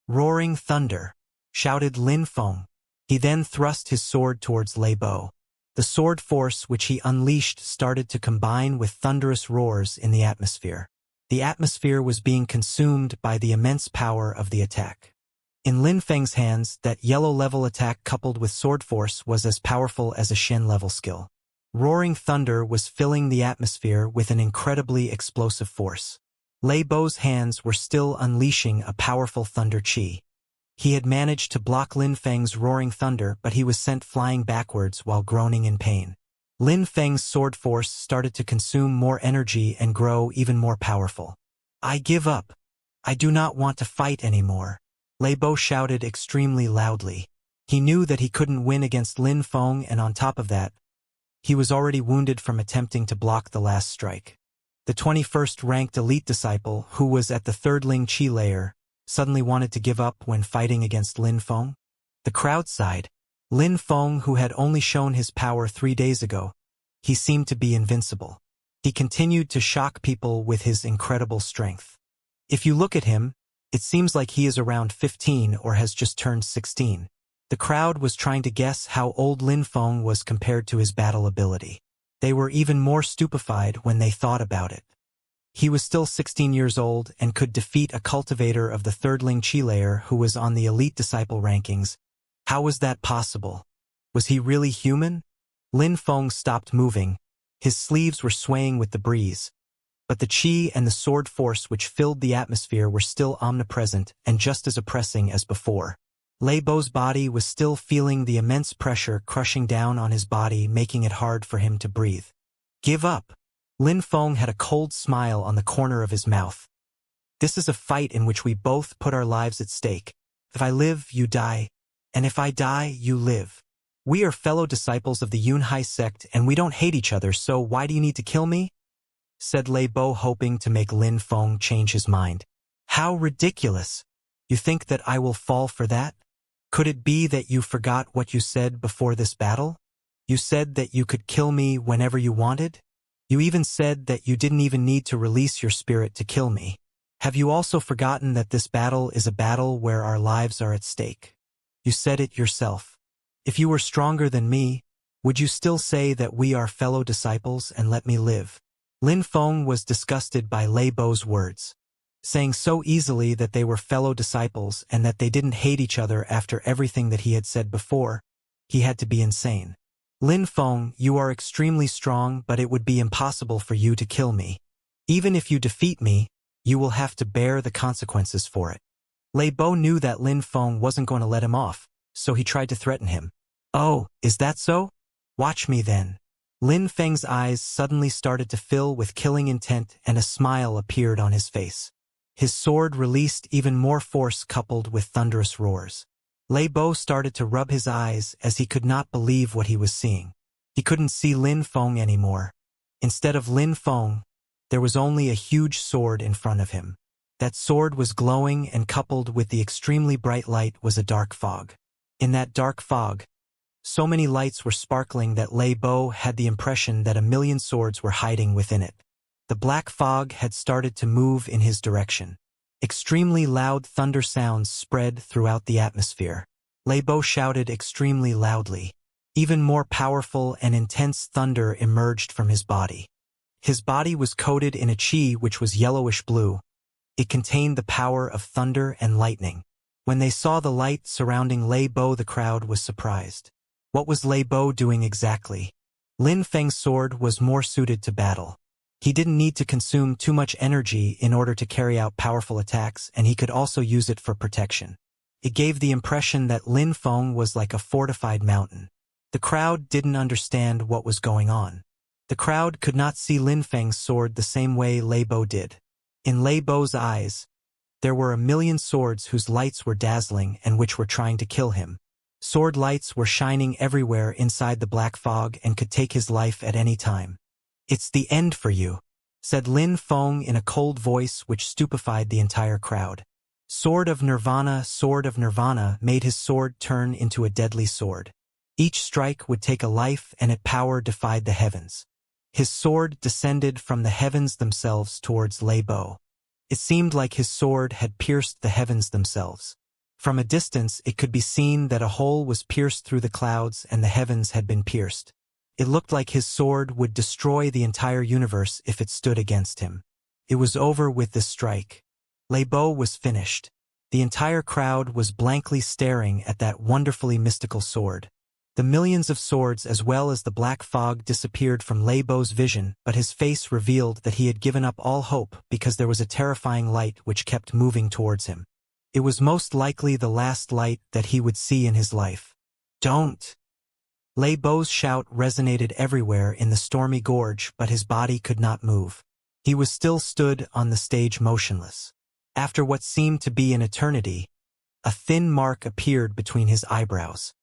"Roaring thunder!" shouted Lin Feng. He then thrust his sword towards Lei Bo. The sword force which he unleashed started to combine with thunderous roars in the atmosphere. The atmosphere was being consumed by the immense power of the attack. In Lin Feng's hands, that yellow-level attack coupled with sword force was as powerful as a Shen-level skill. Roaring thunder was filling the atmosphere with an incredibly explosive force. Lei Bo's hands were still unleashing a powerful thunder chi. He had managed to block Lin Feng's roaring thunder, but he was sent flying backwards while groaning in pain. Lin Feng's sword force started to consume more energy and grow even more powerful. "I give up. I do not want to fight anymore," Lei Bo shouted extremely loudly. He knew that he couldn't win against Lin Feng, and on top of that, he was already wounded from attempting to block the last strike. The 21st ranked elite disciple, who was at the third Ling Qi layer, suddenly wanted to give up when fighting against Lin Feng. The crowd sighed. Lin Feng, who had only shown his power 3 days ago, he seemed to be invincible. He continued to shock people with his incredible strength. If you look at him, it seems like he is around 15 or has just turned 16. The crowd was trying to guess how old Lin Feng was compared to his battle ability. They were even more stupefied when they thought about it. He was still 16 years old and could defeat a cultivator of the third Ling Qi layer who was on the elite disciple rankings. How was that possible? Was he really human? Lin Feng stopped moving. His sleeves were swaying with the breeze. But the qi and the sword force which filled the atmosphere were still omnipresent and just as oppressing as before. Lei Bo's body was still feeling the immense pressure crushing down on his body, making it hard for him to breathe. "Give up." Lin Feng had a cold smile on the corner of his mouth. "This is a fight in which we both put our lives at stake. If I live, you die. And if I die, you live. We are fellow disciples of the Yunhai sect and we don't hate each other, so why do you need to kill me?" said Lei Bo, hoping to make Lin Feng change his mind. "How ridiculous. You think that I will fall for that? Could it be that you forgot what you said before this battle? You said that you could kill me whenever you wanted? You even said that you didn't even need to release your spirit to kill me. Have you also forgotten that this battle is a battle where our lives are at stake? You said it yourself. If you were stronger than me, would you still say that we are fellow disciples and let me live?" Lin Feng was disgusted by Lei Bo's words. Saying so easily that they were fellow disciples and that they didn't hate each other after everything that he had said before, he had to be insane. "Lin Feng, you are extremely strong, but it would be impossible for you to kill me. Even if you defeat me, you will have to bear the consequences for it." Lei Bo knew that Lin Feng wasn't going to let him off, so he tried to threaten him. "Oh, is that so? Watch me then." Lin Feng's eyes suddenly started to fill with killing intent and a smile appeared on his face. His sword released even more force coupled with thunderous roars. Lei Bo started to rub his eyes as he could not believe what he was seeing. He couldn't see Lin Feng anymore. Instead of Lin Feng, there was only a huge sword in front of him. That sword was glowing, and coupled with the extremely bright light was a dark fog. In that dark fog, so many lights were sparkling that Lei Bo had the impression that a million swords were hiding within it. The black fog had started to move in his direction. Extremely loud thunder sounds spread throughout the atmosphere. Lei Bo shouted extremely loudly. Even more powerful and intense thunder emerged from his body. His body was coated in a qi which was yellowish blue. It contained the power of thunder and lightning. When they saw the light surrounding Lei Bo, the crowd was surprised. What was Lei Bo doing exactly? Lin Feng's sword was more suited to battle. He didn't need to consume too much energy in order to carry out powerful attacks, and he could also use it for protection. It gave the impression that Lin Feng was like a fortified mountain. The crowd didn't understand what was going on. The crowd could not see Lin Feng's sword the same way Lei Bo did. In Lei Bo's eyes, there were a million swords whose lights were dazzling and which were trying to kill him. Sword lights were shining everywhere inside the black fog and could take his life at any time. "It's the end for you," said Lin Feng in a cold voice which stupefied the entire crowd. Sword of Nirvana made his sword turn into a deadly sword. Each strike would take a life, and its power defied the heavens. His sword descended from the heavens themselves towards Lei Bo. It seemed like his sword had pierced the heavens themselves. From a distance, it could be seen that a hole was pierced through the clouds and the heavens had been pierced. It looked like his sword would destroy the entire universe if it stood against him. It was over with this strike. Le Beau was finished. The entire crowd was blankly staring at that wonderfully mystical sword. The millions of swords as well as the black fog disappeared from Le Beau's vision, but his face revealed that he had given up all hope because there was a terrifying light which kept moving towards him. It was most likely the last light that he would see in his life. Don't! Le Beau's shout resonated everywhere in the stormy gorge, but his body could not move. He was still stood on the stage motionless. After what seemed to be an eternity, a thin mark appeared between his eyebrows.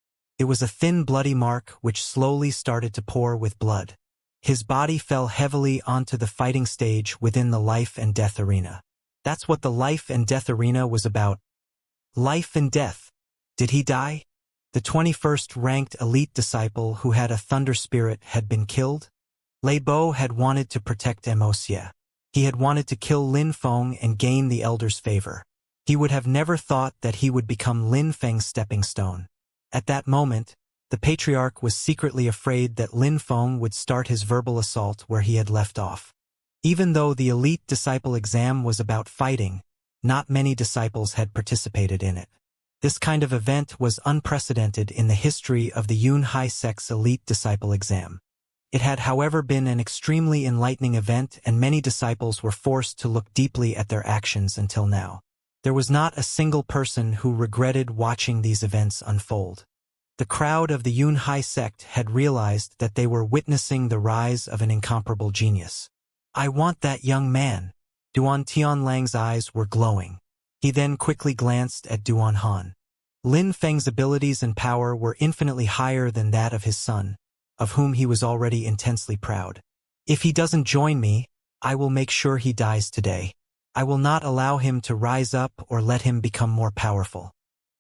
It was a thin bloody mark which slowly started to pour with blood. His body fell heavily onto the fighting stage within the life and death arena. That's what the life and death arena was about. Life and death. Did he die? The 21st ranked elite disciple who had a thunder spirit had been killed? Le Beau had wanted to protect Xianxia. He had wanted to kill Lin Feng and gain the elder's favor. He would have never thought that he would become Lin Feng's stepping stone. At that moment, the patriarch was secretly afraid that Lin Feng would start his verbal assault where he had left off. Even though the elite disciple exam was about fighting, not many disciples had participated in it. This kind of event was unprecedented in the history of the Yun Hai Sect's elite disciple exam. It had, however, been an extremely enlightening event, and many disciples were forced to look deeply at their actions until now. There was not a single person who regretted watching these events unfold. The crowd of the Yun Hai sect had realized that they were witnessing the rise of an incomparable genius. I want that young man. Duan Tianlang's eyes were glowing. He then quickly glanced at Duan Han. Lin Feng's abilities and power were infinitely higher than that of his son, of whom he was already intensely proud. If he doesn't join me, I will make sure he dies today. I will not allow him to rise up or let him become more powerful.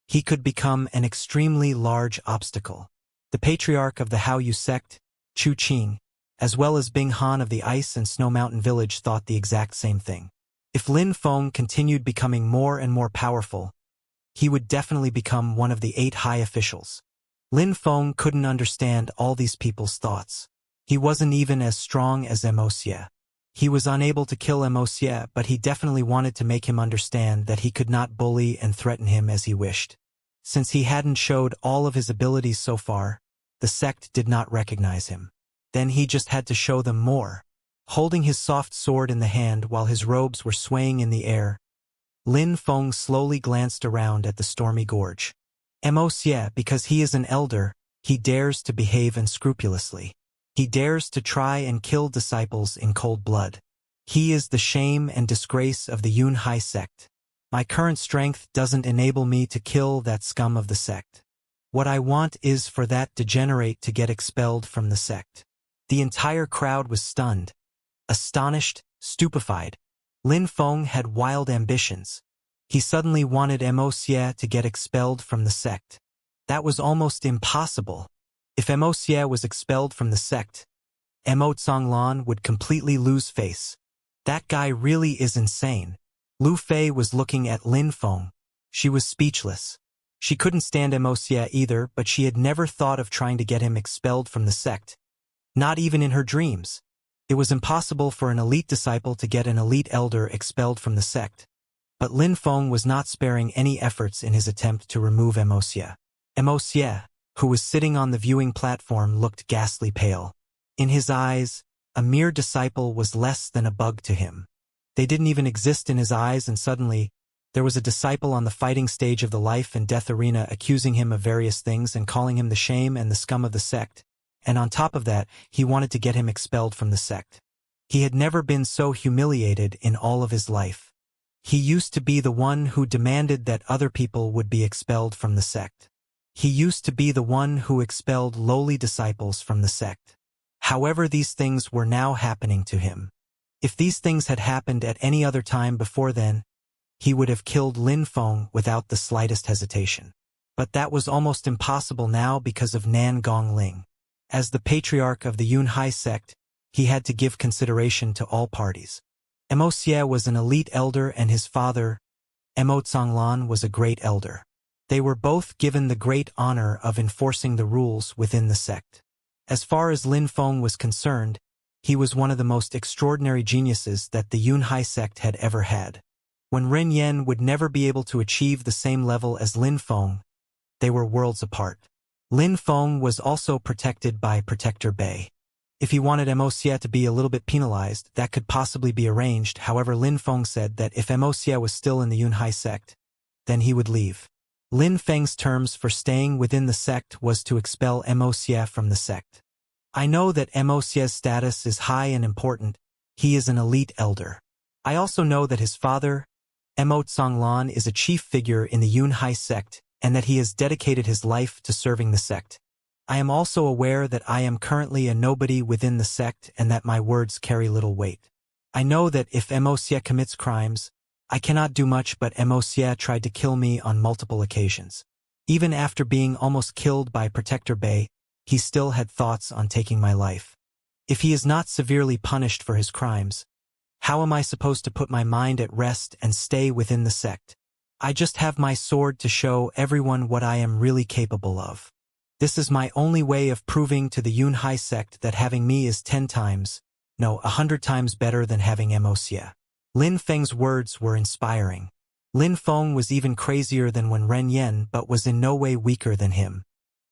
He could become an extremely large obstacle. The patriarch of the Haoyu sect, Chu Qing, as well as Bing Han of the Ice and Snow Mountain Village thought the exact same thing. If Lin Feng continued becoming more and more powerful, he would definitely become one of the 8 high officials. Lin Feng couldn't understand all these people's thoughts. He wasn't even as strong as Xianxia. He was unable to kill Xianxia, but he definitely wanted to make him understand that he could not bully and threaten him as he wished. Since he hadn't showed all of his abilities so far, the sect did not recognize him. Then he just had to show them more. Holding his soft sword in the hand while his robes were swaying in the air, Lin Feng slowly glanced around at the stormy gorge. Xianxia, because he is an elder, he dares to behave unscrupulously. He dares to try and kill disciples in cold blood. He is the shame and disgrace of the Yun Hai sect. My current strength doesn't enable me to kill that scum of the sect. What I want is for that degenerate to get expelled from the sect. The entire crowd was stunned, astonished, stupefied. Lin Feng had wild ambitions. He suddenly wanted Xianxia to get expelled from the sect. That was almost impossible. If Xianxia was expelled from the sect, Mo Zhonglan would completely lose face. That guy really is insane. Lu Fei was looking at Lin Feng. She was speechless. She couldn't stand Xianxia either, but she had never thought of trying to get him expelled from the sect. Not even in her dreams. It was impossible for an elite disciple to get an elite elder expelled from the sect. But Lin Feng was not sparing any efforts in his attempt to remove Xianxia. Xianxia, who was sitting on the viewing platform, looked ghastly pale. In his eyes, a mere disciple was less than a bug to him. They didn't even exist in his eyes, and suddenly, there was a disciple on the fighting stage of the life and death arena accusing him of various things and calling him the shame and the scum of the sect. And on top of that, he wanted to get him expelled from the sect. He had never been so humiliated in all of his life. He used to be the one who demanded that other people would be expelled from the sect. He used to be the one who expelled lowly disciples from the sect. However, these things were now happening to him. If these things had happened at any other time before then, he would have killed Lin Feng without the slightest hesitation. But that was almost impossible now because of Nan Gongling. As the patriarch of the Yun Hai sect, he had to give consideration to all parties. Xianxia was an elite elder and his father, Mo Zhonglan, was a great elder. They were both given the great honor of enforcing the rules within the sect. As far as Lin Feng was concerned, he was one of the most extraordinary geniuses that the Yunhai sect had ever had. When Ren Yen would never be able to achieve the same level as Lin Feng, they were worlds apart. Lin Feng was also protected by Protector Bei. If he wanted Xianxia to be a little bit penalized, that could possibly be arranged. However, Lin Feng said that if Xianxia was still in the Yunhai sect, then he would leave. Lin Feng's terms for staying within the sect was to expel Xianxia from the sect. I know that Xianxia's status is high and important. He is an elite elder. I also know that his father, Mo Tsonglan, is a chief figure in the Yunhai sect and that he has dedicated his life to serving the sect. I am also aware that I am currently a nobody within the sect and that my words carry little weight. I know that if Xianxia commits crimes, I cannot do much, but Xianxia tried to kill me on multiple occasions. Even after being almost killed by Protector Bei, he still had thoughts on taking my life. If he is not severely punished for his crimes, how am I supposed to put my mind at rest and stay within the sect? I just have my sword to show everyone what I am really capable of. This is my only way of proving to the Yunhai sect that having me is 10 times, no, 100 times better than having Xianxia. Lin Feng's words were inspiring. Lin Feng was even crazier than when Ren Yen, but was in no way weaker than him.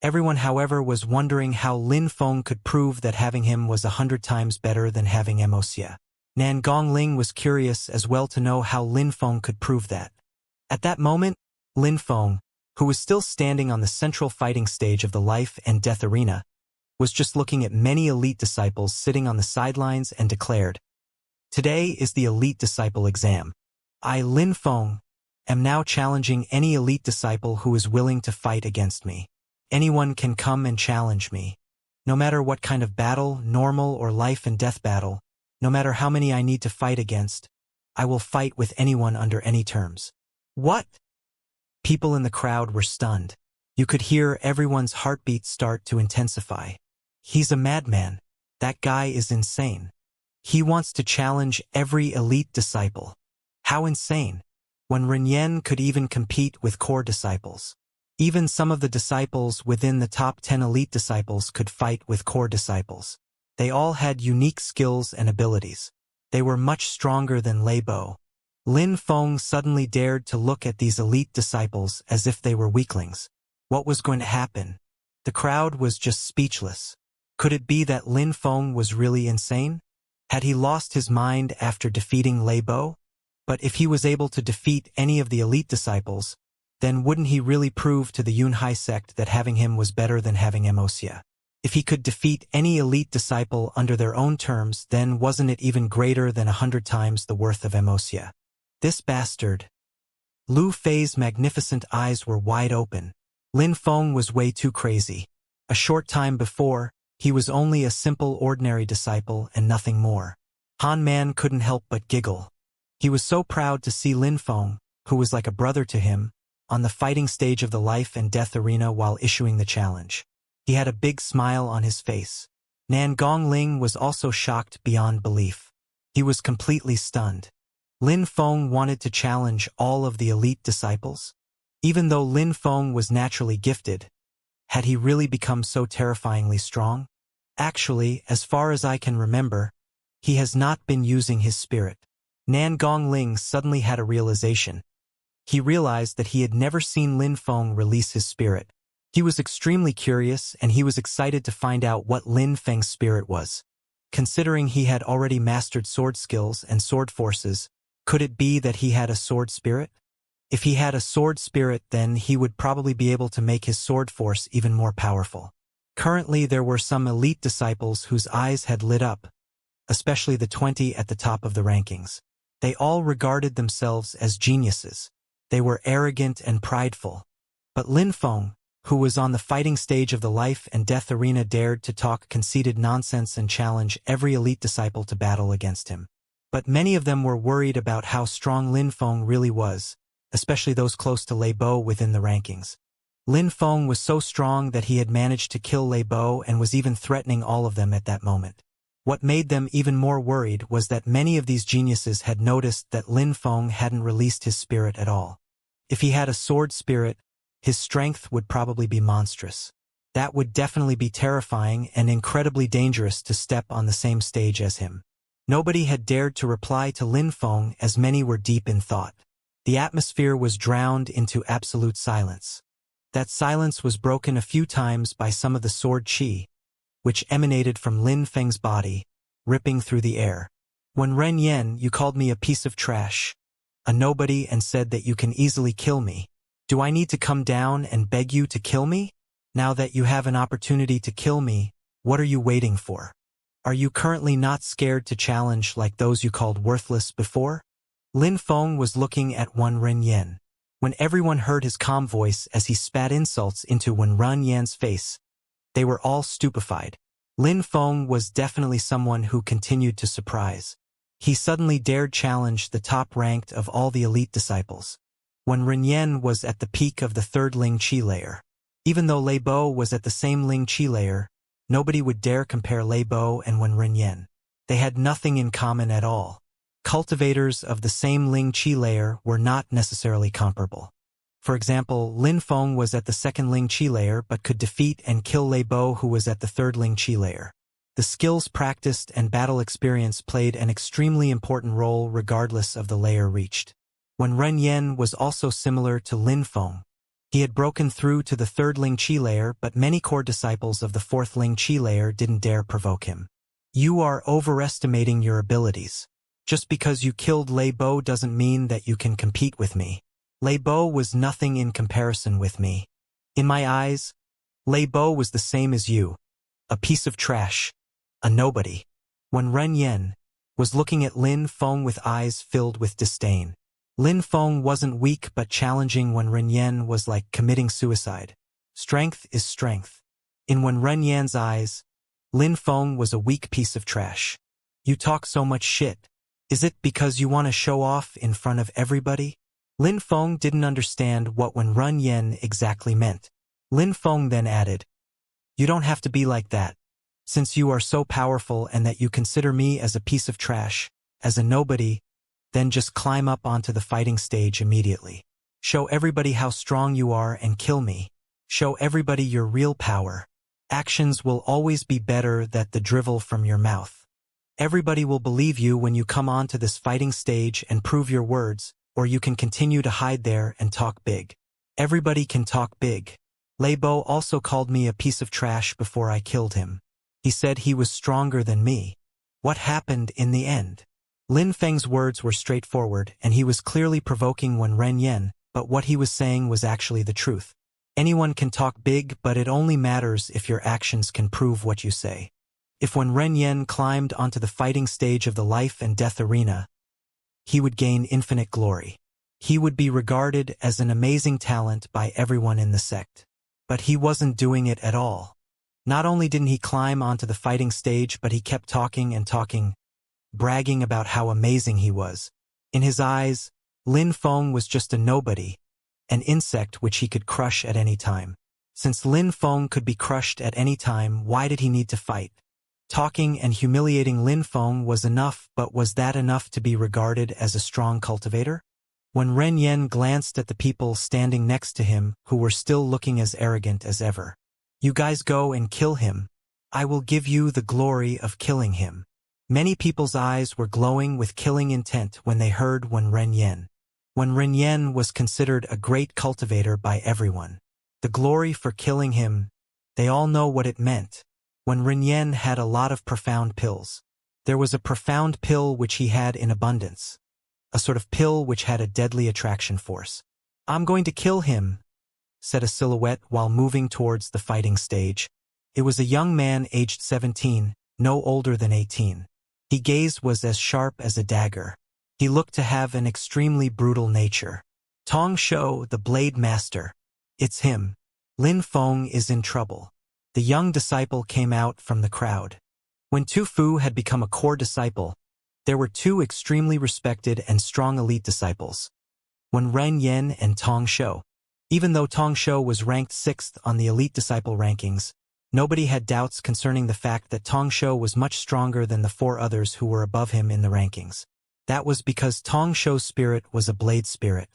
Everyone, however, was wondering how Lin Feng could prove that having him was 100 times better than having Xianxia. Nan Gongling was curious as well to know how Lin Feng could prove that. At that moment, Lin Feng, who was still standing on the central fighting stage of the life and death arena, was just looking at many elite disciples sitting on the sidelines and declared, "Today is the elite disciple exam. I, Lin Feng, am now challenging any elite disciple who is willing to fight against me. Anyone can come and challenge me. No matter what kind of battle, normal or life and death battle, no matter how many I need to fight against, I will fight with anyone under any terms." What? People in the crowd were stunned. You could hear everyone's heartbeat start to intensify. He's a madman. That guy is insane. He wants to challenge every elite disciple. How insane, when Ren Yen could even compete with core disciples. Even some of the disciples within the top 10 elite disciples could fight with core disciples. They all had unique skills and abilities. They were much stronger than Lei Bo. Lin Feng suddenly dared to look at these elite disciples as if they were weaklings. What was going to happen? The crowd was just speechless. Could it be that Lin Feng was really insane? Had he lost his mind after defeating Lei Bo? But if he was able to defeat any of the elite disciples, then wouldn't he really prove to the Yunhai sect that having him was better than having Xianxia? If he could defeat any elite disciple under their own terms, then wasn't it even greater than 100 times the worth of Xianxia? This bastard. Lu Fei's magnificent eyes were wide open. Lin Feng was way too crazy. A short time before, he was only a simple ordinary disciple and nothing more. Han Man couldn't help but giggle. He was so proud to see Lin Feng, who was like a brother to him, on the fighting stage of the life and death arena while issuing the challenge. He had a big smile on his face. Nan Gongling was also shocked beyond belief. He was completely stunned. Lin Feng wanted to challenge all of the elite disciples? Even though Lin Feng was naturally gifted, had he really become so terrifyingly strong? Actually, as far as I can remember, he has not been using his spirit. Nan Gongling suddenly had a realization. He realized that he had never seen Lin Feng release his spirit. He was extremely curious and he was excited to find out what Lin Feng's spirit was. Considering he had already mastered sword skills and sword forces, could it be that he had a sword spirit? If he had a sword spirit, then he would probably be able to make his sword force even more powerful. Currently there were some elite disciples whose eyes had lit up, especially the 20 at the top of the rankings. They all regarded themselves as geniuses. They were arrogant and prideful. But Lin Feng, who was on the fighting stage of the life and death arena, dared to talk conceited nonsense and challenge every elite disciple to battle against him. But many of them were worried about how strong Lin Feng really was, especially those close to Lei Bo within the rankings. Lin Feng was so strong that he had managed to kill Lei Bo and was even threatening all of them at that moment. What made them even more worried was that many of these geniuses had noticed that Lin Feng hadn't released his spirit at all. If he had a sword spirit, his strength would probably be monstrous. That would definitely be terrifying and incredibly dangerous to step on the same stage as him. Nobody had dared to reply to Lin Feng as many were deep in thought. The atmosphere was drowned into absolute silence. That silence was broken a few times by some of the sword qi, which emanated from Lin Feng's body, ripping through the air. When Ren Yen, you called me a piece of trash, a nobody, and said that you can easily kill me. Do I need to come down and beg you to kill me? Now that you have an opportunity to kill me, what are you waiting for? Are you currently not scared to challenge like those you called worthless before? Lin Feng was looking at Ren Yen. When everyone heard his calm voice as he spat insults into Ren Yen's face, they were all stupefied. Lin Feng was definitely someone who continued to surprise. He suddenly dared challenge the top-ranked of all the elite disciples. Ren Yen was at the peak of the third Ling Qi layer. Even though Lei Bo was at the same Ling Qi layer, nobody would dare compare Lei Bo and Ren Yen. They had nothing in common at all. Cultivators of the same Ling Qi layer were not necessarily comparable. For example, Lin Feng was at the second Ling Qi layer but could defeat and kill Lei Bo, who was at the third Ling Qi layer. The skills practiced and battle experience played an extremely important role regardless of the layer reached. Ren Yen was also similar to Lin Feng. He had broken through to the third Ling Qi layer, but many core disciples of the fourth Ling Qi layer didn't dare provoke him. You are overestimating your abilities. Just because you killed Lei Bo doesn't mean that you can compete with me. Lei Bo was nothing in comparison with me. In my eyes, Lei Bo was the same as you. A piece of trash. A nobody. Ren Yen was looking at Lin Feng with eyes filled with disdain. Lin Feng wasn't weak, but challenging Ren Yen was like committing suicide. Strength is strength. In Ren Yen's eyes, Lin Feng was a weak piece of trash. You talk so much shit. Is it because you want to show off in front of everybody? Lin Feng didn't understand what Ren Yen exactly meant. Lin Feng then added, you don't have to be like that. Since you are so powerful and that you consider me as a piece of trash, as a nobody, then just climb up onto the fighting stage immediately. Show everybody how strong you are and kill me. Show everybody your real power. Actions will always be better than the drivel from your mouth. Everybody will believe you when you come onto this fighting stage and prove your words, or you can continue to hide there and talk big. Everybody can talk big. Lei Bo also called me a piece of trash before I killed him. He said he was stronger than me. What happened in the end? Lin Feng's words were straightforward, and he was clearly provoking Ren Yen, but what he was saying was actually the truth. Anyone can talk big, but it only matters if your actions can prove what you say. If Ren Yen climbed onto the fighting stage of the life and death arena, he would gain infinite glory. He would be regarded as an amazing talent by everyone in the sect. But he wasn't doing it at all. Not only didn't he climb onto the fighting stage, but he kept talking and talking, bragging about how amazing he was. In his eyes, Lin Feng was just a nobody, an insect which he could crush at any time. Since Lin Feng could be crushed at any time, why did he need to fight? Talking and humiliating Lin Feng was enough, but was that enough to be regarded as a strong cultivator? Ren Yen glanced at the people standing next to him, who were still looking as arrogant as ever. You guys go and kill him. I will give you the glory of killing him. Many people's eyes were glowing with killing intent when they heard Ren Yen. Ren Yen was considered a great cultivator by everyone. The glory for killing him, they all know what it meant. Ren Yen had a lot of profound pills. There was a profound pill which he had in abundance. A sort of pill which had a deadly attraction force. I'm going to kill him, said a silhouette while moving towards the fighting stage. It was a young man aged 17, no older than 18. His gaze was as sharp as a dagger. He looked to have an extremely brutal nature. Tong Shou, the Blade Master. It's him. Lin Feng is in trouble. The young disciple came out from the crowd. When Tu Fu had become a core disciple, there were two extremely respected and strong elite disciples. Ren Yen and Tong Shou. Even though Tong Shou was ranked 6th on the elite disciple rankings, nobody had doubts concerning the fact that Tong Shou was much stronger than the 4 others who were above him in the rankings. That was because Tong Shou's spirit was a blade spirit.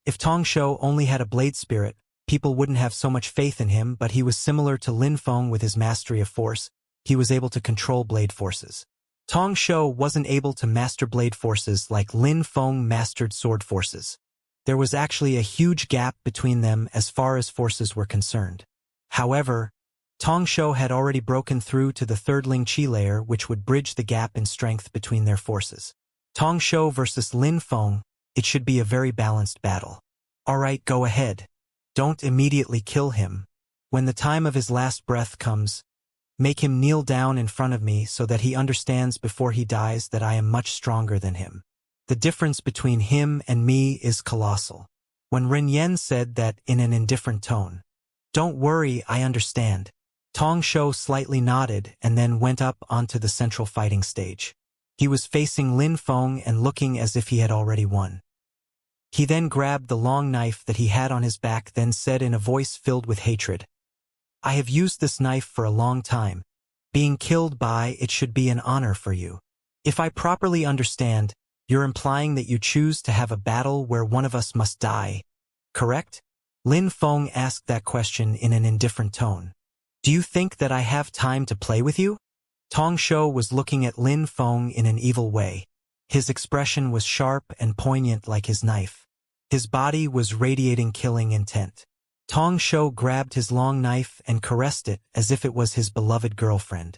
If Tong Shou only had a blade spirit, people wouldn't have so much faith in him, but he was similar to Lin Feng with his mastery of force. He was able to control blade forces. Tong Shou wasn't able to master blade forces like Lin Feng mastered sword forces. There was actually a huge gap between them as far as forces were concerned. However, Tong Shou had already broken through to the third Ling Qi layer, which would bridge the gap in strength between their forces. Tong Shou versus Lin Feng, it should be a very balanced battle. Alright, go ahead. Don't immediately kill him. When the time of his last breath comes, make him kneel down in front of me so that he understands before he dies that I am much stronger than him. The difference between him and me is colossal. When Ren Yen said that in an indifferent tone, "Don't worry, I understand," Tong Shou slightly nodded and then went up onto the central fighting stage. He was facing Lin Feng and looking as if he had already won. He then grabbed the long knife that he had on his back, then said in a voice filled with hatred, "I have used this knife for a long time. Being killed by it should be an honor for you. If I properly understand, you're implying that you choose to have a battle where one of us must die, correct?" Lin Feng asked that question in an indifferent tone. "Do you think that I have time to play with you?" Tong Shou was looking at Lin Feng in an evil way. His expression was sharp and poignant like his knife. His body was radiating killing intent. Tong Shou grabbed his long knife and caressed it as if it was his beloved girlfriend.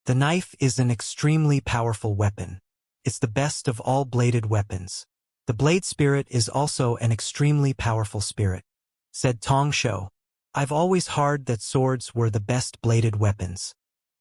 The knife is an extremely powerful weapon. It's the best of all bladed weapons. The blade spirit is also an extremely powerful spirit, said Tong Shou. I've always heard that swords were the best bladed weapons.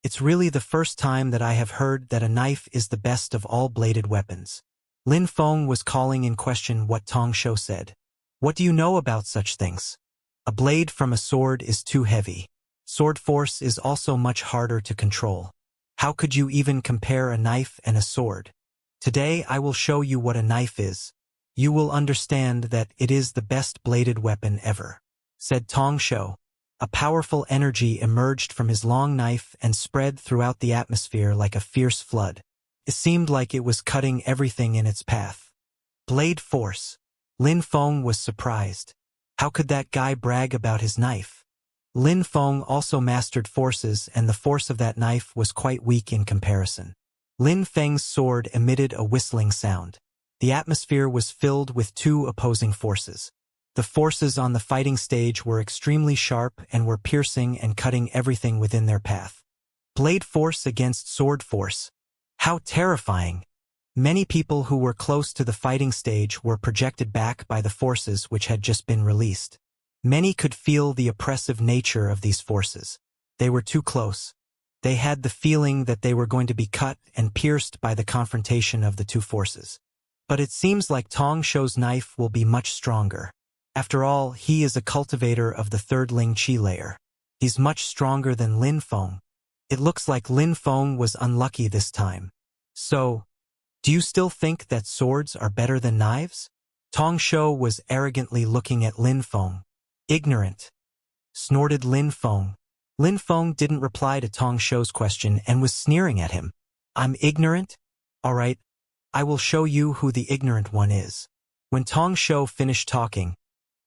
It's really the first time that I have heard that a knife is the best of all bladed weapons. Lin Feng was calling in question what Tong Shou said. What do you know about such things? A blade from a sword is too heavy. Sword force is also much harder to control. How could you even compare a knife and a sword? Today I will show you what a knife is. You will understand that it is the best bladed weapon ever, said Tong Shou. A powerful energy emerged from his long knife and spread throughout the atmosphere like a fierce flood. It seemed like it was cutting everything in its path. Blade force. Lin Feng was surprised. How could that guy brag about his knife? Lin Feng also mastered forces, and the force of that knife was quite weak in comparison. Lin Feng's sword emitted a whistling sound. The atmosphere was filled with two opposing forces. The forces on the fighting stage were extremely sharp and were piercing and cutting everything within their path. Blade force against sword force. How terrifying! Many people who were close to the fighting stage were projected back by the forces which had just been released. Many could feel the oppressive nature of these forces. They were too close. They had the feeling that they were going to be cut and pierced by the confrontation of the two forces. But it seems like Tong Shou's knife will be much stronger. After all, he is a cultivator of the third Ling Qi layer. He's much stronger than Lin Feng. It looks like Lin Feng was unlucky this time. So, do you still think that swords are better than knives? Tong Shou was arrogantly looking at Lin Feng. Ignorant, snorted Lin Feng. Lin Feng didn't reply to Tong Shou's question and was sneering at him. I'm ignorant? All right, I will show you who the ignorant one is. When Tong Shou finished talking,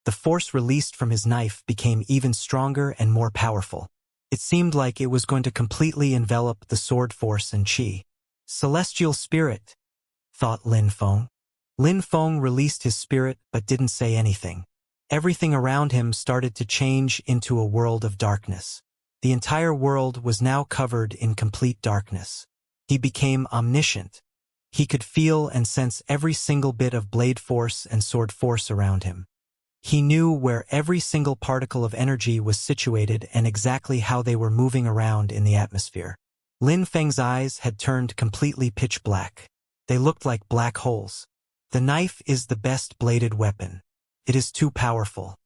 the force released from his knife became even stronger and more powerful. It seemed like it was going to completely envelop the sword force and qi. Celestial spirit, thought Lin Feng. Lin Feng released his spirit but didn't say anything. Everything around him started to change into a world of darkness. The entire world was now covered in complete darkness. He became omniscient. He could feel and sense every single bit of blade force and sword force around him. He knew where every single particle of energy was situated and exactly how they were moving around in the atmosphere. Lin Feng's eyes had turned completely pitch black. They looked like black holes. The knife is the best bladed weapon. It is too powerful.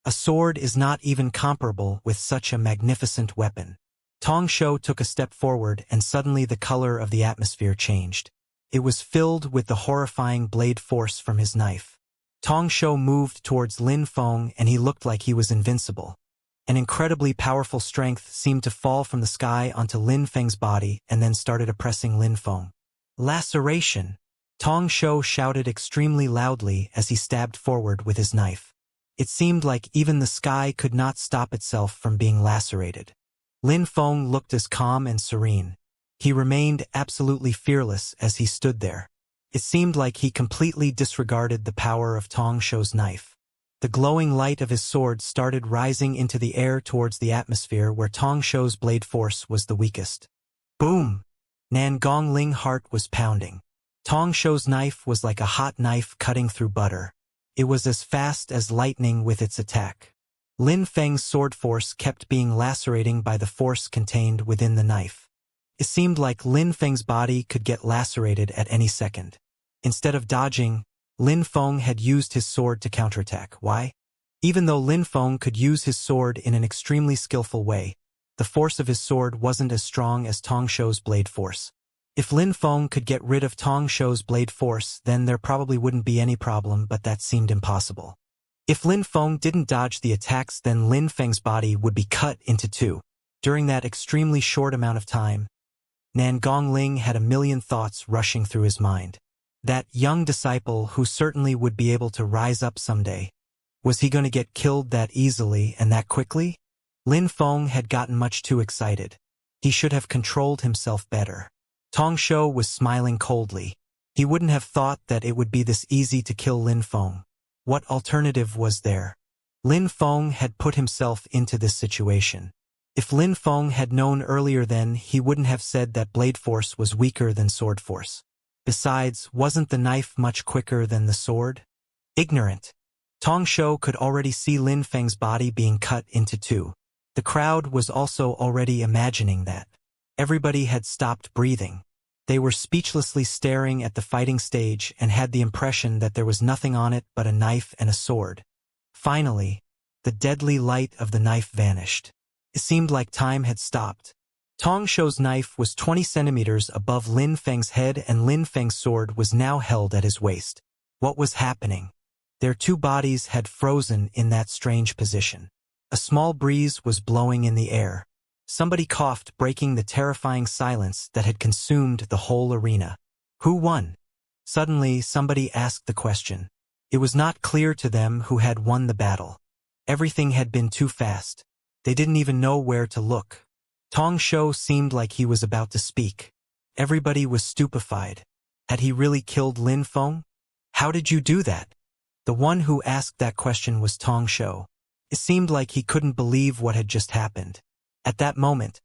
A sword is not even comparable with such a magnificent weapon. Tong Shou took a step forward and suddenly the color of the atmosphere changed. It was filled with the horrifying blade force from his knife. Tong Shou moved towards Lin Feng and he looked like he was invincible. An incredibly powerful strength seemed to fall from the sky onto Lin Feng's body and then started oppressing Lin Feng. Laceration! Tong Shou shouted extremely loudly as he stabbed forward with his knife. It seemed like even the sky could not stop itself from being lacerated. Lin Feng looked as calm and serene. He remained absolutely fearless as he stood there. It seemed like he completely disregarded the power of Tong Shou's knife. The glowing light of his sword started rising into the air towards the atmosphere where Tong Shou's blade force was the weakest. Boom! Nan Gongling's heart was pounding. Tong Shou's knife was like a hot knife cutting through butter. It was as fast as lightning with its attack. Lin Feng's sword force kept being lacerating by the force contained within the knife. It seemed like Lin Feng's body could get lacerated at any second. Instead of dodging, Lin Feng had used his sword to counterattack. Why? Even though Lin Feng could use his sword in an extremely skillful way, the force of his sword wasn't as strong as Tong Shou's blade force. If Lin Feng could get rid of Tong Shou's blade force, then there probably wouldn't be any problem, but that seemed impossible. If Lin Feng didn't dodge the attacks, then Lin Feng's body would be cut into two. During that extremely short amount of time, Nan Gongling had a million thoughts rushing through his mind. That young disciple who certainly would be able to rise up someday. Was he going to get killed that easily and that quickly? Lin Feng had gotten much too excited. He should have controlled himself better. Tong Shou was smiling coldly. He wouldn't have thought that it would be this easy to kill Lin Feng. What alternative was there? Lin Feng had put himself into this situation. If Lin Feng had known earlier, then he wouldn't have said that blade force was weaker than sword force. Besides, wasn't the knife much quicker than the sword? Ignorant. Tong Shou could already see Lin Feng's body being cut into two. The crowd was also already imagining that. Everybody had stopped breathing. They were speechlessly staring at the fighting stage and had the impression that there was nothing on it but a knife and a sword. Finally, the deadly light of the knife vanished. It seemed like time had stopped. Tong Shou's knife was 20 centimeters above Lin Feng's head, and Lin Feng's sword was now held at his waist. What was happening? Their two bodies had frozen in that strange position. A small breeze was blowing in the air. Somebody coughed, breaking the terrifying silence that had consumed the whole arena. Who won? Suddenly, somebody asked the question. It was not clear to them who had won the battle. Everything had been too fast. They didn't even know where to look. Tong Shou seemed like he was about to speak. Everybody was stupefied. Had he really killed Lin Feng? How did you do that? The one who asked that question was Tong Shou. It seemed like he couldn't believe what had just happened. At that moment,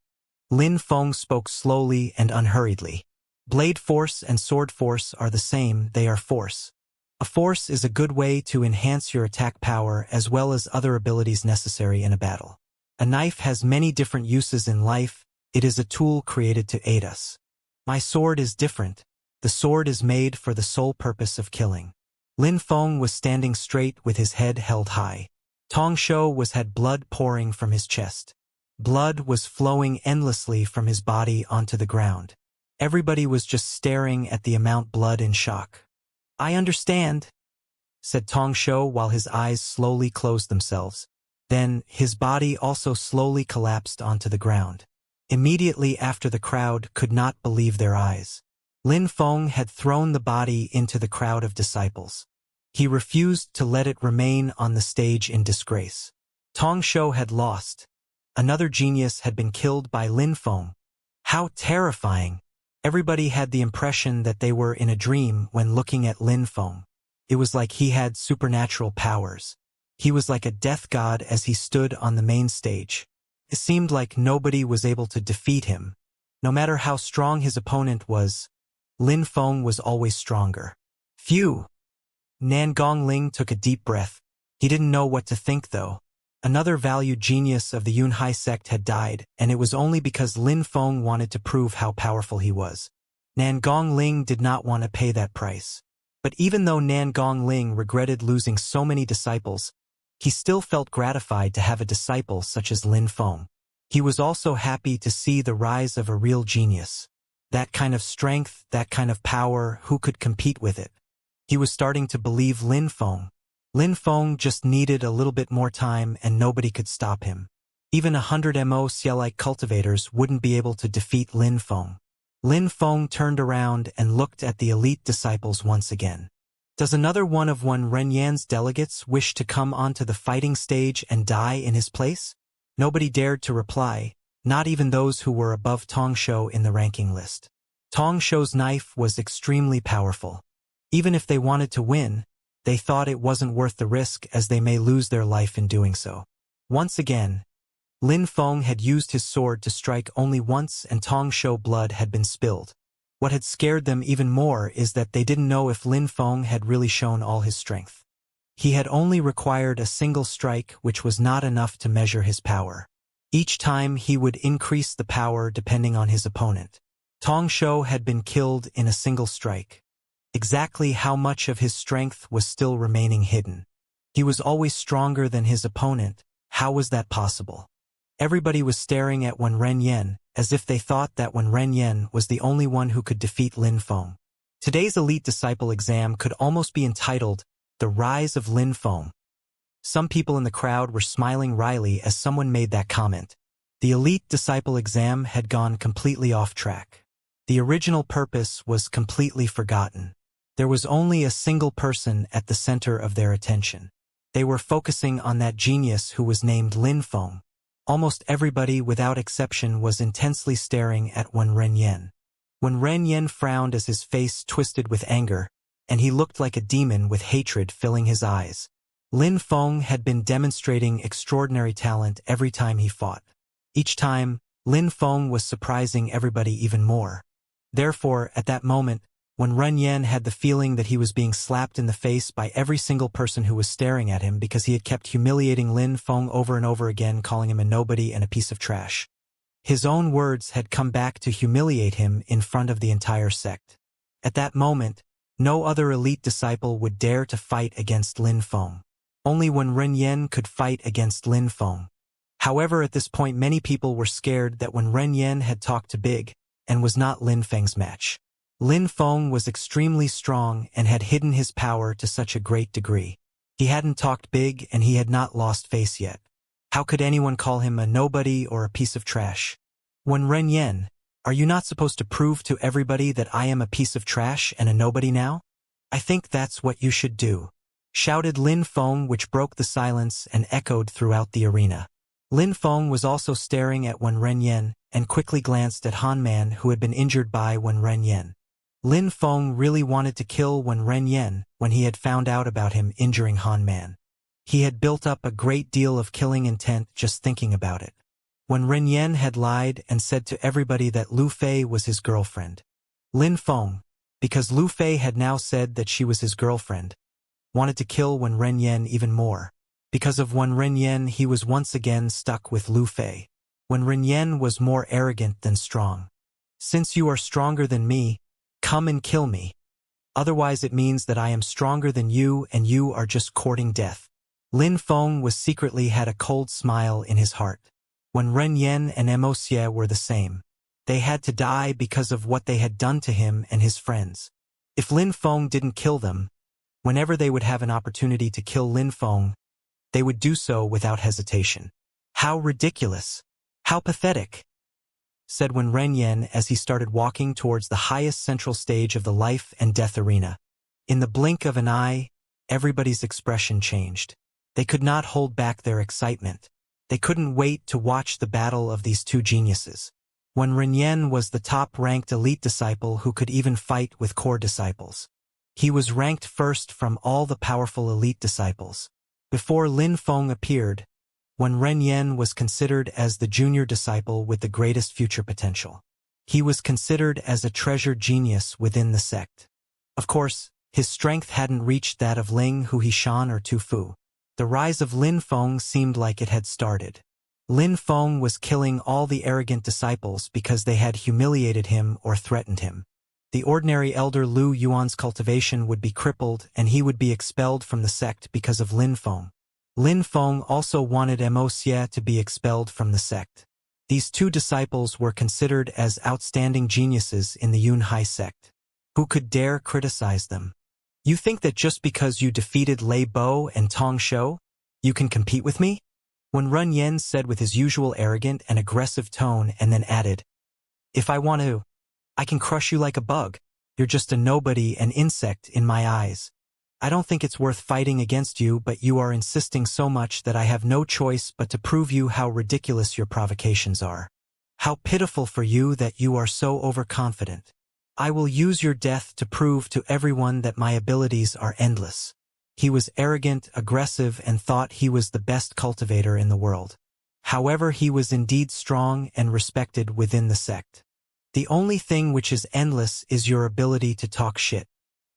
Lin Feng spoke slowly and unhurriedly. Blade force and sword force are the same, they are force. A force is a good way to enhance your attack power as well as other abilities necessary in a battle. A knife has many different uses in life. It is a tool created to aid us. My sword is different. The sword is made for the sole purpose of killing. Lin Feng was standing straight with his head held high. Tong Shou had blood pouring from his chest. Blood was flowing endlessly from his body onto the ground. Everybody was just staring at the amount blood in shock. I understand, said Tong Shou while his eyes slowly closed themselves. Then, his body also slowly collapsed onto the ground. Immediately after, the crowd could not believe their eyes. Lin Feng had thrown the body into the crowd of disciples. He refused to let it remain on the stage in disgrace. Tong Shou had lost. Another genius had been killed by Lin Feng. How terrifying! Everybody had the impression that they were in a dream when looking at Lin Feng. It was like he had supernatural powers. He was like a death god as he stood on the main stage. It seemed like nobody was able to defeat him. No matter how strong his opponent was, Lin Feng was always stronger. Phew! Nan Gongling took a deep breath. He didn't know what to think, though. Another valued genius of the Yunhai sect had died, and it was only because Lin Feng wanted to prove how powerful he was. Nan Gongling did not want to pay that price. But even though Nan Gongling regretted losing so many disciples, he still felt gratified to have a disciple such as Lin Feng. He was also happy to see the rise of a real genius. That kind of strength, that kind of power, who could compete with it? He was starting to believe Lin Feng. Lin Feng just needed a little bit more time and nobody could stop him. Even 100 Mo-like cultivators wouldn't be able to defeat Lin Feng. Lin Feng turned around and looked at the elite disciples once again. Does another one of Wen Renyan's delegates wish to come onto the fighting stage and die in his place? Nobody dared to reply, not even those who were above Tong Shou in the ranking list. Tong Shou's knife was extremely powerful. Even if they wanted to win, they thought it wasn't worth the risk as they may lose their life in doing so. Once again, Lin Feng had used his sword to strike only once and Tong Shou blood had been spilled. What had scared them even more is that they didn't know if Lin Feng had really shown all his strength. He had only required a single strike, which was not enough to measure his power. Each time he would increase the power depending on his opponent. Tong Shou had been killed in a single strike. Exactly how much of his strength was still remaining hidden. He was always stronger than his opponent. How was that possible? Everybody was staring at Wen Renyan, as if they thought that Wen Renyan was the only one who could defeat Lin Feng. Today's Elite Disciple exam could almost be entitled, The Rise of Lin Feng. Some people in the crowd were smiling wryly as someone made that comment. The Elite Disciple exam had gone completely off track. The original purpose was completely forgotten. There was only a single person at the center of their attention. They were focusing on that genius who was named Lin Feng. Almost everybody without exception was intensely staring at Wen Renyan. Wen Renyan frowned as his face twisted with anger, and he looked like a demon with hatred filling his eyes. Lin Feng had been demonstrating extraordinary talent every time he fought. Each time, Lin Feng was surprising everybody even more. Therefore, at that moment, Wen Renyan had the feeling that he was being slapped in the face by every single person who was staring at him because he had kept humiliating Lin Feng over and over again, calling him a nobody and a piece of trash. His own words had come back to humiliate him in front of the entire sect. At that moment, no other elite disciple would dare to fight against Lin Feng. Only Wen Renyan could fight against Lin Feng. However, at this point many people were scared that Wen Renyan had talked too big and was not Lin Feng's match. Lin Feng was extremely strong and had hidden his power to such a great degree. He hadn't talked big and he had not lost face yet. How could anyone call him a nobody or a piece of trash? Wen Renyan, are you not supposed to prove to everybody that I am a piece of trash and a nobody now? I think that's what you should do, shouted Lin Feng, which broke the silence and echoed throughout the arena. Lin Feng was also staring at Wen Renyan and quickly glanced at Han Man, who had been injured by Wen Renyan. Lin Feng really wanted to kill Wen Renyan when he had found out about him injuring Han Man. He had built up a great deal of killing intent just thinking about it. Wen Renyan had lied and said to everybody that Lu Fei was his girlfriend. Lin Feng, because Lu Fei had now said that she was his girlfriend, wanted to kill Wen Renyan even more. Because of Wen Renyan, he was once again stuck with Lu Fei. Wen Renyan was more arrogant than strong. Since you are stronger than me, come and kill me. Otherwise it means that I am stronger than you and you are just courting death. Lin Feng was secretly had a cold smile in his heart. Wen Renyan and Wuxia were the same. They had to die because of what they had done to him and his friends. If Lin Feng didn't kill them, whenever they would have an opportunity to kill Lin Feng, they would do so without hesitation. How ridiculous! How pathetic! Said Wen Renyan as he started walking towards the highest central stage of the life and death arena. In the blink of an eye, everybody's expression changed. They could not hold back their excitement. They couldn't wait to watch the battle of these two geniuses. Wen Renyan was the top-ranked elite disciple who could even fight with core disciples. He was ranked first from all the powerful elite disciples. Before Lin Feng appeared, Wen Renyan was considered as the junior disciple with the greatest future potential. He was considered as a treasured genius within the sect. Of course, his strength hadn't reached that of Ling Huishan or Tu Fu. The rise of Lin Feng seemed like it had started. Lin Feng was killing all the arrogant disciples because they had humiliated him or threatened him. The ordinary elder Lu Yuan's cultivation would be crippled and he would be expelled from the sect because of Lin Feng. Lin Feng also wanted Wuxia to be expelled from the sect. These two disciples were considered as outstanding geniuses in the Yunhai sect. Who could dare criticize them? You think that just because you defeated Lei Bo and Tong Shou, you can compete with me? Wen Renyan said with his usual arrogant and aggressive tone and then added, If I want to, I can crush you like a bug. You're just a nobody, an insect in my eyes. I don't think it's worth fighting against you, but you are insisting so much that I have no choice but to prove you how ridiculous your provocations are. How pitiful for you that you are so overconfident. I will use your death to prove to everyone that my abilities are endless. He was arrogant, aggressive, and thought he was the best cultivator in the world. However, he was indeed strong and respected within the sect. The only thing which is endless is your ability to talk shit,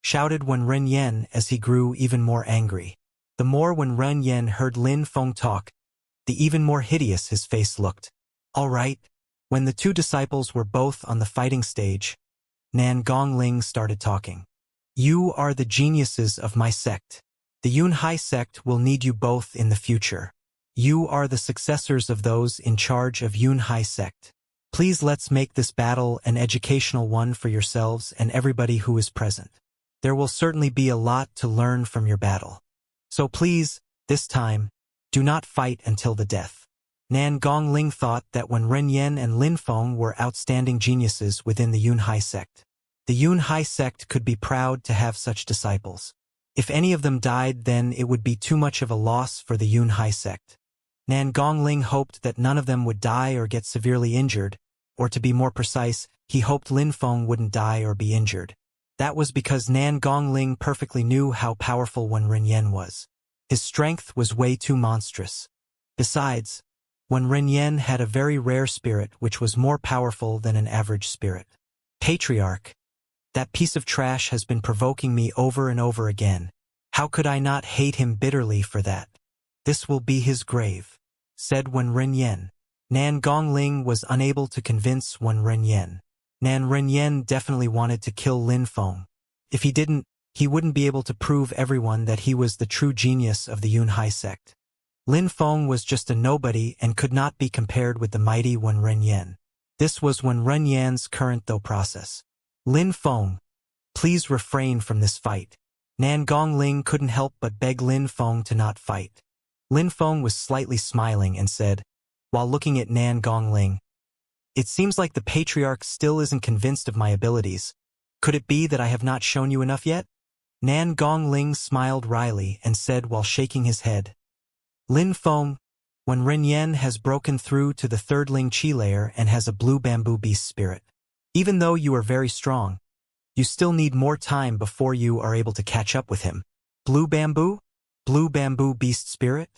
shouted Wen Renyen as he grew even more angry. The more Wen Renyen heard Lin Feng talk, the even more hideous his face looked. All right. When the two disciples were both on the fighting stage, Nan Gongling started talking. You are the geniuses of my sect. The Yunhai sect will need you both in the future. You are the successors of those in charge of Yunhai sect. Please let's make this battle an educational one for yourselves and everybody who is present. There will certainly be a lot to learn from your battle. So please, this time, do not fight until the death. Nan Gongling thought that when Renyen and Lin Feng were outstanding geniuses within the Yunhai sect, the Yunhai sect could be proud to have such disciples. If any of them died, then it would be too much of a loss for the Yunhai sect. Nan Gongling hoped that none of them would die or get severely injured, or to be more precise, he hoped Lin Feng wouldn't die or be injured. That was because Nan Gongling perfectly knew how powerful Wen Renyen was. His strength was way too monstrous. Besides, Wen Renyen had a very rare spirit which was more powerful than an average spirit. Patriarch, that piece of trash has been provoking me over and over again. How could I not hate him bitterly for that? This will be his grave, said Wen Renyen. Nan Gongling was unable to convince Wen Renyen. Nan Renyen definitely wanted to kill Lin Feng. If he didn't, he wouldn't be able to prove everyone that he was the true genius of the Yunhai sect. Lin Feng was just a nobody and could not be compared with the mighty Wen Renyen. This was Wen Renyen's current thought process. Lin Feng, please refrain from this fight. Nan Gongling couldn't help but beg Lin Feng to not fight. Lin Feng was slightly smiling and said, while looking at Nan Gongling, it seems like the Patriarch still isn't convinced of my abilities. Could it be that I have not shown you enough yet? Nan Gongling smiled wryly and said while shaking his head, Lin Feng, when Renyen has broken through to the third Ling Qi layer and has a blue bamboo beast spirit. Even though you are very strong, you still need more time before you are able to catch up with him. Blue bamboo? Blue bamboo beast spirit?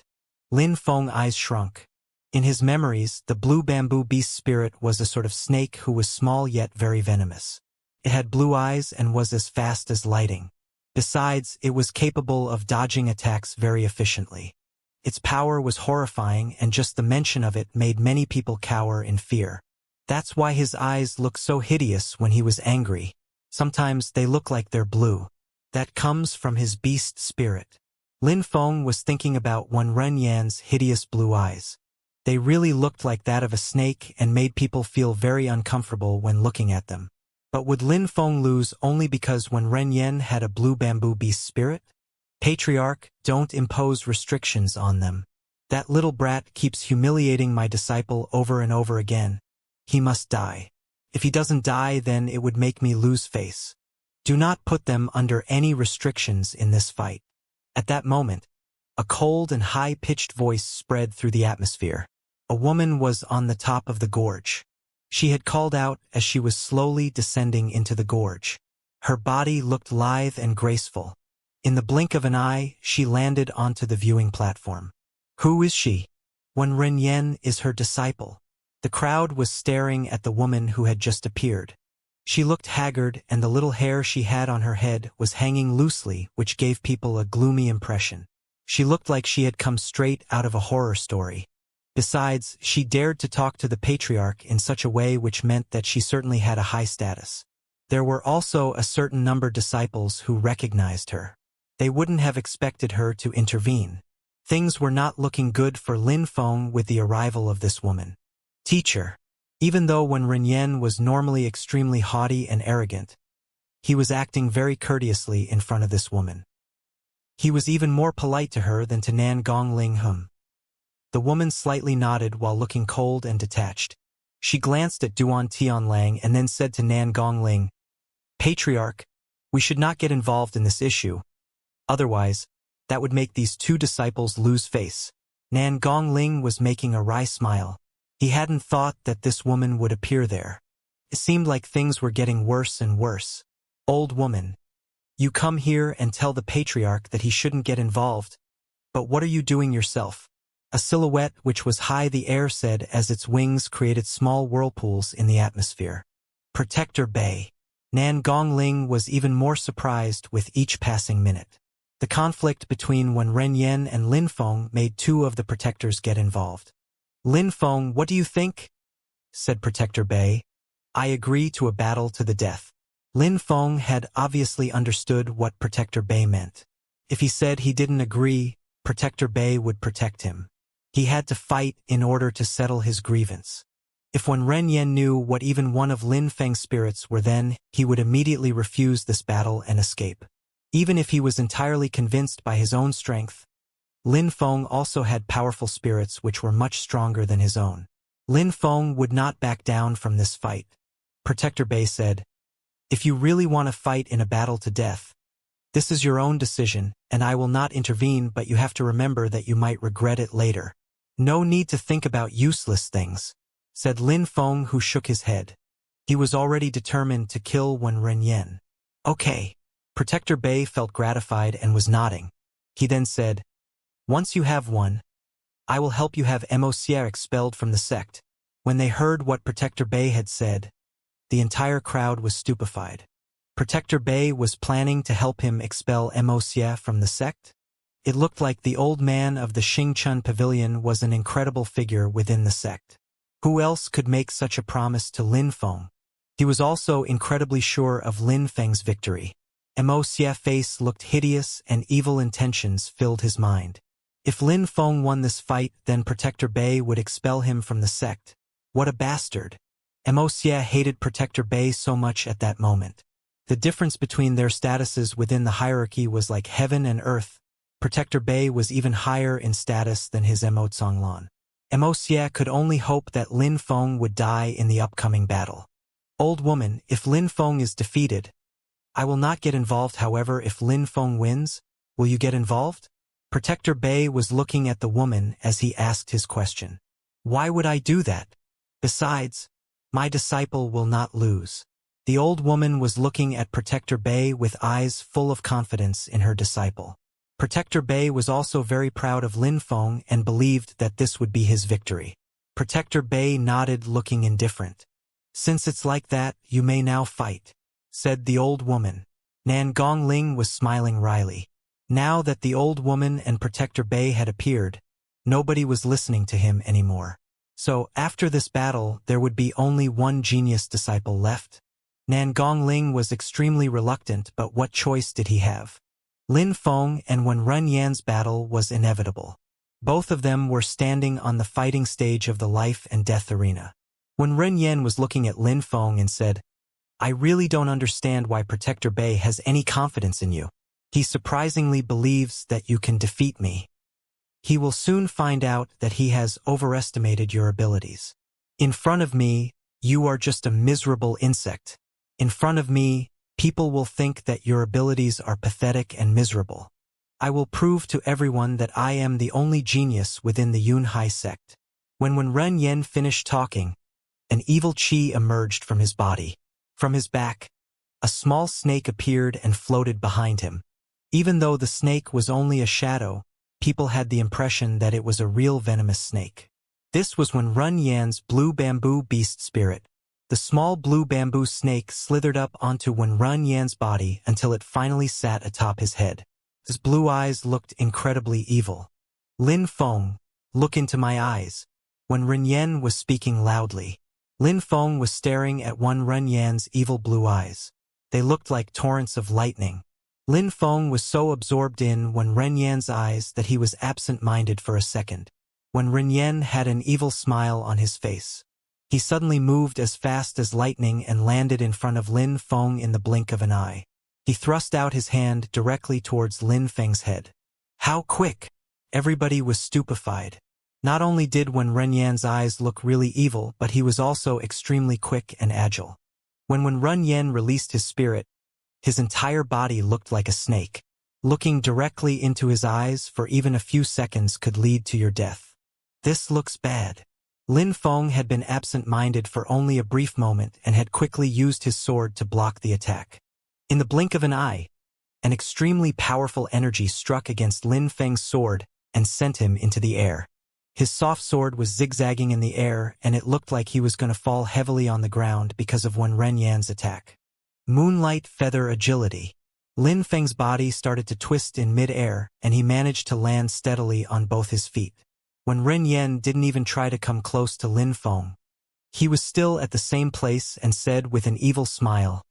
Lin Feng's eyes shrunk. In his memories, the blue bamboo beast spirit was a sort of snake who was small yet very venomous. It had blue eyes and was as fast as lightning. Besides, it was capable of dodging attacks very efficiently. Its power was horrifying, and just the mention of it made many people cower in fear. That's why his eyes look so hideous when he was angry. Sometimes they look like they're blue. That comes from his beast spirit. Lin Feng was thinking about Wen Renyen's hideous blue eyes. They really looked like that of a snake and made people feel very uncomfortable when looking at them. But would Lin Feng lose only because Wen Renyen had a blue bamboo beast spirit? Patriarch, don't impose restrictions on them. That little brat keeps humiliating my disciple over and over again. He must die. If he doesn't die, then it would make me lose face. Do not put them under any restrictions in this fight. At that moment, a cold and high-pitched voice spread through the atmosphere. A woman was on the top of the gorge. She had called out as she was slowly descending into the gorge. Her body looked lithe and graceful. In the blink of an eye, she landed onto the viewing platform. Who is she? Wen Renyen is her disciple. The crowd was staring at the woman who had just appeared. She looked haggard, and the little hair she had on her head was hanging loosely, which gave people a gloomy impression. She looked like she had come straight out of a horror story. Besides, she dared to talk to the Patriarch in such a way which meant that she certainly had a high status. There were also a certain number of disciples who recognized her. They wouldn't have expected her to intervene. Things were not looking good for Lin Feng with the arrival of this woman. Teacher. Even though Wen Renyen was normally extremely haughty and arrogant, he was acting very courteously in front of this woman. He was even more polite to her than to Nan Gongling. The woman slightly nodded while looking cold and detached. She glanced at Duan Tianlang and then said to Nan Gongling, Patriarch, we should not get involved in this issue. Otherwise, that would make these two disciples lose face. Nan Gongling was making a wry smile. He hadn't thought that this woman would appear there. It seemed like things were getting worse and worse. Old woman, you come here and tell the patriarch that he shouldn't get involved. But what are you doing yourself? A silhouette which was high the air said as its wings created small whirlpools in the atmosphere. Protector Bay. Nan Gongling was even more surprised with each passing minute. The conflict between Wen Renyen and Lin Feng made two of the protectors get involved. Lin Feng, what do you think? Said Protector Bay. I agree to a battle to the death. Lin Feng had obviously understood what Protector Bay meant. If he said he didn't agree, Protector Bay would protect him. He had to fight in order to settle his grievance. If Wen Renyen knew what even one of Lin Feng's spirits were, then he would immediately refuse this battle and escape. Even if he was entirely convinced by his own strength, Lin Feng also had powerful spirits which were much stronger than his own. Lin Feng would not back down from this fight. Protector Bay said, if you really want to fight in a battle to death, this is your own decision, and I will not intervene, but you have to remember that you might regret it later. No need to think about useless things, said Lin Feng, who shook his head. He was already determined to kill Wen Renyen. Okay. Protector Bay felt gratified and was nodding. He then said, once you have one, I will help you have Xianxia expelled from the sect. When they heard what Protector Bay had said, the entire crowd was stupefied. Protector Bay was planning to help him expel Xianxia from the sect? It looked like the old man of the Xingchun Pavilion was an incredible figure within the sect. Who else could make such a promise to Lin Feng? He was also incredibly sure of Lin Feng's victory. Xianxia's face looked hideous and evil intentions filled his mind. If Lin Feng won this fight, then Protector Bay would expel him from the sect. What a bastard! Xianxia hated Protector Bay so much at that moment. The difference between their statuses within the hierarchy was like heaven and earth. Protector Bay was even higher in status than his Emotsonglan. Xianxia could only hope that Lin Feng would die in the upcoming battle. Old woman, if Lin Feng is defeated, I will not get involved. However, if Lin Feng wins, will you get involved? Protector Bay was looking at the woman as he asked his question. Why would I do that? Besides, my disciple will not lose. The old woman was looking at Protector Bay with eyes full of confidence in her disciple. Protector Bay was also very proud of Lin Feng and believed that this would be his victory. Protector Bay nodded, looking indifferent. Since it's like that, you may now fight, said the old woman. Nan Gongling was smiling wryly. Now that the old woman and Protector Bay had appeared, nobody was listening to him anymore. So, after this battle, there would be only one genius disciple left. Nan Gongling was extremely reluctant, but what choice did he have? Lin Feng and Wen Renyen's battle was inevitable. Both of them were standing on the fighting stage of the life and death arena. Wen Renyen was looking at Lin Feng and said, I really don't understand why Protector Bay has any confidence in you. He surprisingly believes that you can defeat me. He will soon find out that he has overestimated your abilities. In front of me, you are just a miserable insect. In front of me, people will think that your abilities are pathetic and miserable. I will prove to everyone that I am the only genius within the Yunhai sect. When Wen Renyen finished talking, an evil qi emerged from his body. From his back, a small snake appeared and floated behind him. Even though the snake was only a shadow, people had the impression that it was a real venomous snake. This was Wen Renyen's blue bamboo beast spirit. The small blue bamboo snake slithered up onto Wen Renyen's body until it finally sat atop his head. His blue eyes looked incredibly evil. Lin Feng, look into my eyes. Wen Renyen was speaking loudly. Lin Feng was staring at Wen Renyen's evil blue eyes. They looked like torrents of lightning. Lin Feng was so absorbed in Wen Renyen's eyes that he was absent-minded for a second. Wen Renyen had an evil smile on his face. He suddenly moved as fast as lightning and landed in front of Lin Feng in the blink of an eye. He thrust out his hand directly towards Lin Feng's head. How quick! Everybody was stupefied. Not only did Wen Renyen's eyes look really evil, but he was also extremely quick and agile. When Wen Renyen released his spirit, his entire body looked like a snake. Looking directly into his eyes for even a few seconds could lead to your death. This looks bad. Lin Feng had been absent-minded for only a brief moment and had quickly used his sword to block the attack. In the blink of an eye, an extremely powerful energy struck against Lin Feng's sword and sent him into the air. His soft sword was zigzagging in the air, and it looked like he was going to fall heavily on the ground because of Wen Renyan's attack. Moonlight Feather Agility. Lin Feng's body started to twist in mid-air, and he managed to land steadily on both his feet. When Ren Yan didn't even try to come close to Lin Feng, he was still at the same place and said with an evil smile,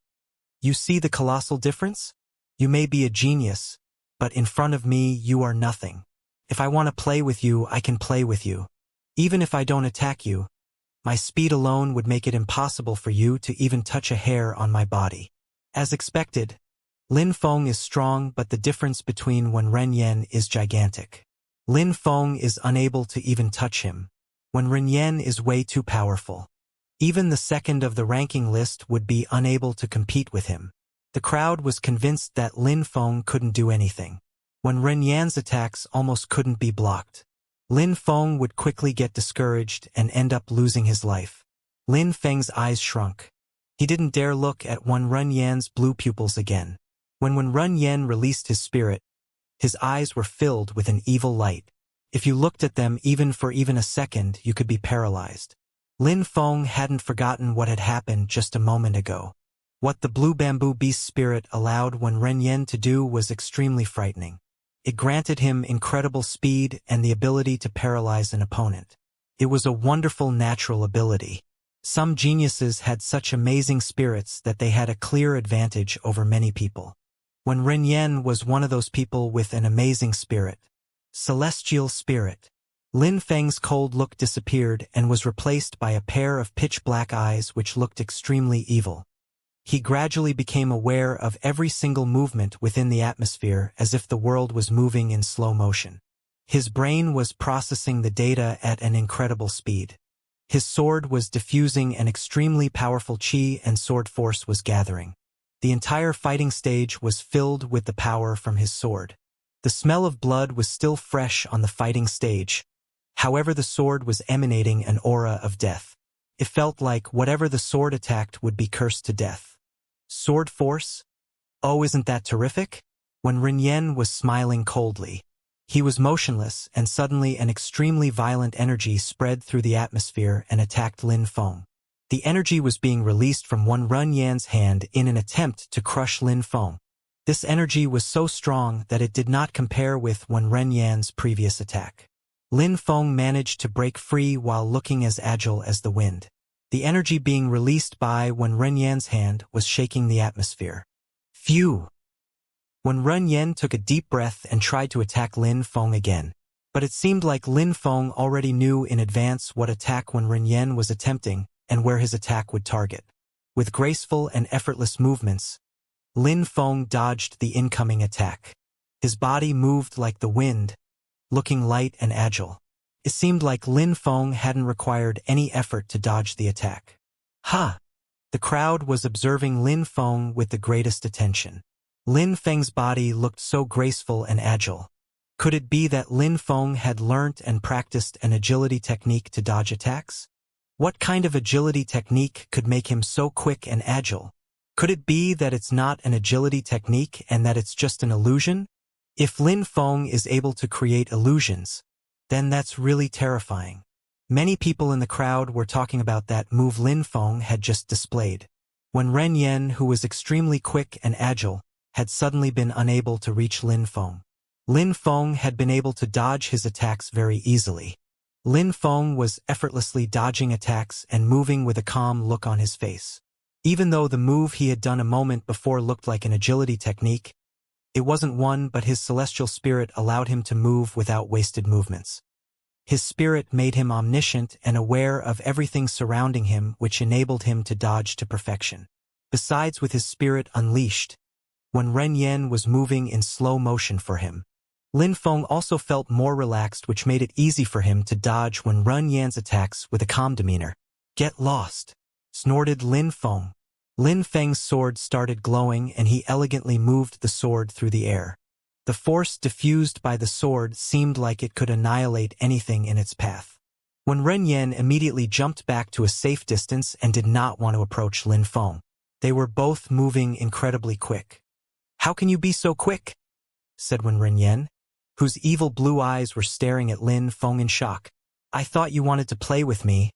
"You see the colossal difference? You may be a genius, but in front of me you are nothing. If I want to play with you, I can play with you. Even if I don't attack you, my speed alone would make it impossible for you to even touch a hair on my body." As expected, Lin Feng is strong, but the difference between Wen Renyan is gigantic. Lin Feng is unable to even touch him. Wen Renyan is way too powerful. Even the second of the ranking list would be unable to compete with him. The crowd was convinced that Lin Feng couldn't do anything. Wen Renyan's attacks almost couldn't be blocked. Lin Feng would quickly get discouraged and end up losing his life. Lin Feng's eyes shrunk. He didn't dare look at Wen Renyan's blue pupils again. When Wen Renyan released his spirit, his eyes were filled with an evil light. If you looked at them even for a second, you could be paralyzed. Lin Feng hadn't forgotten what had happened just a moment ago. What the blue bamboo beast spirit allowed Wen Renyan to do was extremely frightening. It granted him incredible speed and the ability to paralyze an opponent. It was a wonderful natural ability. Some geniuses had such amazing spirits that they had a clear advantage over many people. Wen Renyan was one of those people with an amazing spirit. Celestial spirit. Lin Feng's cold look disappeared and was replaced by a pair of pitch-black eyes which looked extremely evil. He gradually became aware of every single movement within the atmosphere as if the world was moving in slow motion. His brain was processing the data at an incredible speed. His sword was diffusing an extremely powerful qi and sword force was gathering. The entire fighting stage was filled with the power from his sword. The smell of blood was still fresh on the fighting stage. However, the sword was emanating an aura of death. It felt like whatever the sword attacked would be cursed to death. Sword force? Oh, isn't that terrific? When Renyan was smiling coldly, he was motionless, and suddenly an extremely violent energy spread through the atmosphere and attacked Lin Feng. The energy was being released from Wen Renyan's hand in an attempt to crush Lin Feng. This energy was so strong that it did not compare with Wen Renyan's previous attack. Lin Feng managed to break free while looking as agile as the wind. The energy being released by Wen Renyan's hand was shaking the atmosphere. Phew! Wen Renyan took a deep breath and tried to attack Lin Feng again. But it seemed like Lin Feng already knew in advance what attack Wen Renyan was attempting and where his attack would target. With graceful and effortless movements, Lin Feng dodged the incoming attack. His body moved like the wind, looking light and agile. It seemed like Lin Feng hadn't required any effort to dodge the attack. Ha! The crowd was observing Lin Feng with the greatest attention. Lin Feng's body looked so graceful and agile. Could it be that Lin Feng had learnt and practiced an agility technique to dodge attacks? What kind of agility technique could make him so quick and agile? Could it be that it's not an agility technique and that it's just an illusion? If Lin Feng is able to create illusions, then that's really terrifying. Many people in the crowd were talking about that move Lin Feng had just displayed. When Ren Yen, who was extremely quick and agile, had suddenly been unable to reach Lin Feng. Lin Feng had been able to dodge his attacks very easily. Lin Feng was effortlessly dodging attacks and moving with a calm look on his face. Even though the move he had done a moment before looked like an agility technique, it wasn't one, but his celestial spirit allowed him to move without wasted movements. His spirit made him omniscient and aware of everything surrounding him, which enabled him to dodge to perfection. Besides, with his spirit unleashed, when Ren Yen was moving in slow motion for him, Lin Feng also felt more relaxed, which made it easy for him to dodge when Ren Yan's attacks with a calm demeanor. "Get lost," snorted Lin Feng. Lin Feng's sword started glowing and he elegantly moved the sword through the air. The force diffused by the sword seemed like it could annihilate anything in its path. When Ren Yan immediately jumped back to a safe distance and did not want to approach Lin Feng. They were both moving incredibly quick. "How can you be so quick?" said Ren Yan, whose evil blue eyes were staring at Lin Feng in shock. "I thought you wanted to play with me.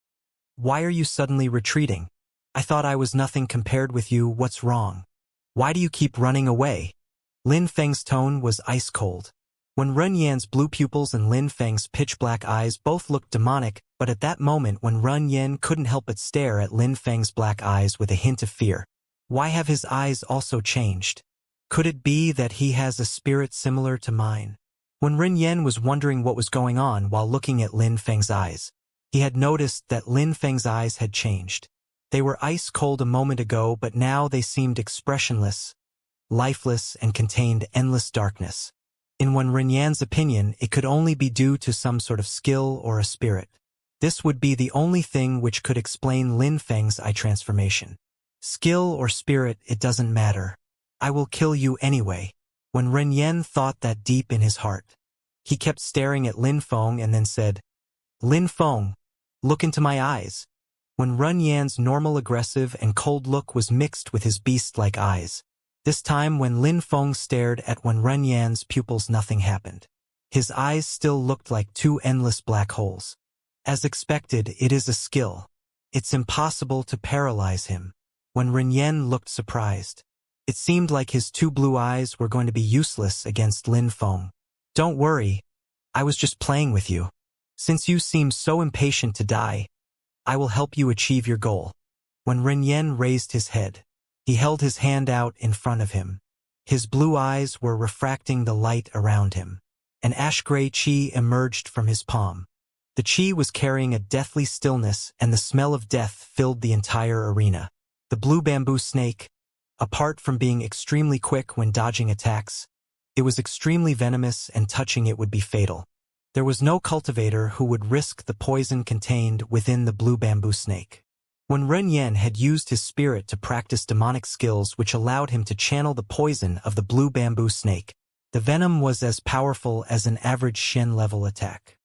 Why are you suddenly retreating? I thought I was nothing compared with you. What's wrong? Why do you keep running away?" Lin Feng's tone was ice cold. When Ren Yan's blue pupils and Lin Feng's pitch-black eyes both looked demonic, but at that moment when Ren Yan couldn't help but stare at Lin Feng's black eyes with a hint of fear. Why have his eyes also changed? Could it be that he has a spirit similar to mine? When Ren Yan was wondering what was going on while looking at Lin Feng's eyes, he had noticed that Lin Feng's eyes had changed. They were ice cold a moment ago, but now they seemed expressionless, lifeless, and contained endless darkness. In Ren Yan's opinion, it could only be due to some sort of skill or a spirit. This would be the only thing which could explain Lin Feng's eye transformation. Skill or spirit, it doesn't matter. I will kill you anyway. When Ren Yan thought that deep in his heart, he kept staring at Lin Feng and then said, "Lin Feng, look into my eyes." When Ren Yan's normal aggressive and cold look was mixed with his beast-like eyes. This time when Lin Feng stared at Ren Yan's pupils, nothing happened. His eyes still looked like two endless black holes. As expected, it is a skill. It's impossible to paralyze him. When Ren Yan looked surprised, it seemed like his two blue eyes were going to be useless against Lin Feng. "Don't worry, I was just playing with you. Since you seem so impatient to die, I will help you achieve your goal." When Ren Yan raised his head, he held his hand out in front of him. His blue eyes were refracting the light around him. An ash-gray chi emerged from his palm. The chi was carrying a deathly stillness, and the smell of death filled the entire arena. The blue bamboo snake, apart from being extremely quick when dodging attacks, it was extremely venomous, and touching it would be fatal. There was no cultivator who would risk the poison contained within the blue bamboo snake. When Ren Yan had used his spirit to practice demonic skills which allowed him to channel the poison of the blue bamboo snake, the venom was as powerful as an average Shen-level attack.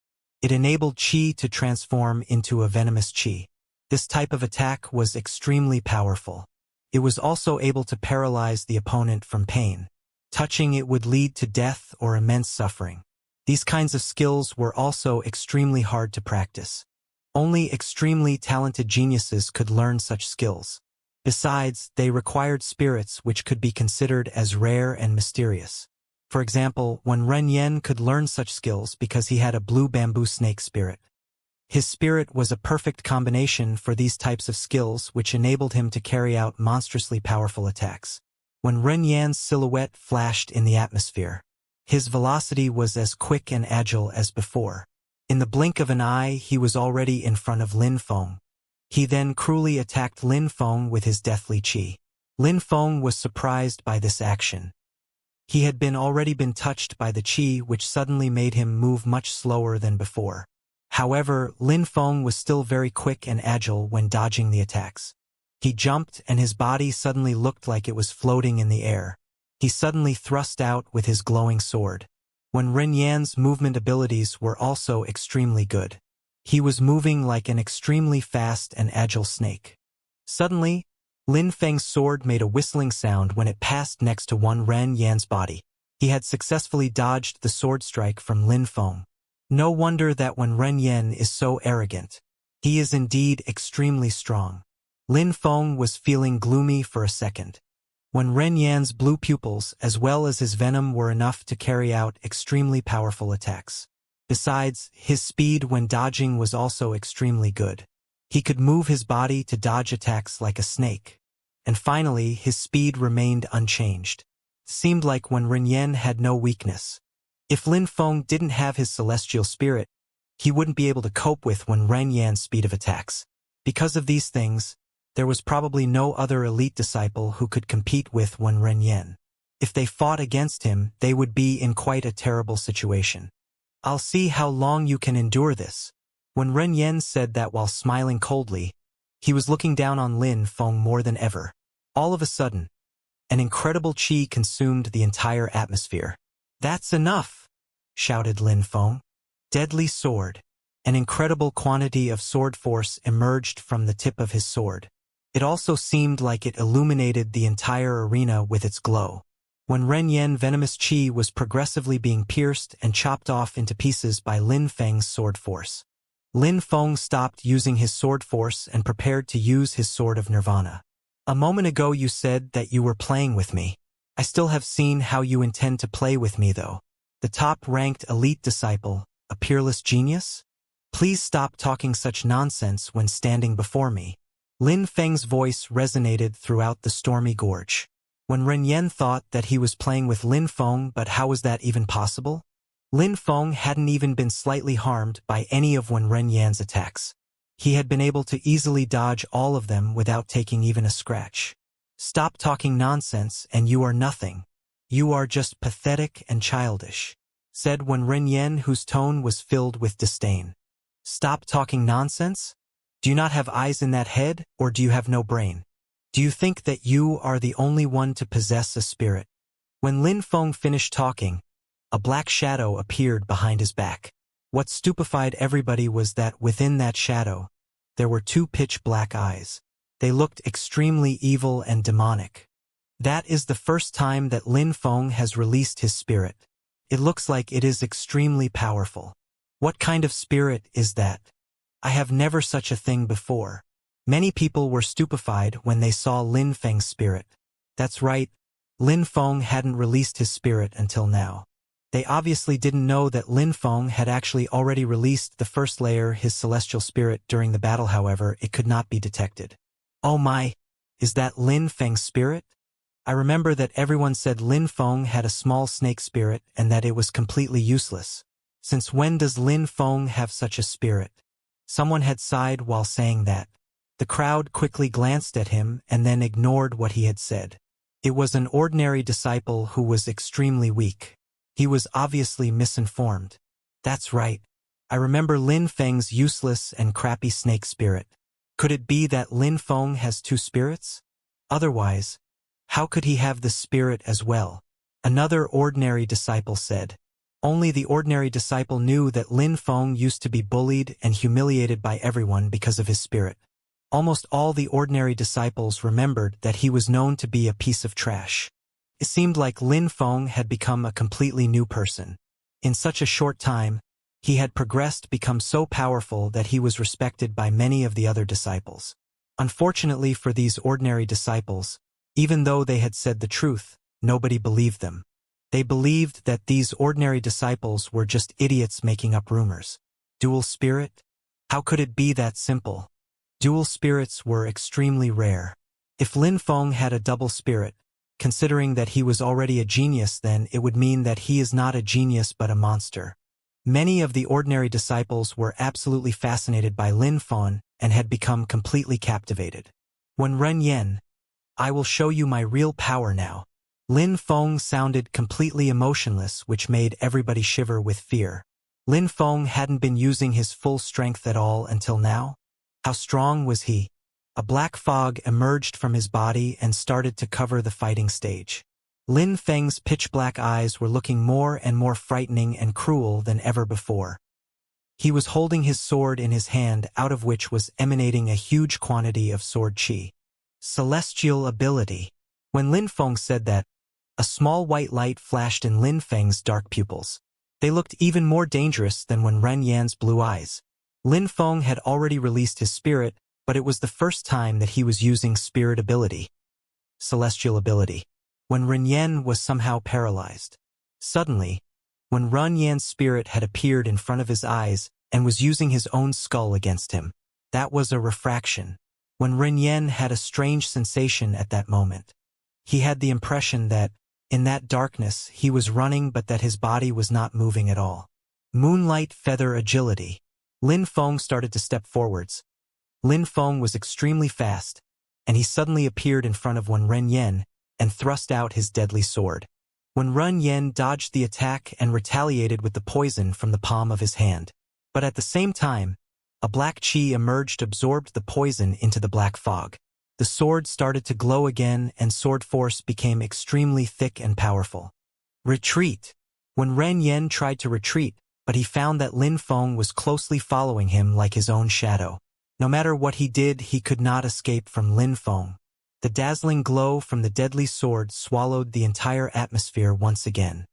It enabled Qi to transform into a venomous Qi. This type of attack was extremely powerful. It was also able to paralyze the opponent from pain. Touching it would lead to death or immense suffering. These kinds of skills were also extremely hard to practice. Only extremely talented geniuses could learn such skills. Besides, they required spirits which could be considered as rare and mysterious. For example, when Ren Yan could learn such skills because he had a blue bamboo snake spirit. His spirit was a perfect combination for these types of skills which enabled him to carry out monstrously powerful attacks. When Ren Yan's silhouette flashed in the atmosphere, his velocity was as quick and agile as before. In the blink of an eye, he was already in front of Lin Feng. He then cruelly attacked Lin Feng with his deathly chi. Lin Feng was surprised by this action. He had already been touched by the chi, which suddenly made him move much slower than before. However, Lin Feng was still very quick and agile when dodging the attacks. He jumped and his body suddenly looked like it was floating in the air. He suddenly thrust out with his glowing sword. When Ren Yan's movement abilities were also extremely good. He was moving like an extremely fast and agile snake. Suddenly, Lin Feng's sword made a whistling sound when it passed next to Ren Yan's body. He had successfully dodged the sword strike from Lin Feng. No wonder that when Ren Yan is so arrogant. He is indeed extremely strong. Lin Feng was feeling gloomy for a second. When Ren Yan's blue pupils as well as his venom were enough to carry out extremely powerful attacks. Besides, his speed when dodging was also extremely good. He could move his body to dodge attacks like a snake. And finally, his speed remained unchanged. Seemed like when Ren Yan had no weakness. If Lin Feng didn't have his celestial spirit, he wouldn't be able to cope with Ren Yan's speed of attacks. Because of these things, there was probably no other elite disciple who could compete with Ren Yan. If they fought against him, they would be in quite a terrible situation. "I'll see how long you can endure this." When Ren Yan said that while smiling coldly, he was looking down on Lin Feng more than ever. All of a sudden, an incredible chi consumed the entire atmosphere. "That's enough!" shouted Lin Feng. Deadly sword. An incredible quantity of sword force emerged from the tip of his sword. It also seemed like it illuminated the entire arena with its glow. When Ren Yan's venomous chi was progressively being pierced and chopped off into pieces by Lin Feng's sword force. Lin Feng stopped using his sword force and prepared to use his sword of nirvana. "A moment ago you said that you were playing with me. I still have seen how you intend to play with me though. The top-ranked elite disciple, a peerless genius? Please stop talking such nonsense when standing before me." Lin Feng's voice resonated throughout the stormy gorge. When Ren Yan thought that he was playing with Lin Feng, but how was that even possible? Lin Feng hadn't even been slightly harmed by any of Ren Yan's attacks. He had been able to easily dodge all of them without taking even a scratch. "Stop talking nonsense and you are nothing. You are just pathetic and childish," said Ren Yan, whose tone was filled with disdain. "Stop talking nonsense? Do you not have eyes in that head, or do you have no brain? Do you think that you are the only one to possess a spirit?" When Lin Feng finished talking, a black shadow appeared behind his back. What stupefied everybody was that within that shadow, there were two pitch-black eyes. They looked extremely evil and demonic. That is the first time that Lin Feng has released his spirit. It looks like it is extremely powerful. What kind of spirit is that? I have never such a thing before. Many people were stupefied when they saw Lin Feng's spirit. That's right, Lin Feng hadn't released his spirit until now. They obviously didn't know that Lin Feng had actually already released the first layer, his celestial spirit, during the battle. However, it could not be detected. "Oh my, is that Lin Feng's spirit? I remember that everyone said Lin Feng had a small snake spirit and that it was completely useless. Since when does Lin Feng have such a spirit?" Someone had sighed while saying that. The crowd quickly glanced at him and then ignored what he had said. It was an ordinary disciple who was extremely weak. He was obviously misinformed. That's right. I remember Lin Feng's useless and crappy snake spirit. Could it be that Lin Feng has two spirits? Otherwise, how could he have the spirit as well? Another ordinary disciple said. Only the ordinary disciple knew that Lin Feng used to be bullied and humiliated by everyone because of his spirit. Almost all the ordinary disciples remembered that he was known to be a piece of trash. It seemed like Lin Feng had become a completely new person. In such a short time, he had become so powerful that he was respected by many of the other disciples. Unfortunately for these ordinary disciples, even though they had said the truth, nobody believed them. They believed that these ordinary disciples were just idiots making up rumors. Dual spirit? How could it be that simple? Dual spirits were extremely rare. If Lin Feng had a double spirit, considering that he was already a genius, then it would mean that he is not a genius but a monster. Many of the ordinary disciples were absolutely fascinated by Lin Feng and had become completely captivated. When Ren Yan, "I will show you my real power now." Lin Feng sounded completely emotionless, which made everybody shiver with fear. Lin Feng hadn't been using his full strength at all until now. How strong was he? A black fog emerged from his body and started to cover the fighting stage. Lin Feng's pitch-black eyes were looking more and more frightening and cruel than ever before. He was holding his sword in his hand, out of which was emanating a huge quantity of sword chi. Celestial ability. When Lin Feng said that, a small white light flashed in Lin Feng's dark pupils. They looked even more dangerous than when Ren Yan's blue eyes. Lin Feng had already released his spirit, but it was the first time that he was using spirit ability. Celestial ability. When Ren Yan was somehow paralyzed. Suddenly, when Ren Yan's spirit had appeared in front of his eyes and was using his own skull against him, that was a refraction. When Ren Yan had a strange sensation at that moment. He had the impression that, in that darkness, he was running but that his body was not moving at all. Moonlight feather agility. Lin Feng started to step forwards. Lin Feng was extremely fast, and he suddenly appeared in front of Ren Yan and thrust out his deadly sword. Ren Yan dodged the attack and retaliated with the poison from the palm of his hand. But at the same time, a black chi emerged, absorbed the poison into the black fog. The sword started to glow again and sword force became extremely thick and powerful. Retreat! Wen Renyen tried to retreat, but he found that Lin Feng was closely following him like his own shadow. No matter what he did, he could not escape from Lin Feng. The dazzling glow from the deadly sword swallowed the entire atmosphere once again.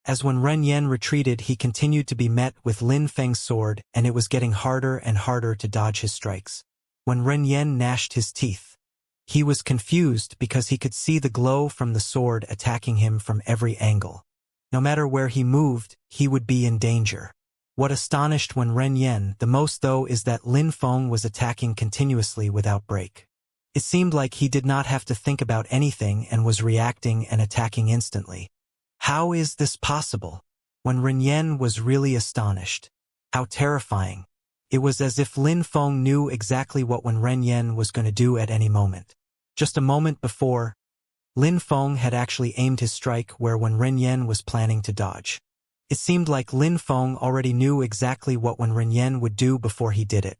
As Wen Renyen retreated, he continued to be met with Lin Feng's sword, and it was getting harder and harder to dodge his strikes. Wen Renyen gnashed his teeth. He was confused because he could see the glow from the sword attacking him from every angle. No matter where he moved, he would be in danger. What astonished Wen Renyen the most, though, is that Lin Feng was attacking continuously without break. It seemed like he did not have to think about anything and was reacting and attacking instantly. How is this possible? Wen Renyen was really astonished. How terrifying. It was as if Lin Feng knew exactly what Wen Renyen was going to do at any moment. Just a moment before, Lin Feng had actually aimed his strike where Wen Renyen was planning to dodge. It seemed like Lin Feng already knew exactly what Wen Renyen would do before he did it.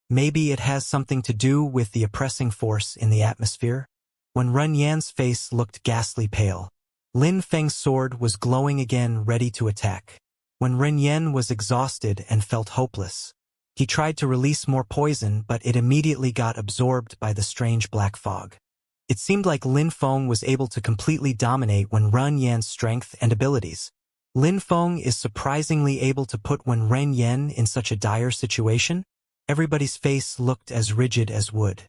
Maybe it has something to do with the oppressing force in the atmosphere? Wen Renyen's face looked ghastly pale. Lin Feng's sword was glowing again, ready to attack. Wen Renyen was exhausted and felt hopeless. He tried to release more poison, but it immediately got absorbed by the strange black fog. It seemed like Lin Feng was able to completely dominate Wen Renyen's strength and abilities. Lin Feng is surprisingly able to put Wen Renyen in such a dire situation. Everybody's face looked as rigid as wood.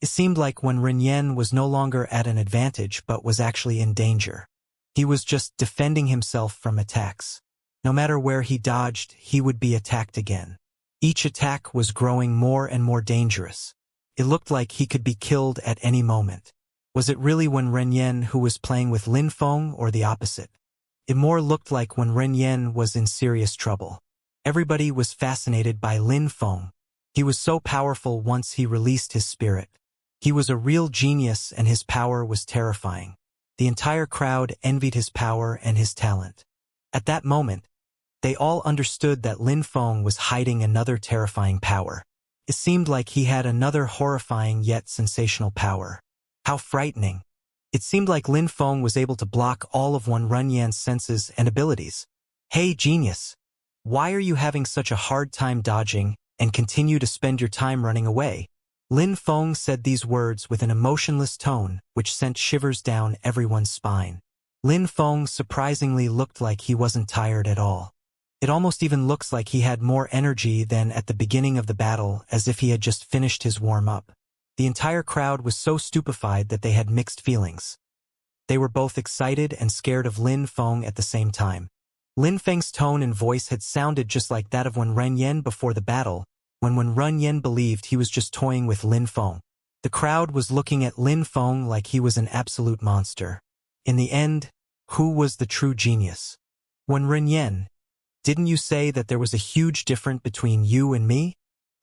It seemed like Wen Renyen was no longer at an advantage but was actually in danger. He was just defending himself from attacks. No matter where he dodged, he would be attacked again. Each attack was growing more and more dangerous. It looked like he could be killed at any moment. Was it really Wen Renyen who was playing with Lin Feng, or the opposite? It more looked like Wen Renyen was in serious trouble. Everybody was fascinated by Lin Feng. He was so powerful once he released his spirit. He was a real genius and his power was terrifying. The entire crowd envied his power and his talent. At that moment, they all understood that Lin Feng was hiding another terrifying power. It seemed like he had another horrifying yet sensational power. How frightening. It seemed like Lin Feng was able to block all of Wen Renyen's senses and abilities. Hey, genius! Why are you having such a hard time dodging and continue to spend your time running away? Lin Feng said these words with an emotionless tone, which sent shivers down everyone's spine. Lin Feng surprisingly looked like he wasn't tired at all. It almost even looks like he had more energy than at the beginning of the battle, as if he had just finished his warm-up. The entire crowd was so stupefied that they had mixed feelings. They were both excited and scared of Lin Feng at the same time. Lin Feng's tone and voice had sounded just like that of Wen Renyen before the battle, when Wen Renyen believed he was just toying with Lin Feng. The crowd was looking at Lin Feng like he was an absolute monster. In the end, who was the true genius? Wen Renyen, didn't you say that there was a huge difference between you and me?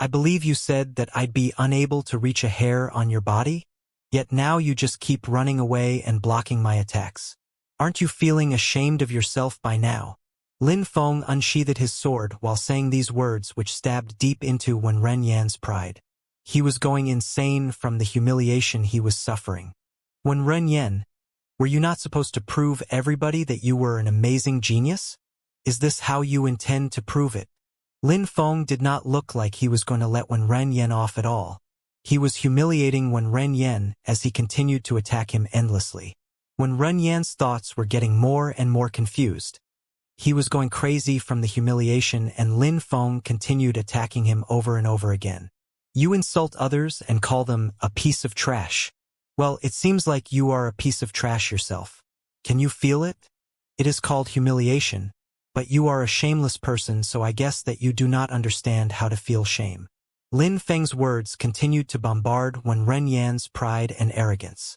I believe you said that I'd be unable to reach a hair on your body? Yet now you just keep running away and blocking my attacks. Aren't you feeling ashamed of yourself by now? Lin Feng unsheathed his sword while saying these words, which stabbed deep into Wen Renyen's pride. He was going insane from the humiliation he was suffering. Wen Renyen, were you not supposed to prove everybody that you were an amazing genius? Is this how you intend to prove it? Lin Feng did not look like he was going to let Wen Renyen off at all. He was humiliating Wen Renyen as he continued to attack him endlessly. Wen Renyen's thoughts were getting more and more confused. He was going crazy from the humiliation, and Lin Feng continued attacking him over and over again. You insult others and call them a piece of trash. Well, it seems like you are a piece of trash yourself. Can you feel it? It is called humiliation, but you are a shameless person, so I guess that you do not understand how to feel shame. Lin Feng's words continued to bombard Wen Renyen's pride and arrogance.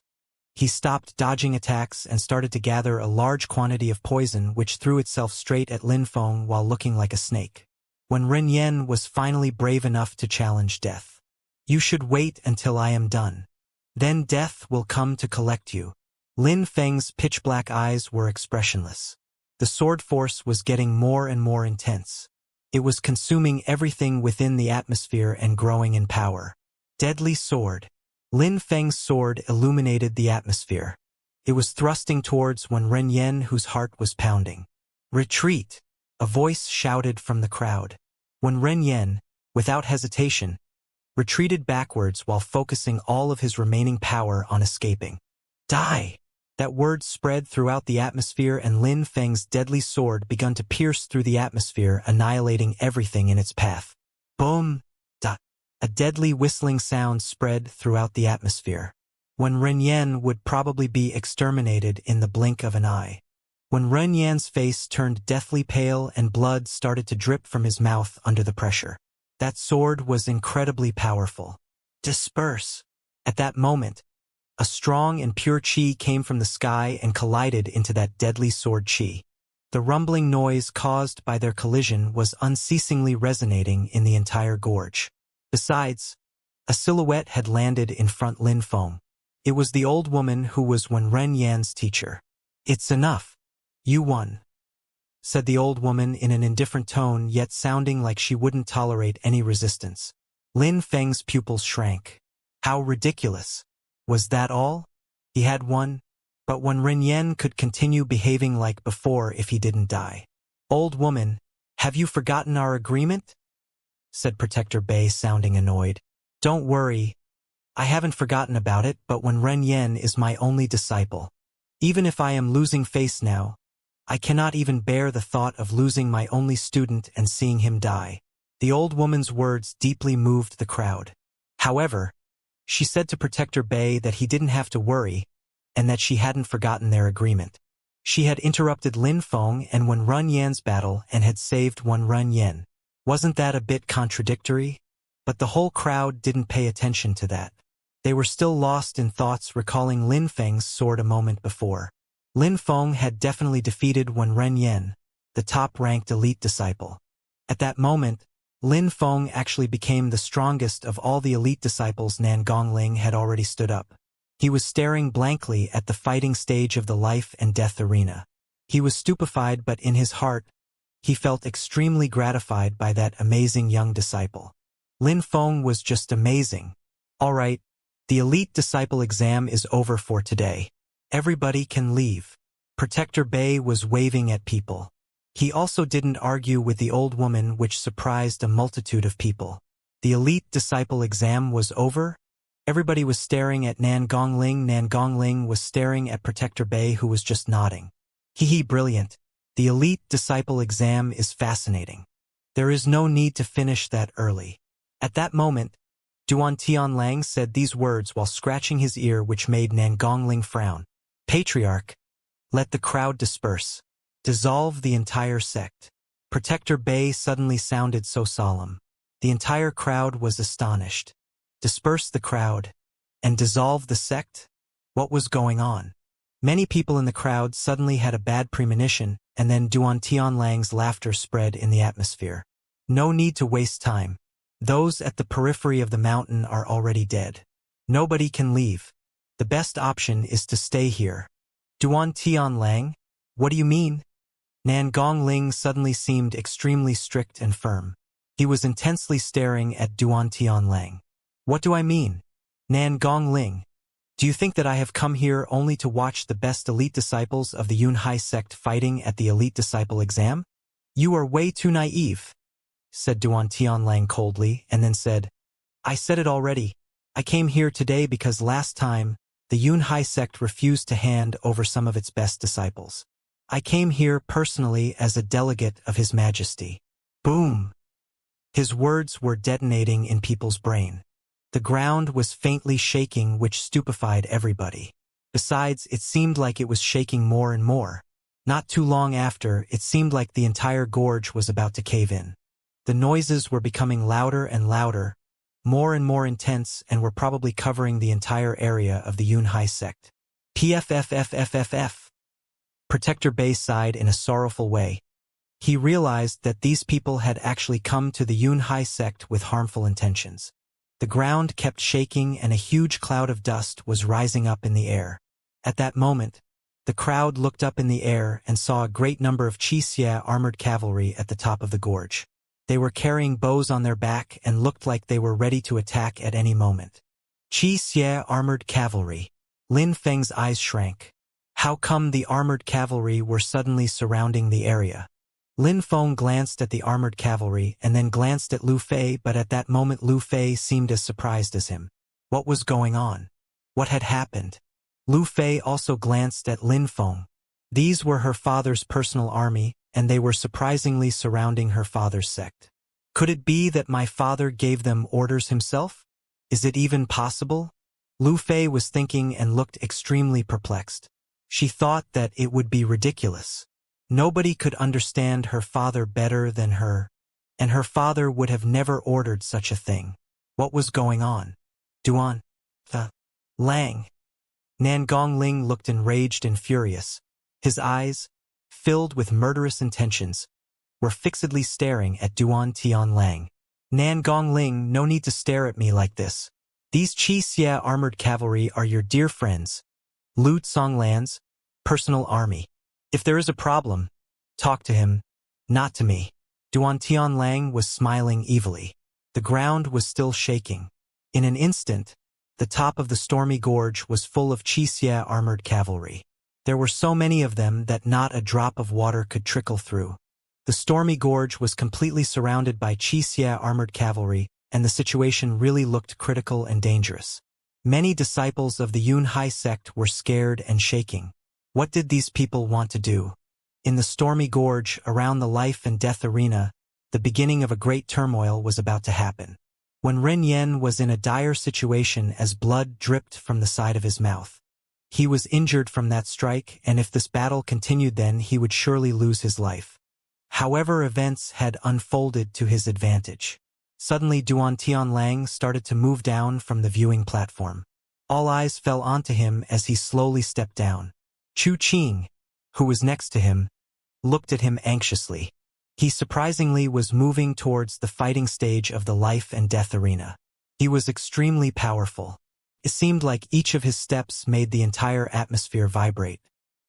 He stopped dodging attacks and started to gather a large quantity of poison, which threw itself straight at Lin Feng while looking like a snake. Wen Renyen was finally brave enough to challenge death. You should wait until I am done. Then death will come to collect you. Lin Feng's pitch-black eyes were expressionless. The sword force was getting more and more intense. It was consuming everything within the atmosphere and growing in power. Deadly sword. Lin Feng's sword illuminated the atmosphere. It was thrusting towards Wen Renyen, whose heart was pounding. Retreat! A voice shouted from the crowd. When Ren Yen, without hesitation, retreated backwards while focusing all of his remaining power on escaping. Die! That word spread throughout the atmosphere, and Lin Feng's deadly sword began to pierce through the atmosphere, annihilating everything in its path. Boom! Dot! A deadly whistling sound spread throughout the atmosphere. When Ren Yen would probably be exterminated in the blink of an eye. When Ren Yan's face turned deathly pale and blood started to drip from his mouth under the pressure. That sword was incredibly powerful. Disperse! At that moment, a strong and pure chi came from the sky and collided into that deadly sword chi. The rumbling noise caused by their collision was unceasingly resonating in the entire gorge. Besides, a silhouette had landed in front Lin Feng. It was the old woman who was Wen Ren Yan's teacher. "It's enough. You won," said the old woman in an indifferent tone, yet sounding like she wouldn't tolerate any resistance. Lin Feng's pupils shrank. How ridiculous! Was that all? He had won? But when Ren Yan could continue behaving like before if he didn't die. "Old woman, have you forgotten our agreement?" said Protector Bei, sounding annoyed. "Don't worry. I haven't forgotten about it, but when Ren Yan is my only disciple. Even if I am losing face now, I cannot even bear the thought of losing my only student and seeing him die." The old woman's words deeply moved the crowd. However, she said to Protector Bei that he didn't have to worry, and that she hadn't forgotten their agreement. She had interrupted Lin Feng and Wen Ren Yan's battle and had saved Wen Ren Yan. Wasn't that a bit contradictory? But the whole crowd didn't pay attention to that. They were still lost in thoughts recalling Lin Feng's sword a moment before. Lin Feng had definitely defeated Wen Ren Yan, the top-ranked elite disciple. At that moment, Lin Feng actually became the strongest of all the elite disciples. Nan Gongling had already stood up. He was staring blankly at the fighting stage of the life and death arena. He was stupefied, but in his heart, he felt extremely gratified by that amazing young disciple. Lin Feng was just amazing. "All right, the elite disciple exam is over for today. Everybody can leave." Protector Bei was waving at people. He also didn't argue with the old woman, which surprised a multitude of people. The elite disciple exam was over. Everybody was staring at Nan Gongling. Nan Gongling was staring at Protector Bei, who was just nodding. "Hee, brilliant. The elite disciple exam is fascinating. There is no need to finish that early." At that moment, Duan Tianlang said these words while scratching his ear, which made Nan Gongling frown. "Patriarch, let the crowd disperse. Dissolve the entire sect." Protector Bei suddenly sounded so solemn. The entire crowd was astonished. Disperse the crowd and dissolve the sect? What was going on? Many people in the crowd suddenly had a bad premonition, and then Duan Tianlang's laughter spread in the atmosphere. "No need to waste time. Those at the periphery of the mountain are already dead. Nobody can leave. The best option is to stay here." "Duan Tianlang, what do you mean?" Nan Gongling suddenly seemed extremely strict and firm. He was intensely staring at Duan Tianlang. "What do I mean? Nan Gongling, do you think that I have come here only to watch the best elite disciples of the Yunhai sect fighting at the elite disciple exam? You are way too naive," said Duan Tianlang coldly, and then said, "I said it already. I came here today because last time, the Yunhai sect refused to hand over some of its best disciples. I came here personally as a delegate of His Majesty." Boom! His words were detonating in people's brain. The ground was faintly shaking, which stupefied everybody. Besides, it seemed like it was shaking more and more. Not too long after, it seemed like the entire gorge was about to cave in. The noises were becoming louder and louder, more and more intense, and were probably covering the entire area of the Yunhai sect. PFFFFFF. Protector Bei sighed in a sorrowful way. He realized that these people had actually come to the Yunhai sect with harmful intentions. The ground kept shaking and a huge cloud of dust was rising up in the air. At that moment, the crowd looked up in the air and saw a great number of Xianxia armored cavalry at the top of the gorge. They were carrying bows on their back and looked like they were ready to attack at any moment. Xianxia armored cavalry. Lin Feng's eyes shrank. How come the armored cavalry were suddenly surrounding the area? Lin Feng glanced at the armored cavalry and then glanced at Lu Fei, but at that moment Lu Fei seemed as surprised as him. What was going on? What had happened? Lu Fei also glanced at Lin Feng. These were her father's personal army, and they were surprisingly surrounding her father's sect. Could it be that my father gave them orders himself? Is it even possible? Lu Fei was thinking and looked extremely perplexed. She thought that it would be ridiculous. Nobody could understand her father better than her, and her father would have never ordered such a thing. What was going on? Duan? Lang. Nan Gongling looked enraged and furious. His eyes, filled with murderous intentions, were fixedly staring at Duan Tianlang. Nan Gongling, no need to stare at me like this. These Xianxia armored cavalry are your dear friends, Lu Songlan's personal army. If there is a problem, talk to him, not to me. Duan Tianlang was smiling evilly. The ground was still shaking. In an instant, the top of the stormy gorge was full of Xianxia armored cavalry. There were so many of them that not a drop of water could trickle through. The stormy gorge was completely surrounded by Xianxia armored cavalry, and the situation really looked critical and dangerous. Many disciples of the Yunhai sect were scared and shaking. What did these people want to do? In the stormy gorge, around the life and death arena, the beginning of a great turmoil was about to happen. When Ren Yen was in a dire situation as blood dripped from the side of his mouth. He was injured from that strike, and if this battle continued then he would surely lose his life. However, events had unfolded to his advantage. Suddenly Duan Tianlang started to move down from the viewing platform. All eyes fell onto him as he slowly stepped down. Chu Qing, who was next to him, looked at him anxiously. He surprisingly was moving towards the fighting stage of the life and death arena. He was extremely powerful. It seemed like each of his steps made the entire atmosphere vibrate.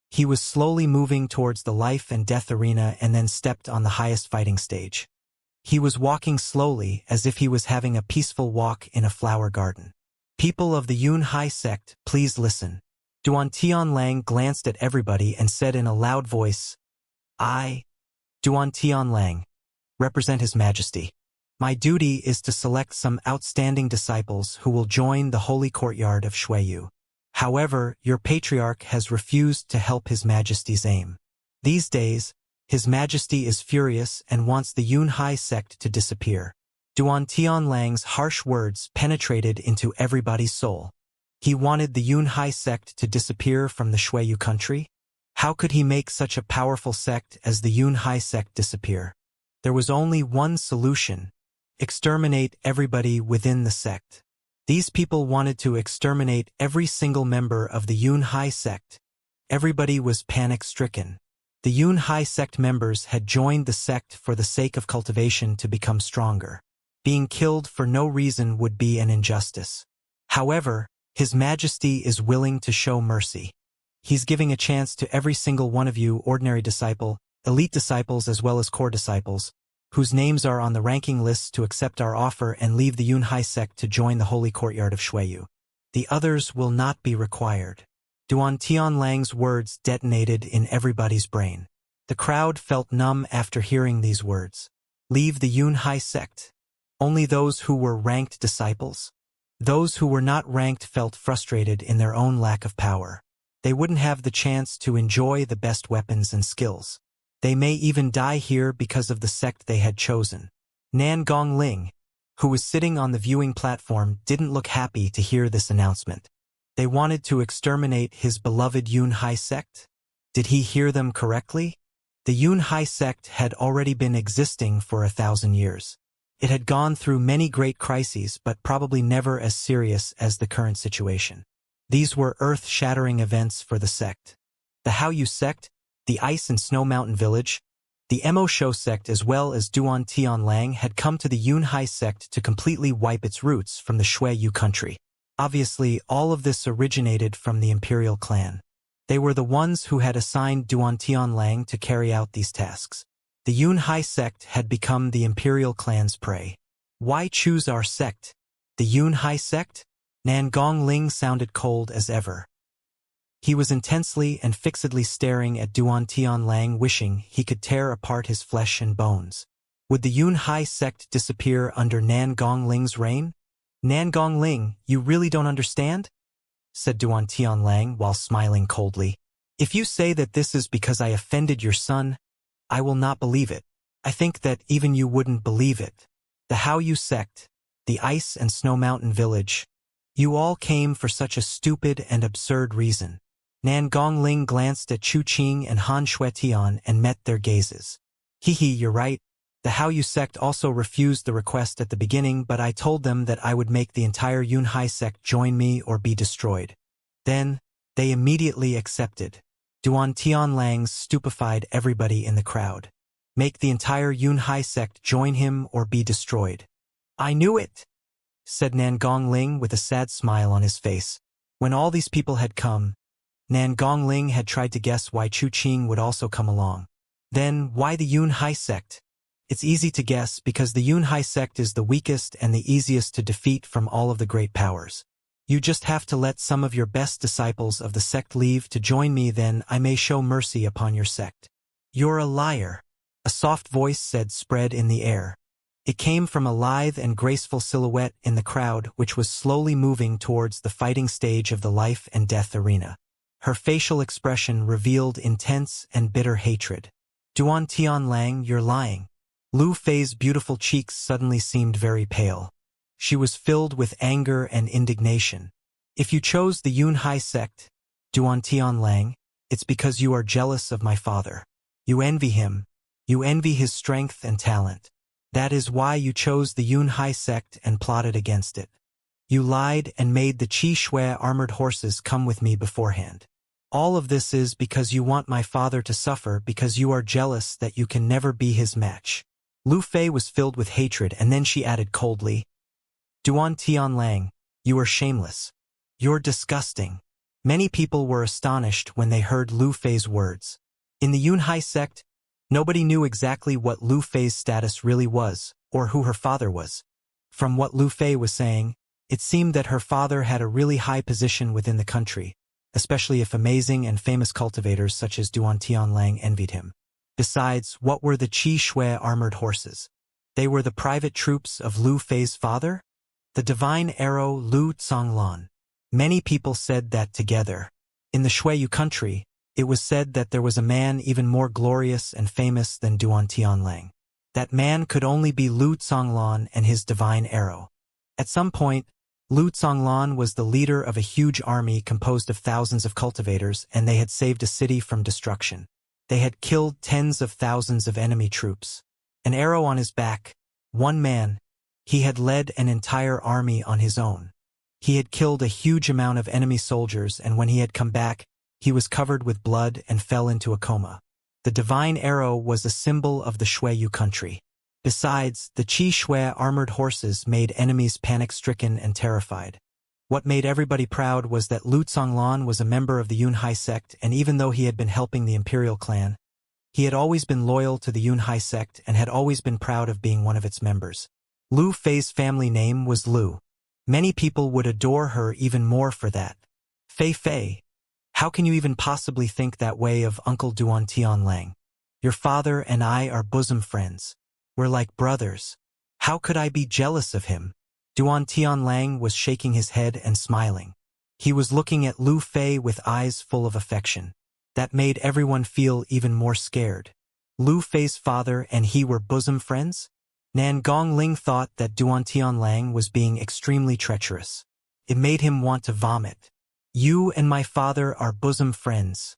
He was slowly moving towards the life and death arena and then stepped on the highest fighting stage. He was walking slowly as if he was having a peaceful walk in a flower garden. People of the Yunhai sect, please listen. Duan Tianlang glanced at everybody and said in a loud voice, I, Duan Tianlang, represent His Majesty. My duty is to select some outstanding disciples who will join the holy courtyard of Xueyu. However, your patriarch has refused to help His Majesty's aim. These days, His Majesty is furious and wants the Yunhai sect to disappear. Duan Tianlang's harsh words penetrated into everybody's soul. He wanted the Yunhai sect to disappear from the Xueyu country? How could he make such a powerful sect as the Yunhai sect disappear? There was only one solution: exterminate everybody within the sect. These people wanted to exterminate every single member of the Yunhai sect. Everybody was panic-stricken. The Yunhai sect members had joined the sect for the sake of cultivation to become stronger. Being killed for no reason would be an injustice. However, His Majesty is willing to show mercy. He's giving a chance to every single one of you, ordinary disciple, elite disciples as well as core disciples, whose names are on the ranking lists, to accept our offer and leave the Yunhai sect to join the holy courtyard of Xueyu. The others will not be required. Duan Tianlang's words detonated in everybody's brain. The crowd felt numb after hearing these words. Leave the Yunhai sect. Only those who were ranked disciples? Those who were not ranked felt frustrated in their own lack of power. They wouldn't have the chance to enjoy the best weapons and skills. They may even die here because of the sect they had chosen. Nan Gongling, who was sitting on the viewing platform, didn't look happy to hear this announcement. They wanted to exterminate his beloved Yunhai sect? Did he hear them correctly? The Yunhai sect had already been existing for 1,000 years. It had gone through many great crises, but probably never as serious as the current situation. These were earth-shattering events for the sect. The Haoyu sect, the Ice and Snow Mountain Village, the Mo Shou sect as well as Duan Tianlang had come to the Yunhai sect to completely wipe its roots from the Xueyu country. Obviously, all of this originated from the imperial clan. They were the ones who had assigned Duan Tianlang to carry out these tasks. The Yunhai sect had become the imperial clan's prey. Why choose our sect? The Yunhai sect? Nan Gongling sounded cold as ever. He was intensely and fixedly staring at Duan Tianlang, wishing he could tear apart his flesh and bones. Would the Yun Hai sect disappear under Nan Gongling's reign? Nan Gongling, you really don't understand? Said Duan Tianlang while smiling coldly. If you say that this is because I offended your son, I will not believe it. I think that even you wouldn't believe it. The Hao Yu sect, the Ice and Snow Mountain village, you all came for such a stupid and absurd reason. Nan Gongling glanced at Chu Qing and Han Shuetian and met their gazes. Hee, you're right. The Hao Yu sect also refused the request at the beginning, but I told them that I would make the entire Yun Hai sect join me or be destroyed. Then, they immediately accepted. Duan Tianlang stupefied everybody in the crowd. Make the entire Yun Hai sect join him or be destroyed. I knew it, said Nan Gongling with a sad smile on his face. When all these people had come, Nan Gongling had tried to guess why Chu Qing would also come along. Then, why the Yun Hai sect? It's easy to guess because the Yun Hai sect is the weakest and the easiest to defeat from all of the great powers. You just have to let some of your best disciples of the sect leave to join me, then I may show mercy upon your sect. You're a liar, a soft voice said, spread in the air. It came from a lithe and graceful silhouette in the crowd which was slowly moving towards the fighting stage of the life and death arena. Her facial expression revealed intense and bitter hatred. Duan Tianlang, you're lying. Lu Fei's beautiful cheeks suddenly seemed very pale. She was filled with anger and indignation. If you chose the Yun Hai sect, Duan Tianlang, it's because you are jealous of my father. You envy him. You envy his strength and talent. That is why you chose the Yun Hai sect and plotted against it. You lied and made the Qi Shui armored horses come with me beforehand. All of this is because you want my father to suffer, because you are jealous that you can never be his match. Lu Fei was filled with hatred, and then she added coldly, Duan Tianlang, you are shameless. You're disgusting. Many people were astonished when they heard Lu Fei's words. In the Yun Hai sect, nobody knew exactly what Lu Fei's status really was, or who her father was. From what Lu Fei was saying, it seemed that her father had a really high position within the country, especially if amazing and famous cultivators such as Duan Tianlang envied him. Besides, what were the Qi Shui armored horses? They were the private troops of Lu Fei's father? The divine arrow Lu Tsonglan. Many people said that together. In the Shuiyu country, it was said that there was a man even more glorious and famous than Duan Tianlang. That man could only be Lu Tsonglan and his divine arrow. At some point, Lu Tsonglan was the leader of a huge army composed of thousands of cultivators, and they had saved a city from destruction. They had killed tens of thousands of enemy troops. An arrow on his back, one man, he had led an entire army on his own. He had killed a huge amount of enemy soldiers, and when he had come back, he was covered with blood and fell into a coma. The divine arrow was a symbol of the Shuiyu country. Besides, the Qi Shui armored horses made enemies panic-stricken and terrified. What made everybody proud was that Lu Tsonglan was a member of the Yun Hai sect, and even though he had been helping the imperial clan, he had always been loyal to the Yun Hai sect and had always been proud of being one of its members. Lu Fei's family name was Lu. Many people would adore her even more for that. Fei, how can you even possibly think that way of Uncle Duan Tianlang? Your father and I are bosom friends. We're like brothers. How could I be jealous of him? Duan Tianlang was shaking his head and smiling. He was looking at Lu Fei with eyes full of affection. That made everyone feel even more scared. Lu Fei's father and he were bosom friends? Nan Gongling thought that Duan Tianlang was being extremely treacherous. It made him want to vomit. You and my father are bosom friends.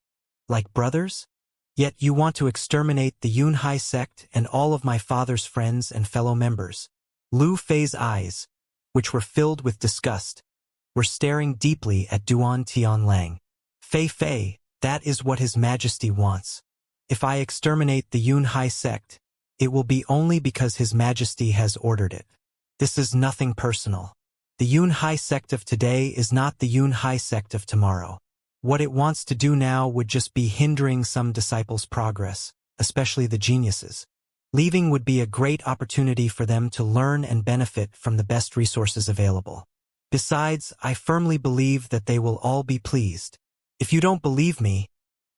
Like brothers? Yet you want to exterminate the Yun Hai sect and all of my father's friends and fellow members. Lu Fei's eyes, which were filled with disgust, were staring deeply at Duan Tianlang. Fei, that is what His Majesty wants. If I exterminate the Yun Hai sect, it will be only because His Majesty has ordered it. This is nothing personal. The Yun Hai sect of today is not the Yun Hai sect of tomorrow. What it wants to do now would just be hindering some disciples' progress, especially the geniuses. Leaving would be a great opportunity for them to learn and benefit from the best resources available. Besides, I firmly believe that they will all be pleased. If you don't believe me,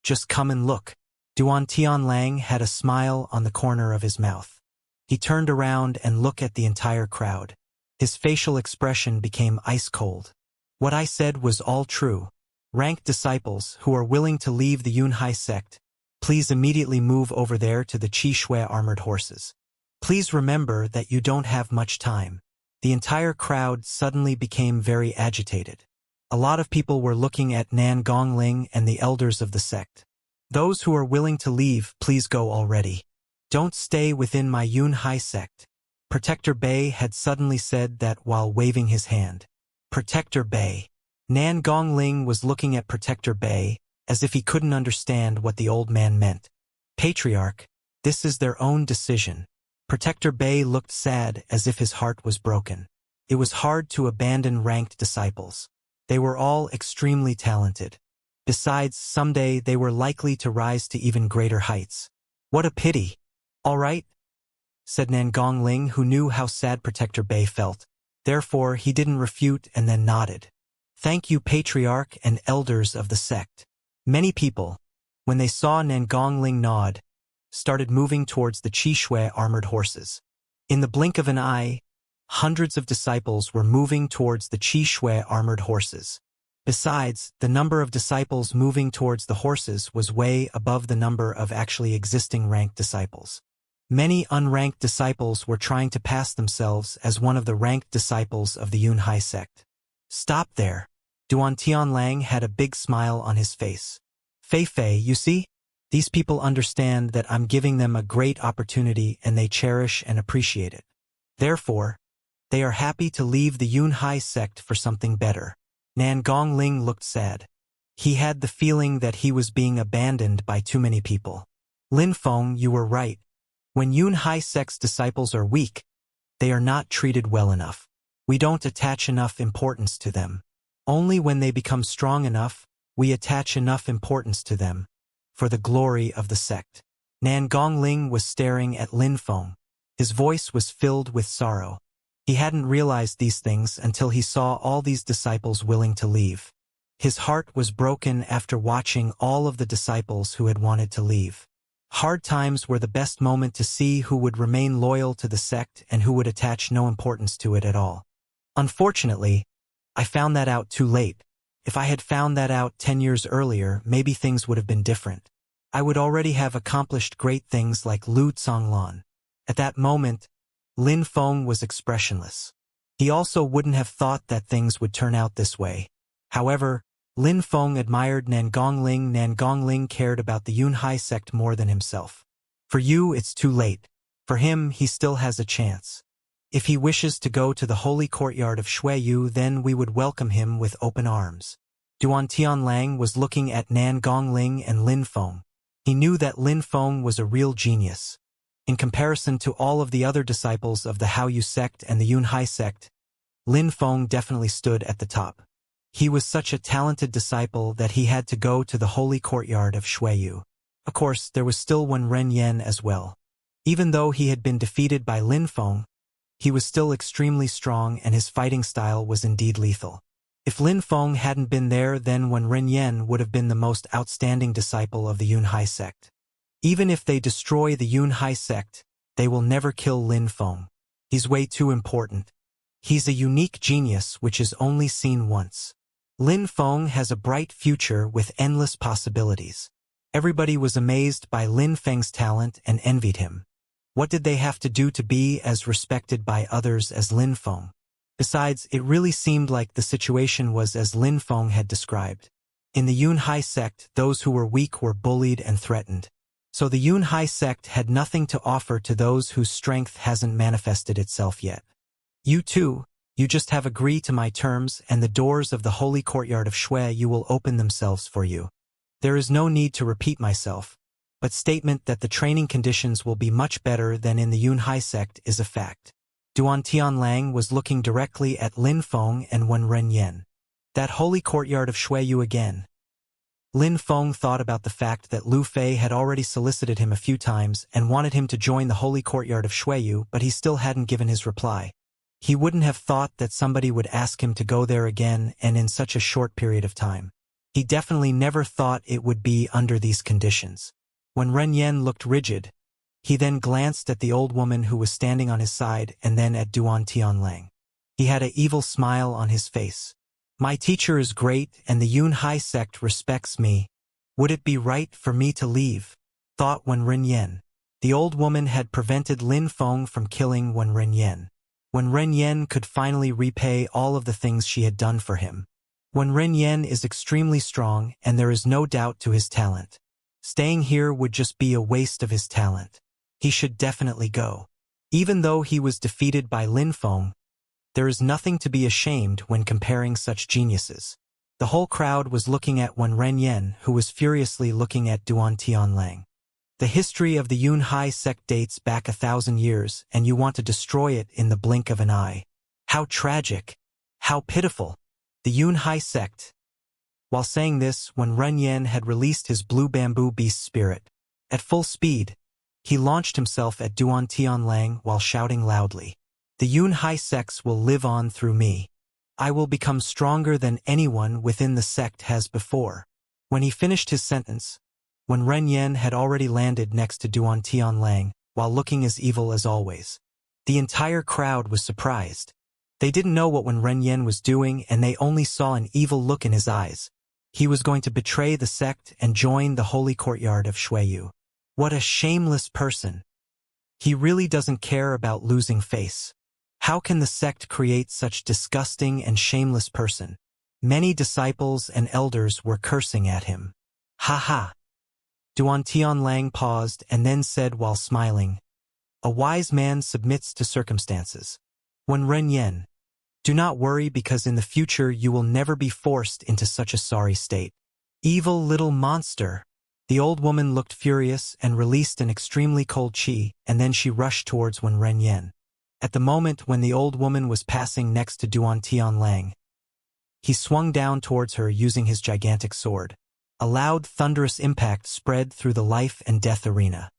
just come and look. Duan Tianlang had a smile on the corner of his mouth. He turned around and looked at the entire crowd. His facial expression became ice-cold. What I said was all true. Ranked disciples who are willing to leave the Yunhai sect, please immediately move over there to the Qi Shui armored horses. Please remember that you don't have much time. The entire crowd suddenly became very agitated. A lot of people were looking at Nan Gongling and the elders of the sect. Those who are willing to leave, please go already. Don't stay within my Yunhai sect. Protector Bei had suddenly said that while waving his hand. Protector Bei. Nan Gongling was looking at Protector Bei as if he couldn't understand what the old man meant. Patriarch, this is their own decision. Protector Bei looked sad as if his heart was broken. It was hard to abandon ranked disciples. They were all extremely talented. Besides, someday they were likely to rise to even greater heights. What a pity. All right, said Nan Gongling, who knew how sad Protector Bei felt. Therefore, he didn't refute and then nodded. Thank you, Patriarch and elders of the sect. Many people, when they saw Nan Gongling nod, started moving towards the Qi Shui armored horses. In the blink of an eye, hundreds of disciples were moving towards the Qi Shui armored horses. Besides, the number of disciples moving towards the horses was way above the number of actually existing ranked disciples. Many unranked disciples were trying to pass themselves as one of the ranked disciples of the Yunhai sect. Stop there. Duan Tianlang had a big smile on his face. Fei, you see? These people understand that I'm giving them a great opportunity and they cherish and appreciate it. Therefore, they are happy to leave the Yunhai sect for something better. Nan Gongling looked sad. He had the feeling that he was being abandoned by too many people. Lin Feng, you were right. When Yunhai sect's disciples are weak, they are not treated well enough. We don't attach enough importance to them. Only when they become strong enough, we attach enough importance to them, for the glory of the sect. Nan Gongling was staring at Lin Feng. His voice was filled with sorrow. He hadn't realized these things until he saw all these disciples willing to leave. His heart was broken after watching all of the disciples who had wanted to leave. Hard times were the best moment to see who would remain loyal to the sect and who would attach no importance to it at all. Unfortunately, I found that out too late. If I had found that out 10 years earlier, maybe things would have been different. I would already have accomplished great things like Lu Tsonglan. At that moment, Lin Feng was expressionless. He also wouldn't have thought that things would turn out this way. However, Lin Feng admired Nan Gongling. Nan Gongling cared about the Yunhai sect more than himself. For you, it's too late. For him, he still has a chance. If he wishes to go to the holy courtyard of Xueyu, then we would welcome him with open arms. Duan Tianlang was looking at Nan Gongling and Lin Feng. He knew that Lin Feng was a real genius. In comparison to all of the other disciples of the Haoyu sect and the Yunhai sect, Lin Feng definitely stood at the top. He was such a talented disciple that he had to go to the holy courtyard of Xueyu. Of course, there was still one Ren Yen as well. Even though he had been defeated by Lin Feng, he was still extremely strong and his fighting style was indeed lethal. If Lin Feng hadn't been there, then Wen Ren Yen would have been the most outstanding disciple of the Yunhai sect. Even if they destroy the Yunhai sect, they will never kill Lin Feng. He's way too important. He's a unique genius which is only seen once. Lin Feng has a bright future with endless possibilities. Everybody was amazed by Lin Feng's talent and envied him. What did they have to do to be as respected by others as Lin Feng? Besides, it really seemed like the situation was as Lin Feng had described. In the Yunhai sect, those who were weak were bullied and threatened. So the Yunhai sect had nothing to offer to those whose strength hasn't manifested itself yet. You too, you just have agreed to my terms and the doors of the holy courtyard of Xueyu will open themselves for you. There is no need to repeat myself, but statement that the training conditions will be much better than in the Yunhai sect is a fact. Duan Tianlang was looking directly at Lin Feng and Wen Ren Yen. That holy courtyard of Xueyu again. Lin Feng thought about the fact that Lu Fei had already solicited him a few times and wanted him to join the holy courtyard of Xueyu, but he still hadn't given his reply. He wouldn't have thought that somebody would ask him to go there again and in such a short period of time. He definitely never thought it would be under these conditions. When Ren Yen looked rigid, he then glanced at the old woman who was standing on his side and then at Duan Tianlang. He had an evil smile on his face. My teacher is great and the Yun Hai sect respects me. Would it be right for me to leave? Thought Wen Ren Yen. The old woman had prevented Lin Feng from killing Wen Ren Yen. Wen Ren Yen could finally repay all of the things she had done for him. Wen Ren Yen is extremely strong and there is no doubt to his talent. Staying here would just be a waste of his talent. He should definitely go. Even though he was defeated by Lin Feng, there is nothing to be ashamed when comparing such geniuses. The whole crowd was looking at Wen Ren Yen, who was furiously looking at Duan Tianlang. The history of the Yun Hai sect dates back 1,000 years, and you want to destroy it in the blink of an eye. How tragic! How pitiful! The Yun Hai sect. While saying this, Wen Ren Yen had released his blue bamboo beast spirit. At full speed, he launched himself at Duan Tianlang while shouting loudly, "The Yun Hai sects will live on through me. I will become stronger than anyone within the sect has before." When he finished his sentence, Wen Ren Yen had already landed next to Duan Tianlang, while looking as evil as always. The entire crowd was surprised. They didn't know what Wen Ren Yen was doing and they only saw an evil look in his eyes. He was going to betray the sect and join the holy courtyard of Xueyu. What a shameless person. He really doesn't care about losing face. How can the sect create such disgusting and shameless person? Many disciples and elders were cursing at him. Ha ha. Duan Tianlang paused and then said while smiling, "A wise man submits to circumstances. Wen Ren Yen, do not worry because in the future you will never be forced into such a sorry state." Evil little monster. The old woman looked furious and released an extremely cold qi, and then she rushed towards Wen Ren Yen. At the moment when the old woman was passing next to Duan Tianlang, he swung down towards her using his gigantic sword. A loud, thunderous impact spread through the life and death arena.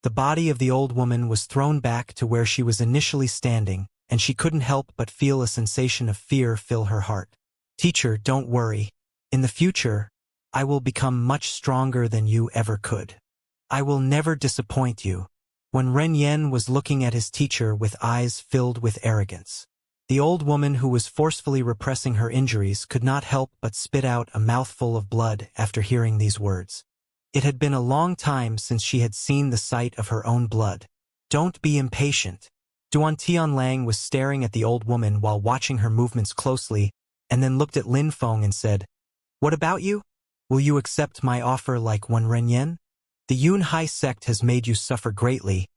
The body of the old woman was thrown back to where she was initially standing, and she couldn't help but feel a sensation of fear fill her heart. "Teacher, don't worry. In the future, I will become much stronger than you ever could. I will never disappoint you." When Ren Yen was looking at his teacher with eyes filled with arrogance, the old woman who was forcefully repressing her injuries could not help but spit out a mouthful of blood after hearing these words. It had been a long time since she had seen the sight of her own blood. "Don't be impatient." Duan Tianlang was staring at the old woman while watching her movements closely, and then looked at Lin Feng and said, "What about you? Will you accept my offer like Wen Ren Yen? The Yun Hai sect has made you suffer greatly.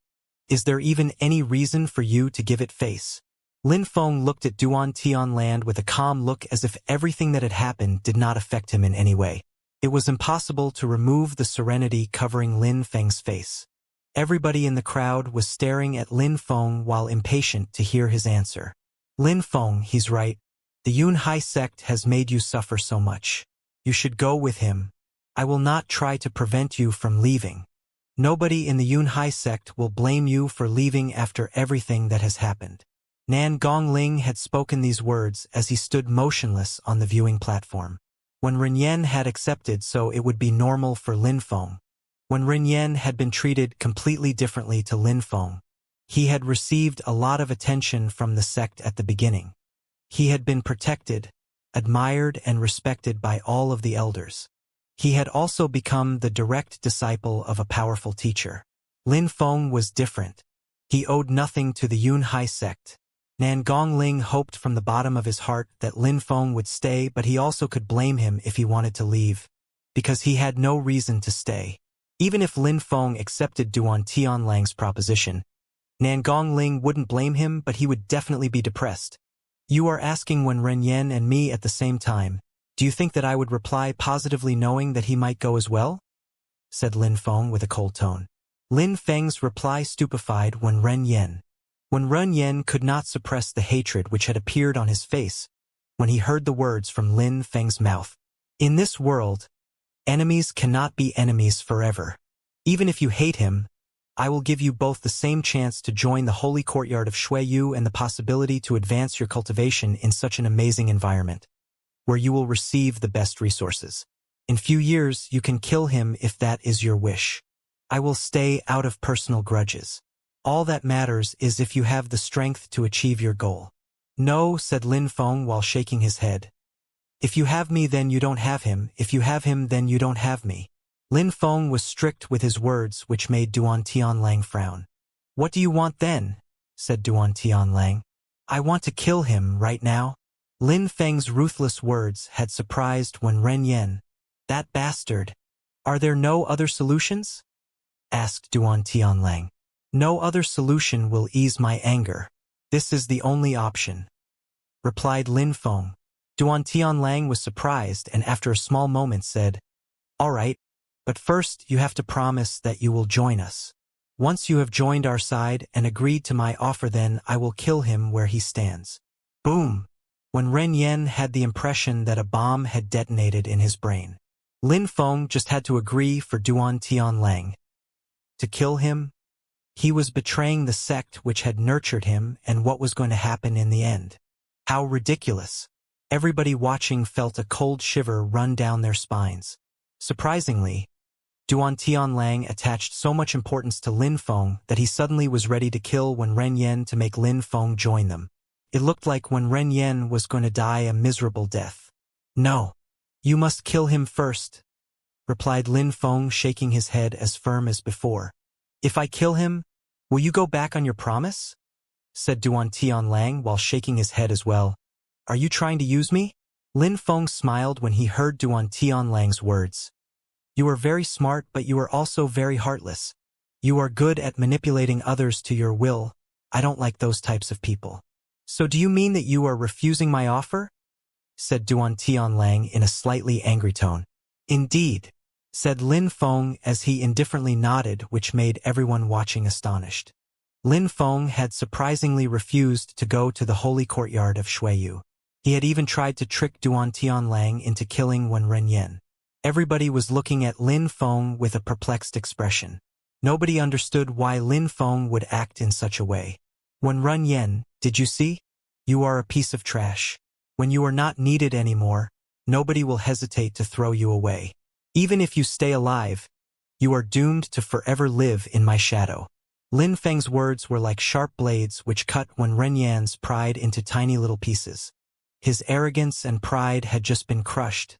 Is there even any reason for you to give it face?" Lin Feng looked at Duan Tianlang with a calm look as if everything that had happened did not affect him in any way. It was impossible to remove the serenity covering Lin Feng's face. Everybody in the crowd was staring at Lin Feng while impatient to hear his answer. "Lin Feng, he's right. The Yun Hai sect has made you suffer so much. You should go with him. I will not try to prevent you from leaving. Nobody in the Yun Hai sect will blame you for leaving after everything that has happened." Nan Gongling had spoken these words as he stood motionless on the viewing platform. When Ren Yen had accepted so it would be normal for Lin Feng. When Ren Yen had been treated completely differently to Lin Feng. He had received a lot of attention from the sect at the beginning. He had been protected, admired and respected by all of the elders. He had also become the direct disciple of a powerful teacher. Lin Feng was different. He owed nothing to the Yun Hai sect. Nan Gongling hoped from the bottom of his heart that Lin Feng would stay, but he also could blame him if he wanted to leave, because he had no reason to stay. Even if Lin Feng accepted Duan Tianlang's proposition, Nan Gongling wouldn't blame him, but he would definitely be depressed. "You are asking Wen Ren Yen and me at the same time. Do you think that I would reply positively knowing that he might go as well?" said Lin Feng with a cold tone. Lin Feng's reply stupefied Wen Ren Yen. Wen Ren Yen could not suppress the hatred which had appeared on his face when he heard the words from Lin Feng's mouth. In this world, enemies cannot be enemies forever. Even if you hate him, I will give you both the same chance to join the holy courtyard of Xueyu and the possibility to advance your cultivation in such an amazing environment, where you will receive the best resources. In few years, you can kill him if that is your wish. I will stay out of personal grudges. All that matters is if you have the strength to achieve your goal. No, said Lin Feng while shaking his head. If you have me, then you don't have him. If you have him, then you don't have me. Lin Feng was strict with his words, which made Duan Tianlang frown. What do you want then? Said Duan Tianlang. I want to kill him right now. Lin Feng's ruthless words had surprised Ren Yen. That bastard. Are there no other solutions? Asked Duan Tianlang. No other solution will ease my anger. This is the only option, replied Lin Feng. Duan Tianlang was surprised and after a small moment said, All right, but first you have to promise that you will join us. Once you have joined our side and agreed to my offer, then I will kill him where he stands. Boom! When Ren Yen had the impression that a bomb had detonated in his brain. Lin Feng just had to agree for Duan Tianlang to kill him. He was betraying the sect which had nurtured him, and what was going to happen in the end? How ridiculous! Everybody watching felt a cold shiver run down their spines. Surprisingly, Duan Tianlang attached so much importance to Lin Feng that he suddenly was ready to kill Ren Yen to make Lin Feng join them. It looked like Ren Yen was going to die a miserable death. No, you must kill him first, replied Lin Feng, shaking his head as firm as before. If I kill him, will you go back on your promise? Said Duan Tianlang while shaking his head as well. Are you trying to use me? Lin Feng smiled when he heard Duan Tianlang's words. You are very smart, but you are also very heartless. You are good at manipulating others to your will. I don't like those types of people. So do you mean that you are refusing my offer? Said Duan Tianlang in a slightly angry tone. Indeed, said Lin Feng as he indifferently nodded, which made everyone watching astonished. Lin Feng had surprisingly refused to go to the holy courtyard of Shuiyu. He had even tried to trick Duan Tianlang into killing Ren Yen. Everybody was looking at Lin Feng with a perplexed expression. Nobody understood why Lin Feng would act in such a way. Ren Yen, did you see? You are a piece of trash. When you are not needed anymore, nobody will hesitate to throw you away. Even if you stay alive, you are doomed to forever live in my shadow. Lin Feng's words were like sharp blades which cut Ren Yan's pride into tiny little pieces. His arrogance and pride had just been crushed.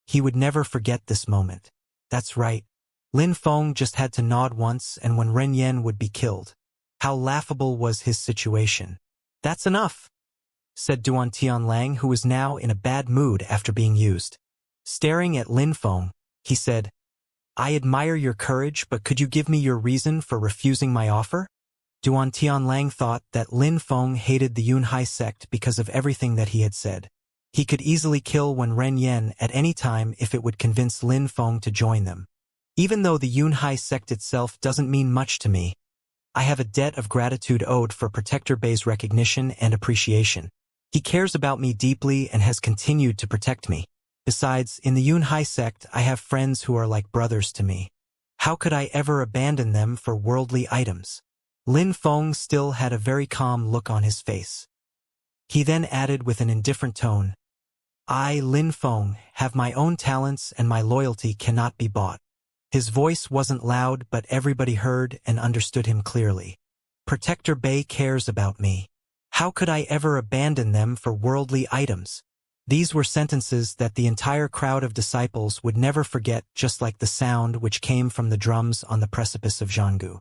He would never forget this moment. That's right. Lin Feng just had to nod once and Ren Yen would be killed. How laughable was his situation. That's enough, said Duan Tianlang, who was now in a bad mood after being used. Staring at Lin Feng, he said, I admire your courage, but could you give me your reason for refusing my offer? Duan Tianlang thought that Lin Feng hated the Yunhai sect because of everything that he had said. He could easily kill Ren Yen at any time if it would convince Lin Feng to join them. Even though the Yunhai sect itself doesn't mean much to me, I have a debt of gratitude owed for Protector Bei's recognition and appreciation. He cares about me deeply and has continued to protect me. Besides, in the Yunhai sect, I have friends who are like brothers to me. How could I ever abandon them for worldly items? Lin Feng still had a very calm look on his face. He then added with an indifferent tone, I, Lin Feng, have my own talents and my loyalty cannot be bought. His voice wasn't loud, but everybody heard and understood him clearly. Protector Bei cares about me. How could I ever abandon them for worldly items? These were sentences that the entire crowd of disciples would never forget, just like the sound which came from the drums on the precipice of Zhanggu.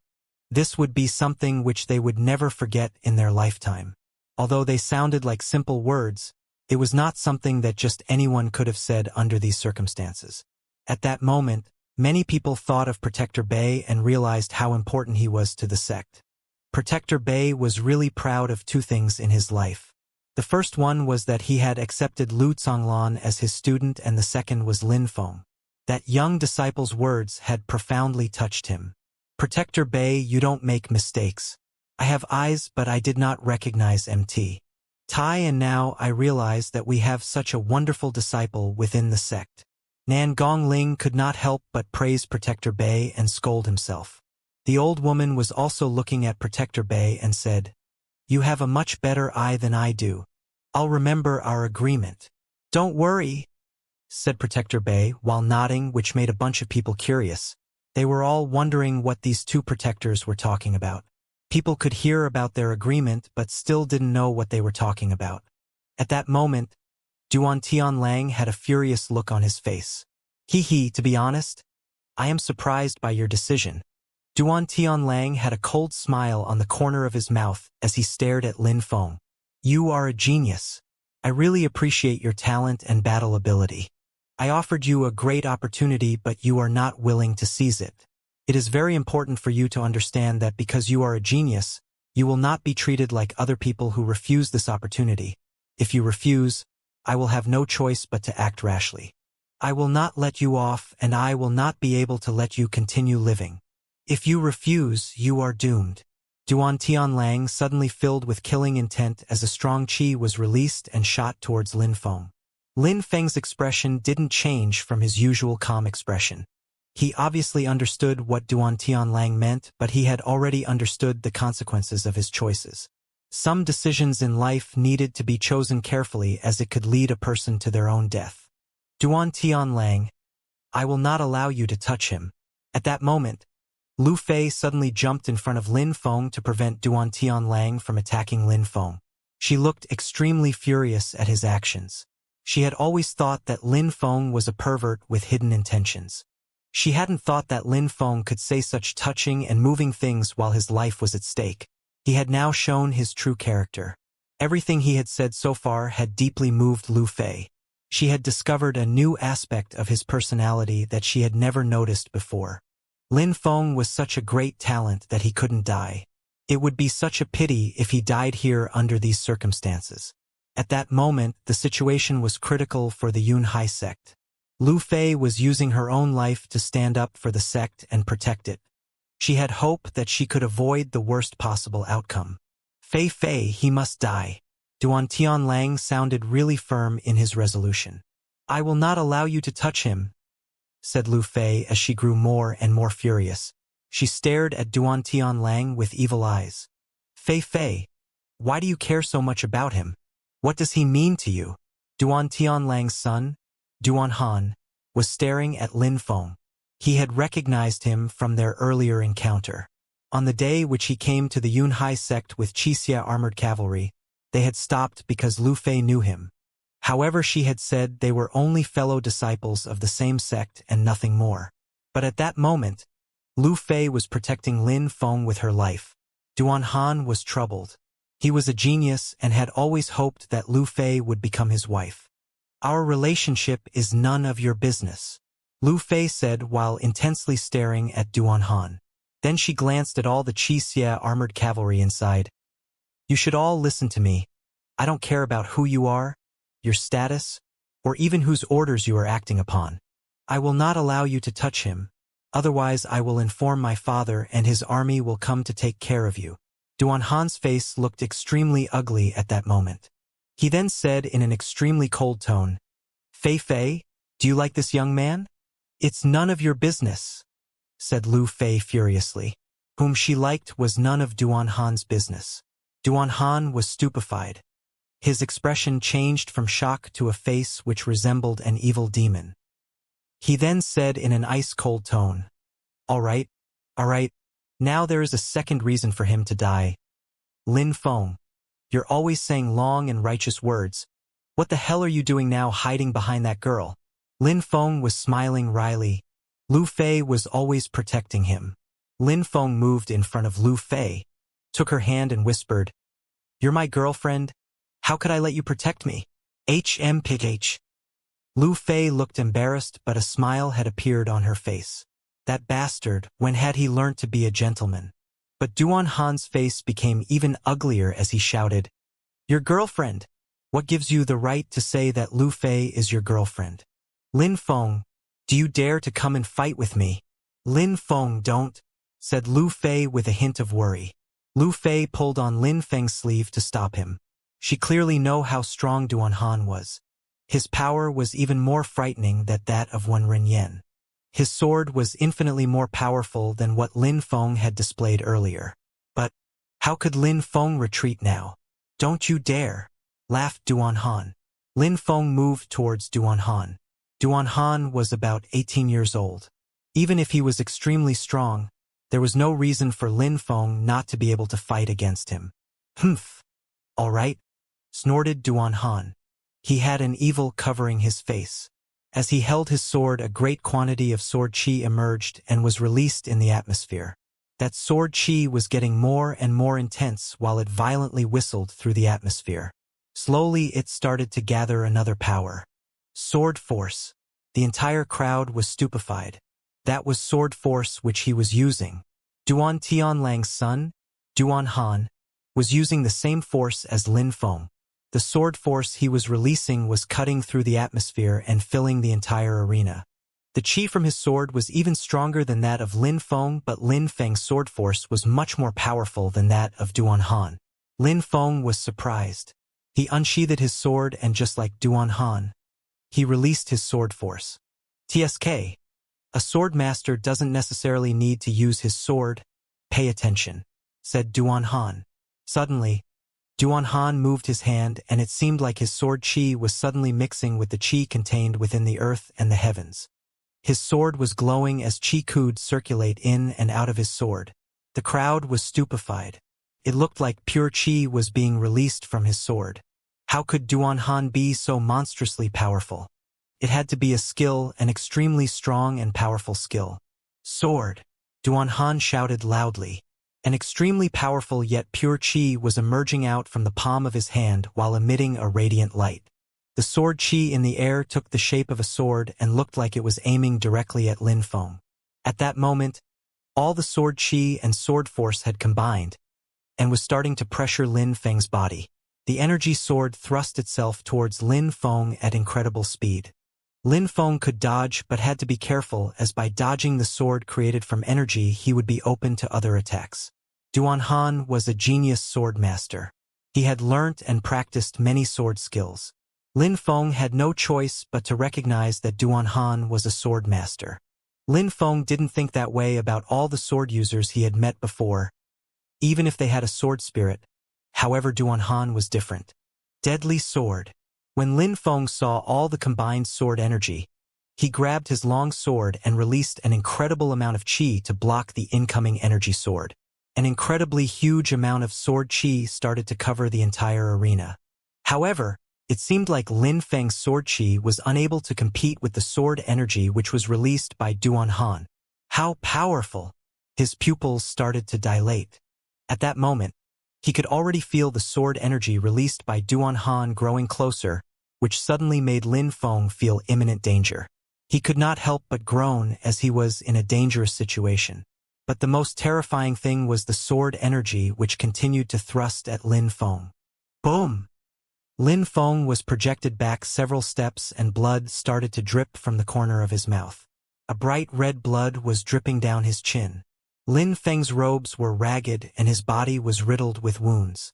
This would be something which they would never forget in their lifetime. Although they sounded like simple words, it was not something that just anyone could have said under these circumstances. At that moment, many people thought of Protector Bei and realized how important he was to the sect. Protector Bei was really proud of two things in his life. The first one was that he had accepted Lu Conglan as his student, and the second was Lin Feng. That young disciple's words had profoundly touched him. Protector Bei, you don't make mistakes. I have eyes, but I did not recognize MT. Tai, and now I realize that we have such a wonderful disciple within the sect. Nan Gongling could not help but praise Protector Bei and scold himself. The old woman was also looking at Protector Bei and said, You have a much better eye than I do. I'll remember our agreement. Don't worry, said Protector Bay, while nodding, which made a bunch of people curious. They were all wondering what these two protectors were talking about. People could hear about their agreement but still didn't know what they were talking about. At that moment, Duan Tianlang had a furious look on his face. Hee, to be honest, I am surprised by your decision. Duan Tianlang had a cold smile on the corner of his mouth as he stared at Lin Feng. You are a genius. I really appreciate your talent and battle ability. I offered you a great opportunity, but you are not willing to seize it. It is very important for you to understand that because you are a genius, you will not be treated like other people who refuse this opportunity. If you refuse, I will have no choice but to act rashly. I will not let you off, and I will not be able to let you continue living. If you refuse, you are doomed. Duan Tianlang suddenly filled with killing intent as a strong qi was released and shot towards Lin Feng. Lin Feng's expression didn't change from his usual calm expression. He obviously understood what Duan Tianlang meant, but he had already understood the consequences of his choices. Some decisions in life needed to be chosen carefully as it could lead a person to their own death. Duan Tianlang, I will not allow you to touch him. At that moment, Lu Fei suddenly jumped in front of Lin Feng to prevent Duan Tianlang from attacking Lin Feng. She looked extremely furious at his actions. She had always thought that Lin Feng was a pervert with hidden intentions. She hadn't thought that Lin Feng could say such touching and moving things while his life was at stake. He had now shown his true character. Everything he had said so far had deeply moved Lu Fei. She had discovered a new aspect of his personality that she had never noticed before. Lin Feng was such a great talent that he couldn't die. It would be such a pity if he died here under these circumstances. At that moment, the situation was critical for the Yunhai sect. Lu Fei was using her own life to stand up for the sect and protect it. She had hope that she could avoid the worst possible outcome. Fei, he must die. Duan Tianlang sounded really firm in his resolution. I will not allow you to touch him, said Lu Fei as she grew more and more furious. She stared at Duan Tianlang with evil eyes. Fei, why do you care so much about him? What does he mean to you? Duan Tianlang's son, Duan Han, was staring at Lin Feng. He had recognized him from their earlier encounter. On the day which he came to the Yunhai sect with Xianxia armored cavalry, they had stopped because Lu Fei knew him. However, she had said they were only fellow disciples of the same sect and nothing more. But at that moment, Lu Fei was protecting Lin Feng with her life. Duan Han was troubled. He was a genius and had always hoped that Lu Fei would become his wife. Our relationship is none of your business, Lu Fei said while intensely staring at Duan Han. Then she glanced at all the Xianxia armored cavalry inside. You should all listen to me. I don't care about who you are, your status, or even whose orders you are acting upon. I will not allow you to touch him. Otherwise I will inform my father and his army will come to take care of you. Duan Han's face looked extremely ugly at that moment. He then said in an extremely cold tone, Fei, do you like this young man? It's none of your business, said Lu Fei furiously. Whom she liked was none of Duan Han's business. Duan Han was stupefied. His expression changed from shock to a face which resembled an evil demon. He then said in an ice-cold tone, All right. Now there is a second reason for him to die. Lin Feng, you're always saying long and righteous words. What the hell are you doing now hiding behind that girl? Lin Feng was smiling wryly. Lu Fei was always protecting him. Lin Feng moved in front of Lu Fei, took her hand and whispered, You're my girlfriend? How could I let you protect me? HMPH. Lu Fei looked embarrassed, but a smile had appeared on her face. That bastard, when had he learnt to be a gentleman? But Duan Han's face became even uglier as he shouted, Your girlfriend? What gives you the right to say that Lu Fei is your girlfriend? Lin Feng, do you dare to come and fight with me? Lin Feng, don't, said Lu Fei with a hint of worry. Lu Fei pulled on Lin Feng's sleeve to stop him. She clearly knew how strong Duan Han was. His power was even more frightening than that of Wen Renyan. His sword was infinitely more powerful than what Lin Feng had displayed earlier. But how could Lin Feng retreat now? Don't you dare, laughed Duan Han. Lin Feng moved towards Duan Han. Duan Han was about 18 years old. Even if he was extremely strong, there was no reason for Lin Feng not to be able to fight against him. Humph. All right, snorted Duan Han. He had an evil covering his face. As he held his sword, a great quantity of sword qi emerged and was released in the atmosphere. That sword qi was getting more and more intense while it violently whistled through the atmosphere. Slowly it started to gather another power. Sword force. The entire crowd was stupefied. That was sword force which he was using. Duan Tianlang's son, Duan Han, was using the same force as Lin Feng. The sword force he was releasing was cutting through the atmosphere and filling the entire arena. The qi from his sword was even stronger than that of Lin Feng, but Lin Feng's sword force was much more powerful than that of Duan Han. Lin Feng was surprised. He unsheathed his sword and just like Duan Han, he released his sword force. TSK. A sword master doesn't necessarily need to use his sword. Pay attention, said Duan Han. Suddenly, Duan Han moved his hand and it seemed like his sword qi was suddenly mixing with the qi contained within the earth and the heavens. His sword was glowing as qi could circulate in and out of his sword. The crowd was stupefied. It looked like pure qi was being released from his sword. How could Duan Han be so monstrously powerful? It had to be a skill, an extremely strong and powerful skill. Sword! Duan Han shouted loudly. An extremely powerful yet pure qi was emerging out from the palm of his hand while emitting a radiant light. The sword qi in the air took the shape of a sword and looked like it was aiming directly at Lin Feng. At that moment, all the sword qi and sword force had combined and was starting to pressure Lin Feng's body. The energy sword thrust itself towards Lin Feng at incredible speed. Lin Feng could dodge but had to be careful, as by dodging the sword created from energy he would be open to other attacks. Duan Han was a genius sword master. He had learnt and practiced many sword skills. Lin Feng had no choice but to recognize that Duan Han was a sword master. Lin Feng didn't think that way about all the sword users he had met before, even if they had a sword spirit. However, Duan Han was different. Deadly sword. When Lin Feng saw all the combined sword energy, he grabbed his long sword and released an incredible amount of qi to block the incoming energy sword. An incredibly huge amount of sword qi started to cover the entire arena. However, it seemed like Lin Feng's sword qi was unable to compete with the sword energy which was released by Duan Han. How powerful! His pupils started to dilate. At that moment, he could already feel the sword energy released by Duan Han growing closer, which suddenly made Lin Feng feel imminent danger. He could not help but groan as he was in a dangerous situation. But the most terrifying thing was the sword energy which continued to thrust at Lin Feng. Boom! Lin Feng was projected back several steps and blood started to drip from the corner of his mouth. A bright red blood was dripping down his chin. Lin Feng's robes were ragged and his body was riddled with wounds.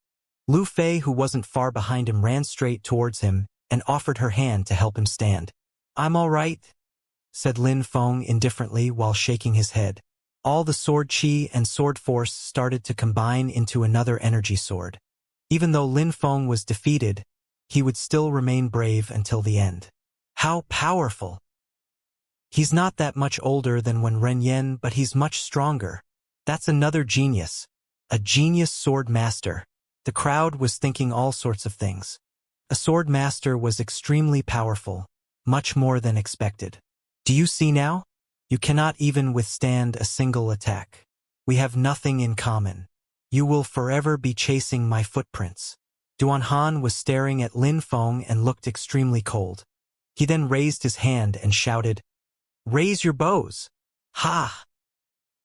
Lu Fei, who wasn't far behind him, ran straight towards him and offered her hand to help him stand. "I'm all right," said Lin Feng indifferently while shaking his head. All the sword qi and sword force started to combine into another energy sword. Even though Lin Feng was defeated, he would still remain brave until the end. How powerful! He's not that much older than Wen Renyan, but he's much stronger. That's another genius. A genius sword master. The crowd was thinking all sorts of things. A sword master was extremely powerful, much more than expected. Do you see now? You cannot even withstand a single attack. We have nothing in common. You will forever be chasing my footprints. Duan Han was staring at Lin Feng and looked extremely cold. He then raised his hand and shouted, "Raise your bows!" Ha!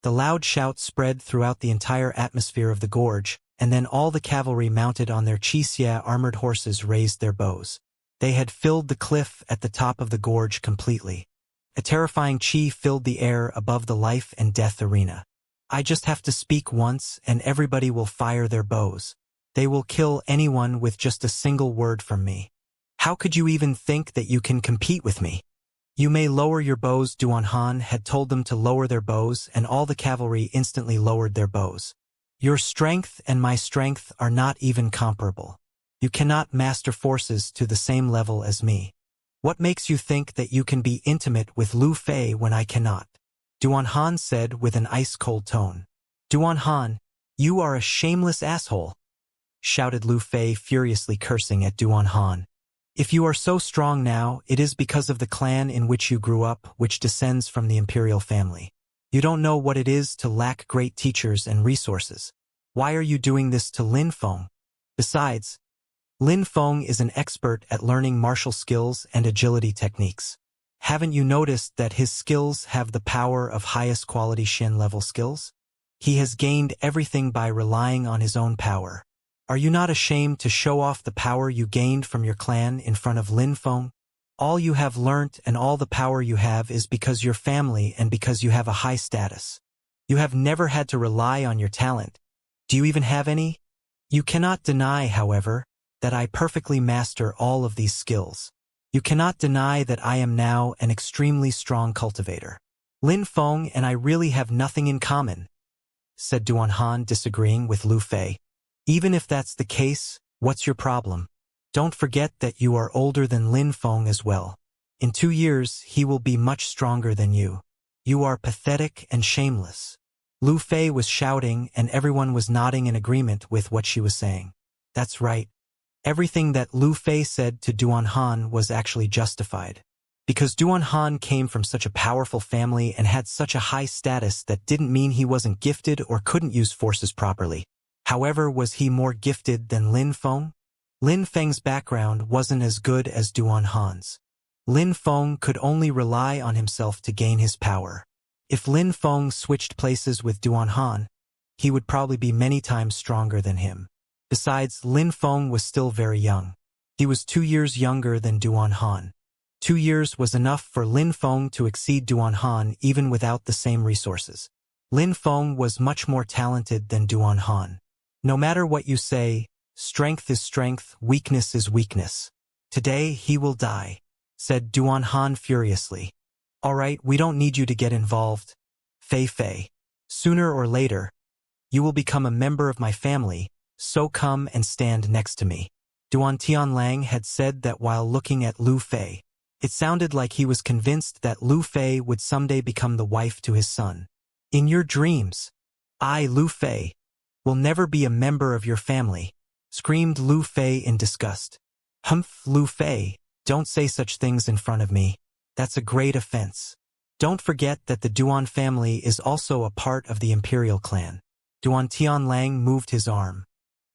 The loud shout spread throughout the entire atmosphere of the gorge, and then all the cavalry mounted on their Xianxia armored horses raised their bows. They had filled the cliff at the top of the gorge completely. A terrifying qi filled the air above the life and death arena. I just have to speak once and everybody will fire their bows. They will kill anyone with just a single word from me. How could you even think that you can compete with me? You may lower your bows. Duan Han had told them to lower their bows, and all the cavalry instantly lowered their bows. Your strength and my strength are not even comparable. You cannot master forces to the same level as me. What makes you think that you can be intimate with Lu Fei when I cannot? Duan Han said with an ice-cold tone. Duan Han, you are a shameless asshole, shouted Lu Fei, furiously cursing at Duan Han. If you are so strong now, it is because of the clan in which you grew up, which descends from the imperial family. You don't know what it is to lack great teachers and resources. Why are you doing this to Lin Feng? Besides, Lin Feng is an expert at learning martial skills and agility techniques. Haven't you noticed that his skills have the power of highest quality Shin level skills? He has gained everything by relying on his own power. Are you not ashamed to show off the power you gained from your clan in front of Lin Feng? All you have learnt and all the power you have is because your family and because you have a high status. You have never had to rely on your talent. Do you even have any? You cannot deny, however, that I perfectly master all of these skills. You cannot deny that I am now an extremely strong cultivator. Lin Feng and I really have nothing in common, said Duan Han, disagreeing with Lu Fei. Even if that's the case, what's your problem? Don't forget that you are older than Lin Feng as well. In 2 years, he will be much stronger than you. You are pathetic and shameless. Lu Fei was shouting and everyone was nodding in agreement with what she was saying. That's right. Everything that Lu Fei said to Duan Han was actually justified. Because Duan Han came from such a powerful family and had such a high status, that didn't mean he wasn't gifted or couldn't use forces properly. However, was he more gifted than Lin Feng? Lin Feng's background wasn't as good as Duan Han's. Lin Feng could only rely on himself to gain his power. If Lin Feng switched places with Duan Han, he would probably be many times stronger than him. Besides, Lin Feng was still very young. He was 2 years younger than Duan Han. 2 years was enough for Lin Feng to exceed Duan Han even without the same resources. Lin Feng was much more talented than Duan Han. No matter what you say, strength is strength, weakness is weakness. Today he will die, said Duan Han furiously. All right, we don't need you to get involved, Fei Fei. Sooner or later, you will become a member of my family, so come and stand next to me. Duan Tianlang had said that while looking at Lu Fei. It sounded like he was convinced that Lu Fei would someday become the wife to his son. In your dreams, I, Lu Fei, will never be a member of your family, screamed Lu Fei in disgust. Humph, Lu Fei, don't say such things in front of me. That's a great offense. Don't forget that the Duan family is also a part of the imperial clan. Duan Tianlang moved his arm.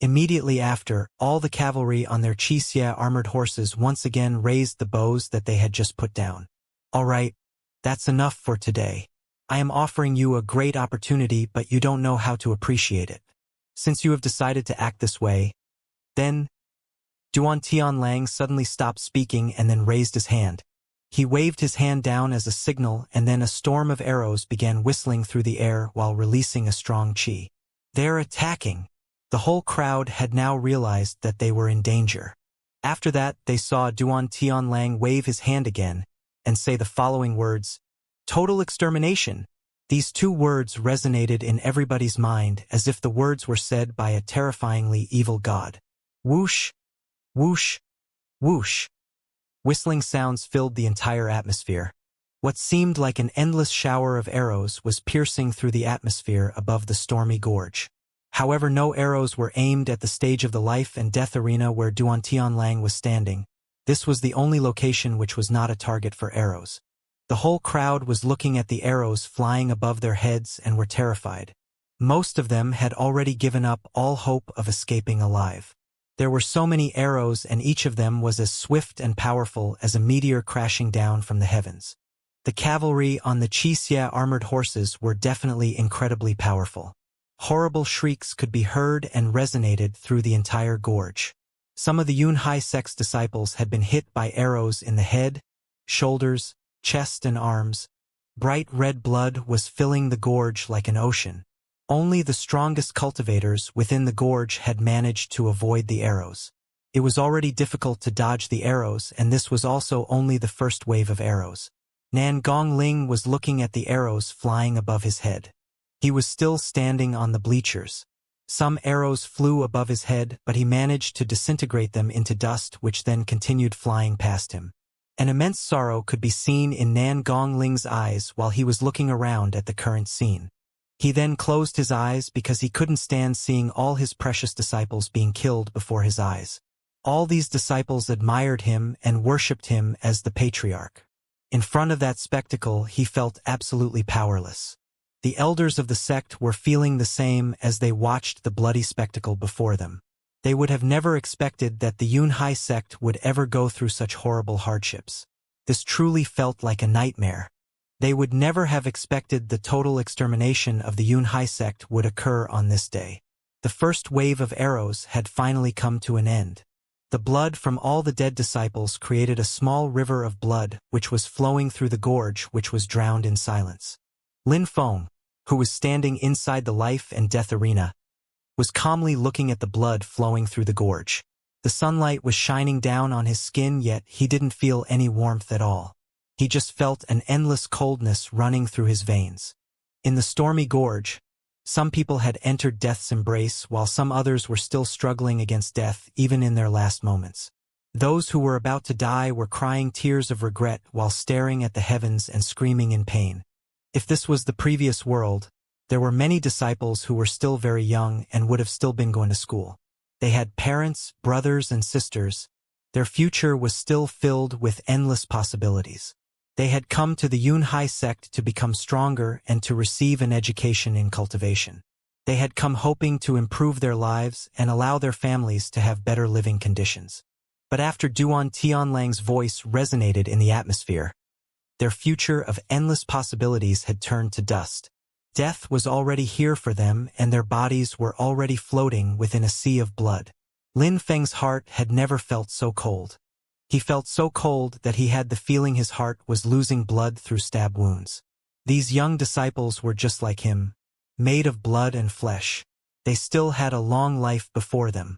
Immediately after, all the cavalry on their Xianxia armored horses once again raised the bows that they had just put down. All right, that's enough for today. I am offering you a great opportunity, but you don't know how to appreciate it. Since you have decided to act this way, then... Duan Tianlang suddenly stopped speaking and then raised his hand. He waved his hand down as a signal, and then a storm of arrows began whistling through the air while releasing a strong qi. They're attacking. The whole crowd had now realized that they were in danger. After that, they saw Duan Tianlang wave his hand again and say the following words, "Total extermination." These 2 words resonated in everybody's mind as if the words were said by a terrifyingly evil god. Whoosh, whoosh, whoosh. Whistling sounds filled the entire atmosphere. What seemed like an endless shower of arrows was piercing through the atmosphere above the stormy gorge. However, no arrows were aimed at the stage of the life and death arena where Duan Tianlang was standing. This was the only location which was not a target for arrows. The whole crowd was looking at the arrows flying above their heads and were terrified. Most of them had already given up all hope of escaping alive. There were so many arrows, and each of them was as swift and powerful as a meteor crashing down from the heavens. The cavalry on the Xianxia armored horses were definitely incredibly powerful. Horrible shrieks could be heard and resonated through the entire gorge. Some of the Yunhai sect's disciples had been hit by arrows in the head, shoulders, chest and arms. Bright red blood was filling the gorge like an ocean. Only the strongest cultivators within the gorge had managed to avoid the arrows. It was already difficult to dodge the arrows, and this was also only the first wave of arrows. Nan Gongling was looking at the arrows flying above his head. He was still standing on the bleachers. Some arrows flew above his head, but he managed to disintegrate them into dust, which then continued flying past him. An immense sorrow could be seen in Nan Gongling's eyes while he was looking around at the current scene. He then closed his eyes because he couldn't stand seeing all his precious disciples being killed before his eyes. All these disciples admired him and worshipped him as the patriarch. In front of that spectacle, he felt absolutely powerless. The elders of the sect were feeling the same as they watched the bloody spectacle before them. They would have never expected that the Yunhai sect would ever go through such horrible hardships. This truly felt like a nightmare. They would never have expected the total extermination of the Yunhai sect would occur on this day. The first wave of arrows had finally come to an end. The blood from all the dead disciples created a small river of blood which was flowing through the gorge which was drowned in silence. Lin Feng, who was standing inside the life and death arena, was calmly looking at the blood flowing through the gorge. The sunlight was shining down on his skin, yet he didn't feel any warmth at all. He just felt an endless coldness running through his veins. In the stormy gorge, some people had entered death's embrace while some others were still struggling against death even in their last moments. Those who were about to die were crying tears of regret while staring at the heavens and screaming in pain. If this was the previous world, there were many disciples who were still very young and would have still been going to school. They had parents, brothers, and sisters. Their future was still filled with endless possibilities. They had come to the Yunhai sect to become stronger and to receive an education in cultivation. They had come hoping to improve their lives and allow their families to have better living conditions. But after Duan Tianlang's voice resonated in the atmosphere, their future of endless possibilities had turned to dust. Death was already here for them, and their bodies were already floating within a sea of blood. Lin Feng's heart had never felt so cold. He felt so cold that he had the feeling his heart was losing blood through stab wounds. These young disciples were just like him, made of blood and flesh. They still had a long life before them.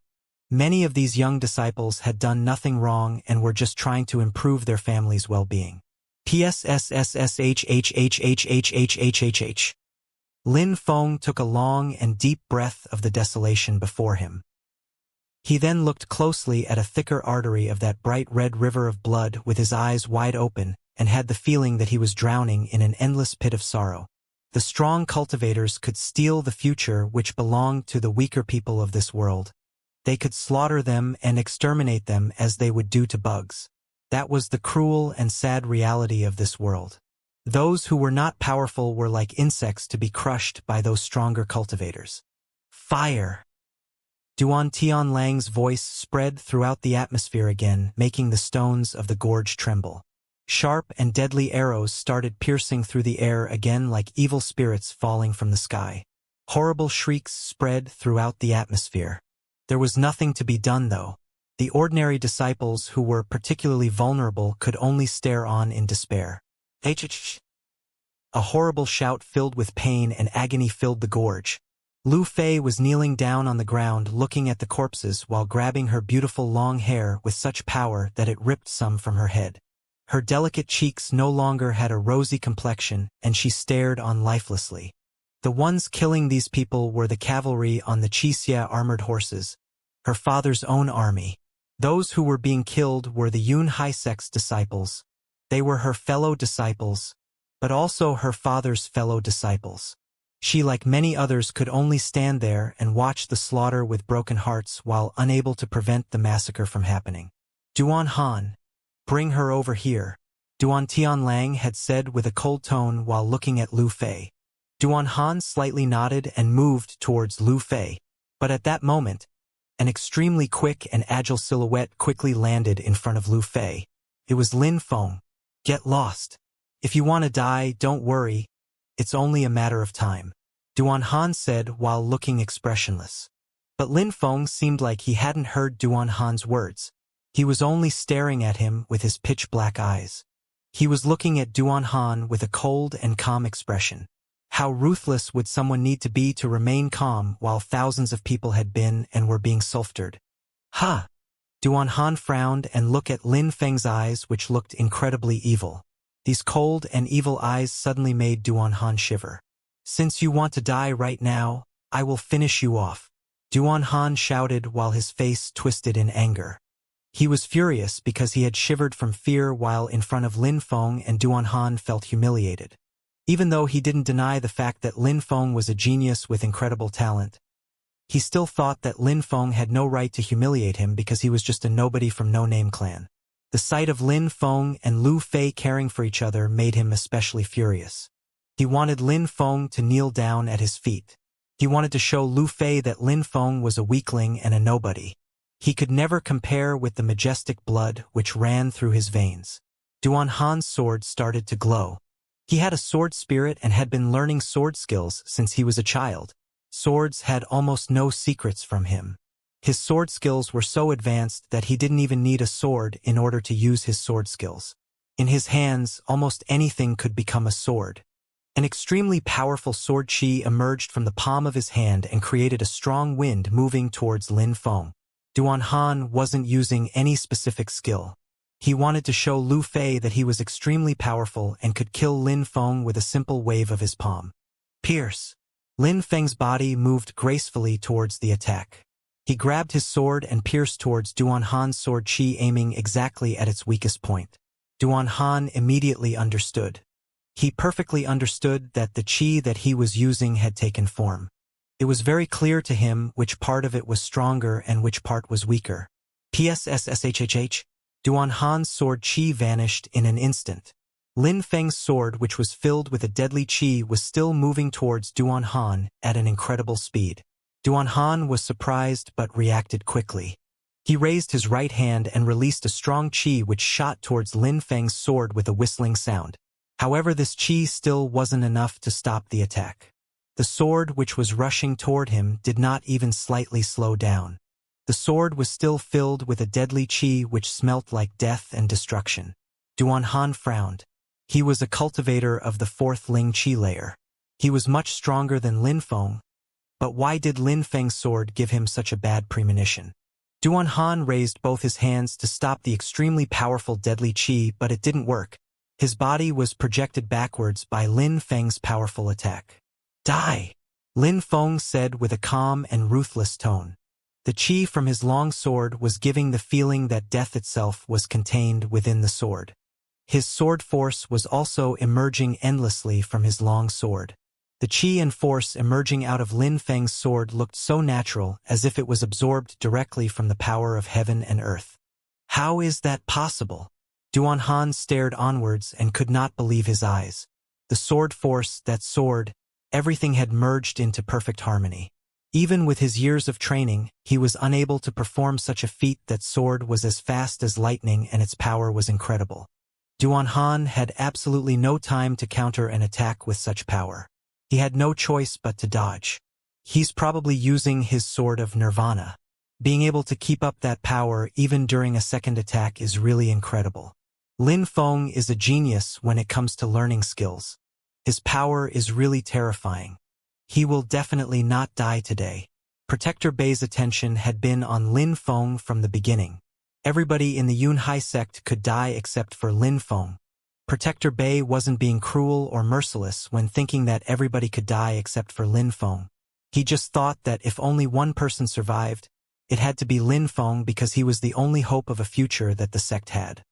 Many of these young disciples had done nothing wrong and were just trying to improve their family's well-being. PSSSSHHHHHHHHH. Lin Feng took a long and deep breath of the desolation before him. He then looked closely at a thicker artery of that bright red river of blood with his eyes wide open and had the feeling that he was drowning in an endless pit of sorrow. The strong cultivators could steal the future which belonged to the weaker people of this world. They could slaughter them and exterminate them as they would do to bugs. That was the cruel and sad reality of this world. Those who were not powerful were like insects to be crushed by those stronger cultivators. Fire! Duan Tianlang's voice spread throughout the atmosphere again, making the stones of the gorge tremble. Sharp and deadly arrows started piercing through the air again like evil spirits falling from the sky. Horrible shrieks spread throughout the atmosphere. There was nothing to be done, though. The ordinary disciples who were particularly vulnerable could only stare on in despair. HH. A horrible shout filled with pain and agony filled the gorge. Lu Fei was kneeling down on the ground looking at the corpses while grabbing her beautiful long hair with such power that it ripped some from her head. Her delicate cheeks no longer had a rosy complexion, and she stared on lifelessly. The ones killing these people were the cavalry on the Xianxia armored horses, her father's own army. Those who were being killed were the Yunhai sect's disciples. They were her fellow disciples, but also her father's fellow disciples. She, like many others, could only stand there and watch the slaughter with broken hearts while unable to prevent the massacre from happening. Duan Han, bring her over here, Duan Tianlang had said with a cold tone while looking at Lu Fei. Duan Han slightly nodded and moved towards Lu Fei, but at that moment, an extremely quick and agile silhouette quickly landed in front of Lu Fei. It was Lin Feng. Get lost. If you want to die, don't worry. It's only a matter of time, Duan Han said while looking expressionless. But Lin Feng seemed like he hadn't heard Duan Han's words. He was only staring at him with his pitch-black eyes. He was looking at Duan Han with a cold and calm expression. How ruthless would someone need to be to remain calm while thousands of people had been and were being sulfted? Ha! Duan Han frowned and looked at Lin Feng's eyes, which looked incredibly evil. These cold and evil eyes suddenly made Duan Han shiver. Since you want to die right now, I will finish you off, Duan Han shouted while his face twisted in anger. He was furious because he had shivered from fear while in front of Lin Feng, and Duan Han felt humiliated. Even though he didn't deny the fact that Lin Feng was a genius with incredible talent, he still thought that Lin Feng had no right to humiliate him because he was just a nobody from no-name clan. The sight of Lin Feng and Lu Fei caring for each other made him especially furious. He wanted Lin Feng to kneel down at his feet. He wanted to show Lu Fei that Lin Feng was a weakling and a nobody. He could never compare with the majestic blood which ran through his veins. Duan Han's sword started to glow. He had a sword spirit and had been learning sword skills since he was a child. Swords had almost no secrets from him. His sword skills were so advanced that he didn't even need a sword in order to use his sword skills. In his hands, almost anything could become a sword. An extremely powerful sword chi emerged from the palm of his hand and created a strong wind moving towards Lin Feng. Duan Han wasn't using any specific skill. He wanted to show Lu Fei that he was extremely powerful and could kill Lin Feng with a simple wave of his palm. Pierce. Lin Feng's body moved gracefully towards the attack. He grabbed his sword and pierced towards Duan Han's sword chi, aiming exactly at its weakest point. Duan Han immediately understood. He perfectly understood that the chi that he was using had taken form. It was very clear to him which part of it was stronger and which part was weaker. PSSSHHH. Duan Han's sword chi vanished in an instant. Lin Feng's sword, which was filled with a deadly chi, was still moving towards Duan Han at an incredible speed. Duan Han was surprised but reacted quickly. He raised his right hand and released a strong chi which shot towards Lin Feng's sword with a whistling sound. However, this chi still wasn't enough to stop the attack. The sword which was rushing toward him did not even slightly slow down. The sword was still filled with a deadly chi which smelt like death and destruction. Duan Han frowned. He was a cultivator of the fourth Ling Chi layer. He was much stronger than Lin Feng, but why did Lin Feng's sword give him such a bad premonition? Duan Han raised both his hands to stop the extremely powerful deadly chi, but it didn't work. His body was projected backwards by Lin Feng's powerful attack. Die! Lin Feng said with a calm and ruthless tone. The chi from his long sword was giving the feeling that death itself was contained within the sword. His sword force was also emerging endlessly from his long sword. The chi and force emerging out of Lin Feng's sword looked so natural, as if it was absorbed directly from the power of heaven and earth. How is that possible? Duan Han stared onwards and could not believe his eyes. The sword force, that sword, everything had merged into perfect harmony. Even with his years of training, he was unable to perform such a feat. That sword was as fast as lightning and its power was incredible. Duan Han had absolutely no time to counter an attack with such power. He had no choice but to dodge. He's probably using his sword of nirvana. Being able to keep up that power even during a second attack is really incredible. Lin Feng is a genius when it comes to learning skills. His power is really terrifying. He will definitely not die today. Protector Bei's attention had been on Lin Feng from the beginning. Everybody in the Yunhai sect could die except for Lin Feng. Protector Bei wasn't being cruel or merciless when thinking that everybody could die except for Lin Feng. He just thought that if only one person survived, it had to be Lin Feng because he was the only hope of a future that the sect had.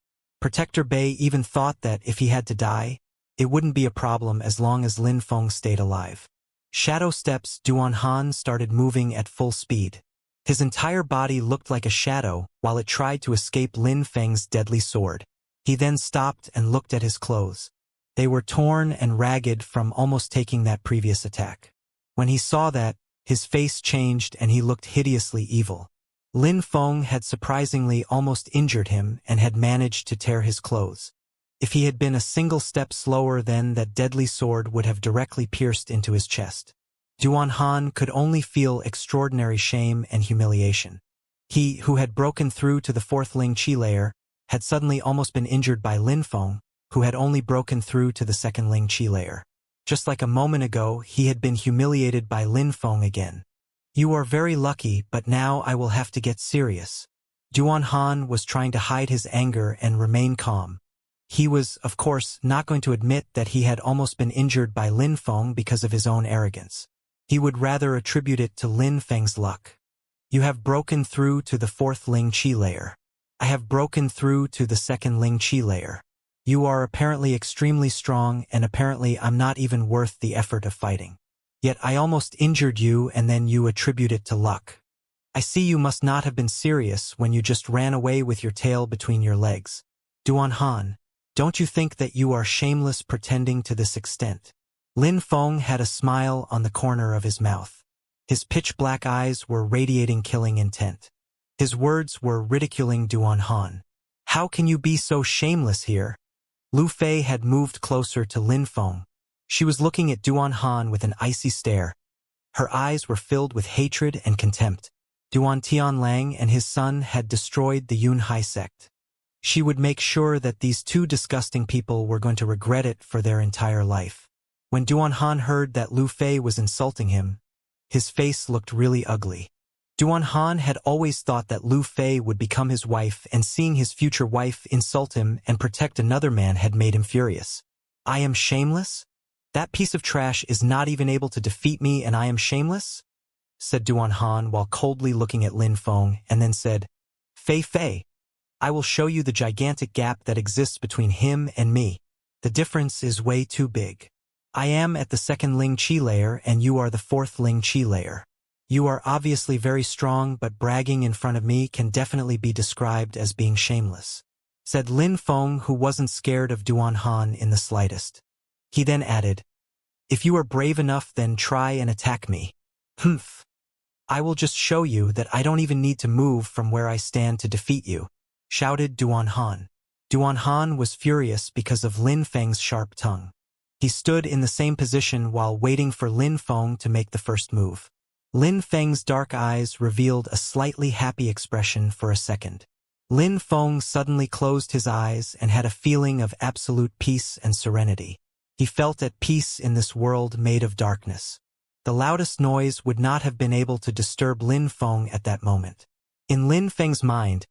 Protector Bei even thought that if he had to die, it wouldn't be a problem as long as Lin Feng stayed alive. Shadow steps. Duan Han started moving at full speed. His entire body looked like a shadow while it tried to escape Lin Feng's deadly sword. He then stopped and looked at his clothes. They were torn and ragged from almost taking that previous attack. When he saw that, his face changed and he looked hideously evil. Lin Feng had surprisingly almost injured him and had managed to tear his clothes. If he had been a single step slower, then that deadly sword would have directly pierced into his chest. Duan Han could only feel extraordinary shame and humiliation. He, who had broken through to the fourth Ling Chi layer, had suddenly almost been injured by Lin Feng, who had only broken through to the second Ling Chi layer. Just like a moment ago, he had been humiliated by Lin Feng again. You are very lucky, but now I will have to get serious. Duan Han was trying to hide his anger and remain calm. He was, of course, not going to admit that he had almost been injured by Lin Feng because of his own arrogance. He would rather attribute it to Lin Feng's luck. You have broken through to the fourth Ling Chi layer. I have broken through to the second Ling Qi layer. You are apparently extremely strong, and apparently I'm not even worth the effort of fighting. Yet I almost injured you, and then you attribute it to luck. I see you must not have been serious when you just ran away with your tail between your legs. Duan Han, don't you think that you are shameless pretending to this extent? Lin Feng had a smile on the corner of his mouth. His pitch-black eyes were radiating killing intent. His words were ridiculing Duan Han. How can you be so shameless here? Lu Fei had moved closer to Lin Feng. She was looking at Duan Han with an icy stare. Her eyes were filled with hatred and contempt. Duan Tianlang and his son had destroyed the Yunhai sect. She would make sure that these two disgusting people were going to regret it for their entire life. When Duan Han heard that Lu Fei was insulting him, his face looked really ugly. Duan Han had always thought that Lu Fei would become his wife, and seeing his future wife insult him and protect another man had made him furious. I am shameless? That piece of trash is not even able to defeat me, and I am shameless? Said Duan Han while coldly looking at Lin Feng, and then said, Fei Fei, I will show you the gigantic gap that exists between him and me. The difference is way too big. I am at the second Ling Qi layer, and you are the fourth Ling Qi layer. You are obviously very strong, but bragging in front of me can definitely be described as being shameless, said Lin Feng, who wasn't scared of Duan Han in the slightest. He then added, If you are brave enough, then try and attack me. Humph. I will just show you that I don't even need to move from where I stand to defeat you, shouted Duan Han. Duan Han was furious because of Lin Feng's sharp tongue. He stood in the same position while waiting for Lin Feng to make the first move. Lin Feng's dark eyes revealed a slightly happy expression for a second. Lin Feng suddenly closed his eyes and had a feeling of absolute peace and serenity. He felt at peace in this world made of darkness. The loudest noise would not have been able to disturb Lin Feng at that moment. In Lin Feng's mind,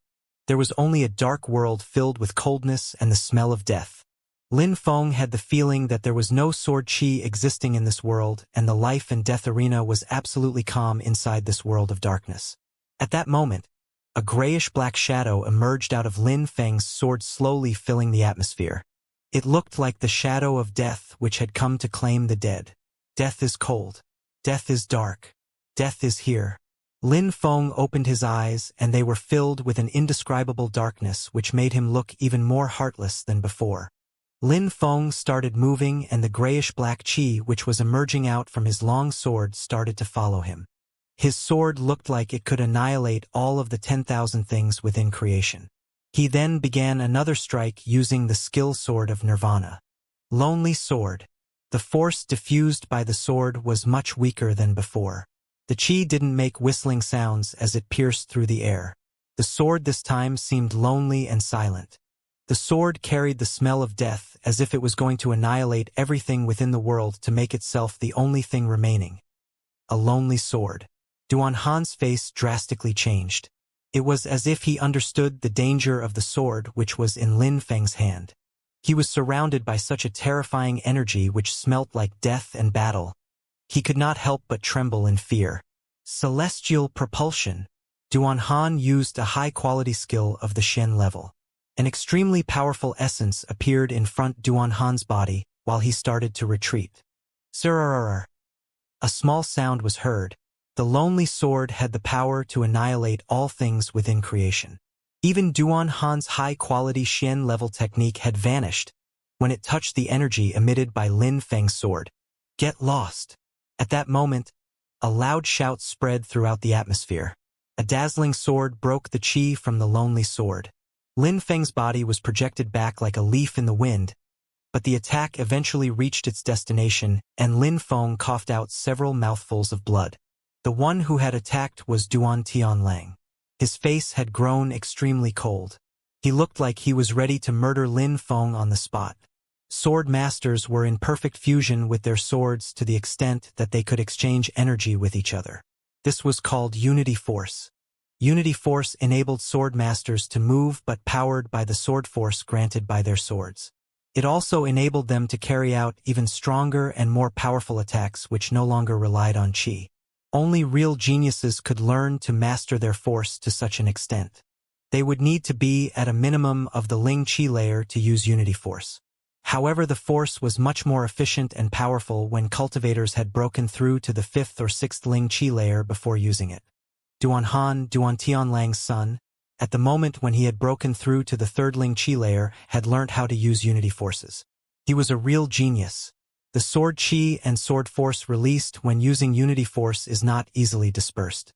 there was only a dark world filled with coldness and the smell of death. Lin Feng had the feeling that there was no sword qi existing in this world, and the life and death arena was absolutely calm inside this world of darkness. At that moment, a grayish-black shadow emerged out of Lin Feng's sword, slowly filling the atmosphere. It looked like the shadow of death which had come to claim the dead. Death is cold. Death is dark. Death is here. Lin Feng opened his eyes, and they were filled with an indescribable darkness which made him look even more heartless than before. Lin Feng started moving, and the grayish-black qi which was emerging out from his long sword started to follow him. His sword looked like it could annihilate all of the 10,000 things within creation. He then began another strike using the skill sword of Nirvana. Lonely sword. The force diffused by the sword was much weaker than before. The qi didn't make whistling sounds as it pierced through the air. The sword this time seemed lonely and silent. The sword carried the smell of death, as if it was going to annihilate everything within the world to make itself the only thing remaining. A lonely sword. Duan Han's face drastically changed. It was as if he understood the danger of the sword which was in Lin Feng's hand. He was surrounded by such a terrifying energy which smelt like death and battle. He could not help but tremble in fear. Celestial propulsion. Duan Han used a high-quality skill of the Shen level. An extremely powerful essence appeared in front Duan Han's body while he started to retreat. Sirrrr. A small sound was heard. The lonely sword had the power to annihilate all things within creation. Even Duan Han's high-quality Shen level technique had vanished when it touched the energy emitted by Lin Feng's sword. Get lost. At that moment, a loud shout spread throughout the atmosphere. A dazzling sword broke the qi from the lonely sword. Lin Feng's body was projected back like a leaf in the wind, but the attack eventually reached its destination, and Lin Feng coughed out several mouthfuls of blood. The one who had attacked was Duan Tianlang. His face had grown extremely cold. He looked like he was ready to murder Lin Feng on the spot. Sword masters were in perfect fusion with their swords to the extent that they could exchange energy with each other. This was called Unity Force. Unity Force enabled sword masters to move but powered by the sword force granted by their swords. It also enabled them to carry out even stronger and more powerful attacks which no longer relied on qi. Only real geniuses could learn to master their force to such an extent. They would need to be at a minimum of the Ling Qi layer to use Unity Force. However, the Force was much more efficient and powerful when cultivators had broken through to the 5th or 6th Ling Qi layer before using it. Duan Tianlang's son, at the moment when he had broken through to the 3rd Ling Qi layer, had learnt how to use Unity Forces. He was a real genius. The Sword Qi and Sword Force released when using Unity Force is not easily dispersed.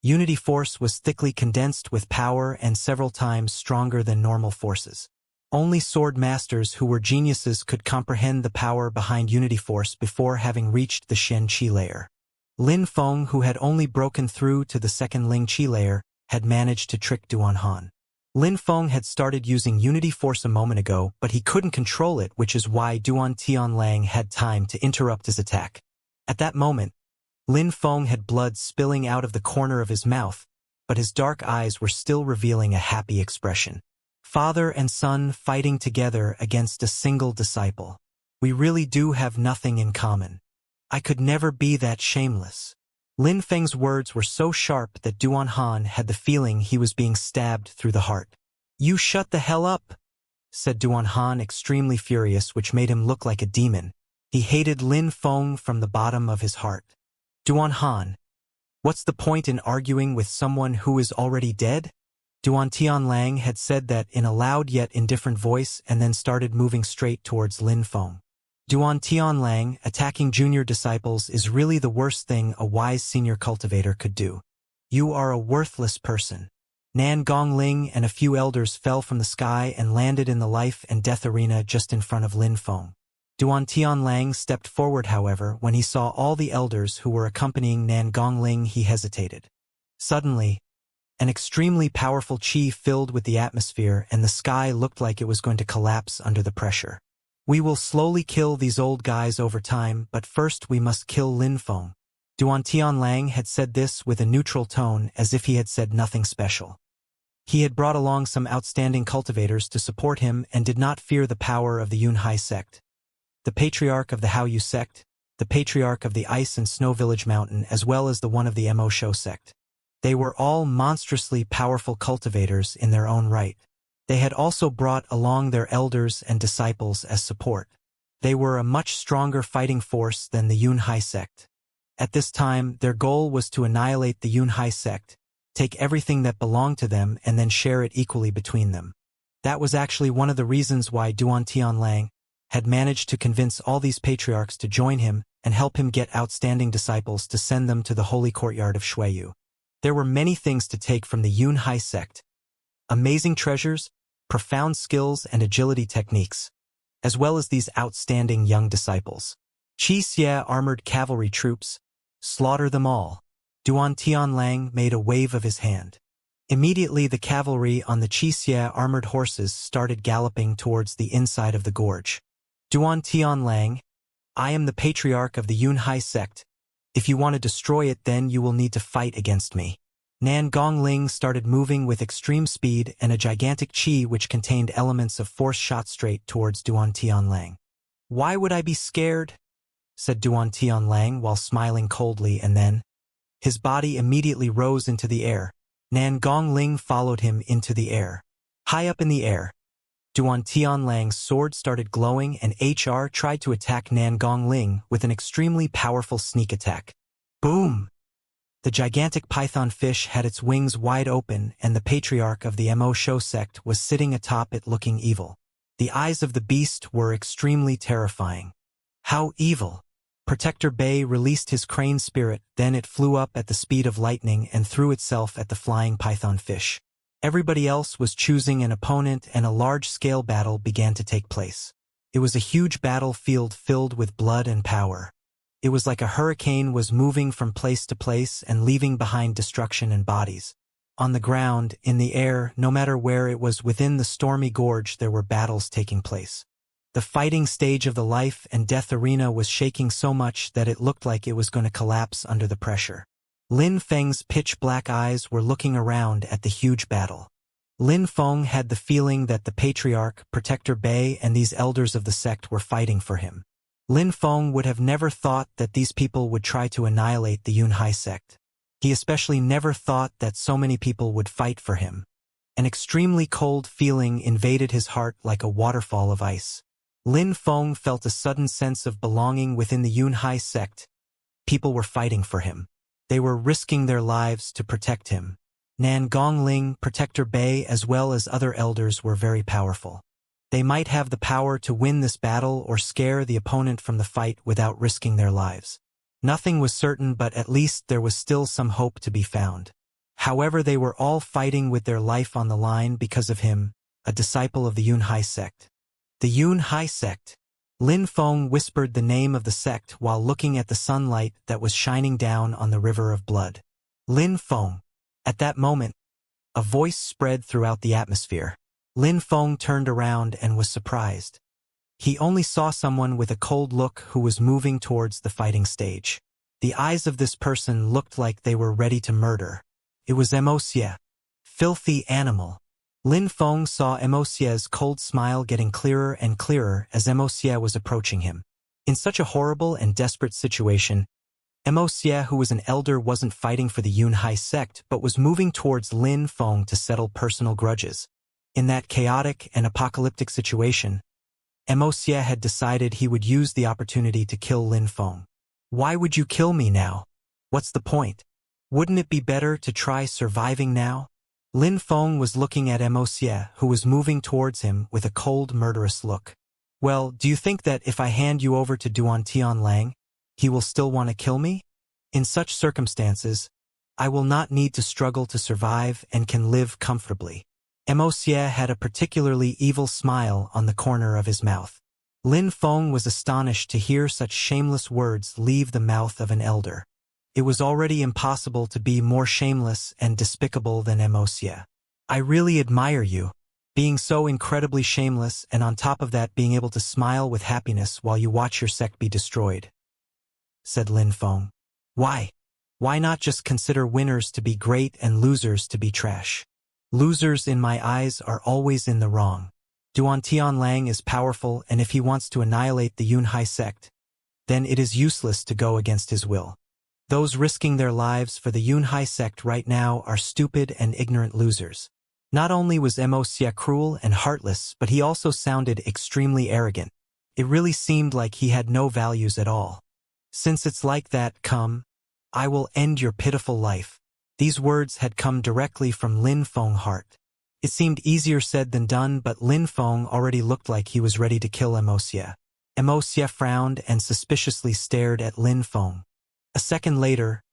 Unity Force was thickly condensed with power and several times stronger than normal forces. Only sword masters who were geniuses could comprehend the power behind Unity Force before having reached the Shen Qi layer. Lin Feng, who had only broken through to the 2nd Ling Qi layer, had managed to trick Duan Han. Lin Feng had started using Unity Force a moment ago, but he couldn't control it, which is why Duan Tianlang had time to interrupt his attack. At that moment, Lin Feng had blood spilling out of the corner of his mouth, but his dark eyes were still revealing a happy expression. Father and son fighting together against a single disciple. We really do have nothing in common. I could never be that shameless. Lin Feng's words were so sharp that Duan Han had the feeling he was being stabbed through the heart. "You shut the hell up," said Duan Han, extremely furious, which made him look like a demon. He hated Lin Feng from the bottom of his heart. "Duan Han, what's the point in arguing with someone who is already dead?" Duan Tianlang had said that in a loud yet indifferent voice and then started moving straight towards Lin Feng. Duan Tianlang, attacking junior disciples is really the worst thing a wise senior cultivator could do. You are a worthless person. Nan Gongling and a few elders fell from the sky and landed in the life and death arena just in front of Lin Feng. Duan Tianlang stepped forward, however, when he saw all the elders who were accompanying Nan Gongling he hesitated. Suddenly, an extremely powerful qi filled with the atmosphere and the sky looked like it was going to collapse under the pressure. "We will slowly kill these old guys over time, but first we must kill Lin Feng." Duan Tianlang had said this with a neutral tone, as if he had said nothing special. He had brought along some outstanding cultivators to support him and did not fear the power of the Yunhai sect. The patriarch of the Haoyu sect, the patriarch of the Ice and Snow Village Mountain, as well as the one of the Mo Shou sect. They were all monstrously powerful cultivators in their own right. They had also brought along their elders and disciples as support. They were a much stronger fighting force than the Yunhai sect. At this time, their goal was to annihilate the Yunhai sect, take everything that belonged to them and then share it equally between them. That was actually one of the reasons why Duan Tianlang had managed to convince all these patriarchs to join him and help him get outstanding disciples to send them to the holy courtyard of Shuiyu. There were many things to take from the Yunhai sect. Amazing treasures, profound skills and agility techniques, as well as these outstanding young disciples. Xianxia armored cavalry troops, slaughter them all. Duan Tianlang made a wave of his hand. Immediately the cavalry on the Xianxia armored horses started galloping towards the inside of the gorge. Duan Tianlang, I am the patriarch of the Yunhai sect. If you want to destroy it, then you will need to fight against me. Nan Gongling started moving with extreme speed, and a gigantic qi which contained elements of force shot straight towards Duan Tianlang. "Why would I be scared?" said Duan Tianlang while smiling coldly, and then his body immediately rose into the air. Nan Gongling followed him into the air. High up in the air, Duan Tianlang's sword started glowing, and HR tried to attack Nan Gongling with an extremely powerful sneak attack. Boom! The gigantic python fish had its wings wide open, and the patriarch of the Mo Shou sect was sitting atop it looking evil. The eyes of the beast were extremely terrifying. How evil! Protector Bei released his crane spirit, then it flew up at the speed of lightning and threw itself at the flying python fish. Everybody else was choosing an opponent, and a large-scale battle began to take place. It was a huge battlefield filled with blood and power. It was like a hurricane was moving from place to place and leaving behind destruction and bodies. On the ground, in the air, no matter where it was within the stormy gorge, there were battles taking place. The fighting stage of the life and death arena was shaking so much that it looked like it was going to collapse under the pressure. Lin Feng's pitch-black eyes were looking around at the huge battle. Lin Feng had the feeling that the patriarch, Protector Bei, and these elders of the sect were fighting for him. Lin Feng would have never thought that these people would try to annihilate the Yunhai sect. He especially never thought that so many people would fight for him. An extremely cold feeling invaded his heart like a waterfall of ice. Lin Feng felt a sudden sense of belonging within the Yunhai sect. People were fighting for him. They were risking their lives to protect him. Nan Gongling, Protector Bei, as well as other elders were very powerful. They might have the power to win this battle or scare the opponent from the fight without risking their lives. Nothing was certain, but at least there was still some hope to be found. However, they were all fighting with their life on the line because of him, a disciple of the Yunhai sect. The Yunhai sect. Lin Feng whispered the name of the sect while looking at the sunlight that was shining down on the river of blood. Lin Feng. At that moment, a voice spread throughout the atmosphere. Lin Feng turned around and was surprised. He only saw someone with a cold look who was moving towards the fighting stage. The eyes of this person looked like they were ready to murder. It was Xianxia. Filthy animal. Lin Feng saw Xianxia's cold smile getting clearer and clearer as Xianxia was approaching him. In such a horrible and desperate situation, Xianxia, who was an elder, wasn't fighting for the Yunhai sect but was moving towards Lin Feng to settle personal grudges. In that chaotic and apocalyptic situation, Xianxia had decided he would use the opportunity to kill Lin Feng. Why would you kill me now? What's the point? Wouldn't it be better to try surviving now? Lin Feng was looking at Xianxia, who was moving towards him with a cold, murderous look. Well, do you think that if I hand you over to Duan Tianlang, he will still want to kill me? In such circumstances, I will not need to struggle to survive and can live comfortably. Xianxia had a particularly evil smile on the corner of his mouth. Lin Feng was astonished to hear such shameless words leave the mouth of an elder. It was already impossible to be more shameless and despicable than Xianxia. I really admire you, being so incredibly shameless and on top of that being able to smile with happiness while you watch your sect be destroyed, said Lin Feng. Why? Why not just consider winners to be great and losers to be trash? Losers in my eyes are always in the wrong. Duan Tianlang is powerful, and if he wants to annihilate the Yunhai sect, then it is useless to go against his will. Those risking their lives for the Yunhai sect right now are stupid and ignorant losers. Not only was Xianxia cruel and heartless, but he also sounded extremely arrogant. It really seemed like he had no values at all. Since it's like that, come, I will end your pitiful life. These words had come directly from Lin Feng's heart. It seemed easier said than done, but Lin Feng already looked like he was ready to kill Xianxia. Xianxia frowned and suspiciously stared at Lin Feng. A second later,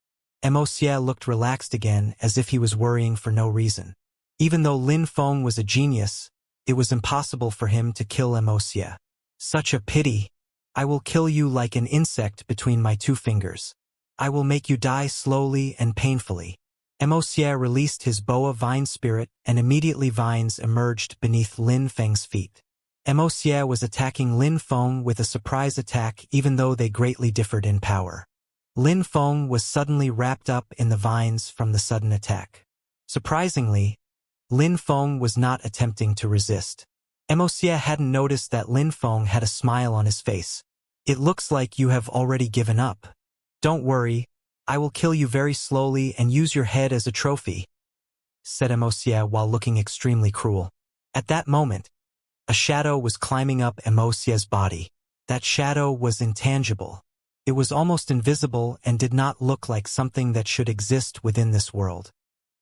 Xianxia looked relaxed again, as if he was worrying for no reason. Even though Lin Feng was a genius, it was impossible for him to kill Xianxia. Such a pity. I will kill you like an insect between my two fingers. I will make you die slowly and painfully. Xianxia released his boa vine spirit, and immediately vines emerged beneath Lin Feng's feet. Xianxia was attacking Lin Feng with a surprise attack, even though they greatly differed in power. Lin Feng was suddenly wrapped up in the vines from the sudden attack. Surprisingly, Lin Feng was not attempting to resist. Xianxia hadn't noticed that Lin Feng had a smile on his face. It looks like you have already given up. Don't worry, I will kill you very slowly and use your head as a trophy, said Xianxia while looking extremely cruel. At that moment, a shadow was climbing up Xianxia's body. That shadow was intangible. It was almost invisible and did not look like something that should exist within this world.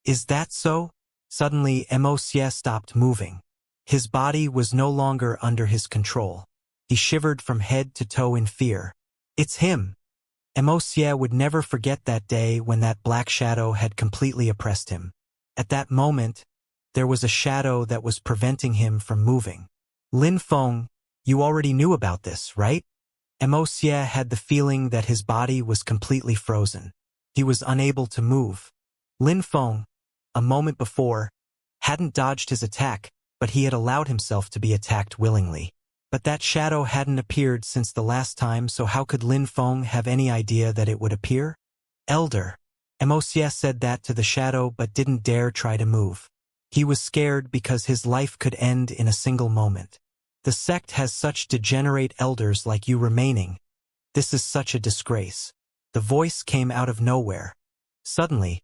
Is that so? Suddenly, Xianxia stopped moving. His body was no longer under his control. He shivered from head to toe in fear. It's him. Xianxia would never forget that day when that black shadow had completely oppressed him. At that moment, there was a shadow that was preventing him from moving. Lin Feng, you already knew about this, right? Xianxia had the feeling that his body was completely frozen. He was unable to move. Lin Feng, a moment before, hadn't dodged his attack, but he had allowed himself to be attacked willingly. But that shadow hadn't appeared since the last time, so how could Lin Feng have any idea that it would appear? Elder. Xianxia said that to the shadow but didn't dare try to move. He was scared because his life could end in a single moment. The sect has such degenerate elders like you remaining. This is such a disgrace. The voice came out of nowhere. Suddenly,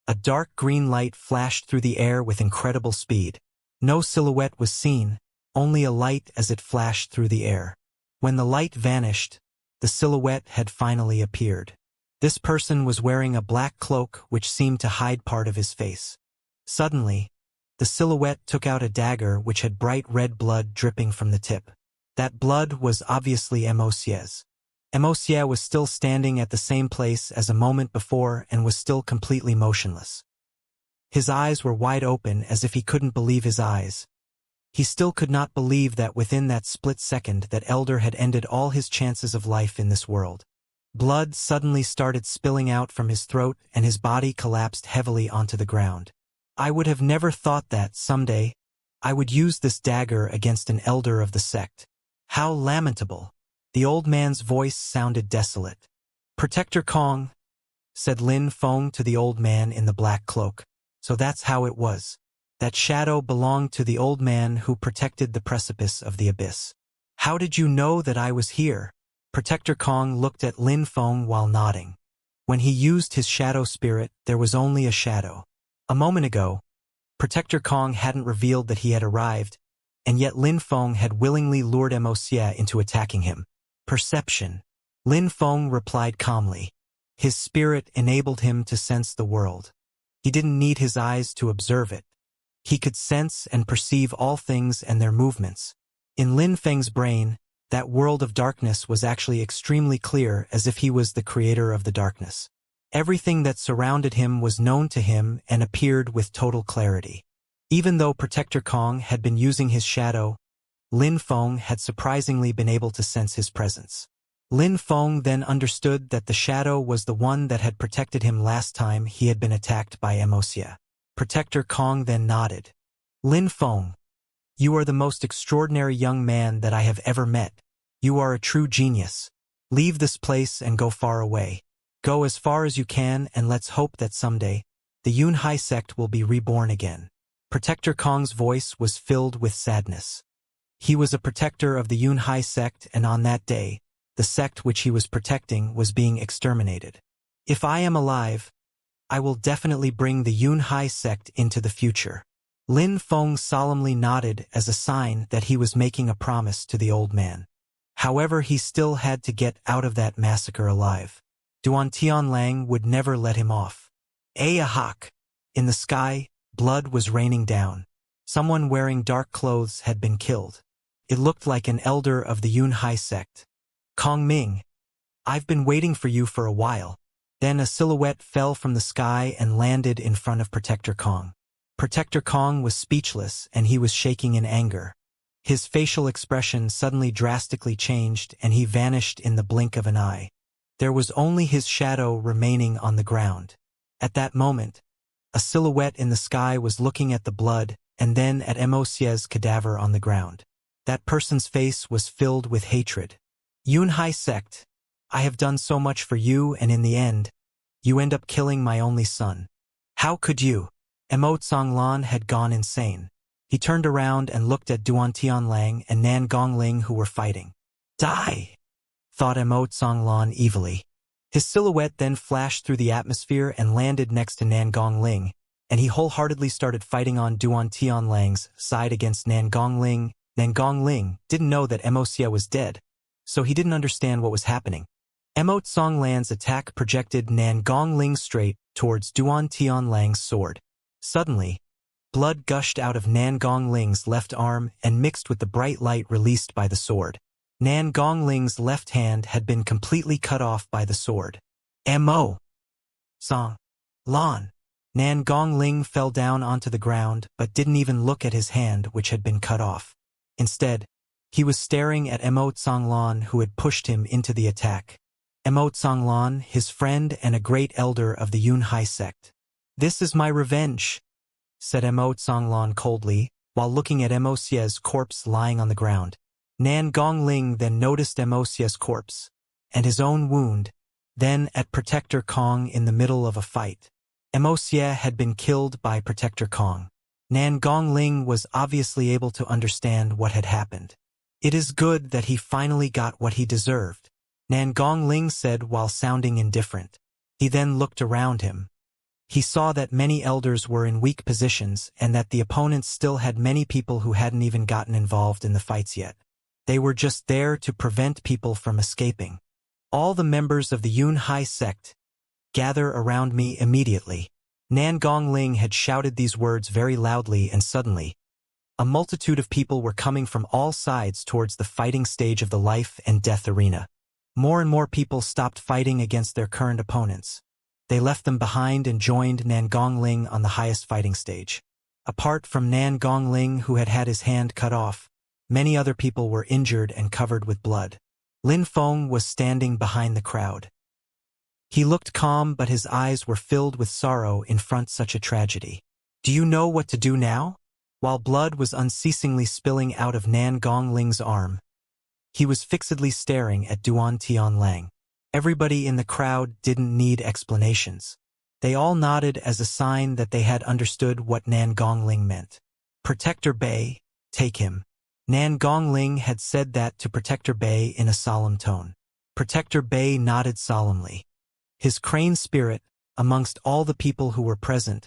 A dark green light flashed through the air with incredible speed. No silhouette was seen, only a light as it flashed through the air. When the light vanished, the silhouette had finally appeared. This person was wearing a black cloak which seemed to hide part of his face. Suddenly, the silhouette took out a dagger which had bright red blood dripping from the tip. That blood was obviously Xianxia's. Xianxia was still standing at the same place as a moment before and was still completely motionless. His eyes were wide open as if he couldn't believe his eyes. He still could not believe that within that split second that elder had ended all his chances of life in this world. Blood suddenly started spilling out from his throat and his body collapsed heavily onto the ground. I would have never thought that, someday, I would use this dagger against an elder of the sect. How lamentable. The old man's voice sounded desolate. Protector Kong, said Lin Feng to the old man in the black cloak. So that's how it was. That shadow belonged to the old man who protected the precipice of the abyss. How did you know that I was here? Protector Kong looked at Lin Feng while nodding. When he used his shadow spirit, there was only a shadow. A moment ago, Protector Kong hadn't revealed that he had arrived, and yet Lin Feng had willingly lured Xianxia into attacking him. Perception. Lin Feng replied calmly. His spirit enabled him to sense the world. He didn't need his eyes to observe it. He could sense and perceive all things and their movements. In Lin Feng's brain, that world of darkness was actually extremely clear, as if he was the creator of the darkness. Everything that surrounded him was known to him and appeared with total clarity. Even though Protector Kong had been using his shadow, Lin Feng had surprisingly been able to sense his presence. Lin Feng then understood that the shadow was the one that had protected him last time he had been attacked by Xianxia. Protector Kong then nodded. Lin Feng, you are the most extraordinary young man that I have ever met. You are a true genius. Leave this place and go far away. Go as far as you can and let's hope that someday, the Yunhai sect will be reborn again. Protector Kong's voice was filled with sadness. He was a protector of the Yunhai sect, and on that day, the sect which he was protecting was being exterminated. If I am alive, I will definitely bring the Yunhai sect into the future. Lin Feng solemnly nodded as a sign that he was making a promise to the old man. However, he still had to get out of that massacre alive. Duan Tianlang would never let him off. Ahak! In the sky, blood was raining down. Someone wearing dark clothes had been killed. It looked like an elder of the Yunhai sect. Kong Ming, I've been waiting for you for a while. Then a silhouette fell from the sky and landed in front of Protector Kong. Protector Kong was speechless and he was shaking in anger. His facial expression suddenly drastically changed and he vanished in the blink of an eye. There was only his shadow remaining on the ground. At that moment, a silhouette in the sky was looking at the blood and then at Xianxia's cadaver on the ground. That person's face was filled with hatred. Yunhai sect, I have done so much for you and in the end, you end up killing my only son. How could you? Emotsonglan had gone insane. He turned around and looked at Duan Tianlang and Nan Gongling who were fighting. Die! Thought Emotsonglan evilly. His silhouette then flashed through the atmosphere and landed next to Nan Gongling, and he wholeheartedly started fighting on Duan Tianlang's side against Nan Gongling. Nan Gongling didn't know that Xianxia was dead, so he didn't understand what was happening. Emotsonglan's attack projected Nan Gongling straight towards Duan Tianlang's sword. Suddenly, blood gushed out of Nan Gongling's left arm and mixed with the bright light released by the sword. Nan Gongling's left hand had been completely cut off by the sword. Mo! Song! Lan! Nan Gongling fell down onto the ground but didn't even look at his hand which had been cut off. Instead, he was staring at Emotsonglan who had pushed him into the attack. Emotsonglan, his friend and a great elder of the Yunhai sect. This is my revenge, said Emotsonglan coldly, while looking at Xianxia's corpse lying on the ground. Nan Gongling then noticed Xianxia's corpse, and his own wound, then at Protector Kong in the middle of a fight. Xianxia had been killed by Protector Kong. Nan Gongling was obviously able to understand what had happened. It is good that he finally got what he deserved, Nan Gongling said while sounding indifferent. He then looked around him. He saw that many elders were in weak positions and that the opponents still had many people who hadn't even gotten involved in the fights yet. They were just there to prevent people from escaping. All the members of the Yunhai sect, gather around me immediately. Nan Gongling had shouted these words very loudly, and suddenly, a multitude of people were coming from all sides towards the fighting stage of the life and death arena. More and more people stopped fighting against their current opponents. They left them behind and joined Nan Gongling on the highest fighting stage. Apart from Nan Gongling, who had had his hand cut off, many other people were injured and covered with blood. Lin Feng was standing behind the crowd. He looked calm, but his eyes were filled with sorrow in front of such a tragedy. Do you know what to do now? While blood was unceasingly spilling out of Nan Gongling's arm, he was fixedly staring at Duan Tianlang. Everybody in the crowd didn't need explanations. They all nodded as a sign that they had understood what Nan Gongling meant. Protector Bei, take him. Nan Gongling had said that to Protector Bei in a solemn tone. Protector Bei nodded solemnly. His crane spirit, amongst all the people who were present,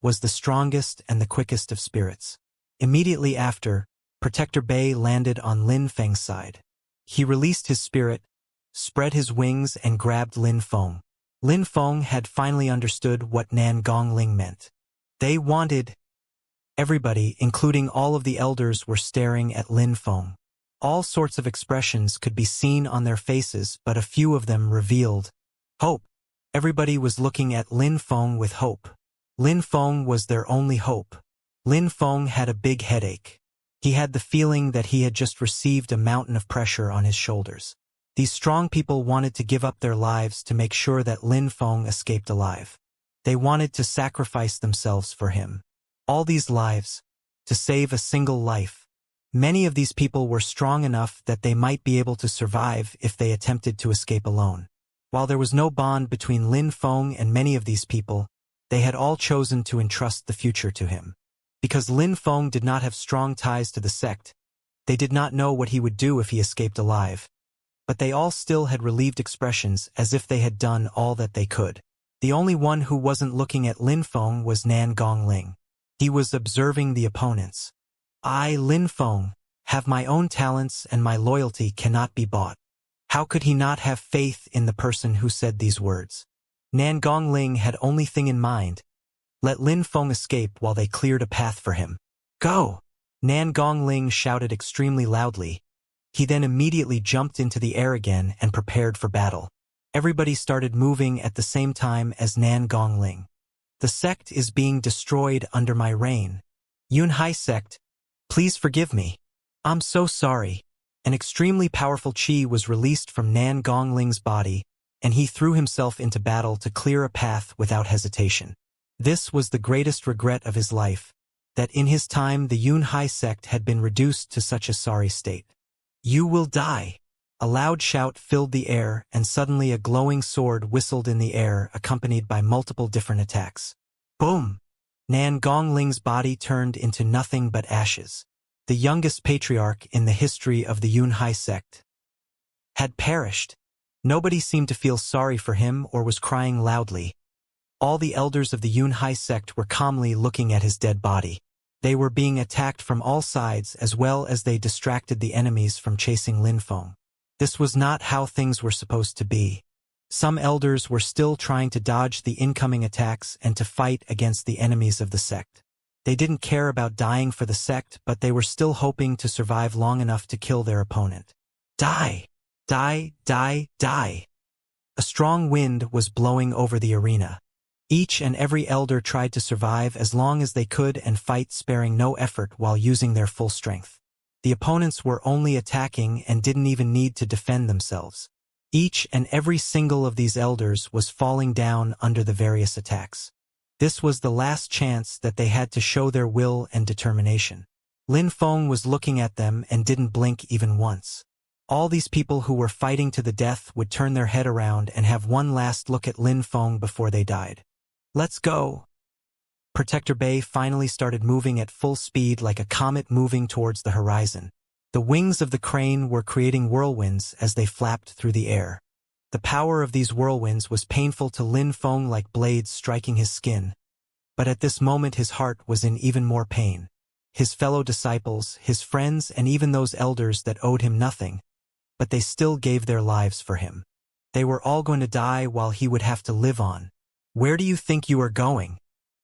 was the strongest and the quickest of spirits. Immediately after, Protector Bei landed on Lin Feng's side. He released his spirit, spread his wings, and grabbed Lin Feng. Lin Feng had finally understood what Nan Gongling meant. They wanted. Everybody, including all of the elders, were staring at Lin Feng. All sorts of expressions could be seen on their faces, but a few of them revealed hope. Everybody was looking at Lin Feng with hope. Lin Feng was their only hope. Lin Feng had a big headache. He had the feeling that he had just received a mountain of pressure on his shoulders. These strong people wanted to give up their lives to make sure that Lin Feng escaped alive. They wanted to sacrifice themselves for him. All these lives, to save a single life. Many of these people were strong enough that they might be able to survive if they attempted to escape alone. While there was no bond between Lin Feng and many of these people, they had all chosen to entrust the future to him. Because Lin Feng did not have strong ties to the sect, they did not know what he would do if he escaped alive. But they all still had relieved expressions as if they had done all that they could. The only one who wasn't looking at Lin Feng was Nan Gongling. He was observing the opponents. I, Lin Feng, have my own talents and my loyalty cannot be bought. How could he not have faith in the person who said these words? Nan Gongling had only thing in mind. Let Lin Feng escape while they cleared a path for him. Go! Nan Gongling shouted extremely loudly. He then immediately jumped into the air again and prepared for battle. Everybody started moving at the same time as Nan Gongling. The sect is being destroyed under my reign. Yunhai sect, please forgive me. I'm so sorry. An extremely powerful qi was released from Nan Gongling's body, and he threw himself into battle to clear a path without hesitation. This was the greatest regret of his life, that in his time the Yunhai sect had been reduced to such a sorry state. You will die. A loud shout filled the air, and suddenly a glowing sword whistled in the air, accompanied by multiple different attacks. Boom! Nan Gongling's body turned into nothing but ashes. The youngest patriarch in the history of the Yunhai sect had perished. Nobody seemed to feel sorry for him or was crying loudly. All the elders of the Yunhai sect were calmly looking at his dead body. They were being attacked from all sides as well as they distracted the enemies from chasing Lin Feng. This was not how things were supposed to be. Some elders were still trying to dodge the incoming attacks and to fight against the enemies of the sect. They didn't care about dying for the sect, but they were still hoping to survive long enough to kill their opponent. Die! Die! Die! Die! A strong wind was blowing over the arena. Each and every elder tried to survive as long as they could and fight, sparing no effort while using their full strength. The opponents were only attacking and didn't even need to defend themselves. Each and every single of these elders was falling down under the various attacks. This was the last chance that they had to show their will and determination. Lin Feng was looking at them and didn't blink even once. All these people who were fighting to the death would turn their head around and have one last look at Lin Feng before they died. Let's go! Protector Bei finally started moving at full speed like a comet moving towards the horizon. The wings of the crane were creating whirlwinds as they flapped through the air. The power of these whirlwinds was painful to Lin Feng like blades striking his skin. But at this moment his heart was in even more pain. His fellow disciples, his friends, and even those elders that owed him nothing, but they still gave their lives for him. They were all going to die while he would have to live on. Where do you think you are going?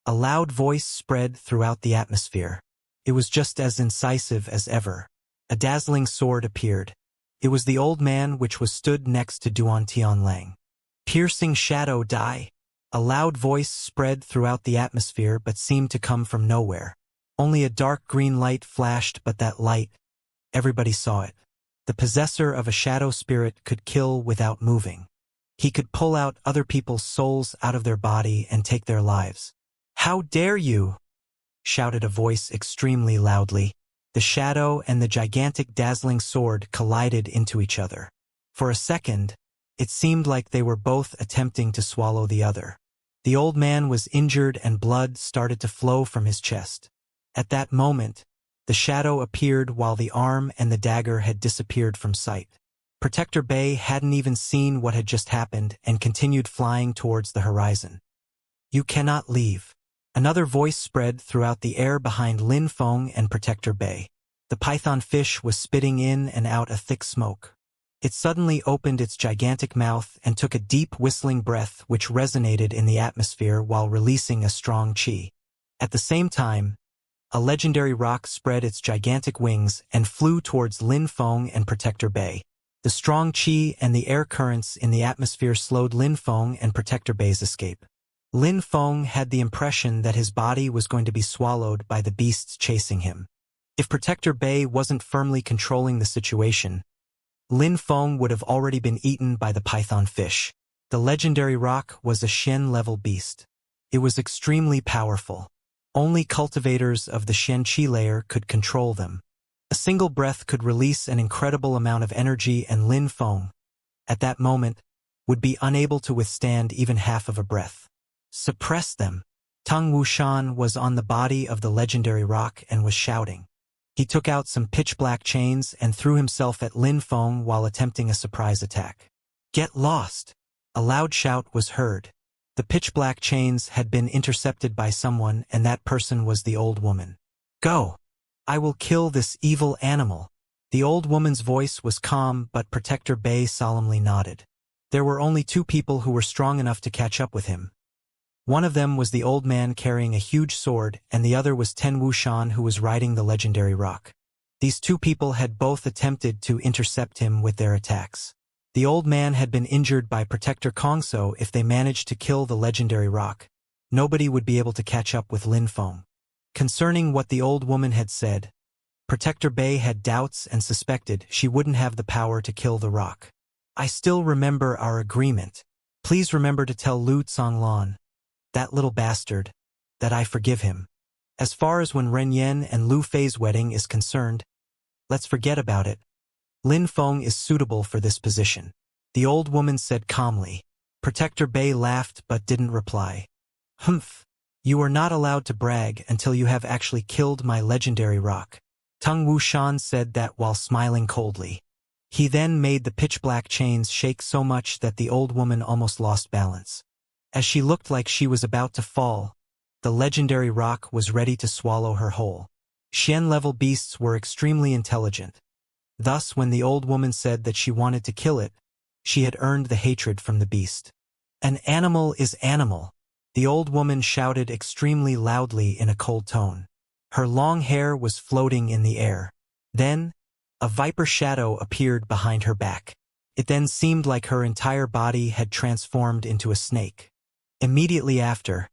A loud voice spread throughout the atmosphere. It was just as incisive as ever. A dazzling sword appeared. It was the old man which was stood next to Duan Tianlang. Piercing shadow die. A loud voice spread throughout the atmosphere but seemed to come from nowhere. Only a dark green light flashed, but that light, everybody saw it. The possessor of a shadow spirit could kill without moving. He could pull out other people's souls out of their body and take their lives. "How dare you!" shouted a voice extremely loudly. The shadow and the gigantic dazzling sword collided into each other. For a second, it seemed like they were both attempting to swallow the other. The old man was injured and blood started to flow from his chest. At that moment, the shadow appeared while the arm and the dagger had disappeared from sight. Protector Bei hadn't even seen what had just happened and continued flying towards the horizon. "You cannot leave." Another voice spread throughout the air behind Lin Feng and Protector Bei. The python fish was spitting in and out a thick smoke. It suddenly opened its gigantic mouth and took a deep whistling breath which resonated in the atmosphere while releasing a strong qi. At the same time, a legendary rock spread its gigantic wings and flew towards Lin Feng and Protector Bei. The strong qi and the air currents in the atmosphere slowed Lin Feng and Protector Bei's escape. Lin Feng had the impression that his body was going to be swallowed by the beasts chasing him. If Protector Bei wasn't firmly controlling the situation, Lin Feng would have already been eaten by the python fish. The legendary rock was a Xian-level beast. It was extremely powerful. Only cultivators of the Xianxia layer could control them. A single breath could release an incredible amount of energy, and Lin Feng, at that moment, would be unable to withstand even half of a breath. "Suppress them." Tung Wushan was on the body of the legendary rock and was shouting. He took out some pitch-black chains and threw himself at Lin Feng while attempting a surprise attack. "Get lost!" A loud shout was heard. The pitch-black chains had been intercepted by someone, and that person was the old woman. "Go! I will kill this evil animal." The old woman's voice was calm, but Protector Bei solemnly nodded. There were only two people who were strong enough to catch up with him. One of them was the old man carrying a huge sword, and the other was Ten Wushan, who was riding the legendary rock. These two people had both attempted to intercept him with their attacks. The old man had been injured by Protector Kong, so if they managed to kill the legendary rock, nobody would be able to catch up with Lin Feng. Concerning what the old woman had said, Protector Bei had doubts and suspected she wouldn't have the power to kill the rock. "I still remember our agreement. Please remember to tell Lu Tsonglan, that little bastard, that I forgive him. As far as when Ren Yen and Lu Fei's wedding is concerned, let's forget about it. Lin Feng is suitable for this position," the old woman said calmly. Protector Bei laughed but didn't reply. "Humph. You are not allowed to brag until you have actually killed my legendary rock." Tung Wushan said that while smiling coldly. He then made the pitch-black chains shake so much that the old woman almost lost balance. As she looked like she was about to fall, the legendary rock was ready to swallow her whole. Xian-level beasts were extremely intelligent. Thus, when the old woman said that she wanted to kill it, she had earned the hatred from the beast. "An animal is animal," the old woman shouted extremely loudly in a cold tone. Her long hair was floating in the air. Then, a viper shadow appeared behind her back. It then seemed like her entire body had transformed into a snake. Immediately after,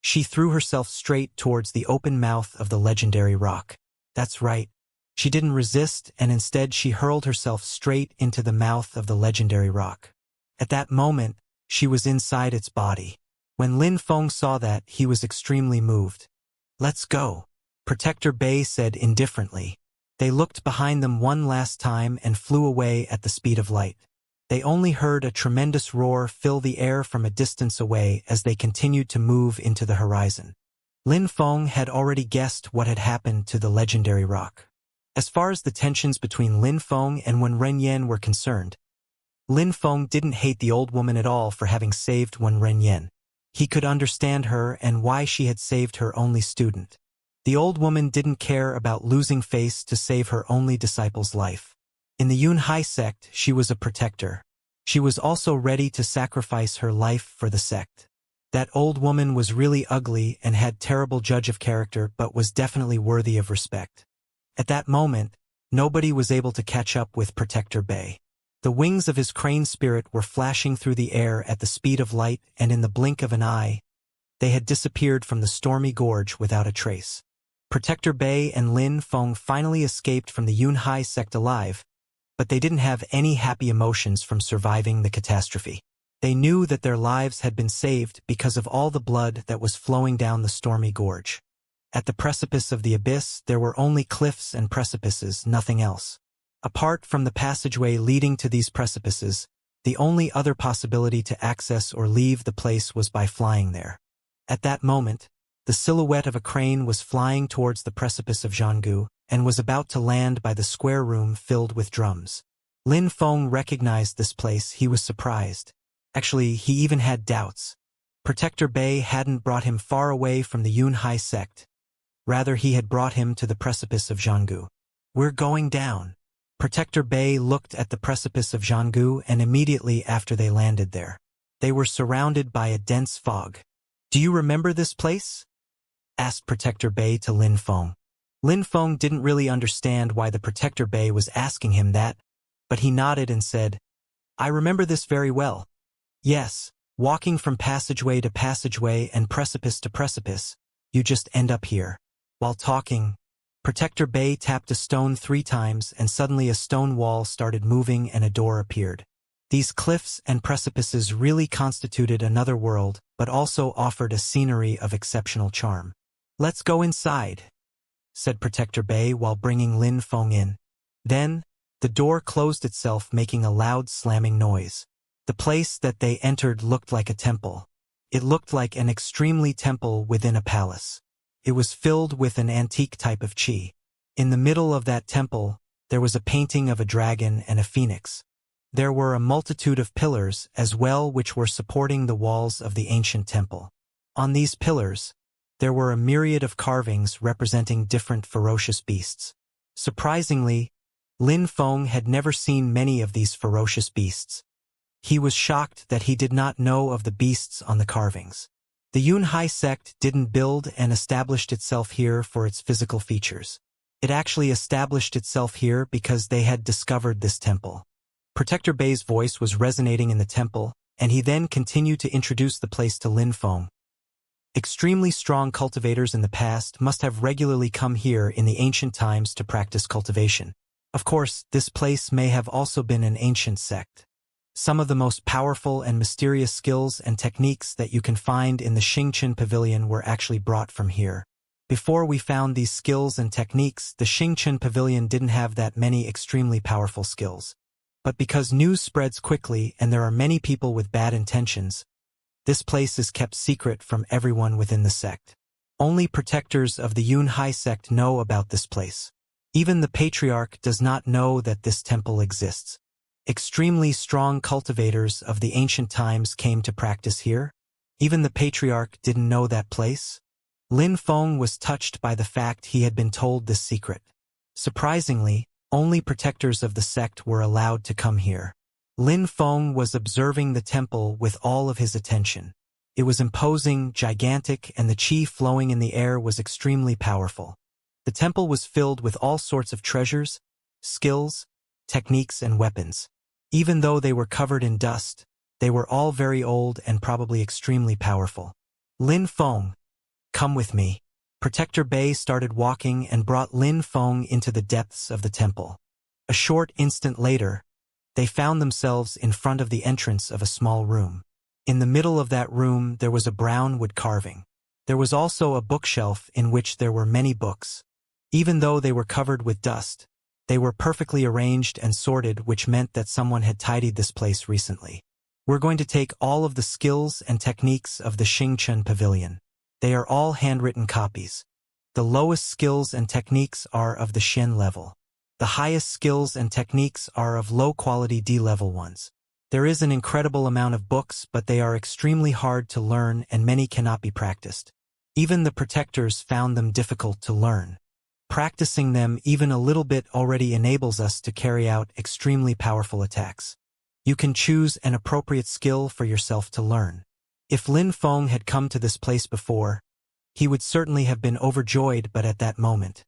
she threw herself straight towards the open mouth of the legendary rock. That's right. She didn't resist, and instead she hurled herself straight into the mouth of the legendary rock. At that moment, she was inside its body. When Lin Feng saw that, he was extremely moved. "Let's go," Protector Bei said indifferently. They looked behind them one last time and flew away at the speed of light. They only heard a tremendous roar fill the air from a distance away as they continued to move into the horizon. Lin Feng had already guessed what had happened to the legendary rock. As far as the tensions between Lin Feng and Wen Renyan were concerned, Lin Feng didn't hate the old woman at all for having saved Wen Renyan. He could understand her and why she had saved her only student. The old woman didn't care about losing face to save her only disciple's life. In the Yunhai sect, she was a protector. She was also ready to sacrifice her life for the sect. That old woman was really ugly and had terrible judge of character but was definitely worthy of respect. At that moment, nobody was able to catch up with Protector Bay. The wings of his crane spirit were flashing through the air at the speed of light, and in the blink of an eye, they had disappeared from the stormy gorge without a trace. Protector Bay and Lin Feng finally escaped from the Yunhai sect alive, but they didn't have any happy emotions from surviving the catastrophe. They knew that their lives had been saved because of all the blood that was flowing down the stormy gorge. At the precipice of the abyss, there were only cliffs and precipices, nothing else. Apart from the passageway leading to these precipices, the only other possibility to access or leave the place was by flying there. At that moment, the silhouette of a crane was flying towards the precipice of Zhanggu and was about to land by the square room filled with drums. Lin Feng recognized this place. He was surprised. Actually, he even had doubts. Protector Bay hadn't brought him far away from the Yunhai sect. Rather, he had brought him to the precipice of Zhanggu. "We're going down." Protector Bay looked at the precipice of Zhanggu, and immediately after they landed there, they were surrounded by a dense fog. "Do you remember this place?" asked Protector Bay to Lin Feng. Lin Feng didn't really understand why the Protector Bay was asking him that, but he nodded and said, "I remember this very well. Yes, walking from passageway to passageway and precipice to precipice, you just end up here." While talking, Protector Bay tapped a stone 3 times, and suddenly a stone wall started moving and a door appeared. These cliffs and precipices really constituted another world, but also offered a scenery of exceptional charm. "Let's go inside," said Protector Bay while bringing Lin Feng in. Then, the door closed itself, making a loud slamming noise. The place that they entered looked like a temple. It looked like an extremely temple within a palace. It was filled with an antique type of qi. In the middle of that temple, there was a painting of a dragon and a phoenix. There were a multitude of pillars as well which were supporting the walls of the ancient temple. On these pillars, there were a myriad of carvings representing different ferocious beasts. Surprisingly, Lin Feng had never seen many of these ferocious beasts. He was shocked that he did not know of the beasts on the carvings. The Yunhai sect didn't build and established itself here for its physical features. It actually established itself here because they had discovered this temple. Protector Bay's voice was resonating in the temple, and he then continued to introduce the place to Lin Feng. Extremely strong cultivators in the past must have regularly come here in the ancient times to practice cultivation. Of course, this place may have also been an ancient sect. Some of the most powerful and mysterious skills and techniques that you can find in the Xingqian Pavilion were actually brought from here. Before we found these skills and techniques, the Xingqian Pavilion didn't have that many extremely powerful skills. But because news spreads quickly and there are many people with bad intentions, this place is kept secret from everyone within the sect. Only protectors of the Yunhai sect know about this place. Even the patriarch does not know that this temple exists. Extremely strong cultivators of the ancient times came to practice here. Even the patriarch didn't know that place. Lin Feng was touched by the fact he had been told this secret. Surprisingly, only protectors of the sect were allowed to come here. Lin Feng was observing the temple with all of his attention. It was imposing, gigantic, and the qi flowing in the air was extremely powerful. The temple was filled with all sorts of treasures, skills, techniques, and weapons. Even though they were covered in dust, they were all very old and probably extremely powerful. "Lin Feng, come with me." Protector Bay started walking and brought Lin Feng into the depths of the temple. A short instant later, they found themselves in front of the entrance of a small room. In the middle of that room there was a brown wood carving. There was also a bookshelf in which there were many books. Even though they were covered with dust, they were perfectly arranged and sorted, which meant that someone had tidied this place recently. "We're going to take all of the skills and techniques of the Xingqian Pavilion. They are all handwritten copies. The lowest skills and techniques are of the Xian level. The highest skills and techniques are of low-quality D-level ones. There is an incredible amount of books, but they are extremely hard to learn and many cannot be practiced. Even the protectors found them difficult to learn. Practicing them even a little bit already enables us to carry out extremely powerful attacks. You can choose an appropriate skill for yourself to learn. If Lin Feng had come to this place before, he would certainly have been overjoyed, but at that moment,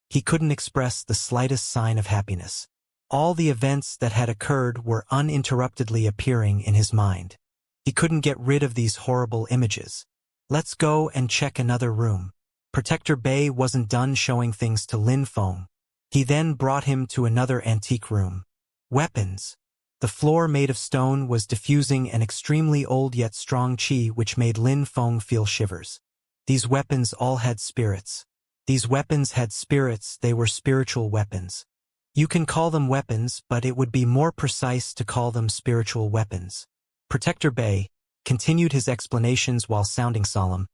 he couldn't express the slightest sign of happiness. All the events that had occurred were uninterruptedly appearing in his mind. He couldn't get rid of these horrible images. Let's go and check another room. Protector Bei wasn't done showing things to Lin Feng. He then brought him to another antique room. Weapons. The floor made of stone was diffusing an extremely old yet strong qi which made Lin Feng feel shivers. These weapons all had spirits. These weapons had spirits, they were spiritual weapons. You can call them weapons, but it would be more precise to call them spiritual weapons. Protector Bei continued his explanations while sounding solemn.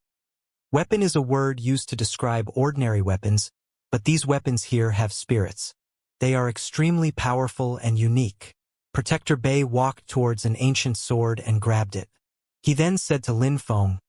Weapon is a word used to describe ordinary weapons, but these weapons here have spirits. They are extremely powerful and unique. Protector Bei walked towards an ancient sword and grabbed it. He then said to Lin Feng,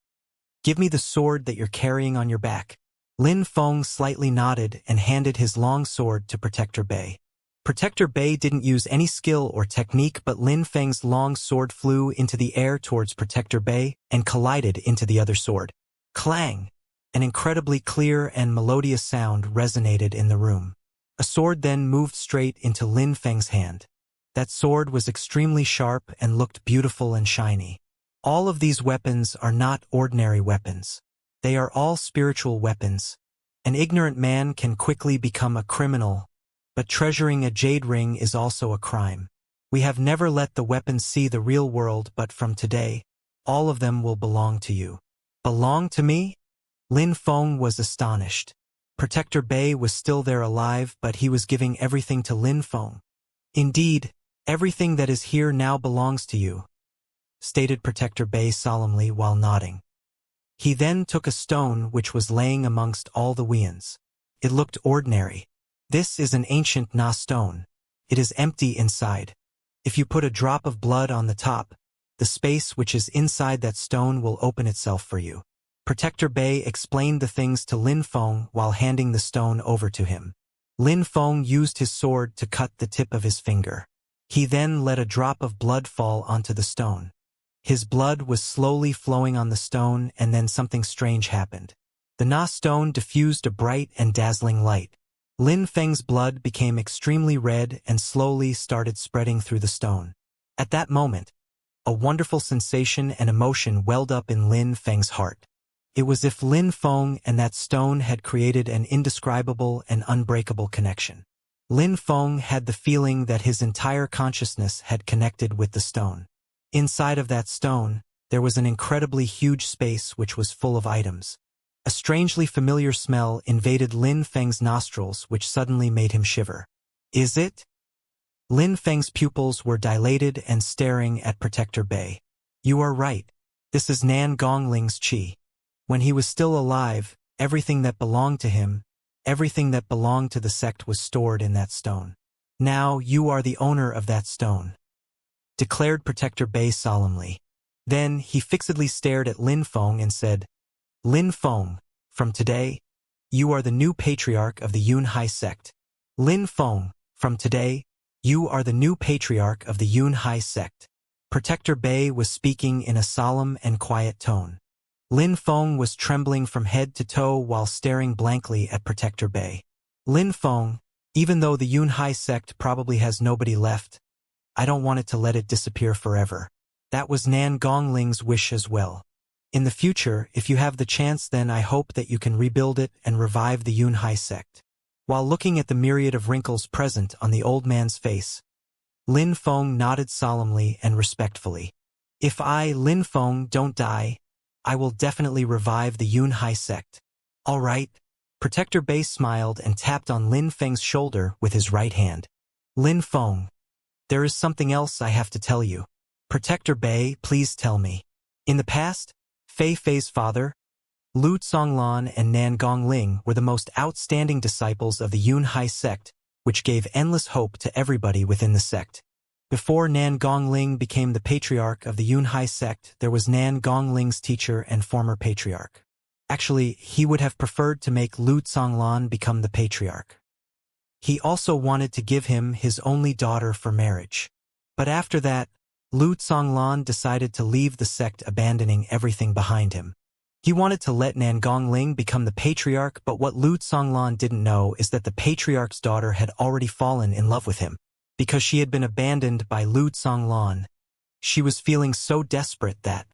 "Give me the sword that you're carrying on your back." Lin Feng slightly nodded and handed his long sword to Protector Bei. Protector Bei didn't use any skill or technique, but Lin Feng's long sword flew into the air towards Protector Bei and collided into the other sword. Clang! An incredibly clear and melodious sound resonated in the room. A sword then moved straight into Lin Feng's hand. That sword was extremely sharp and looked beautiful and shiny. All of these weapons are not ordinary weapons. They are all spiritual weapons. An ignorant man can quickly become a criminal, but treasuring a jade ring is also a crime. We have never let the weapons see the real world, but from today, all of them will belong to you. Belong to me? Lin Feng was astonished. Protector Bei was still there alive, but he was giving everything to Lin Feng. Indeed, everything that is here now belongs to you, stated Protector Bei solemnly while nodding. He then took a stone which was laying amongst all the Wians. It looked ordinary. This is an ancient Na stone. It is empty inside. If you put a drop of blood on the top, the space which is inside that stone will open itself for you. Protector Bei explained the things to Lin Feng while handing the stone over to him. Lin Feng used his sword to cut the tip of his finger. He then let a drop of blood fall onto the stone. His blood was slowly flowing on the stone, and then something strange happened. The Na stone diffused a bright and dazzling light. Lin Feng's blood became extremely red and slowly started spreading through the stone. At that moment, a wonderful sensation and emotion welled up in Lin Feng's heart. It was as if Lin Feng and that stone had created an indescribable and unbreakable connection. Lin Feng had the feeling that his entire consciousness had connected with the stone. Inside of that stone, there was an incredibly huge space which was full of items. A strangely familiar smell invaded Lin Feng's nostrils, which suddenly made him shiver. Is it? Lin Feng's pupils were dilated and staring at Protector Bei. You are right. This is Nan Gongling's qi. When he was still alive, everything that belonged to him, everything that belonged to the sect was stored in that stone. Now you are the owner of that stone, declared Protector Bei solemnly. Then he fixedly stared at Lin Feng and said, Lin Feng, from today, you are the new patriarch of the Yunhai sect. Lin Feng, from today, you are the new patriarch of the Yunhai sect. Protector Bei was speaking in a solemn and quiet tone. Lin Feng was trembling from head to toe while staring blankly at Protector Bei. Lin Feng, even though the Yunhai sect probably has nobody left, I don't want it to let it disappear forever. That was Nan Gongling's wish as well. In the future, if you have the chance, then I hope that you can rebuild it and revive the Yunhai sect. While looking at the myriad of wrinkles present on the old man's face, Lin Feng nodded solemnly and respectfully. If I, Lin Feng, don't die, I will definitely revive the Yunhai sect. All right. Protector Bei smiled and tapped on Lin Feng's shoulder with his right hand. Lin Feng, there is something else I have to tell you. Protector Bei, please tell me. In the past, Fei Fei's father, Lu Conglan and Nan Gongling were the most outstanding disciples of the Yunhai sect, which gave endless hope to everybody within the sect. Before Nan Gongling became the patriarch of the Yunhai sect, there was Nan Gongling's teacher and former patriarch. Actually, he would have preferred to make Lu Zonglan become the patriarch. He also wanted to give him his only daughter for marriage. But after that, Lu Zonglan decided to leave the sect, abandoning everything behind him. He wanted to let Nan Gongling become the patriarch, but what Lu Zonglan didn't know is that the patriarch's daughter had already fallen in love with him. Because she had been abandoned by Lu Zonglan, she was feeling so desperate that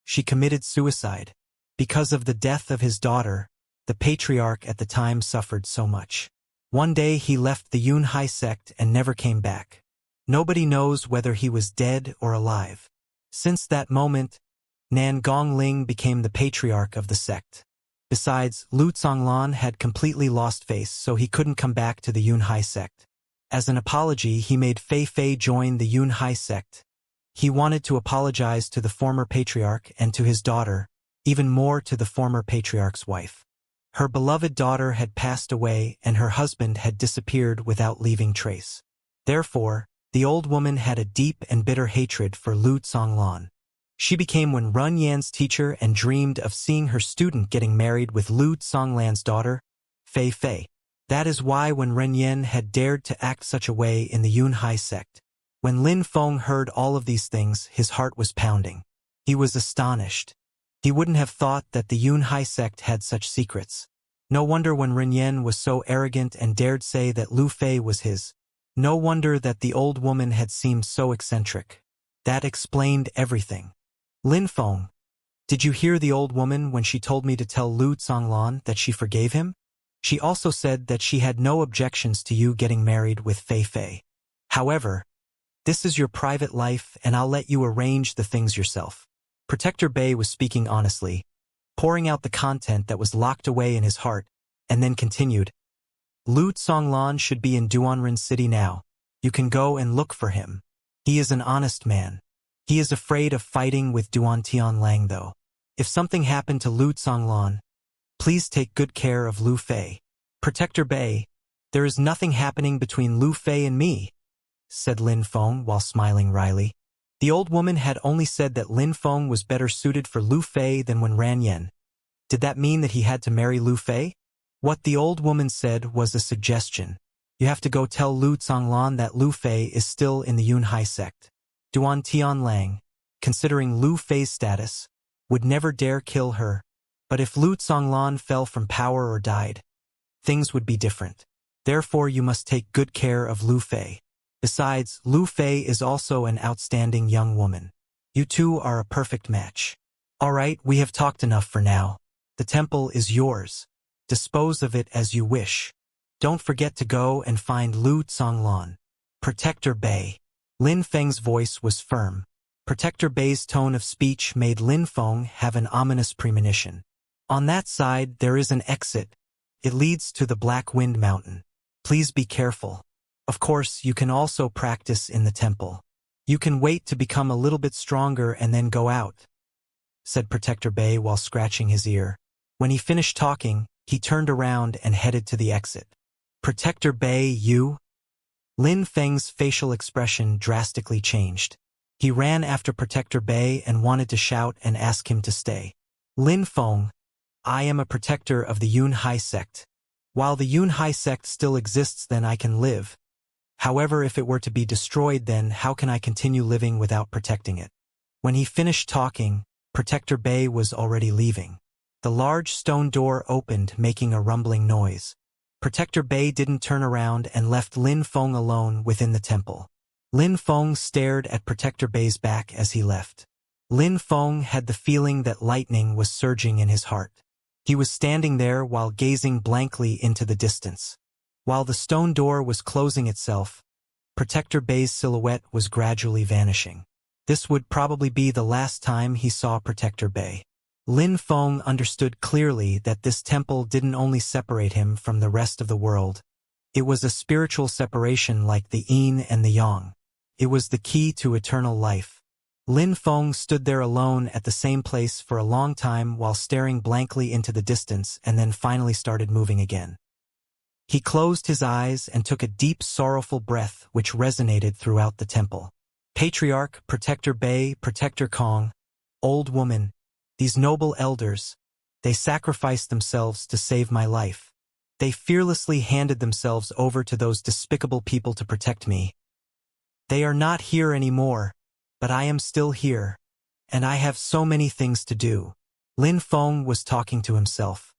she committed suicide. Because of the death of his daughter, the patriarch at the time suffered so much. One day he left the Yunhai sect and never came back. Nobody knows whether he was dead or alive. Since that moment, Nan Gongling became the patriarch of the sect. Besides, Lu Zonglan had completely lost face, so he couldn't come back to the Yunhai sect. As an apology, he made Fei Fei join the Yunhai sect. He wanted to apologize to the former patriarch and to his daughter, even more to the former patriarch's wife. Her beloved daughter had passed away and her husband had disappeared without leaving trace. Therefore, the old woman had a deep and bitter hatred for Lu Zonglan. She became Wen Runyan's teacher and dreamed of seeing her student getting married with Lu Zonglan's daughter, Fei Fei. That is why Wen Runyan had dared to act such a way in the Yunhai sect. When Lin Feng heard all of these things, his heart was pounding. He was astonished. He wouldn't have thought that the Yunhai sect had such secrets. No wonder Wen Runyan was so arrogant and dared say that Lu Fei was his. No wonder that the old woman had seemed so eccentric. That explained everything. Lin Feng, did you hear the old woman when she told me to tell Lu Zonglan that she forgave him? She also said that she had no objections to you getting married with Fei Fei. However, this is your private life and I'll let you arrange the things yourself. Protector Bei was speaking honestly, pouring out the content that was locked away in his heart, and then continued. Lu Zonglan should be in Duanren City now. You can go and look for him. He is an honest man. He is afraid of fighting with Duan Tianlang though. If something happened to Lu Zonglan, please take good care of Lu Fei. Protector Bei, there is nothing happening between Lu Fei and me, said Lin Feng while smiling wryly. The old woman had only said that Lin Feng was better suited for Lu Fei than Wen Runyan. Did that mean that he had to marry Lu Fei? What the old woman said was a suggestion. You have to go tell Lu Zonglan that Lu Fei is still in the Yunhai sect. Duan Tianlang, considering Lu Fei's status, would never dare kill her. But if Lu Zonglan fell from power or died, things would be different. Therefore you must take good care of Lu Fei. Besides, Lu Fei is also an outstanding young woman. You two are a perfect match. Alright, we have talked enough for now. The temple is yours. Dispose of it as you wish. Don't forget to go and find Lu Zonglan. Protector Bei. Lin Feng's voice was firm. Protector Bei's tone of speech made Lin Feng have an ominous premonition. On that side, there is an exit. It leads to the Black Wind Mountain. Please be careful. Of course, you can also practice in the temple. You can wait to become a little bit stronger and then go out, said Protector Bei while scratching his ear. When he finished talking, he turned around and headed to the exit. Protector Bei, you? Lin Feng's facial expression drastically changed. He ran after Protector Bei and wanted to shout and ask him to stay. Lin Feng, I am a protector of the Yunhai sect. While the Yunhai sect still exists, then I can live. However, if it were to be destroyed, then how can I continue living without protecting it? When he finished talking, Protector Bei was already leaving. The large stone door opened, making a rumbling noise. Protector Bei didn't turn around and left Lin Feng alone within the temple. Lin Feng stared at Protector Bei's back as he left. Lin Feng had the feeling that lightning was surging in his heart. He was standing there while gazing blankly into the distance. While the stone door was closing itself, Protector Bei's silhouette was gradually vanishing. This would probably be the last time he saw Protector Bei. Lin Feng understood clearly that this temple didn't only separate him from the rest of the world. It was a spiritual separation like the yin and the yang. It was the key to eternal life. Lin Feng stood there alone at the same place for a long time while staring blankly into the distance and then finally started moving again. He closed his eyes and took a deep sorrowful breath which resonated throughout the temple. Patriarch, Protector Bay, Protector Kong, Old Woman, these noble elders, they sacrificed themselves to save my life. They fearlessly handed themselves over to those despicable people to protect me. They are not here anymore, but I am still here, and I have so many things to do. Lin Feng was talking to himself.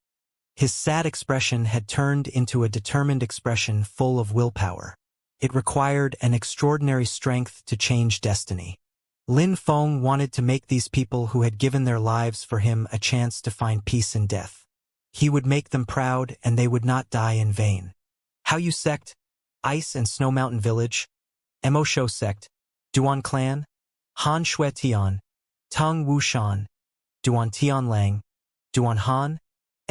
His sad expression had turned into a determined expression full of willpower. It required an extraordinary strength to change destiny. Lin Feng wanted to make these people who had given their lives for him a chance to find peace in death. He would make them proud and they would not die in vain. How you sect? Ice and Snow Mountain Village, Mo Shou sect, Duan Clan, Han Shui Tian, Tung Wu Shan, Duan Tian Lang, Duan Han,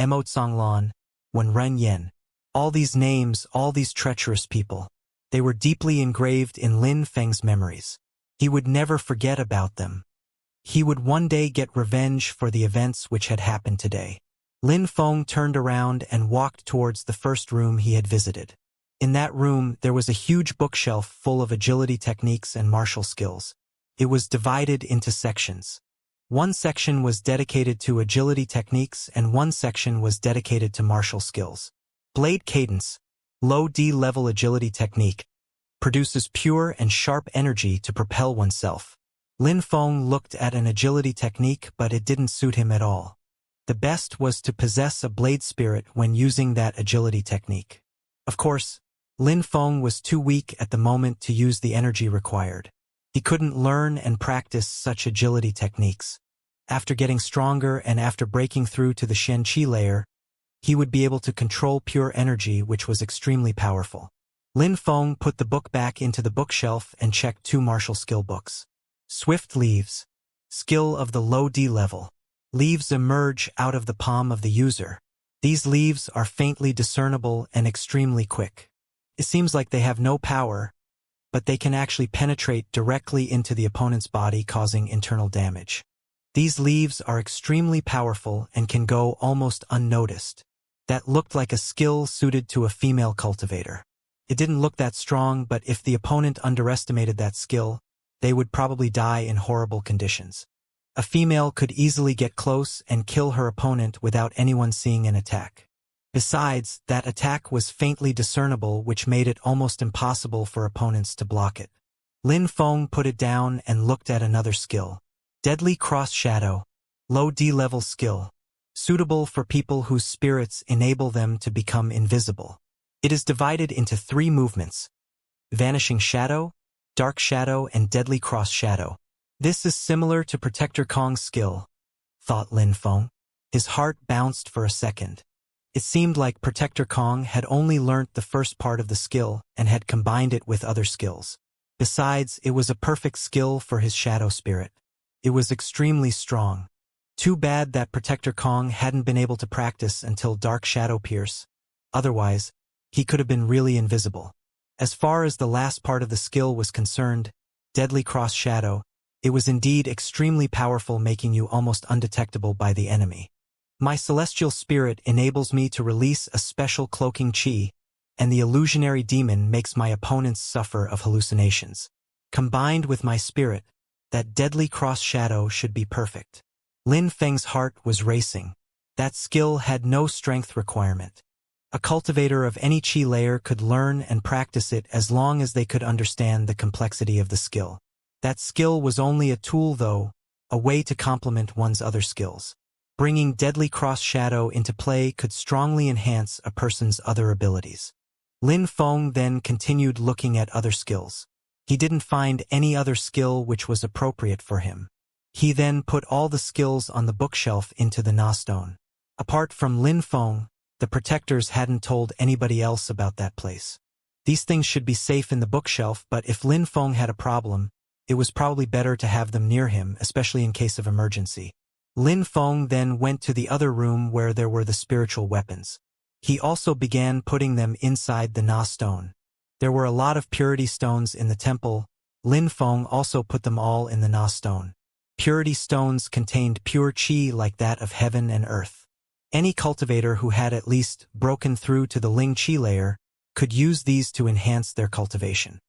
Mo Tsang Lan, Wen Ren Yen. All these names, all these treacherous people, they were deeply engraved in Lin Feng's memories. He would never forget about them. He would one day get revenge for the events which had happened today. Lin Feng turned around and walked towards the first room he had visited. In that room, there was a huge bookshelf full of agility techniques and martial skills. It was divided into sections. One section was dedicated to agility techniques and one section was dedicated to martial skills. Blade Cadence, low D-level agility technique, produces pure and sharp energy to propel oneself. Lin Feng looked at an agility technique, but it didn't suit him at all. The best was to possess a blade spirit when using that agility technique. Of course, Lin Feng was too weak at the moment to use the energy required. He couldn't learn and practice such agility techniques. After getting stronger and after breaking through to the Xianxia layer, he would be able to control pure energy, which was extremely powerful. Lin Feng put the book back into the bookshelf and checked 2 martial skill books. Swift Leaves. Skill of the low D level. Leaves emerge out of the palm of the user. These leaves are faintly discernible and extremely quick. It seems like they have no power, but they can actually penetrate directly into the opponent's body, causing internal damage. These leaves are extremely powerful and can go almost unnoticed. That looked like a skill suited to a female cultivator. It didn't look that strong, but if the opponent underestimated that skill, they would probably die in horrible conditions. A female could easily get close and kill her opponent without anyone seeing an attack. Besides, that attack was faintly discernible, which made it almost impossible for opponents to block it. Lin Feng put it down and looked at another skill. Deadly Cross Shadow. Low D-level skill. Suitable for people whose spirits enable them to become invisible. It is divided into 3 movements: Vanishing Shadow, Dark Shadow, and Deadly Cross Shadow. This is similar to Protector Kong's skill, thought Lin Feng. His heart bounced for a second. It seemed like Protector Kong had only learnt the first part of the skill and had combined it with other skills. Besides, it was a perfect skill for his shadow spirit. It was extremely strong. Too bad that Protector Kong hadn't been able to practice until Dark Shadow Pierce. Otherwise, he could have been really invisible. As far as the last part of the skill was concerned, Deadly Cross Shadow, it was indeed extremely powerful, making you almost undetectable by the enemy. My celestial spirit enables me to release a special cloaking chi, and the illusionary demon makes my opponents suffer of hallucinations. Combined with my spirit, that Deadly Cross Shadow should be perfect. Lin Feng's heart was racing. That skill had no strength requirement. A cultivator of any chi layer could learn and practice it as long as they could understand the complexity of the skill. That skill was only a tool, though, a way to complement one's other skills. Bringing Deadly Cross Shadow into play could strongly enhance a person's other abilities. Lin Feng then continued looking at other skills. He didn't find any other skill which was appropriate for him. He then put all the skills on the bookshelf into the Na Stone. Apart from Lin Feng, the protectors hadn't told anybody else about that place. These things should be safe in the bookshelf, but if Lin Feng had a problem, it was probably better to have them near him, especially in case of emergency. Lin Feng then went to the other room where there were the spiritual weapons. He also began putting them inside the Na Stone. There were a lot of purity stones in the temple. Lin Feng also put them all in the Na Stone. Purity stones contained pure chi like that of heaven and earth. Any cultivator who had at least broken through to the Ling Chi layer could use these to enhance their cultivation.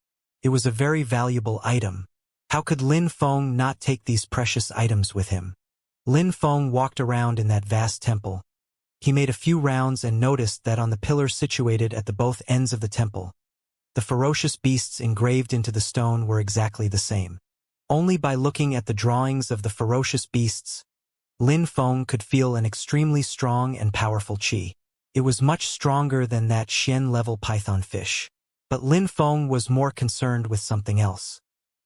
It was a very valuable item. How could Lin Feng not take these precious items with him? Lin Feng walked around in that vast temple. He made a few rounds and noticed that on the pillars situated at the both ends of the temple, the ferocious beasts engraved into the stone were exactly the same. Only by looking at the drawings of the ferocious beasts, Lin Feng could feel an extremely strong and powerful qi. It was much stronger than that Xian-level python fish. But Lin Feng was more concerned with something else.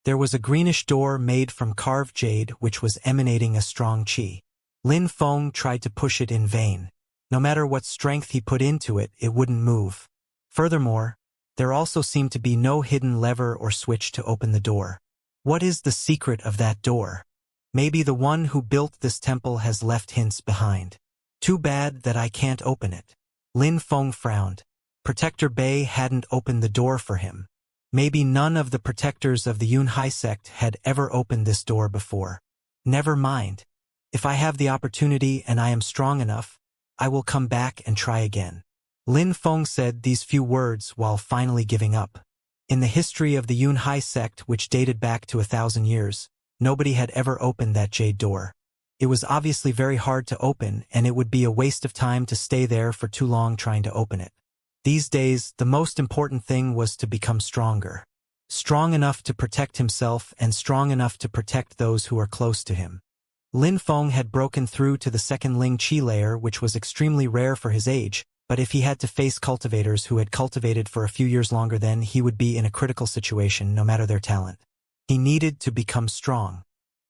There was a greenish door made from carved jade which was emanating a strong qi. Lin Feng tried to push it in vain. No matter what strength he put into it, it wouldn't move. Furthermore, there also seemed to be no hidden lever or switch to open the door. What is the secret of that door? Maybe the one who built this temple has left hints behind. Too bad that I can't open it. Lin Feng frowned. Protector Bei hadn't opened the door for him. Maybe none of the protectors of the Yunhai sect had ever opened this door before. Never mind. If I have the opportunity and I am strong enough, I will come back and try again. Lin Feng said these few words while finally giving up. In the history of the Yunhai sect, which dated back to 1,000 years, nobody had ever opened that jade door. It was obviously very hard to open, and it would be a waste of time to stay there for too long trying to open it. These days, the most important thing was to become stronger. Strong enough to protect himself and strong enough to protect those who are close to him. Lin Feng had broken through to the second Ling Qi layer, which was extremely rare for his age, but if he had to face cultivators who had cultivated for a few years longer, then he would be in a critical situation no matter their talent. He needed to become strong.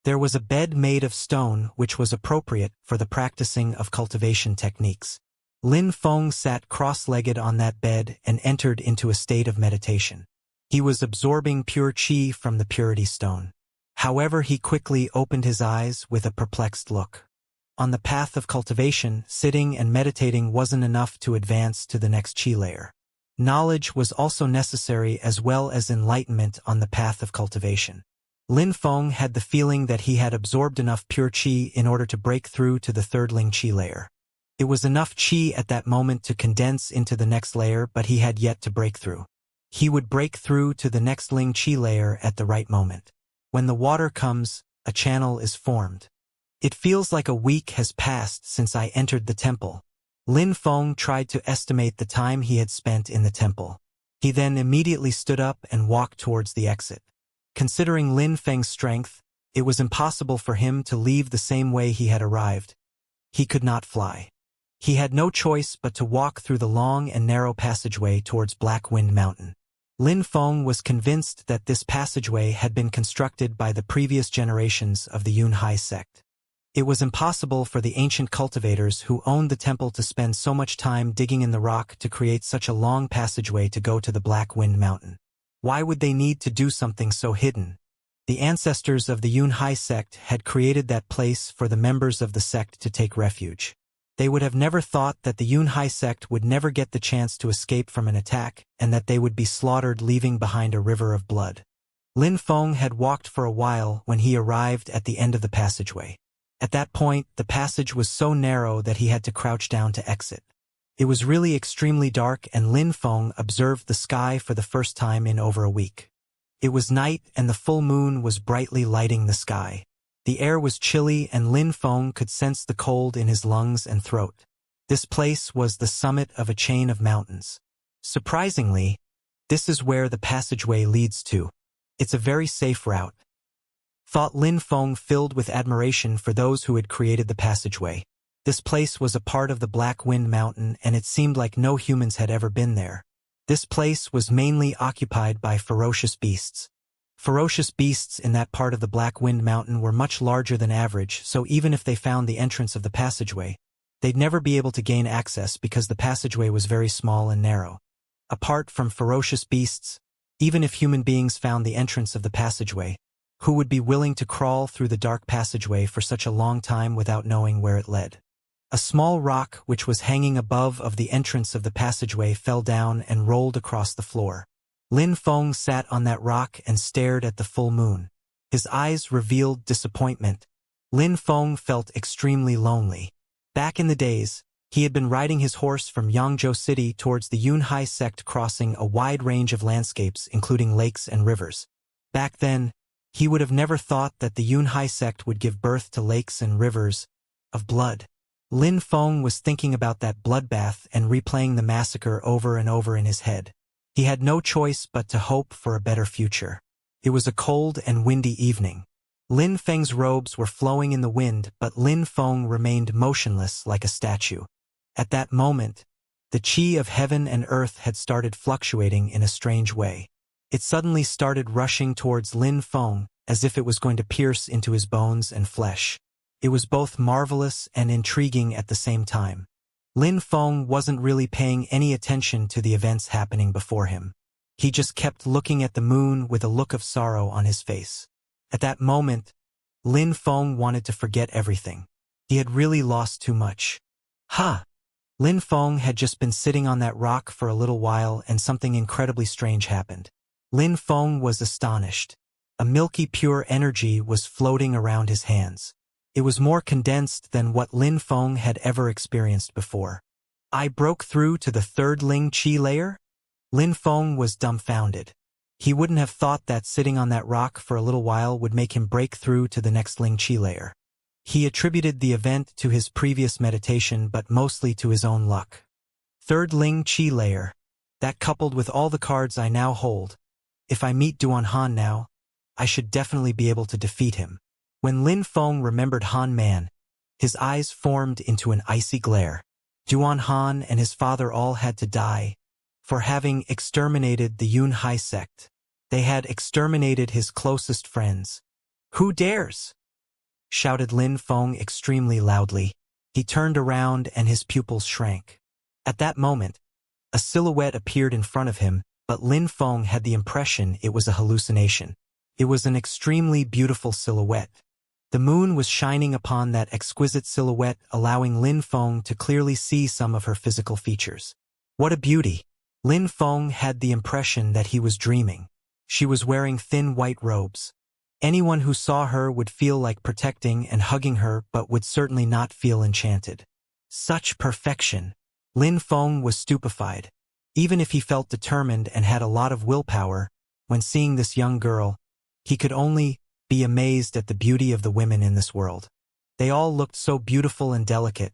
There was a bed made of stone which was appropriate for the practicing of cultivation techniques. Lin Feng sat cross-legged on that bed and entered into a state of meditation. He was absorbing pure qi from the purity stone. However, he quickly opened his eyes with a perplexed look. On the path of cultivation, sitting and meditating wasn't enough to advance to the next qi layer. Knowledge was also necessary as well as enlightenment on the path of cultivation. Lin Feng had the feeling that he had absorbed enough pure qi in order to break through to the third Ling Qi layer. It was enough qi at that moment to condense into the next layer, but he had yet to break through. He would break through to the next Ling Qi layer at the right moment. When the water comes, a channel is formed. It feels like a week has passed since I entered the temple. Lin Feng tried to estimate the time he had spent in the temple. He then immediately stood up and walked towards the exit. Considering Lin Feng's strength, it was impossible for him to leave the same way he had arrived. He could not fly. He had no choice but to walk through the long and narrow passageway towards Black Wind Mountain. Lin Feng was convinced that this passageway had been constructed by the previous generations of the Yunhai sect. It was impossible for the ancient cultivators who owned the temple to spend so much time digging in the rock to create such a long passageway to go to the Black Wind Mountain. Why would they need to do something so hidden? The ancestors of the Yunhai sect had created that place for the members of the sect to take refuge. They would have never thought that the Yunhai sect would never get the chance to escape from an attack, and that they would be slaughtered leaving behind a river of blood. Lin Feng had walked for a while when he arrived at the end of the passageway. At that point, the passage was so narrow that he had to crouch down to exit. It was really extremely dark, and Lin Feng observed the sky for the first time in over a week. It was night, and the full moon was brightly lighting the sky. The air was chilly, and Lin Feng could sense the cold in his lungs and throat. This place was the summit of a chain of mountains. Surprisingly, this is where the passageway leads to. It's a very safe route, thought Lin Feng, filled with admiration for those who had created the passageway. This place was a part of the Black Wind Mountain, and it seemed like no humans had ever been there. This place was mainly occupied by ferocious beasts. Ferocious beasts in that part of the Black Wind Mountain were much larger than average, so even if they found the entrance of the passageway, they'd never be able to gain access because the passageway was very small and narrow. Apart from ferocious beasts, even if human beings found the entrance of the passageway, who would be willing to crawl through the dark passageway for such a long time without knowing where it led? A small rock which was hanging above of the entrance of the passageway fell down and rolled across the floor. Lin Feng sat on that rock and stared at the full moon. His eyes revealed disappointment. Lin Feng felt extremely lonely. Back in the days, he had been riding his horse from Yangzhou City towards the Yunhai sect, crossing a wide range of landscapes including lakes and rivers. Back then, He would have never thought that the Yunhai sect would give birth to lakes and rivers of blood. Lin Feng was thinking about that bloodbath and replaying the massacre over and over in his head. He had no choice but to hope for a better future. It was a cold and windy evening. Lin Feng's robes were flowing in the wind, but Lin Feng remained motionless like a statue. At that moment, the qi of heaven and earth had started fluctuating in a strange way. It suddenly started rushing towards Lin Feng, as if it was going to pierce into his bones and flesh. It was both marvelous and intriguing at the same time. Lin Feng wasn't really paying any attention to the events happening before him. He just kept looking at the moon with a look of sorrow on his face. At that moment, Lin Feng wanted to forget everything. He had really lost too much. Ha! Lin Feng had just been sitting on that rock for a little while and something incredibly strange happened. Lin Feng was astonished. A milky pure energy was floating around his hands. It was more condensed than what Lin Feng had ever experienced before. I broke through to the third Ling Qi layer? Lin Feng was dumbfounded. He wouldn't have thought that sitting on that rock for a little while would make him break through to the next Ling Qi layer. He attributed the event to his previous meditation, but mostly to his own luck. Third Ling Qi layer. That coupled with all the cards I now hold. If I meet Duan Han now, I should definitely be able to defeat him. When Lin Feng remembered Han Man, his eyes formed into an icy glare. Duan Han and his father all had to die for having exterminated the Yunhai sect. They had exterminated his closest friends. Who dares? Shouted Lin Feng extremely loudly. He turned around and his pupils shrank. At that moment, a silhouette appeared in front of him, but Lin Feng had the impression it was a hallucination. It was an extremely beautiful silhouette. The moon was shining upon that exquisite silhouette, allowing Lin Feng to clearly see some of her physical features. What a beauty! Lin Feng had the impression that he was dreaming. She was wearing thin white robes. Anyone who saw her would feel like protecting and hugging her, but would certainly not feel enchanted. Such perfection! Lin Feng was stupefied. Even if he felt determined and had a lot of willpower, when seeing this young girl, he could only be amazed at the beauty of the women in this world. They all looked so beautiful and delicate,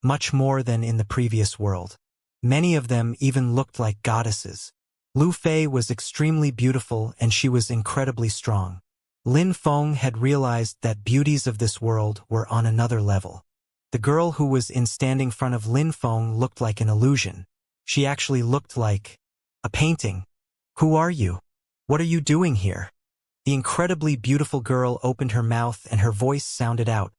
much more than in the previous world. Many of them even looked like goddesses. Lu Fei was extremely beautiful and she was incredibly strong. Lin Feng had realized that beauties of this world were on another level. The girl who was standing in front of Lin Feng looked like an illusion. She actually looked like a painting. Who are you? What are you doing here? The incredibly beautiful girl opened her mouth and her voice sounded out,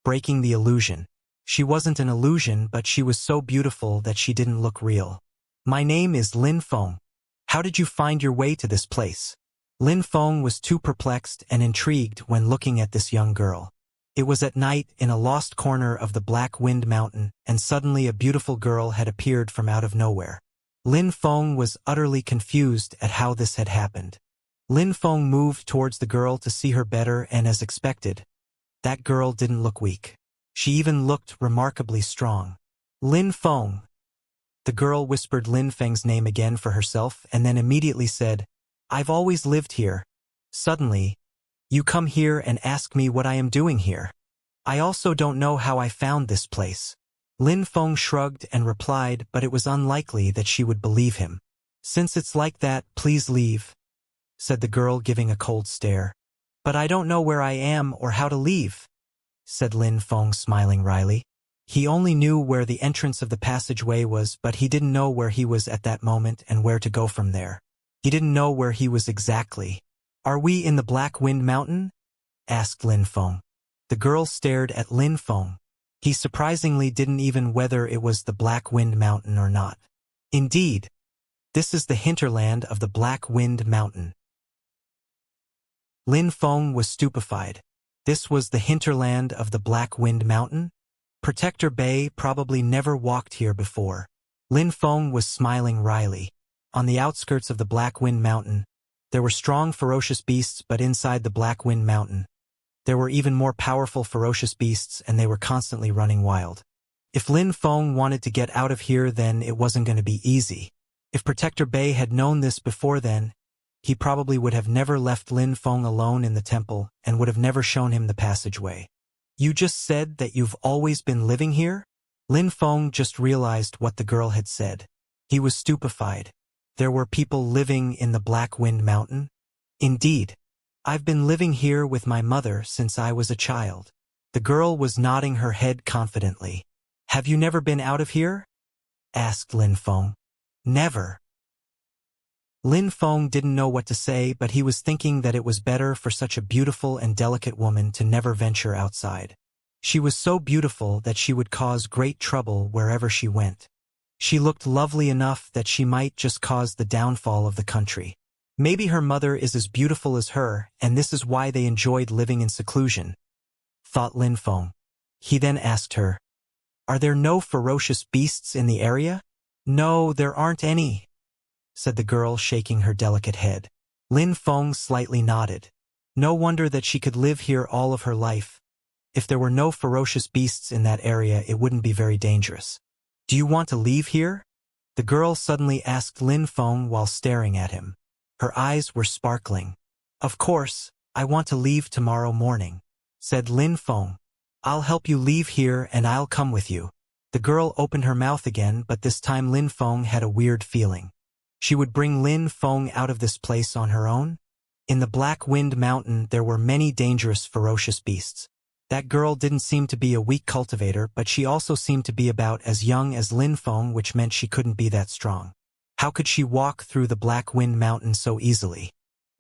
breaking the illusion. She wasn't an illusion, but she was so beautiful that she didn't look real. My name is Lin Feng. How did you find your way to this place? Lin Feng was too perplexed and intrigued when looking at this young girl. It was at night in a lost corner of the Black Wind Mountain, and suddenly a beautiful girl had appeared from out of nowhere. Lin Feng was utterly confused at how this had happened. Lin Feng moved towards the girl to see her better, and as expected, that girl didn't look weak. She even looked remarkably strong. Lin Feng. The girl whispered Lin Feng's name again for herself and then immediately said, I've always lived here. Suddenly, you come here and ask me what I am doing here. I also don't know how I found this place. Lin Feng shrugged and replied, but it was unlikely that she would believe him. Since it's like that, please leave, said the girl, giving a cold stare. But I don't know where I am or how to leave, said Lin Feng, smiling wryly. He only knew where the entrance of the passageway was, but he didn't know where he was at that moment and where to go from there. He didn't know where he was exactly. Are we in the Black Wind Mountain? Asked Lin Feng. The girl stared at Lin Feng. He surprisingly didn't even whether it was the Black Wind Mountain or not. Indeed, this is the hinterland of the Black Wind Mountain. Lin Feng was stupefied. This was the hinterland of the Black Wind Mountain? Protector Bay probably never walked here before. Lin Feng was smiling wryly. On the outskirts of the Black Wind Mountain, there were strong ferocious beasts, but inside the Black Wind Mountain, there were even more powerful ferocious beasts, and they were constantly running wild. If Lin Feng wanted to get out of here, then it wasn't going to be easy. If Protector Bay had known this before then, he probably would have never left Lin Feng alone in the temple and would have never shown him the passageway. You just said that you've always been living here? Lin Feng just realized what the girl had said. He was stupefied. There were people living in the Black Wind Mountain? Indeed. I've been living here with my mother since I was a child. The girl was nodding her head confidently. Have you never been out of here? Asked Lin Feng. Never. Lin Feng didn't know what to say, but he was thinking that it was better for such a beautiful and delicate woman to never venture outside. She was so beautiful that she would cause great trouble wherever she went. She looked lovely enough that she might just cause the downfall of the country. Maybe her mother is as beautiful as her, and this is why they enjoyed living in seclusion, thought Lin Feng. He then asked her, Are there no ferocious beasts in the area? No, there aren't any, said the girl, shaking her delicate head. Lin Feng slightly nodded. No wonder that she could live here all of her life. If there were no ferocious beasts in that area, it wouldn't be very dangerous. Do you want to leave here? The girl suddenly asked Lin Feng while staring at him. Her eyes were sparkling. Of course, I want to leave tomorrow morning, said Lin Feng. I'll help you leave here and I'll come with you. The girl opened her mouth again, but this time Lin Feng had a weird feeling. She would bring Lin Feng out of this place on her own? In the Black Wind Mountain there were many dangerous, ferocious beasts. That girl didn't seem to be a weak cultivator, but she also seemed to be about as young as Lin Feng, which meant she couldn't be that strong. How could she walk through the Black Wind Mountain so easily?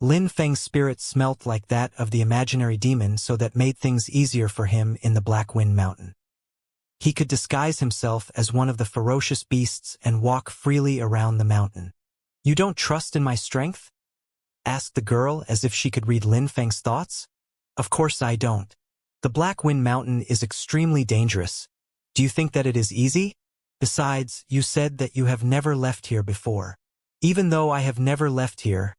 Lin Feng's spirit smelt like that of the imaginary demon, so that made things easier for him in the Black Wind Mountain. He could disguise himself as one of the ferocious beasts and walk freely around the mountain. You don't trust in my strength? Asked the girl as if she could read Lin Feng's thoughts. Of course I don't. The Black Wind Mountain is extremely dangerous. Do you think that it is easy? Besides, you said that you have never left here before. Even though I have never left here,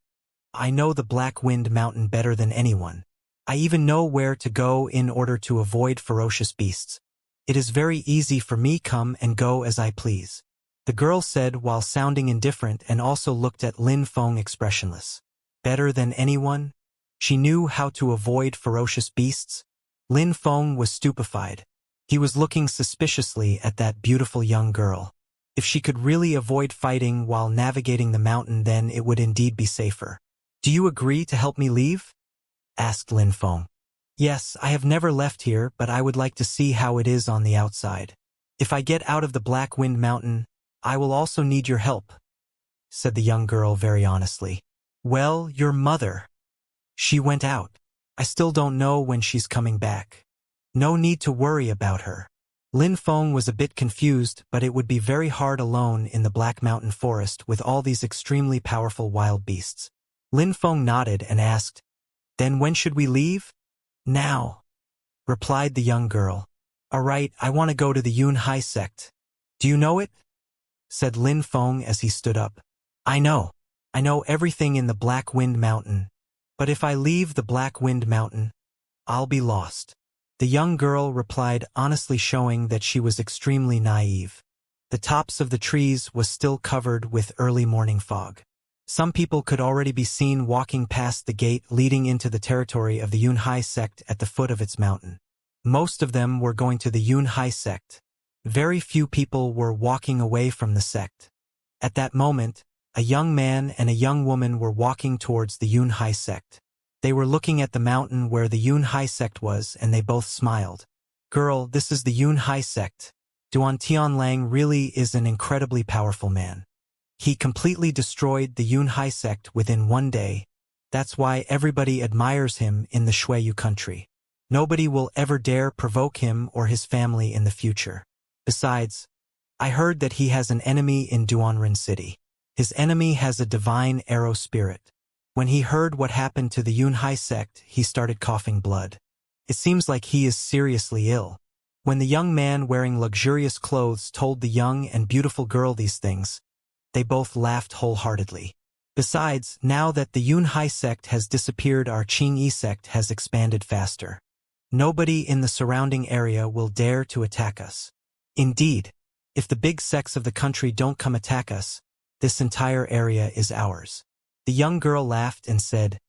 I know the Black Wind Mountain better than anyone. I even know where to go in order to avoid ferocious beasts. It is very easy for me, come and go as I please, the girl said while sounding indifferent, and also looked at Lin Feng expressionless. Better than anyone? She knew how to avoid ferocious beasts? Lin Feng was stupefied. He was looking suspiciously at that beautiful young girl. If she could really avoid fighting while navigating the mountain, then it would indeed be safer. Do you agree to help me leave? Asked Lin Feng. Yes, I have never left here, but I would like to see how it is on the outside. If I get out of the Black Wind Mountain, I will also need your help, said the young girl very honestly. Well, your mother. She went out. I still don't know when she's coming back. No need to worry about her. Lin Feng was a bit confused, but it would be very hard alone in the Black Mountain Forest with all these extremely powerful wild beasts. Lin Feng nodded and asked, Then when should we leave? Now, replied the young girl. All right, I want to go to the Yunhai sect. Do you know it? Said Lin Feng as he stood up. I know everything in the Black Wind Mountain. But if I leave the Black Wind Mountain, I'll be lost. The young girl replied honestly, showing that she was extremely naive. The tops of the trees was still covered with early morning fog. Some people could already be seen walking past the gate leading into the territory of the Yunhai sect at the foot of its mountain. Most of them were going to the Yunhai sect. Very few people were walking away from the sect. At that moment, a young man and a young woman were walking towards the Yunhai sect. They were looking at the mountain where the Yunhai sect was, and they both smiled. Girl, this is the Yunhai sect. Duan Tianlang really is an incredibly powerful man. He completely destroyed the Yunhai sect within one day. That's why everybody admires him in the Shuiyu country. Nobody will ever dare provoke him or his family in the future. Besides, I heard that he has an enemy in Duanren City. His enemy has a divine arrow spirit. When he heard what happened to the Yunhai sect, he started coughing blood. It seems like he is seriously ill. When the young man wearing luxurious clothes told the young and beautiful girl these things, they both laughed wholeheartedly. Besides, now that the Yunhai sect has disappeared, our Qingyi sect has expanded faster. Nobody in the surrounding area will dare to attack us. Indeed, if the big sects of the country don't come attack us, this entire area is ours. The young girl laughed and said,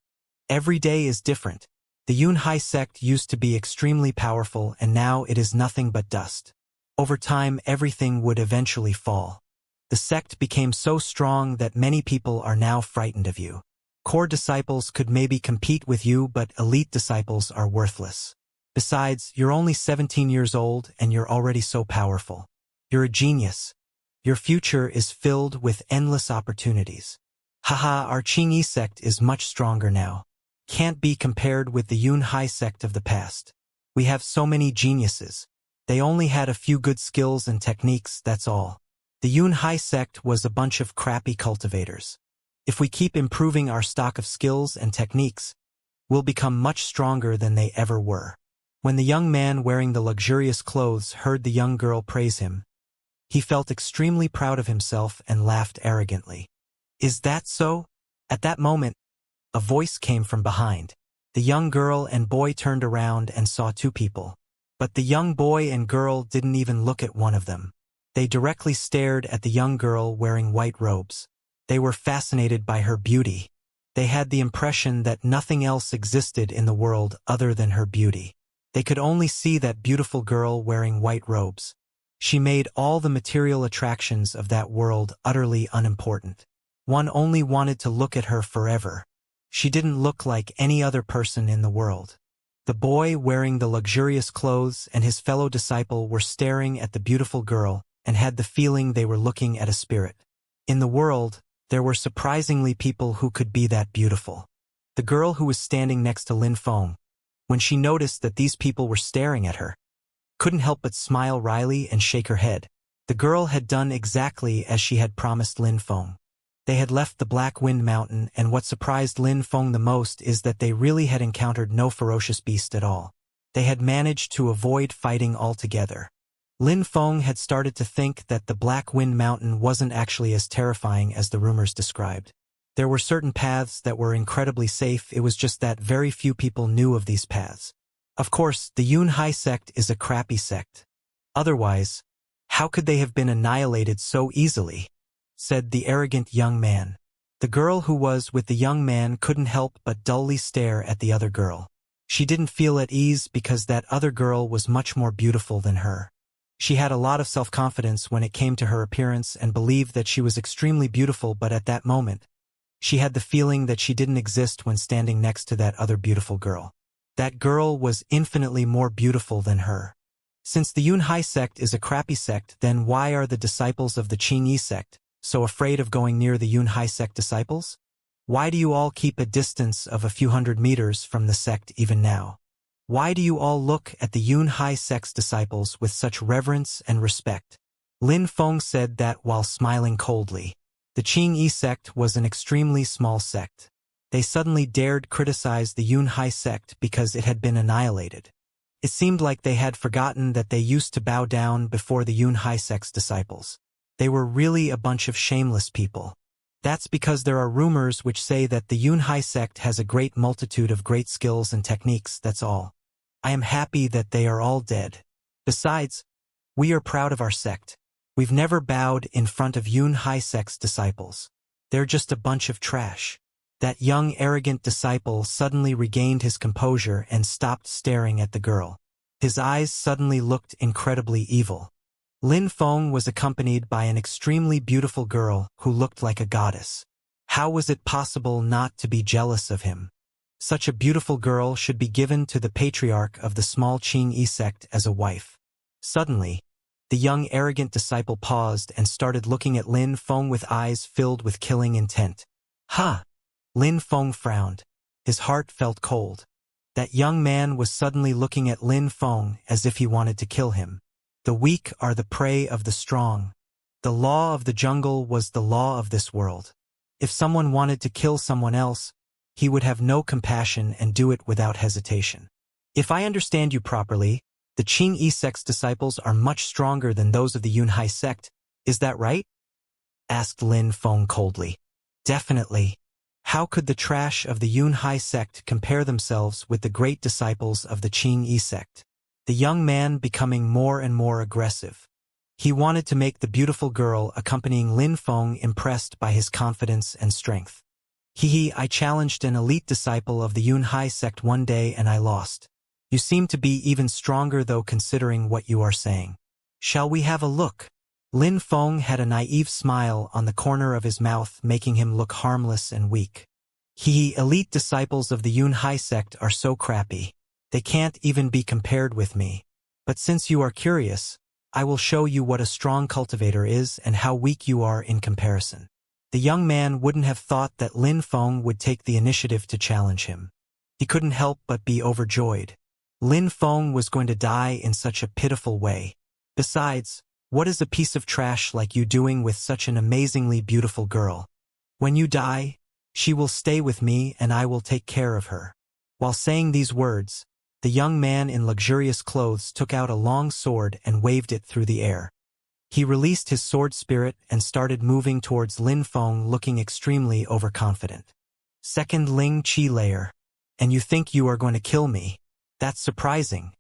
"Every day is different. The Yunhai sect used to be extremely powerful and now it is nothing but dust. Over time everything would eventually fall. The sect became so strong that many people are now frightened of you. Core disciples could maybe compete with you, but elite disciples are worthless. Besides, you're only 17 years old and you're already so powerful. You're a genius. Your future is filled with endless opportunities. Haha, our Qingyi sect is much stronger now. Can't be compared with the Yunhai sect of the past. We have so many geniuses. They only had a few good skills and techniques, that's all. The Yunhai sect was a bunch of crappy cultivators. If we keep improving our stock of skills and techniques, we'll become much stronger than they ever were." When the young man wearing the luxurious clothes heard the young girl praise him, he felt extremely proud of himself and laughed arrogantly. "Is that so?" At that moment, a voice came from behind. The young girl and boy turned around and saw two people. But the young boy and girl didn't even look at one of them. They directly stared at the young girl wearing white robes. They were fascinated by her beauty. They had the impression that nothing else existed in the world other than her beauty. They could only see that beautiful girl wearing white robes. She made all the material attractions of that world utterly unimportant. One only wanted to look at her forever. She didn't look like any other person in the world. The boy wearing the luxurious clothes and his fellow disciple were staring at the beautiful girl and had the feeling they were looking at a spirit. In the world, there were surprisingly people who could be that beautiful. The girl who was standing next to Lin Feng, when she noticed that these people were staring at her, couldn't help but smile wryly and shake her head. The girl had done exactly as she had promised Lin Feng. They had left the Black Wind Mountain, and what surprised Lin Feng the most is that they really had encountered no ferocious beast at all. They had managed to avoid fighting altogether. Lin Feng had started to think that the Black Wind Mountain wasn't actually as terrifying as the rumors described. There were certain paths that were incredibly safe, it was just that very few people knew of these paths. Of course, the Yunhai sect is a crappy sect. Otherwise, how could they have been annihilated so easily? Said the arrogant young man. The girl who was with the young man couldn't help but dully stare at the other girl. She didn't feel at ease because that other girl was much more beautiful than her. She had a lot of self-confidence when it came to her appearance and believed that she was extremely beautiful, but at that moment, she had the feeling that she didn't exist when standing next to that other beautiful girl. That girl was infinitely more beautiful than her. Since the Yunhai sect is a crappy sect, then why are the disciples of the Qingyi sect so afraid of going near the Yunhai sect disciples? Why do you all keep a distance of a few hundred meters from the sect even now? Why do you all look at the Yunhai sect's disciples with such reverence and respect? Lin Feng said that while smiling coldly. The Qingyi sect was an extremely small sect. They suddenly dared criticize the Yunhai sect because it had been annihilated. It seemed like they had forgotten that they used to bow down before the Yunhai sect's disciples. They were really a bunch of shameless people. That's because there are rumors which say that the Yunhai sect has a great multitude of great skills and techniques, that's all. I am happy that they are all dead. Besides, we are proud of our sect. We've never bowed in front of Yunhai sect's disciples. They're just a bunch of trash. That young arrogant disciple suddenly regained his composure and stopped staring at the girl. His eyes suddenly looked incredibly evil. Lin Feng was accompanied by an extremely beautiful girl who looked like a goddess. How was it possible not to be jealous of him? Such a beautiful girl should be given to the patriarch of the small Qingyi sect as a wife. Suddenly, the young arrogant disciple paused and started looking at Lin Feng with eyes filled with killing intent. Ha! Lin Feng frowned. His heart felt cold. That young man was suddenly looking at Lin Feng as if he wanted to kill him. The weak are the prey of the strong. The law of the jungle was the law of this world. If someone wanted to kill someone else, he would have no compassion and do it without hesitation. If I understand you properly, the Qingyi sect's disciples are much stronger than those of the Yunhai sect, is that right? Asked Lin Feng coldly. Definitely. How could the trash of the Yunhai sect compare themselves with the great disciples of the Qingyi sect? The young man becoming more and more aggressive. He wanted to make the beautiful girl accompanying Lin Feng impressed by his confidence and strength. Hehe, I challenged an elite disciple of the Yunhai sect one day and I lost. You seem to be even stronger though considering what you are saying. Shall we have a look? Lin Feng had a naive smile on the corner of his mouth, making him look harmless and weak. Hehe, elite disciples of the Yunhai sect are so crappy. They can't even be compared with me. But since you are curious, I will show you what a strong cultivator is and how weak you are in comparison. The young man wouldn't have thought that Lin Feng would take the initiative to challenge him. He couldn't help but be overjoyed. Lin Feng was going to die in such a pitiful way. Besides, what is a piece of trash like you doing with such an amazingly beautiful girl? When you die, she will stay with me and I will take care of her. While saying these words, the young man in luxurious clothes took out a long sword and waved it through the air. He released his sword spirit and started moving towards Lin Feng, looking extremely overconfident. Second Ling Qi layer. And you think you are going to kill me? That's surprising,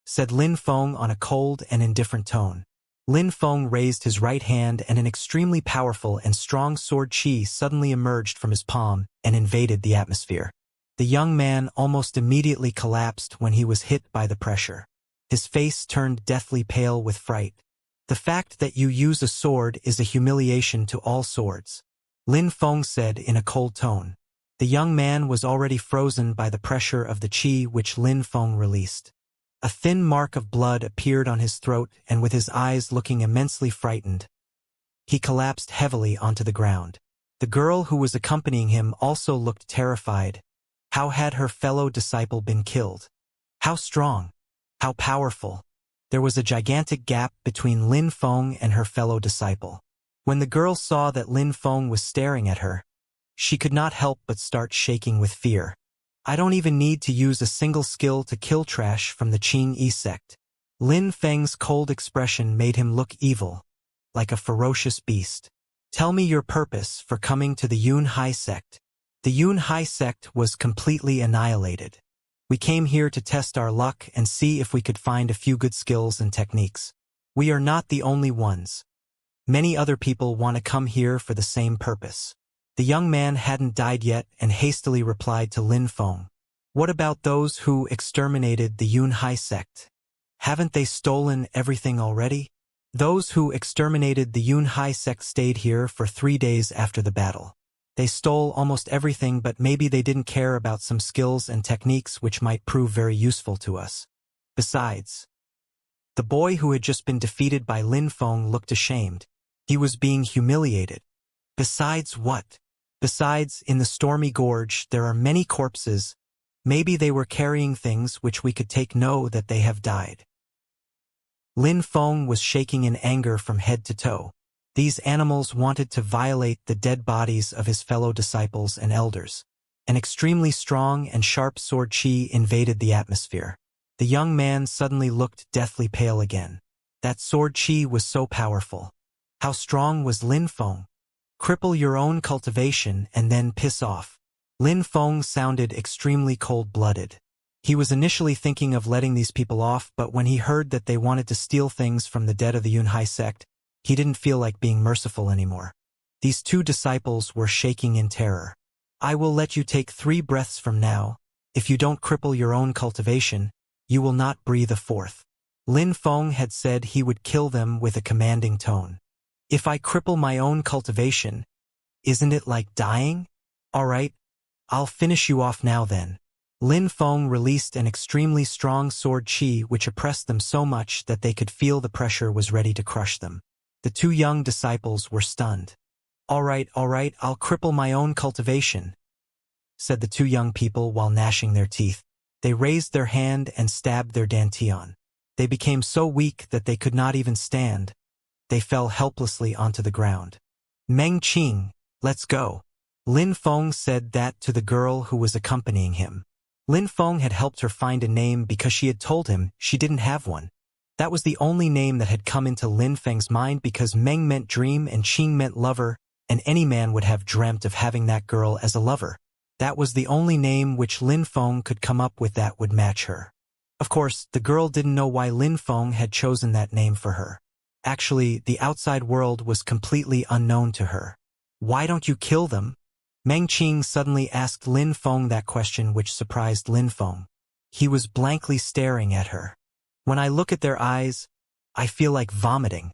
said Lin Feng on a cold and indifferent tone. Lin Feng raised his right hand and an extremely powerful and strong sword qi suddenly emerged from his palm and invaded the atmosphere. The young man almost immediately collapsed when he was hit by the pressure. His face turned deathly pale with fright. The fact that you use a sword is a humiliation to all swords, Lin Feng said in a cold tone. The young man was already frozen by the pressure of the qi which Lin Feng released. A thin mark of blood appeared on his throat, and with his eyes looking immensely frightened, he collapsed heavily onto the ground. The girl who was accompanying him also looked terrified. How had her fellow disciple been killed? How strong? How powerful? There was a gigantic gap between Lin Feng and her fellow disciple. When the girl saw that Lin Feng was staring at her, she could not help but start shaking with fear. I don't even need to use a single skill to kill trash from the Qing Yi sect. Lin Feng's cold expression made him look evil, like a ferocious beast. Tell me your purpose for coming to the Yunhai sect. The Yunhai sect was completely annihilated. We came here to test our luck and see if we could find a few good skills and techniques. We are not the only ones. Many other people want to come here for the same purpose. The young man hadn't died yet and hastily replied to Lin Feng. What about those who exterminated the Yunhai sect? Haven't they stolen everything already? Those who exterminated the Yunhai sect stayed here for 3 days after the battle. They stole almost everything, but maybe they didn't care about some skills and techniques which might prove very useful to us. Besides, the boy who had just been defeated by Lin Feng looked ashamed. He was being humiliated. Besides what? Besides, in the stormy gorge there are many corpses. Maybe they were carrying things which we could take know that they have died. Lin Feng was shaking in anger from head to toe. These animals wanted to violate the dead bodies of his fellow disciples and elders. An extremely strong and sharp sword qi invaded the atmosphere. The young man suddenly looked deathly pale again. That sword qi was so powerful. How strong was Lin Feng? Cripple your own cultivation and then piss off. Lin Feng sounded extremely cold-blooded. He was initially thinking of letting these people off, but when he heard that they wanted to steal things from the dead of the Yunhai sect, he didn't feel like being merciful anymore. These 2 disciples were shaking in terror. I will let you take 3 breaths from now. If you don't cripple your own cultivation, you will not breathe a 4th. Lin Feng had said he would kill them with a commanding tone. If I cripple my own cultivation, isn't it like dying? All right, I'll finish you off now then. Lin Feng released an extremely strong sword qi which oppressed them so much that they could feel the pressure was ready to crush them. The 2 young disciples were stunned. All right, I'll cripple my own cultivation, said the 2 young people while gnashing their teeth. They raised their hand and stabbed their dantian. They became so weak that they could not even stand. They fell helplessly onto the ground. Meng Qing, let's go. Lin Feng said that to the girl who was accompanying him. Lin Feng had helped her find a name because she had told him she didn't have one. That was the only name that had come into Lin Feng's mind because Meng meant dream and Qing meant lover, and any man would have dreamt of having that girl as a lover. That was the only name which Lin Feng could come up with that would match her. Of course, the girl didn't know why Lin Feng had chosen that name for her. Actually, the outside world was completely unknown to her. Why don't you kill them? Meng Qing suddenly asked Lin Feng that question, which surprised Lin Feng. He was blankly staring at her. When I look at their eyes, I feel like vomiting.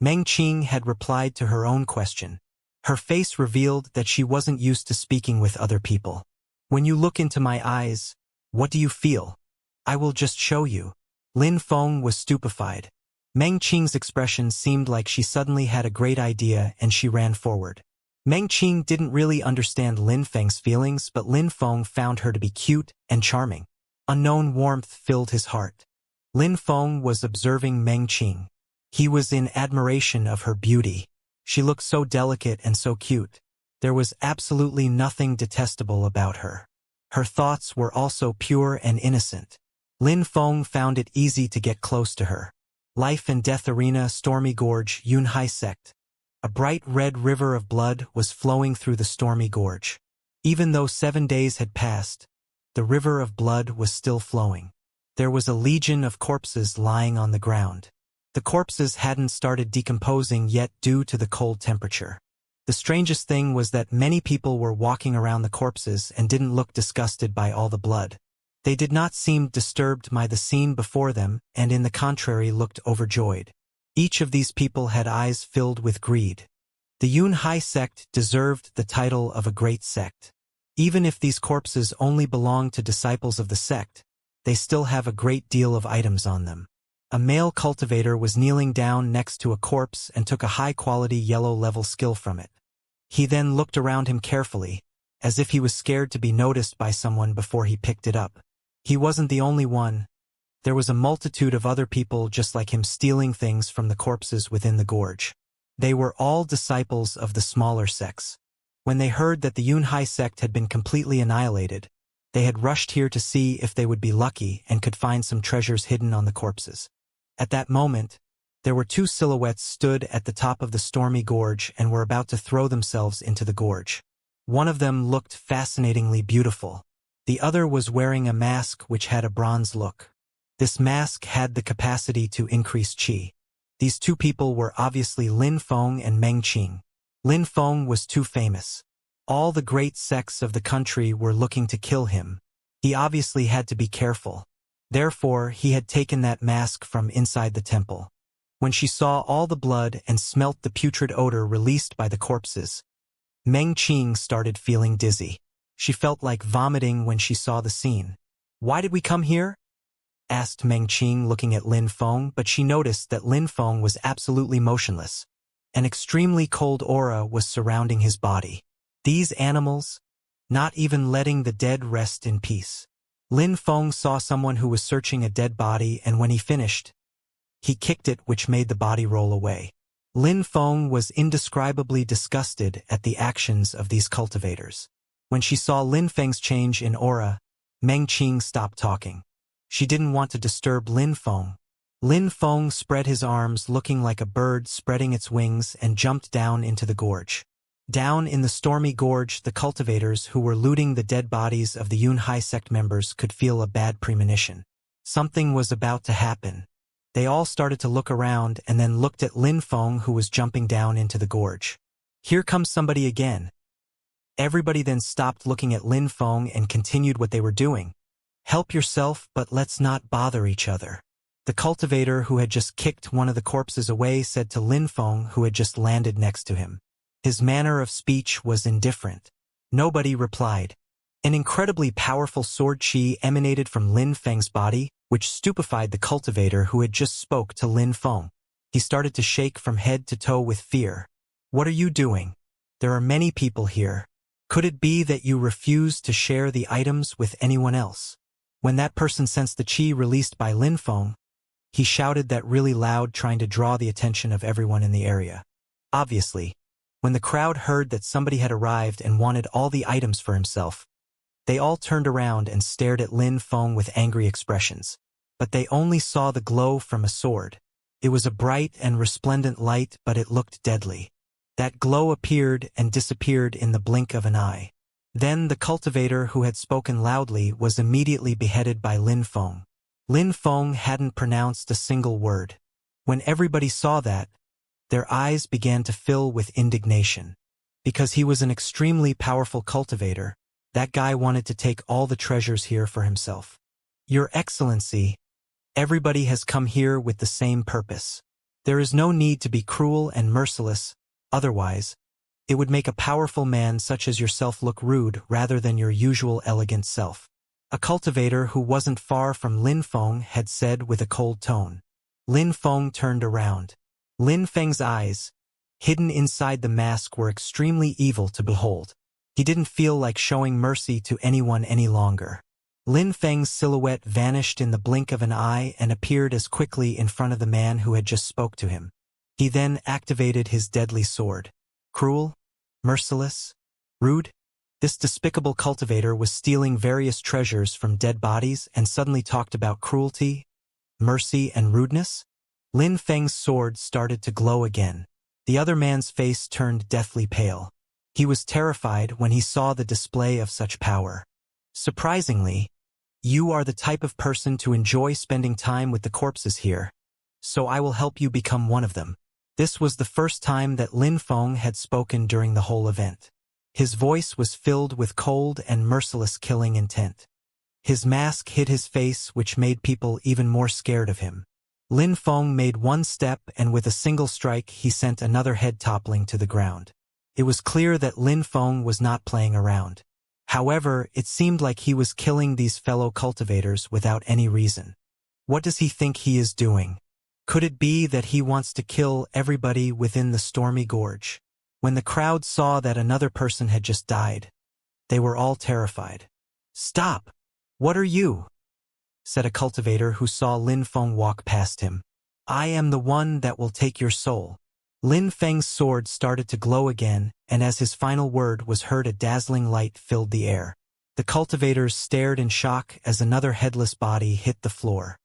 Meng Qing had replied to her own question. Her face revealed that she wasn't used to speaking with other people. When you look into my eyes, what do you feel? I will just show you. Lin Feng was stupefied. Meng Qing's expression seemed like she suddenly had a great idea and she ran forward. Meng Qing didn't really understand Lin Feng's feelings, but Lin Feng found her to be cute and charming. Unknown warmth filled his heart. Lin Feng was observing Meng Qing. He was in admiration of her beauty. She looked so delicate and so cute. There was absolutely nothing detestable about her. Her thoughts were also pure and innocent. Lin Feng found it easy to get close to her. Life and Death Arena, Stormy Gorge, Yunhai Sect. A bright red river of blood was flowing through the Stormy Gorge. Even though 7 days had passed, the river of blood was still flowing. There was a legion of corpses lying on the ground. The corpses hadn't started decomposing yet due to the cold temperature. The strangest thing was that many people were walking around the corpses and didn't look disgusted by all the blood. They did not seem disturbed by the scene before them, and in the contrary looked overjoyed. Each of these people had eyes filled with greed. The Yunhai sect deserved the title of a great sect. Even if these corpses only belong to disciples of the sect, they still have a great deal of items on them. A male cultivator was kneeling down next to a corpse and took a high-quality yellow-level skill from it. He then looked around him carefully, as if he was scared to be noticed by someone before he picked it up. He wasn't the only one. There was a multitude of other people just like him stealing things from the corpses within the gorge. They were all disciples of the smaller sects. When they heard that the Yunhai sect had been completely annihilated, they had rushed here to see if they would be lucky and could find some treasures hidden on the corpses. At that moment, there were 2 silhouettes stood at the top of the Stormy Gorge and were about to throw themselves into the gorge. One of them looked fascinatingly beautiful. The other was wearing a mask which had a bronze look. This mask had the capacity to increase qi. These 2 people were obviously Lin Feng and Meng Qing. Lin Feng was too famous. All the great sects of the country were looking to kill him. He obviously had to be careful. Therefore, he had taken that mask from inside the temple. When she saw all the blood and smelt the putrid odor released by the corpses, Meng Qing started feeling dizzy. She felt like vomiting when she saw the scene. "Why did we come here?" asked Meng Qing, looking at Lin Feng, but she noticed that Lin Feng was absolutely motionless. An extremely cold aura was surrounding his body. These animals, not even letting the dead rest in peace. Lin Feng saw someone who was searching a dead body, and when he finished, he kicked it, which made the body roll away. Lin Feng was indescribably disgusted at the actions of these cultivators. When she saw Lin Feng's change in aura, Meng Qing stopped talking. She didn't want to disturb Lin Feng. Lin Feng spread his arms, looking like a bird spreading its wings, and jumped down into the gorge. Down in the Stormy Gorge, the cultivators who were looting the dead bodies of the Yunhai sect members could feel a bad premonition. Something was about to happen. They all started to look around and then looked at Lin Feng, who was jumping down into the gorge. "Here comes somebody again." Everybody then stopped looking at Lin Feng and continued what they were doing. "Help yourself, but let's not bother each other." The cultivator who had just kicked one of the corpses away said to Lin Feng, who had just landed next to him. His manner of speech was indifferent. Nobody replied. An incredibly powerful sword chi emanated from Lin Feng's body, which stupefied the cultivator who had just spoke to Lin Feng. He started to shake from head to toe with fear. "What are you doing? There are many people here. Could it be that you refuse to share the items with anyone else?" When that person sensed the chi released by Lin Feng, he shouted that really loud, trying to draw the attention of everyone in the area. Obviously, when the crowd heard that somebody had arrived and wanted all the items for himself, they all turned around and stared at Lin Feng with angry expressions. But they only saw the glow from a sword. It was a bright and resplendent light, but it looked deadly. That glow appeared and disappeared in the blink of an eye. Then the cultivator who had spoken loudly was immediately beheaded by Lin Feng. Lin Feng hadn't pronounced a single word. When everybody saw that, their eyes began to fill with indignation. Because he was an extremely powerful cultivator, that guy wanted to take all the treasures here for himself. Your Excellency, everybody has come here with the same purpose. There is no need to be cruel and merciless, otherwise, it would make a powerful man such as yourself look rude rather than your usual elegant self. A cultivator who wasn't far from Lin Feng had said with a cold tone. Lin Feng turned around. Lin Feng's eyes, hidden inside the mask, were extremely evil to behold. He didn't feel like showing mercy to anyone any longer. Lin Feng's silhouette vanished in the blink of an eye and appeared as quickly in front of the man who had just spoke to him. He then activated his deadly sword. Cruel? Merciless? Rude? This despicable cultivator was stealing various treasures from dead bodies and suddenly talked about cruelty, mercy, and rudeness? Lin Feng's sword started to glow again. The other man's face turned deathly pale. He was terrified when he saw the display of such power. Surprisingly, you are the type of person to enjoy spending time with the corpses here, so I will help you become one of them. This was the first time that Lin Feng had spoken during the whole event. His voice was filled with cold and merciless killing intent. His mask hid his face, which made people even more scared of him. Lin Feng made one step, and with a single strike he sent another head toppling to the ground. It was clear that Lin Feng was not playing around. However, it seemed like he was killing these fellow cultivators without any reason. What does he think he is doing? Could it be that he wants to kill everybody within the stormy gorge? When the crowd saw that another person had just died, they were all terrified. "Stop! What are you?" said a cultivator who saw Lin Feng walk past him. "I am the one that will take your soul." Lin Feng's sword started to glow again, and as his final word was heard, a dazzling light filled the air. The cultivators stared in shock as another headless body hit the floor.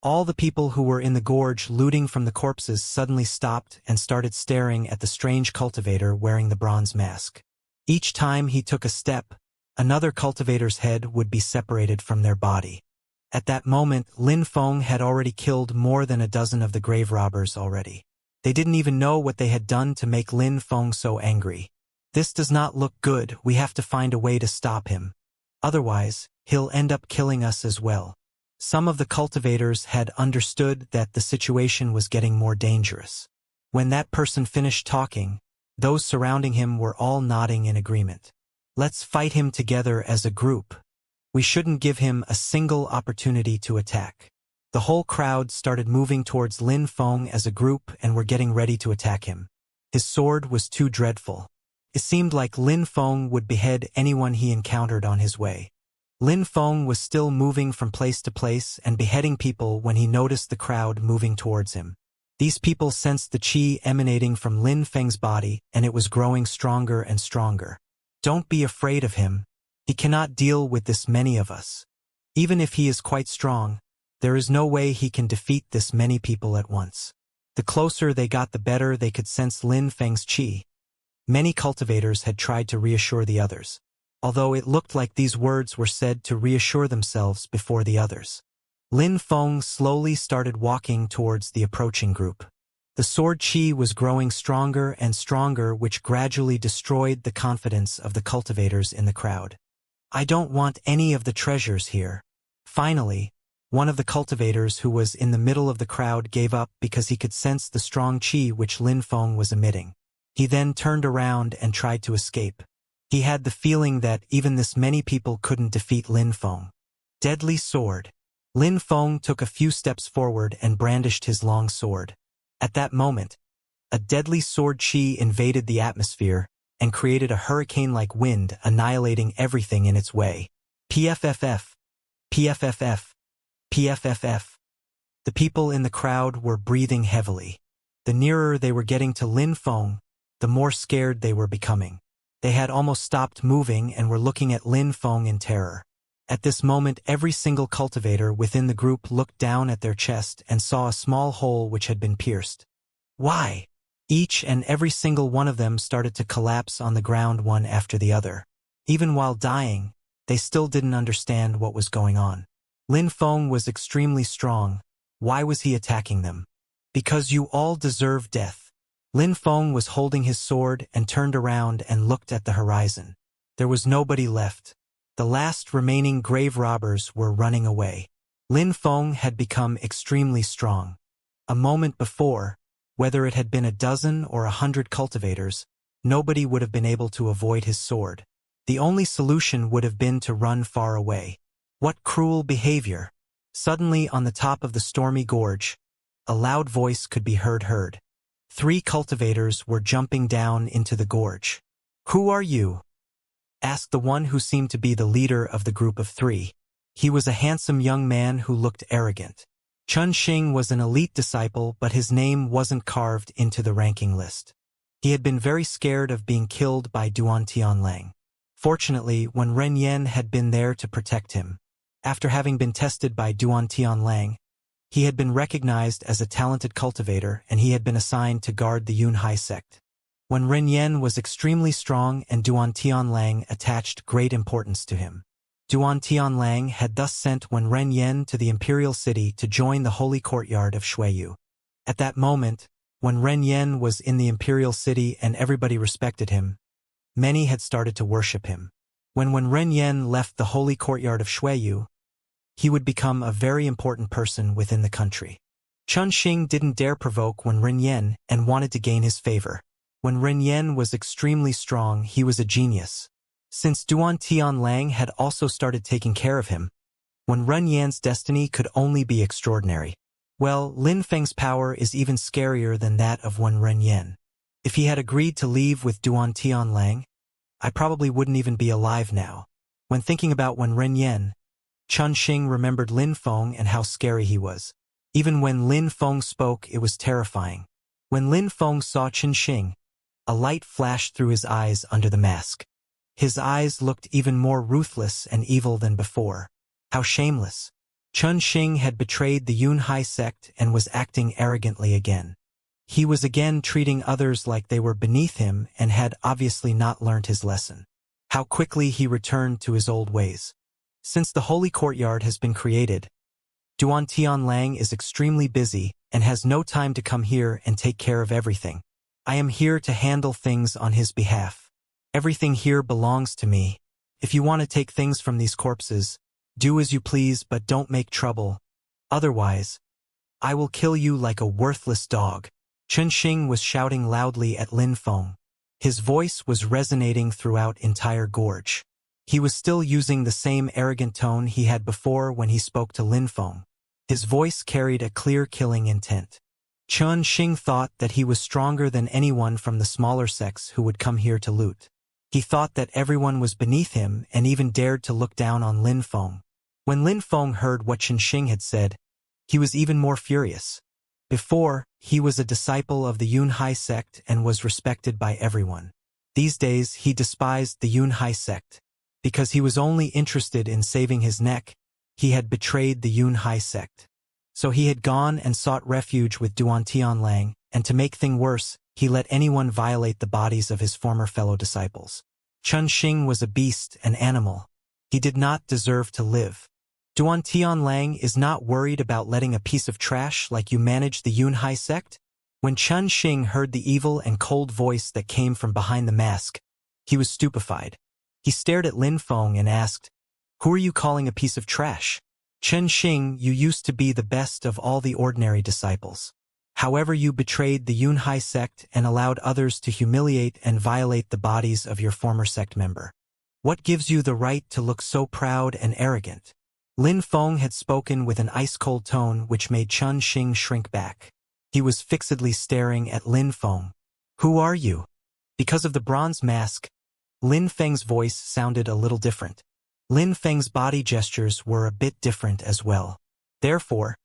All the people who were in the gorge looting from the corpses suddenly stopped and started staring at the strange cultivator wearing the bronze mask. Each time he took a step, another cultivator's head would be separated from their body. At that moment, Lin Feng had already killed more than a dozen of the grave robbers already. They didn't even know what they had done to make Lin Feng so angry. "This does not look good. We have to find a way to stop him. Otherwise, he'll end up killing us as well." Some of the cultivators had understood that the situation was getting more dangerous. When that person finished talking, those surrounding him were all nodding in agreement. "Let's fight him together as a group. We shouldn't give him a single opportunity to attack." The whole crowd started moving towards Lin Feng as a group and were getting ready to attack him. His sword was too dreadful. It seemed like Lin Feng would behead anyone he encountered on his way. Lin Feng was still moving from place to place and beheading people when he noticed the crowd moving towards him. These people sensed the qi emanating from Lin Feng's body, and it was growing stronger and stronger. "Don't be afraid of him. He cannot deal with this many of us. Even if he is quite strong, there is no way he can defeat this many people at once." The closer they got, the better they could sense Lin Feng's qi. Many cultivators had tried to reassure the others, although it looked like these words were said to reassure themselves before the others. Lin Feng slowly started walking towards the approaching group. The sword qi was growing stronger and stronger, which gradually destroyed the confidence of the cultivators in the crowd. "I don't want any of the treasures here." Finally, one of the cultivators who was in the middle of the crowd gave up because he could sense the strong qi which Lin Feng was emitting. He then turned around and tried to escape. He had the feeling that even this many people couldn't defeat Lin Feng. Deadly sword. Lin Feng took a few steps forward and brandished his long sword. At that moment, a deadly sword qi invaded the atmosphere and created a hurricane-like wind, annihilating everything in its way. PFFF. PFFF. PFFF. The people in the crowd were breathing heavily. The nearer they were getting to Lin Feng, the more scared they were becoming. They had almost stopped moving and were looking at Lin Feng in terror. At this moment, every single cultivator within the group looked down at their chest and saw a small hole which had been pierced. "Why?" Each and every single one of them started to collapse on the ground one after the other. Even while dying, they still didn't understand what was going on. Lin Feng was extremely strong. Why was he attacking them? "Because you all deserve death. Lin Feng was holding his sword and turned around and looked at the horizon. There was nobody left. The last remaining grave robbers were running away. Lin Feng had become extremely strong. A moment before, whether it had been 12 or 100 cultivators, nobody would have been able to avoid his sword. The only solution would have been to run far away. What cruel behavior! Suddenly, on the top of the stormy gorge, a loud voice could be heard. 3 cultivators were jumping down into the gorge. "Who are you?" asked the one who seemed to be the leader of the group of 3. He was a handsome young man who looked arrogant. Chun Xing was an elite disciple, but his name wasn't carved into the ranking list. He had been very scared of being killed by Duan Tianlang. Fortunately, when Ren Yen had been there to protect him, after having been tested by Duan Tianlang, he had been recognized as a talented cultivator and he had been assigned to guard the Yunhai sect. When Ren Yen was extremely strong and Duan Tianlang attached great importance to him. Duan Tianlang had thus sent Wen Ren Yen to the imperial city to join the holy courtyard of Shuiyu. At that moment, when Ren Yen was in the imperial city and everybody respected him, many had started to worship him. When Wen Ren Yen left the holy courtyard of Shuiyu, he would become a very important person within the country. Chun Xing didn't dare provoke Wen Ren Yen and wanted to gain his favor. When Ren Yen was extremely strong, he was a genius. Since Duan Tianlang had also started taking care of him, Wen Ren Yan's destiny could only be extraordinary. Well, Lin Feng's power is even scarier than that of Wen Ren Yen. If he had agreed to leave with Duan Tianlang, I probably wouldn't even be alive now. When thinking about Wen Ren Yen, Chun Xing remembered Lin Feng and how scary he was. Even when Lin Feng spoke, it was terrifying. When Lin Feng saw Chun Xing, a light flashed through his eyes under the mask. His eyes looked even more ruthless and evil than before. How shameless! Chun Xing had betrayed the Yunhai sect and was acting arrogantly again. He was again treating others like they were beneath him and had obviously not learned his lesson. How quickly he returned to his old ways. Since the holy courtyard has been created, Duan Tianlang is extremely busy and has no time to come here and take care of everything. I am here to handle things on his behalf. Everything here belongs to me. If you want to take things from these corpses, do as you please, but don't make trouble. Otherwise, I will kill you like a worthless dog. Chun Xing was shouting loudly at Lin Feng. His voice was resonating throughout entire gorge. He was still using the same arrogant tone he had before when he spoke to Lin Feng. His voice carried a clear killing intent. Chun Xing thought that he was stronger than anyone from the smaller sects who would come here to loot. He thought that everyone was beneath him and even dared to look down on Lin Feng. When Lin Feng heard what Chun Xing had said, he was even more furious. Before, he was a disciple of the Yunhai sect and was respected by everyone. These days, he despised the Yunhai sect. Because he was only interested in saving his neck, he had betrayed the Yunhai sect. So he had gone and sought refuge with Duan Tianlang, and to make things worse, he let anyone violate the bodies of his former fellow disciples. Chun Xing was a beast, an animal. He did not deserve to live. Duan Tianlang is not worried about letting a piece of trash like you manage the Yunhai sect? When Chun Xing heard the evil and cold voice that came from behind the mask, he was stupefied. He stared at Lin Feng and asked, "Who are you calling a piece of trash?" Chun Xing, you used to be the best of all the ordinary disciples. However, you betrayed the Yunhai sect and allowed others to humiliate and violate the bodies of your former sect member. What gives you the right to look so proud and arrogant? Lin Feng had spoken with an ice-cold tone which made Chun Xing shrink back. He was fixedly staring at Lin Feng. Who are you? Because of the bronze mask, Lin Feng's voice sounded a little different. Lin Feng's body gestures were a bit different as well. Therefore,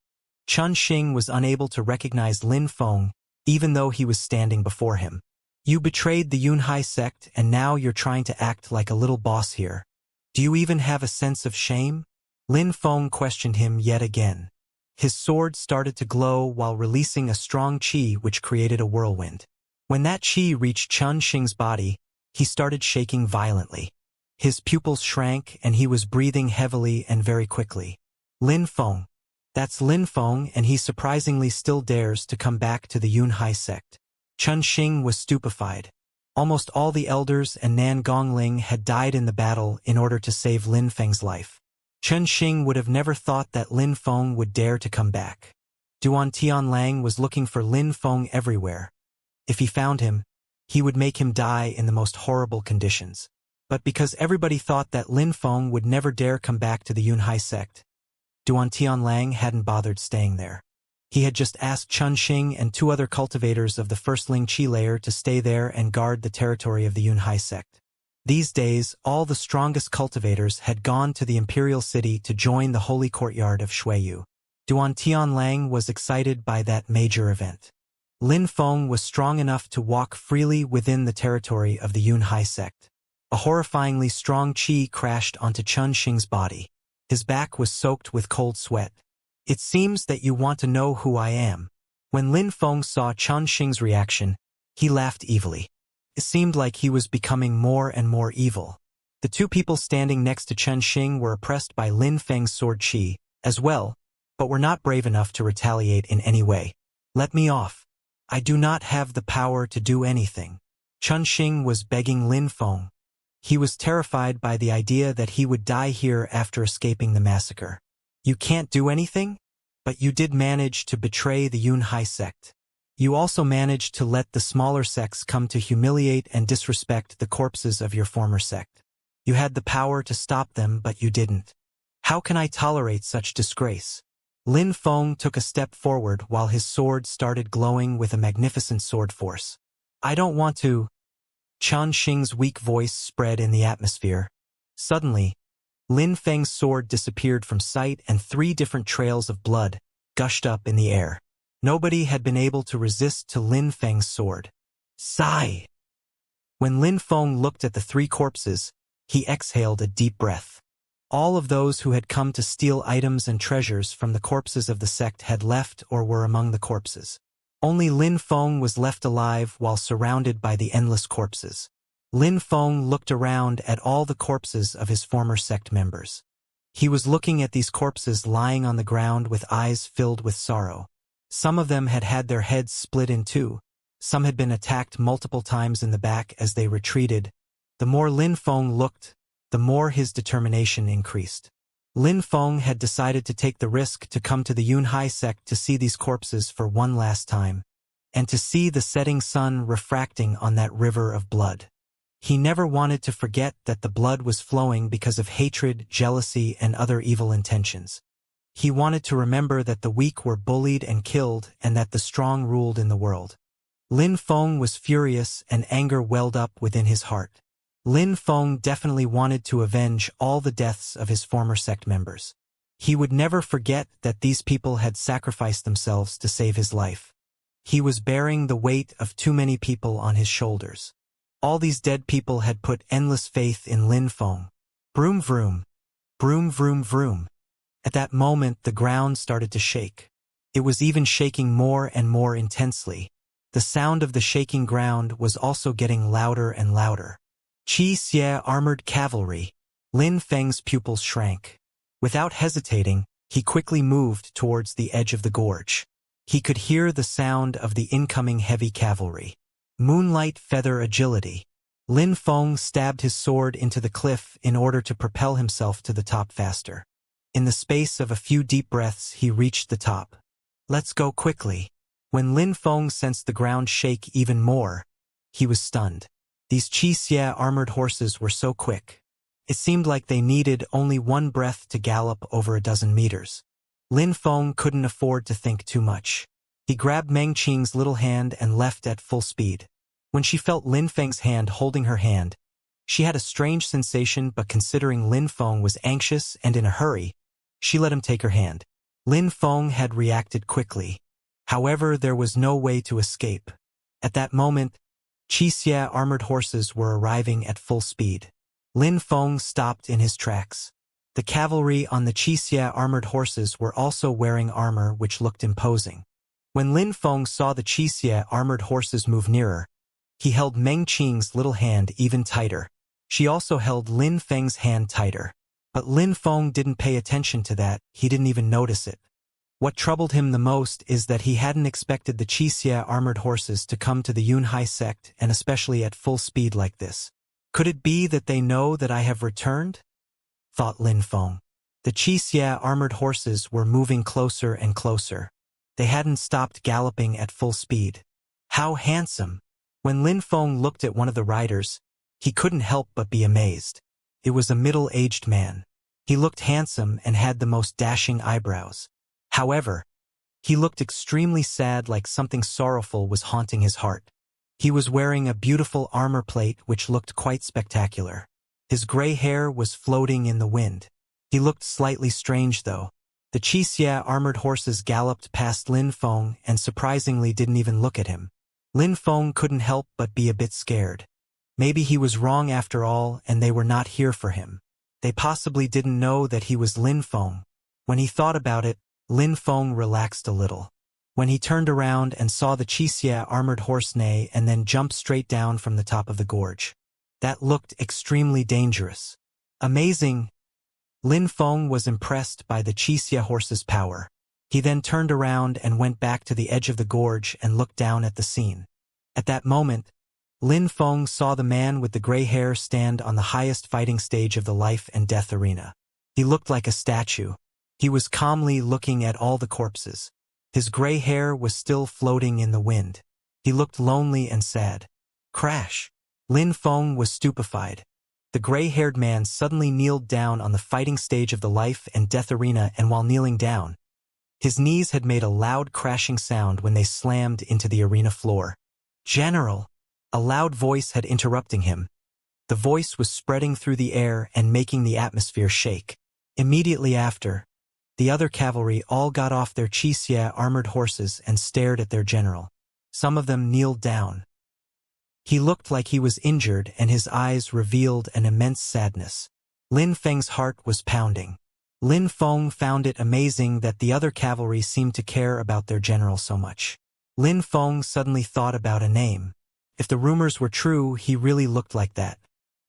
Chun Xing was unable to recognize Lin Feng, even though he was standing before him. You betrayed the Yunhai sect and now you're trying to act like a little boss here. Do you even have a sense of shame? Lin Feng questioned him yet again. His sword started to glow while releasing a strong qi which created a whirlwind. When that qi reached Chun Xing's body, he started shaking violently. His pupils shrank and he was breathing heavily and very quickly. Lin Feng. That's Lin Feng, and he surprisingly still dares to come back to the Yunhai sect. Chen Xing was stupefied. Almost all the elders and Nan Gongling had died in the battle in order to save Lin Feng's life. Chen Xing would have never thought that Lin Feng would dare to come back. Duan Tianlang was looking for Lin Feng everywhere. If he found him, he would make him die in the most horrible conditions. But because everybody thought that Lin Feng would never dare come back to the Yunhai sect, Duan Tianlang hadn't bothered staying there. He had just asked Chen Xing and 2 other cultivators of the first Ling Qi layer to stay there and guard the territory of the Yunhai sect. These days, all the strongest cultivators had gone to the imperial city to join the holy courtyard of Shuiyu. Duan Tianlang was excited by that major event. Lin Feng was strong enough to walk freely within the territory of the Yunhai sect. A horrifyingly strong qi crashed onto Chen Xing's body. His back was soaked with cold sweat. It seems that you want to know who I am. When Lin Feng saw Chen Xing's reaction, he laughed evilly. It seemed like he was becoming more and more evil. The 2 people standing next to Chen Xing were oppressed by Lin Feng's sword qi, as well, but were not brave enough to retaliate in any way. Let me off. I do not have the power to do anything. Chen Xing was begging Lin Feng. He was terrified by the idea that he would die here after escaping the massacre. You can't do anything? But you did manage to betray the Yunhai sect. You also managed to let the smaller sects come to humiliate and disrespect the corpses of your former sect. You had the power to stop them, but you didn't. How can I tolerate such disgrace? Lin Feng took a step forward while his sword started glowing with a magnificent sword force. I don't want to. Chen Xing's weak voice spread in the atmosphere. Suddenly, Lin Feng's sword disappeared from sight and 3 different trails of blood gushed up in the air. Nobody had been able to resist to Lin Feng's sword. Sigh! When Lin Feng looked at the 3 corpses, he exhaled a deep breath. All of those who had come to steal items and treasures from the corpses of the sect had left or were among the corpses. Only Lin Feng was left alive while surrounded by the endless corpses. Lin Feng looked around at all the corpses of his former sect members. He was looking at these corpses lying on the ground with eyes filled with sorrow. Some of them had had their heads split in 2. Some had been attacked multiple times in the back as they retreated. The more Lin Feng looked, the more his determination increased. Lin Feng had decided to take the risk to come to the Yunhai sect to see these corpses for one last time, and to see the setting sun refracting on that river of blood. He never wanted to forget that the blood was flowing because of hatred, jealousy, and other evil intentions. He wanted to remember that the weak were bullied and killed and that the strong ruled in the world. Lin Feng was furious and anger welled up within his heart. Lin Feng definitely wanted to avenge all the deaths of his former sect members. He would never forget that these people had sacrificed themselves to save his life. He was bearing the weight of too many people on his shoulders. All these dead people had put endless faith in Lin Feng. Vroom vroom. Vroom vroom vroom. At that moment the ground started to shake. It was even shaking more and more intensely. The sound of the shaking ground was also getting louder and louder. Xianxia armored cavalry. Lin Feng's pupils shrank. Without hesitating, he quickly moved towards the edge of the gorge. He could hear the sound of the incoming heavy cavalry. Moonlight feather agility. Lin Feng stabbed his sword into the cliff in order to propel himself to the top faster. In the space of a few deep breaths, he reached the top. Let's go quickly. When Lin Feng sensed the ground shake even more, he was stunned. These Xianxia armored horses were so quick. It seemed like they needed only one breath to gallop over a dozen meters. Lin Feng couldn't afford to think too much. He grabbed Meng Qing's little hand and left at full speed. When she felt Lin Feng's hand holding her hand, she had a strange sensation, but considering Lin Feng was anxious and in a hurry, she let him take her hand. Lin Feng had reacted quickly. However, there was no way to escape. At that moment, Xianxia armored horses were arriving at full speed. Lin Feng stopped in his tracks. The cavalry on the Xianxia armored horses were also wearing armor which looked imposing. When Lin Feng saw the Xianxia armored horses move nearer, he held Meng Qing's little hand even tighter. She also held Lin Feng's hand tighter. But Lin Feng didn't pay attention to that, he didn't even notice it. What troubled him the most is that he hadn't expected the Xianxia armored horses to come to the Yunhai sect and especially at full speed like this. Could it be that they know that I have returned? Thought Lin Feng. The Xianxia armored horses were moving closer and closer. They hadn't stopped galloping at full speed. How handsome! When Lin Feng looked at one of the riders, he couldn't help but be amazed. It was a middle-aged man. He looked handsome and had the most dashing eyebrows. However, he looked extremely sad, like something sorrowful was haunting his heart. He was wearing a beautiful armor plate which looked quite spectacular. His gray hair was floating in the wind. He looked slightly strange though. The Xianxia armored horses galloped past Lin Feng and surprisingly didn't even look at him. Lin Feng couldn't help but be a bit scared. Maybe he was wrong after all and they were not here for him. They possibly didn't know that he was Lin Feng. When he thought about it, Lin Feng relaxed a little. When he turned around and saw the Xianxia armored horse neigh and then jump straight down from the top of the gorge. That looked extremely dangerous. Amazing! Lin Feng was impressed by the Xianxia horse's power. He then turned around and went back to the edge of the gorge and looked down at the scene. At that moment, Lin Feng saw the man with the gray hair stand on the highest fighting stage of the life and death arena. He looked like a statue. He was calmly looking at all the corpses. His gray hair was still floating in the wind. He looked lonely and sad. Crash! Lin Feng was stupefied. The gray-haired man suddenly kneeled down on the fighting stage of the life and death arena, and while kneeling down, his knees had made a loud crashing sound when they slammed into the arena floor. "General!" A loud voice had interrupting him. The voice was spreading through the air and making the atmosphere shake. Immediately after, the other cavalry all got off their Xianxia armored horses and stared at their general. Some of them kneeled down. He looked like he was injured and his eyes revealed an immense sadness. Lin Feng's heart was pounding. Lin Feng found it amazing that the other cavalry seemed to care about their general so much. Lin Feng suddenly thought about a name. If the rumors were true, he really looked like that.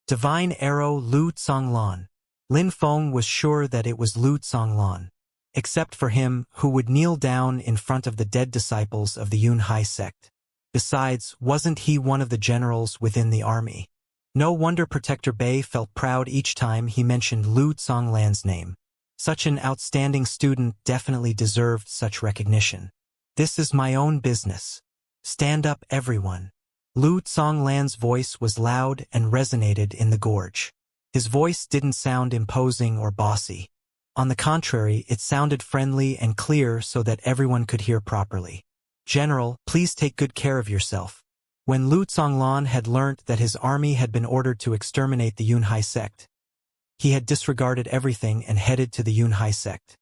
Divine Arrow Lu Tsonglan. Lin Feng was sure that it was Lu Tsonglan. Except for him, who would kneel down in front of the dead disciples of the Yunhai sect. Besides, wasn't he one of the generals within the army? No wonder Protector Bei felt proud each time he mentioned Lu Tsonglan's name. Such an outstanding student definitely deserved such recognition. "This is my own business. Stand up, everyone." Lu Tsonglan's voice was loud and resonated in the gorge. His voice didn't sound imposing or bossy. On the contrary, it sounded friendly and clear so that everyone could hear properly. "General, please take good care of yourself." When Lu Tsonglan had learnt that his army had been ordered to exterminate the Yunhai sect, he had disregarded everything and headed to the Yunhai sect.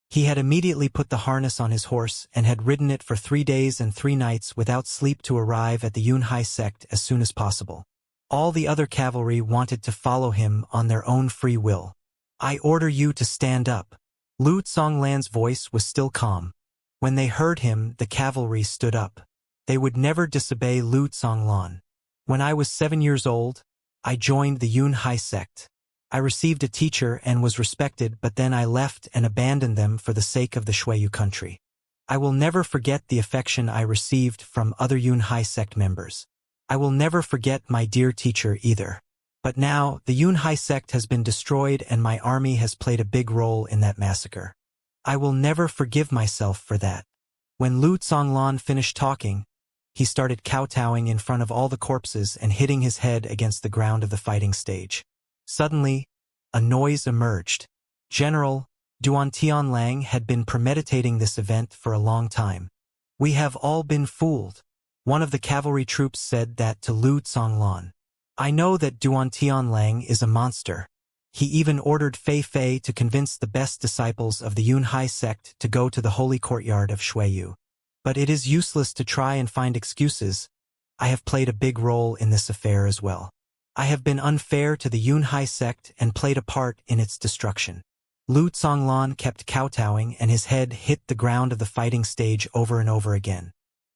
He had immediately put the harness on his horse and had ridden it for 3 days and 3 nights without sleep to arrive at the Yunhai sect as soon as possible. All the other cavalry wanted to follow him on their own free will. "I order you to stand up." Lu Tsonglan's voice was still calm. When they heard him, the cavalry stood up. They would never disobey Lu Tsonglan. "When I was 7 years old, I joined the Yunhai sect. I received a teacher and was respected, but then I left and abandoned them for the sake of the Xueyu country. I will never forget the affection I received from other Yunhai sect members. I will never forget my dear teacher either. But now, the Yunhai sect has been destroyed and my army has played a big role in that massacre. I will never forgive myself for that." When Lu Tsonglan finished talking, he started kowtowing in front of all the corpses and hitting his head against the ground of the fighting stage. Suddenly, a noise emerged. General, Duan Tianlang had been premeditating this event for a long time. "We have all been fooled." One of the cavalry troops said that to Lu Tsonglan. "I know that Duan Tianlang is a monster. He even ordered Fei Fei to convince the best disciples of the Yunhai sect to go to the holy courtyard of Xueyu. But it is useless to try and find excuses. I have played a big role in this affair as well. I have been unfair to the Yunhai sect and played a part in its destruction." Lu Tsonglan kept kowtowing and his head hit the ground of the fighting stage over and over again.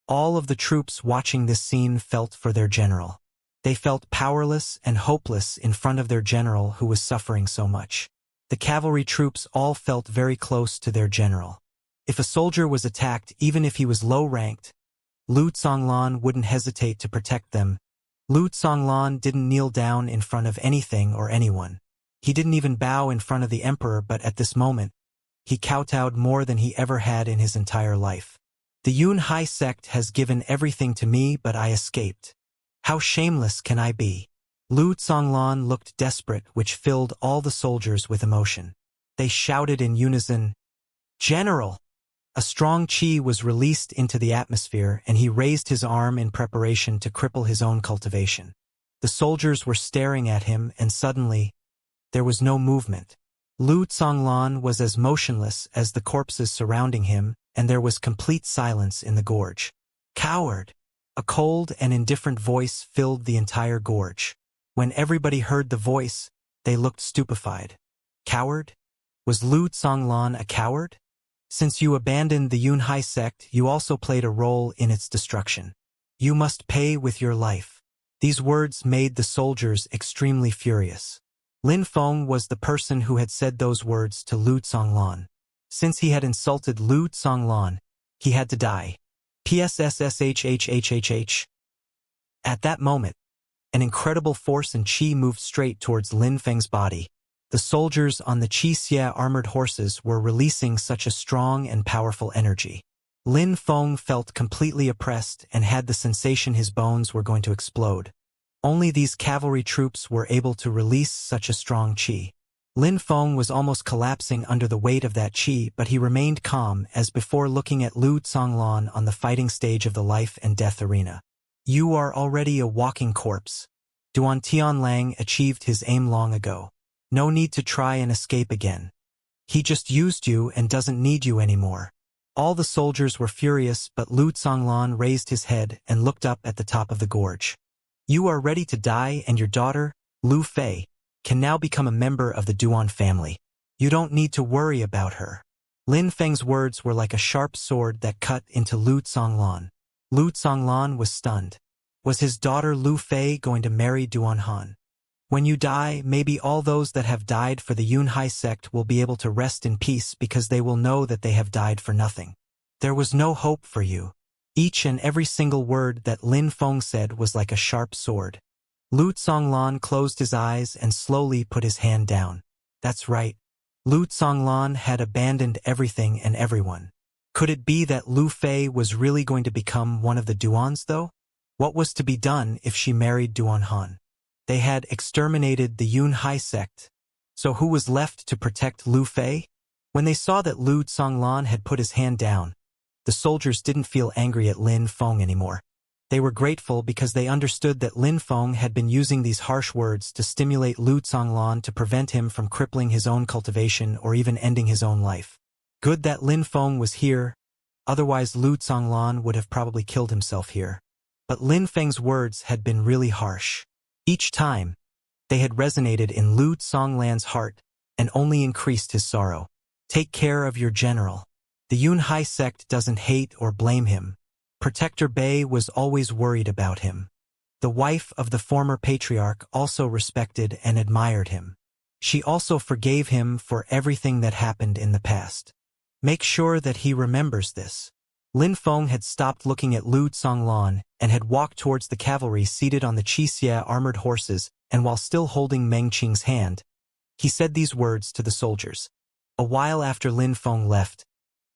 All of the troops watching this scene felt for their general. They felt powerless and hopeless in front of their general who was suffering so much. The cavalry troops all felt very close to their general. If a soldier was attacked, even if he was low-ranked, Lu Zonglan wouldn't hesitate to protect them. Lu Zonglan didn't kneel down in front of anything or anyone. He didn't even bow in front of the emperor, but at this moment, he kowtowed more than he ever had in his entire life. The Yun Hai sect has given everything to me, but I escaped. How shameless can I be? Lu Zonglan looked desperate, which filled all the soldiers with emotion. They shouted in unison, "General!" A strong qi was released into the atmosphere, and he raised his arm in preparation to cripple his own cultivation. The soldiers were staring at him, and suddenly, there was no movement. Lu Zonglan was as motionless as the corpses surrounding him, and there was complete silence in the gorge. "Coward!" A cold and indifferent voice filled the entire gorge. When everybody heard the voice, they looked stupefied. Coward? Was Lu Zonglan a coward? Since you abandoned the Yun Hai sect, you also played a role in its destruction. You must pay with your life. These words made the soldiers extremely furious. Lin Feng was the person who had said those words to Lu Zonglan. Since he had insulted Lu Zonglan, he had to die. PSSSHHHHH. At that moment, an incredible force and qi moved straight towards Lin Feng's body. The soldiers on the Xianxia armored horses were releasing such a strong and powerful energy. Lin Feng felt completely oppressed and had the sensation his bones were going to explode. Only these cavalry troops were able to release such a strong qi. Lin Feng was almost collapsing under the weight of that qi, but he remained calm as before, looking at Lu Zonglan on the fighting stage of the life and death arena. You are already a walking corpse. Duan Tianlang achieved his aim long ago. No need to try and escape again. He just used you and doesn't need you anymore. All the soldiers were furious, but Lu Zonglan raised his head and looked up at the top of the gorge. You are ready to die, and your daughter, Lu Fei, can now become a member of the Duan family. You don't need to worry about her. Lin Feng's words were like a sharp sword that cut into Lu Zonglan. Lu Zonglan was stunned. Was his daughter Lu Fei going to marry Duan Han? When you die, maybe all those that have died for the Yun Hai sect will be able to rest in peace because they will know that they have died for nothing. There was no hope for you. Each and every single word that Lin Feng said was like a sharp sword. Lu Zonglan closed his eyes and slowly put his hand down. That's right. Lu Zonglan had abandoned everything and everyone. Could it be that Lu Fei was really going to become one of the Duans, though? What was to be done if she married Duan Han? They had exterminated the Yun Hai sect. So who was left to protect Lu Fei? When they saw that Lu Zonglan had put his hand down, the soldiers didn't feel angry at Lin Feng anymore. They were grateful because they understood that Lin Feng had been using these harsh words to stimulate Lu Zonglan to prevent him from crippling his own cultivation or even ending his own life. Good that Lin Feng was here, otherwise Lu Zonglan would have probably killed himself here. But Lin Feng's words had been really harsh. Each time, they had resonated in Lu Zonglan's heart and only increased his sorrow. Take care of your general. The Yun Hai sect doesn't hate or blame him. Protector Bei was always worried about him. The wife of the former patriarch also respected and admired him. She also forgave him for everything that happened in the past. Make sure that he remembers this. Lin Feng had stopped looking at Lu Zonglan and had walked towards the cavalry seated on the Xianxia armored horses, and while still holding Meng Qing's hand, he said these words to the soldiers. A while after Lin Feng left,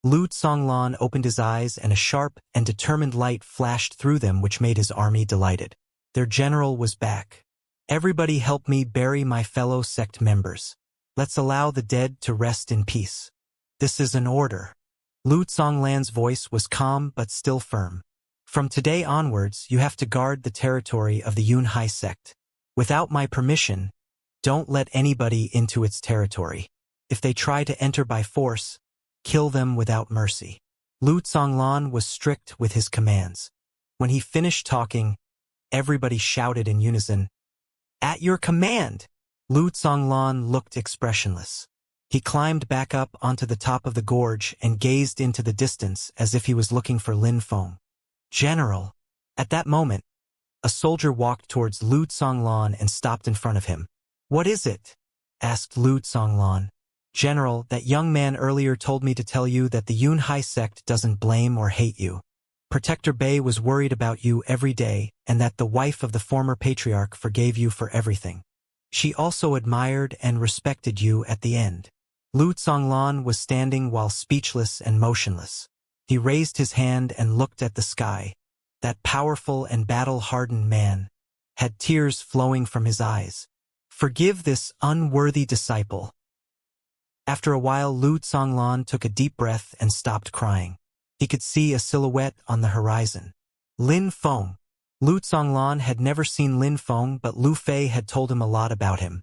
Lu Zonglan opened his eyes and a sharp and determined light flashed through them, which made his army delighted. Their general was back. Everybody help me bury my fellow sect members. Let's allow the dead to rest in peace. This is an order. Lu Zonglan's voice was calm but still firm. From today onwards, you have to guard the territory of the Yun Hai sect. Without my permission, don't let anybody into its territory. If they try to enter by force, kill them without mercy. Lu Zonglan was strict with his commands. When he finished talking, everybody shouted in unison, "At your command!" Lu Zonglan looked expressionless. He climbed back up onto the top of the gorge and gazed into the distance as if he was looking for Lin Feng. General. At that moment, a soldier walked towards Lu Zonglan and stopped in front of him. What is it? Asked Lu Zonglan. General, that young man earlier told me to tell you that the Yunhai sect doesn't blame or hate you. Protector Bei was worried about you every day, and that the wife of the former patriarch forgave you for everything. She also admired and respected you at the end. Lu Zonglan was standing while speechless and motionless. He raised his hand and looked at the sky. That powerful and battle-hardened man had tears flowing from his eyes. Forgive this unworthy disciple. After a while, Lu Zonglan took a deep breath and stopped crying. He could see a silhouette on the horizon. Lin Feng. Lu Zonglan had never seen Lin Feng, but Lu Fei had told him a lot about him.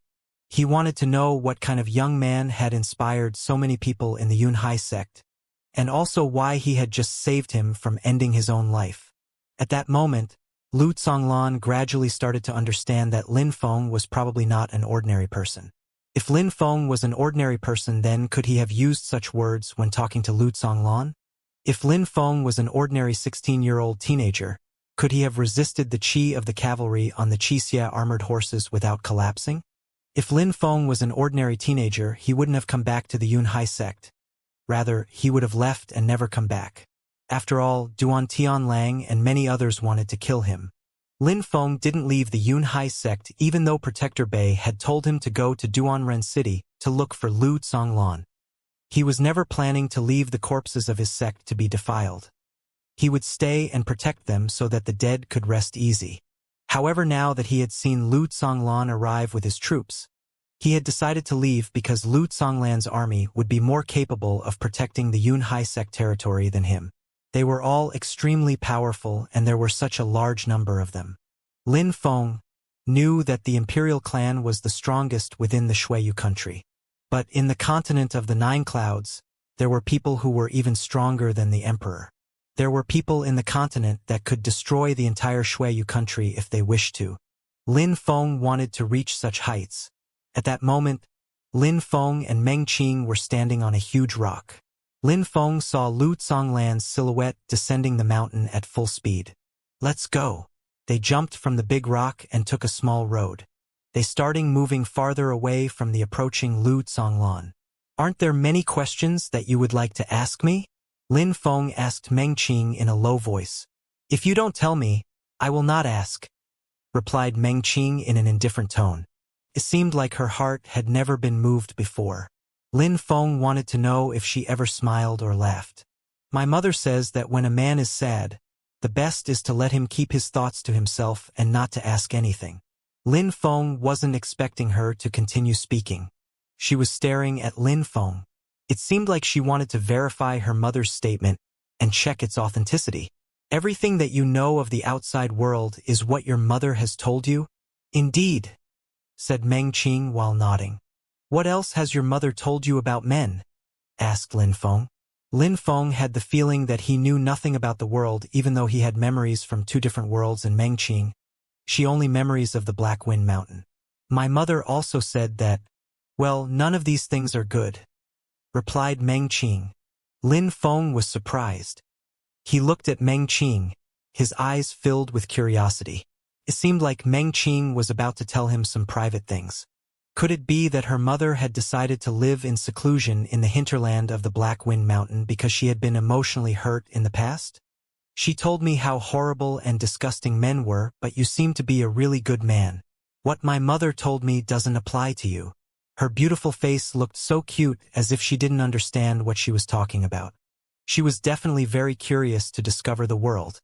He wanted to know what kind of young man had inspired so many people in the Yunhai sect, and also why he had just saved him from ending his own life. At that moment, Lu Zonglan gradually started to understand that Lin Feng was probably not an ordinary person. If Lin Feng was an ordinary person, then could he have used such words when talking to Lu Zonglan? If Lin Feng was an ordinary 16-year-old teenager, could he have resisted the qi of the cavalry on the Xianxia armored horses without collapsing? If Lin Feng was an ordinary teenager, he wouldn't have come back to the Yunhai sect. Rather, he would have left and never come back. After all, Duan Tianlang and many others wanted to kill him. Lin Feng didn't leave the Yunhai sect even though Protector Bei had told him to go to Duanren City to look for Lu Zonglan. He was never planning to leave the corpses of his sect to be defiled. He would stay and protect them so that the dead could rest easy. However, now that he had seen Lu Zonglan arrive with his troops, he had decided to leave because Lu Zonglan's army would be more capable of protecting the Yunhai sect territory than him. They were all extremely powerful, and there were such a large number of them. Lin Feng knew that the imperial clan was the strongest within the Shuiyu country. But in the continent of the Nine Clouds, there were people who were even stronger than the emperor. There were people in the continent that could destroy the entire Shuiyu country if they wished to. Lin Feng wanted to reach such heights. At that moment, Lin Feng and Meng Qing were standing on a huge rock. Lin Feng saw Lu Zonglan's silhouette descending the mountain at full speed. Let's go. They jumped from the big rock and took a small road. They started moving farther away from the approaching Lu Zonglan. Aren't there many questions that you would like to ask me? Lin Feng asked Meng Qing in a low voice. If you don't tell me, I will not ask, replied Meng Qing in an indifferent tone. It seemed like her heart had never been moved before. Lin Feng wanted to know if she ever smiled or laughed. My mother says that when a man is sad, the best is to let him keep his thoughts to himself and not to ask anything. Lin Feng wasn't expecting her to continue speaking. She was staring at Lin Feng. It seemed like she wanted to verify her mother's statement and check its authenticity. Everything that you know of the outside world is what your mother has told you? Indeed, said Meng Qing while nodding. What else has your mother told you about men? Asked Lin Feng. Lin Feng had the feeling that he knew nothing about the world even though he had memories from two different worlds, and Meng Qing, she only memories of the Black Wind Mountain. My mother also said that, well, none of these things are good, replied Meng Qing. Lin Feng was surprised. He looked at Meng Qing, his eyes filled with curiosity. It seemed like Meng Qing was about to tell him some private things. Could it be that her mother had decided to live in seclusion in the hinterland of the Black Wind Mountain because she had been emotionally hurt in the past? She told me how horrible and disgusting men were, but you seem to be a really good man. What my mother told me doesn't apply to you. Her beautiful face looked so cute, as if she didn't understand what she was talking about. She was definitely very curious to discover the world,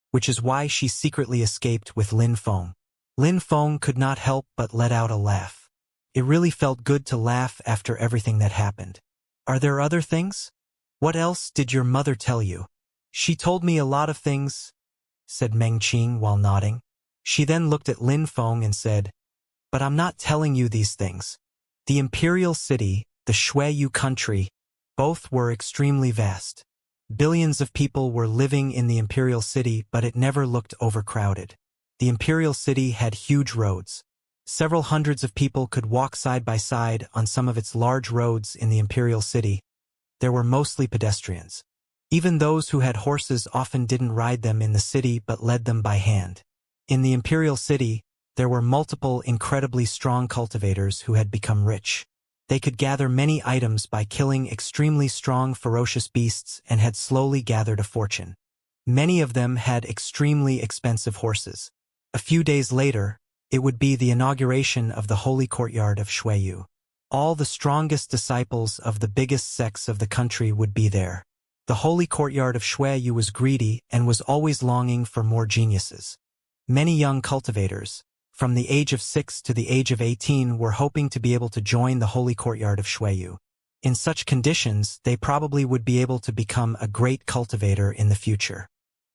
which is why she secretly escaped with Lin Feng. Lin Feng could not help but let out a laugh. It really felt good to laugh after everything that happened. Are there other things? What else did your mother tell you? She told me a lot of things, said Meng Qing while nodding. She then looked at Lin Feng and said, but I'm not telling you these things. The imperial city, the Shuiyu country, both were extremely vast. Billions of people were living in the imperial city, but it never looked overcrowded. The imperial city had huge roads. Several hundreds of people could walk side by side on some of its large roads in the imperial city. There were mostly pedestrians. Even those who had horses often didn't ride them in the city but led them by hand. In the imperial city, there were multiple incredibly strong cultivators who had become rich. They could gather many items by killing extremely strong ferocious beasts and had slowly gathered a fortune. Many of them had extremely expensive horses. A few days later, it would be the inauguration of the holy courtyard of Shuiyu. All the strongest disciples of the biggest sects of the country would be there. The holy courtyard of Shuiyu was greedy and was always longing for more geniuses. Many young cultivators, from the age of 6 to the age of 18, were hoping to be able to join the holy courtyard of Shuiyu. In such conditions, they probably would be able to become a great cultivator in the future.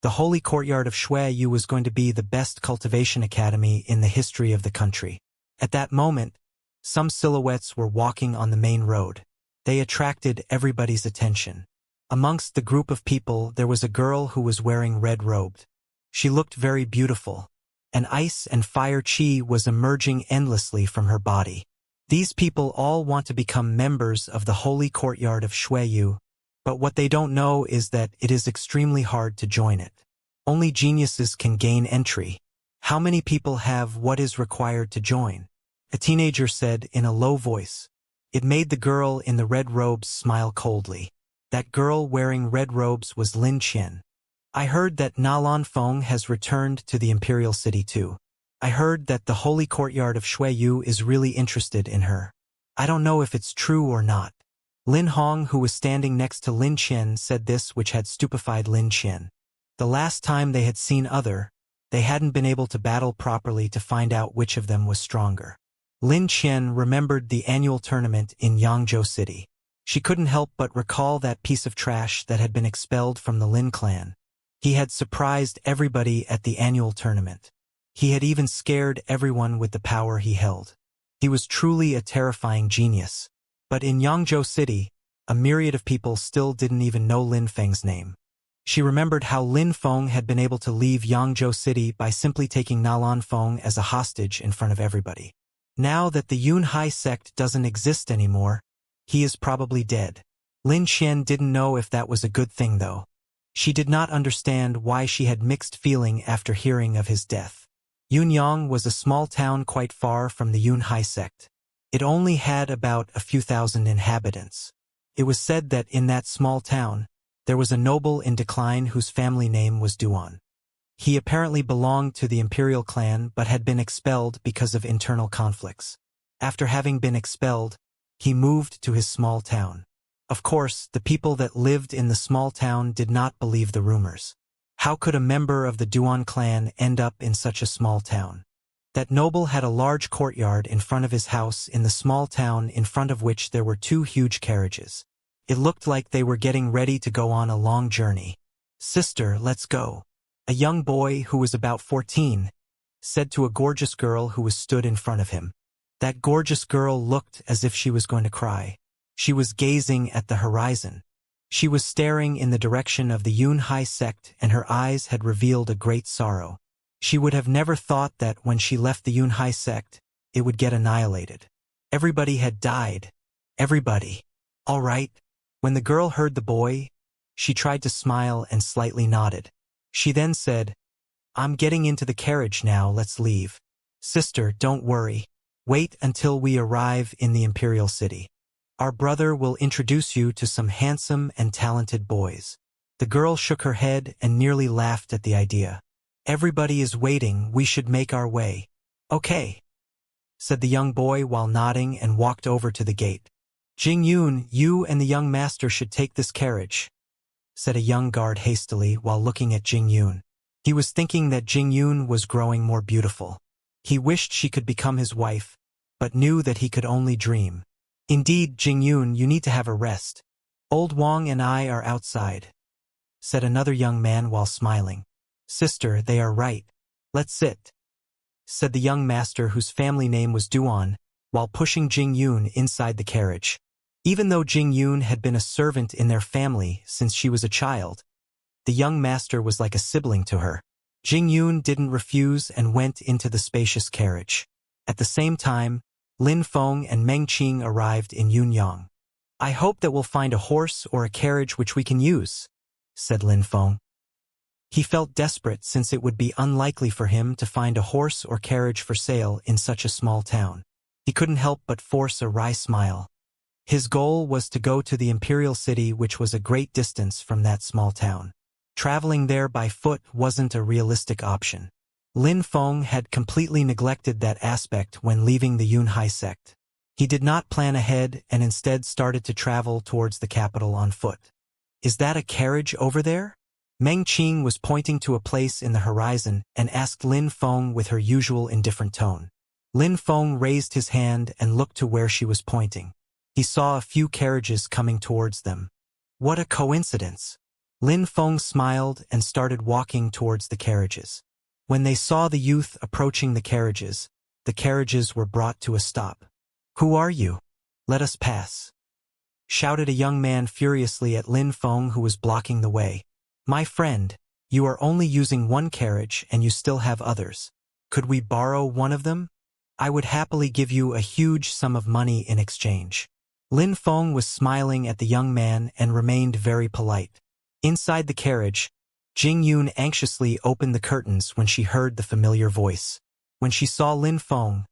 The holy courtyard of Shuiyu was going to be the best cultivation academy in the history of the country. At that moment, some silhouettes were walking on the main road. They attracted everybody's attention. Amongst the group of people, there was a girl who was wearing red-robed. She looked very beautiful. An ice and fire chi was emerging endlessly from her body. These people all want to become members of the holy courtyard of Shuiyu, but what they don't know is that it is extremely hard to join it. Only geniuses can gain entry. How many people have what is required to join? A teenager said in a low voice. It made the girl in the red robes smile coldly. That girl wearing red robes was Lin Qian. I heard that Na Lanfeng has returned to the imperial city too. I heard that the holy courtyard of Shuiyu is really interested in her. I don't know if it's true or not. Lin Hong, who was standing next to Lin Qian, said this, which had stupefied Lin Qian. The last time they had seen they hadn't been able to battle properly to find out which of them was stronger. Lin Qian remembered the annual tournament in Yangzhou City. She couldn't help but recall that piece of trash that had been expelled from the Lin clan. He had surprised everybody at the annual tournament. He had even scared everyone with the power he held. He was truly a terrifying genius. But in Yangzhou City, a myriad of people still didn't even know Lin Feng's name. She remembered how Lin Feng had been able to leave Yangzhou City by simply taking Na Lanfeng as a hostage in front of everybody. Now that the Yun Hai sect doesn't exist anymore, he is probably dead. Lin Qian didn't know if that was a good thing though. She did not understand why she had mixed feeling after hearing of his death. Yunyang was a small town quite far from the Yun Hai sect. It only had about a few thousand inhabitants. It was said that in that small town, there was a noble in decline whose family name was Duan. He apparently belonged to the imperial clan but had been expelled because of internal conflicts. After having been expelled, he moved to his small town. Of course, the people that lived in the small town did not believe the rumors. How could a member of the Duan clan end up in such a small town? That noble had a large courtyard in front of his house in the small town, in front of which there were 2 huge carriages. It looked like they were getting ready to go on a long journey. "Sister, let's go." A young boy who was about 14 said to a gorgeous girl who was stood in front of him. That gorgeous girl looked as if she was going to cry. She was gazing at the horizon. She was staring in the direction of the Yun Hai sect, and her eyes had revealed a great sorrow. She would have never thought that when she left the Yun Hai sect, it would get annihilated. Everybody had died. Everybody. All right. When the girl heard the boy, she tried to smile and slightly nodded. She then said, "I'm getting into the carriage now, let's leave." "Sister, don't worry. Wait until we arrive in the imperial city. Our brother will introduce you to some handsome and talented boys." The girl shook her head and nearly laughed at the idea. "Everybody is waiting, we should make our way." "Okay," said the young boy while nodding, and walked over to the gate. "Jing Yun, you and the young master should take this carriage," said a young guard hastily while looking at Jing Yun. He was thinking that Jing Yun was growing more beautiful. He wished she could become his wife, but knew that he could only dream. "Indeed, Jing Yun, you need to have a rest. Old Wang and I are outside," said another young man while smiling. "Sister, they are right. Let's sit," said the young master whose family name was Duan, while pushing Jing Yun inside the carriage. Even though Jing Yun had been a servant in their family since she was a child, the young master was like a sibling to her. Jing Yun didn't refuse and went into the spacious carriage. At the same time, Lin Feng and Meng Qing arrived in Yunyang. "I hope that we'll find a horse or a carriage which we can use," said Lin Feng. He felt desperate since it would be unlikely for him to find a horse or carriage for sale in such a small town. He couldn't help but force a wry smile. His goal was to go to the imperial city, which was a great distance from that small town. Traveling there by foot wasn't a realistic option. Lin Feng had completely neglected that aspect when leaving the Yunhai sect. He did not plan ahead and instead started to travel towards the capital on foot. Is that a carriage over there? Meng Qing was pointing to a place in the horizon and asked Lin Feng with her usual indifferent tone. Lin Feng raised his hand and looked to where she was pointing. He saw a few carriages coming towards them. What a coincidence! Lin Feng smiled and started walking towards the carriages. When they saw the youth approaching the carriages were brought to a stop. "Who are you? Let us pass," shouted a young man furiously at Lin Feng, who was blocking the way. "My friend, you are only using one carriage and you still have others. Could we borrow one of them? I would happily give you a huge sum of money in exchange." Lin Feng was smiling at the young man and remained very polite. Inside the carriage, Jing Yun anxiously opened the curtains when she heard the familiar voice. When she saw Lin Feng,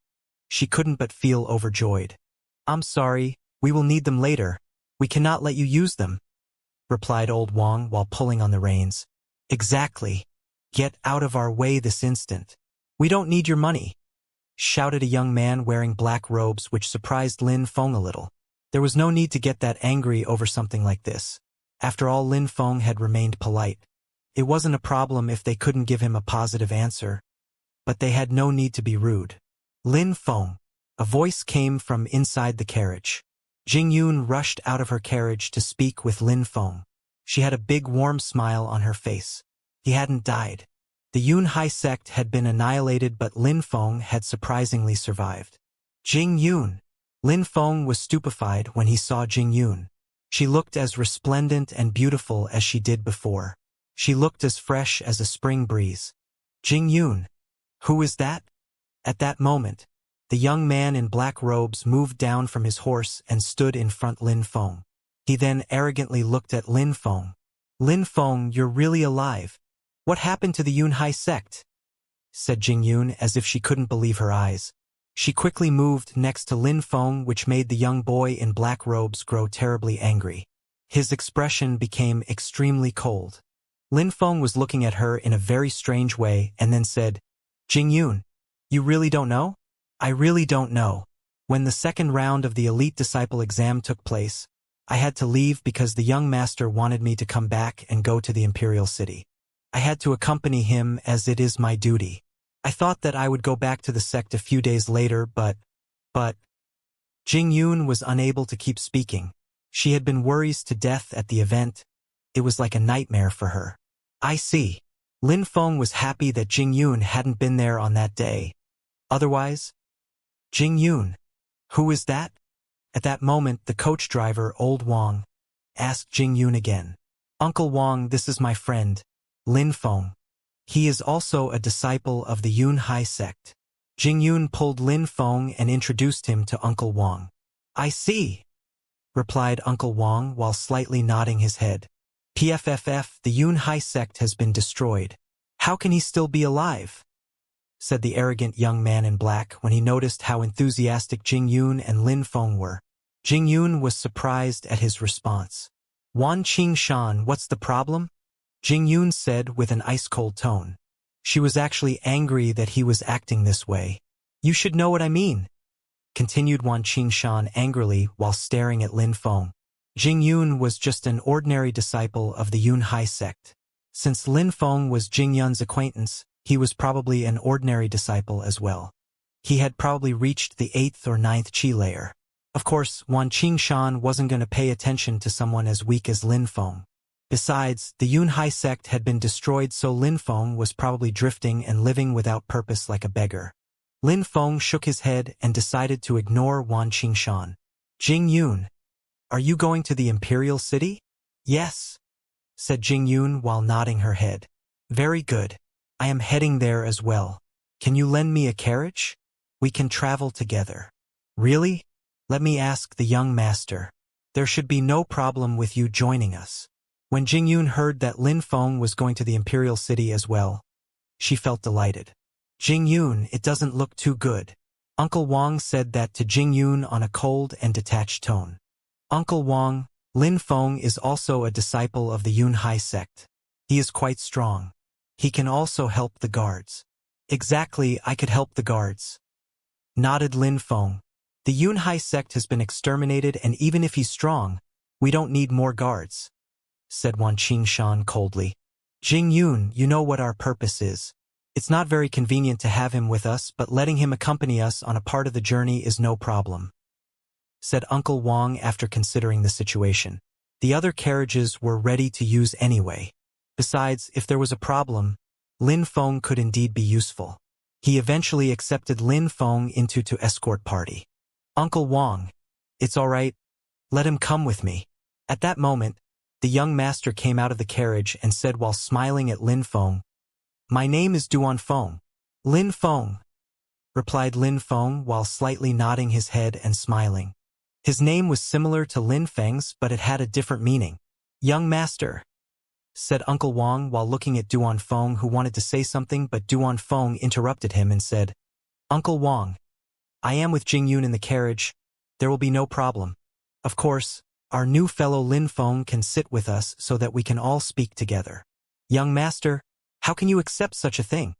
she couldn't but feel overjoyed. "I'm sorry, we will need them later. We cannot let you use them," replied old Wang while pulling on the reins. "Exactly. Get out of our way this instant. We don't need your money," shouted a young man wearing black robes, which surprised Lin Feng a little. There was no need to get that angry over something like this. After all, Lin Feng had remained polite. It wasn't a problem if they couldn't give him a positive answer, but they had no need to be rude. "Lin Feng," a voice came from inside the carriage. Jing Yun rushed out of her carriage to speak with Lin Feng. She had a big warm smile on her face. He hadn't died. The Yunhai sect had been annihilated, but Lin Feng had surprisingly survived. "Jing Yun." Lin Feng was stupefied when he saw Jing Yun. She looked as resplendent and beautiful as she did before. She looked as fresh as a spring breeze. "Jing Yun, who is that?" At that moment, the young man in black robes moved down from his horse and stood in front Lin Feng. He then arrogantly looked at Lin Feng. "Lin Feng, you're really alive. What happened to the Yunhai sect?" said Jing Yun as if she couldn't believe her eyes. She quickly moved next to Lin Feng, which made the young boy in black robes grow terribly angry. His expression became extremely cold. Lin Feng was looking at her in a very strange way and then said, "Jing Yun, you really don't know?" "I really don't know. When the second round of the elite disciple exam took place, I had to leave because the young master wanted me to come back and go to the imperial city. I had to accompany him as it is my duty. I thought that I would go back to the sect a few days later, but... Jing Yun was unable to keep speaking. She had been worried to death at the event. It was like a nightmare for her. "I see." Lin Feng was happy that Jing Yun hadn't been there on that day. Otherwise, "Jing Yun, who is that?" At that moment, the coach driver, old Wang, asked Jing Yun again. "Uncle Wang, this is my friend, Lin Feng. He is also a disciple of the Yunhai sect." Jing Yun pulled Lin Feng and introduced him to Uncle Wang. "I see," replied Uncle Wang while slightly nodding his head. "PFFF, the Yunhai sect has been destroyed. How can he still be alive?" said the arrogant young man in black when he noticed how enthusiastic Jing Yun and Lin Feng were. Jing Yun was surprised at his response. "Wan Qing Shan, what's the problem?" Jing Yun said with an ice-cold tone. She was actually angry that he was acting this way. "You should know what I mean," continued Wan Qing Shan angrily while staring at Lin Feng. Jing Yun was just an ordinary disciple of the Yunhai sect. Since Lin Feng was Jing Yun's acquaintance, he was probably an ordinary disciple as well. He had probably reached the 8th or 9th chi layer. Of course, Wan Qing Shan wasn't going to pay attention to someone as weak as Lin Feng. Besides, the Yunhai sect had been destroyed, so Lin Feng was probably drifting and living without purpose like a beggar. Lin Feng shook his head and decided to ignore Wan Qing Shan. "Jing Yun, are you going to the imperial city?" "Yes," said Jing Yun while nodding her head. "Very good. I am heading there as well. Can you lend me a carriage? We can travel together." "Really? Let me ask the young master. There should be no problem with you joining us." When Jing Yun heard that Lin Feng was going to the imperial city as well, she felt delighted. "Jing Yun, it doesn't look too good." Uncle Wang said that to Jing Yun on a cold and detached tone. Uncle Wang, Lin Feng is also a disciple of the Yun Hai sect. He is quite strong. He can also help the guards. Exactly, I could help the guards. Nodded Lin Feng. The Yun Hai sect has been exterminated, and even if he's strong, we don't need more guards, said Wan Qingshan coldly. Jing Yun, you know what our purpose is. It's not very convenient to have him with us, but letting him accompany us on a part of the journey is no problem, said Uncle Wang after considering the situation. The other carriages were ready to use anyway. Besides, if there was a problem, Lin Feng could indeed be useful. He eventually accepted Lin Feng into to escort party. Uncle Wang, it's all right. Let him come with me. At that moment, the young master came out of the carriage and said while smiling at Lin Feng, My name is Duan Feng. Lin Feng, replied Lin Feng while slightly nodding his head and smiling. His name was similar to Lin Feng's, but it had a different meaning. Young master, said Uncle Wang while looking at Duan Feng, who wanted to say something, but Duan Feng interrupted him and said, Uncle Wang, I am with Jing Yun in the carriage. There will be no problem. Of course, our new fellow Lin Feng can sit with us so that we can all speak together. Young master, how can you accept such a thing?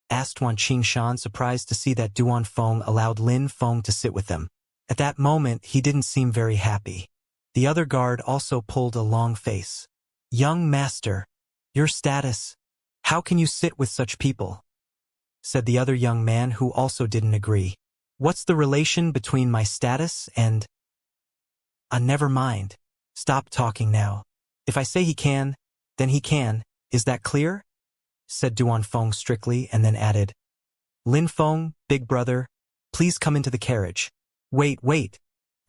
Asked Wan Qingshan, surprised to see that Duan Feng allowed Lin Feng to sit with them. At that moment, he didn't seem very happy. The other guard also pulled a long face. Young master, your status, how can you sit with such people? Said the other young man, who also didn't agree. What's the relation between my status and… never mind. Stop talking now. If I say he can, then he can. Is that clear? Said Duan Feng strictly, and then added, Lin Feng, big brother, please come into the carriage. Wait.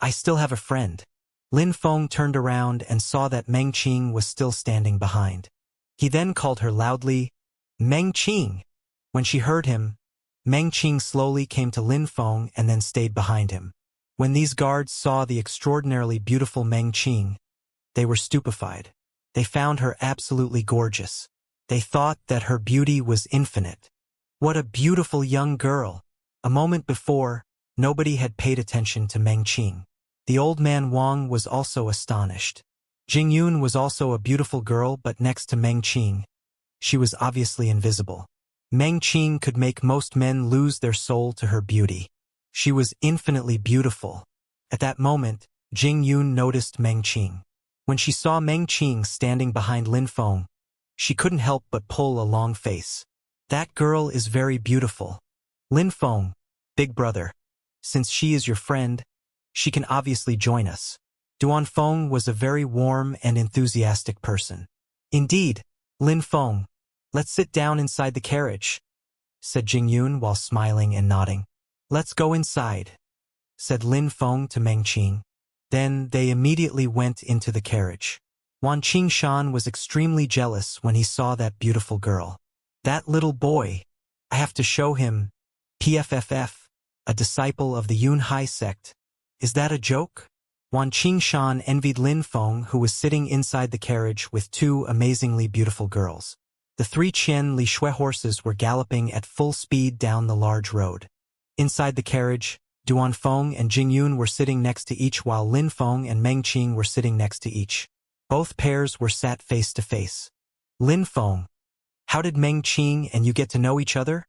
I still have a friend. Lin Feng turned around and saw that Meng Qing was still standing behind. He then called her loudly, Meng Qing. When she heard him, Meng Qing slowly came to Lin Feng and then stayed behind him. When these guards saw the extraordinarily beautiful Meng Qing, they were stupefied. They found her absolutely gorgeous. They thought that her beauty was infinite. What a beautiful young girl! A moment before, nobody had paid attention to Meng Qing. The old man Wang was also astonished. Jing Yun was also a beautiful girl, but next to Meng Qing, she was obviously invisible. Meng Qing could make most men lose their soul to her beauty. She was infinitely beautiful. At that moment, Jing Yun noticed Meng Qing. When she saw Meng Qing standing behind Lin Feng, she couldn't help but pull a long face. That girl is very beautiful. Lin Feng, big brother, since she is your friend, she can obviously join us. Duan Feng was a very warm and enthusiastic person. Indeed, Lin Feng, let's sit down inside the carriage, said Jing Yun while smiling and nodding. Let's go inside, said Lin Feng to Meng Qing. Then they immediately went into the carriage. Wan Qingshan was extremely jealous when he saw that beautiful girl. That little boy, I have to show him. PFFF, a disciple of the Yun Hai sect. Is that a joke? Wan Qingshan envied Lin Feng, who was sitting inside the carriage with two amazingly beautiful girls. The three Qian Li Shui horses were galloping at full speed down the large road. Inside the carriage, Duan Feng and Jing Yun were sitting next to each, while Lin Feng and Meng Qing were sitting next to each. Both pairs were sat face to face. Lin Feng, how did Meng Qing and you get to know each other?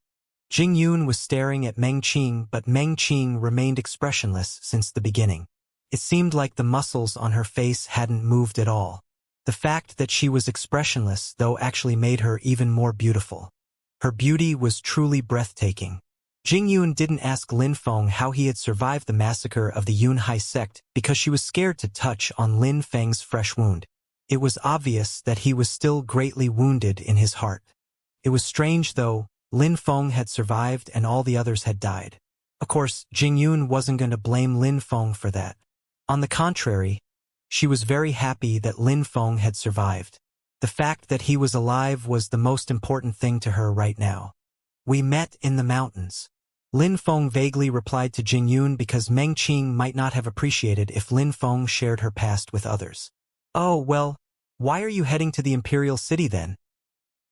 Jing Yun was staring at Meng Qing, but Meng Qing remained expressionless since the beginning. It seemed like the muscles on her face hadn't moved at all. The fact that she was expressionless, though, actually made her even more beautiful. Her beauty was truly breathtaking. Jing Yun didn't ask Lin Feng how he had survived the massacre of the Yun Hai sect because she was scared to touch on Lin Feng's fresh wound. It was obvious that he was still greatly wounded in his heart. It was strange, though. Lin Feng had survived and all the others had died. Of course, Jing Yun wasn't going to blame Lin Feng for that. On the contrary, she was very happy that Lin Feng had survived. The fact that he was alive was the most important thing to her right now. We met in the mountains. Lin Feng vaguely replied to Jing Yun because Meng Qing might not have appreciated if Lin Feng shared her past with others. Oh, well, why are you heading to the Imperial City then?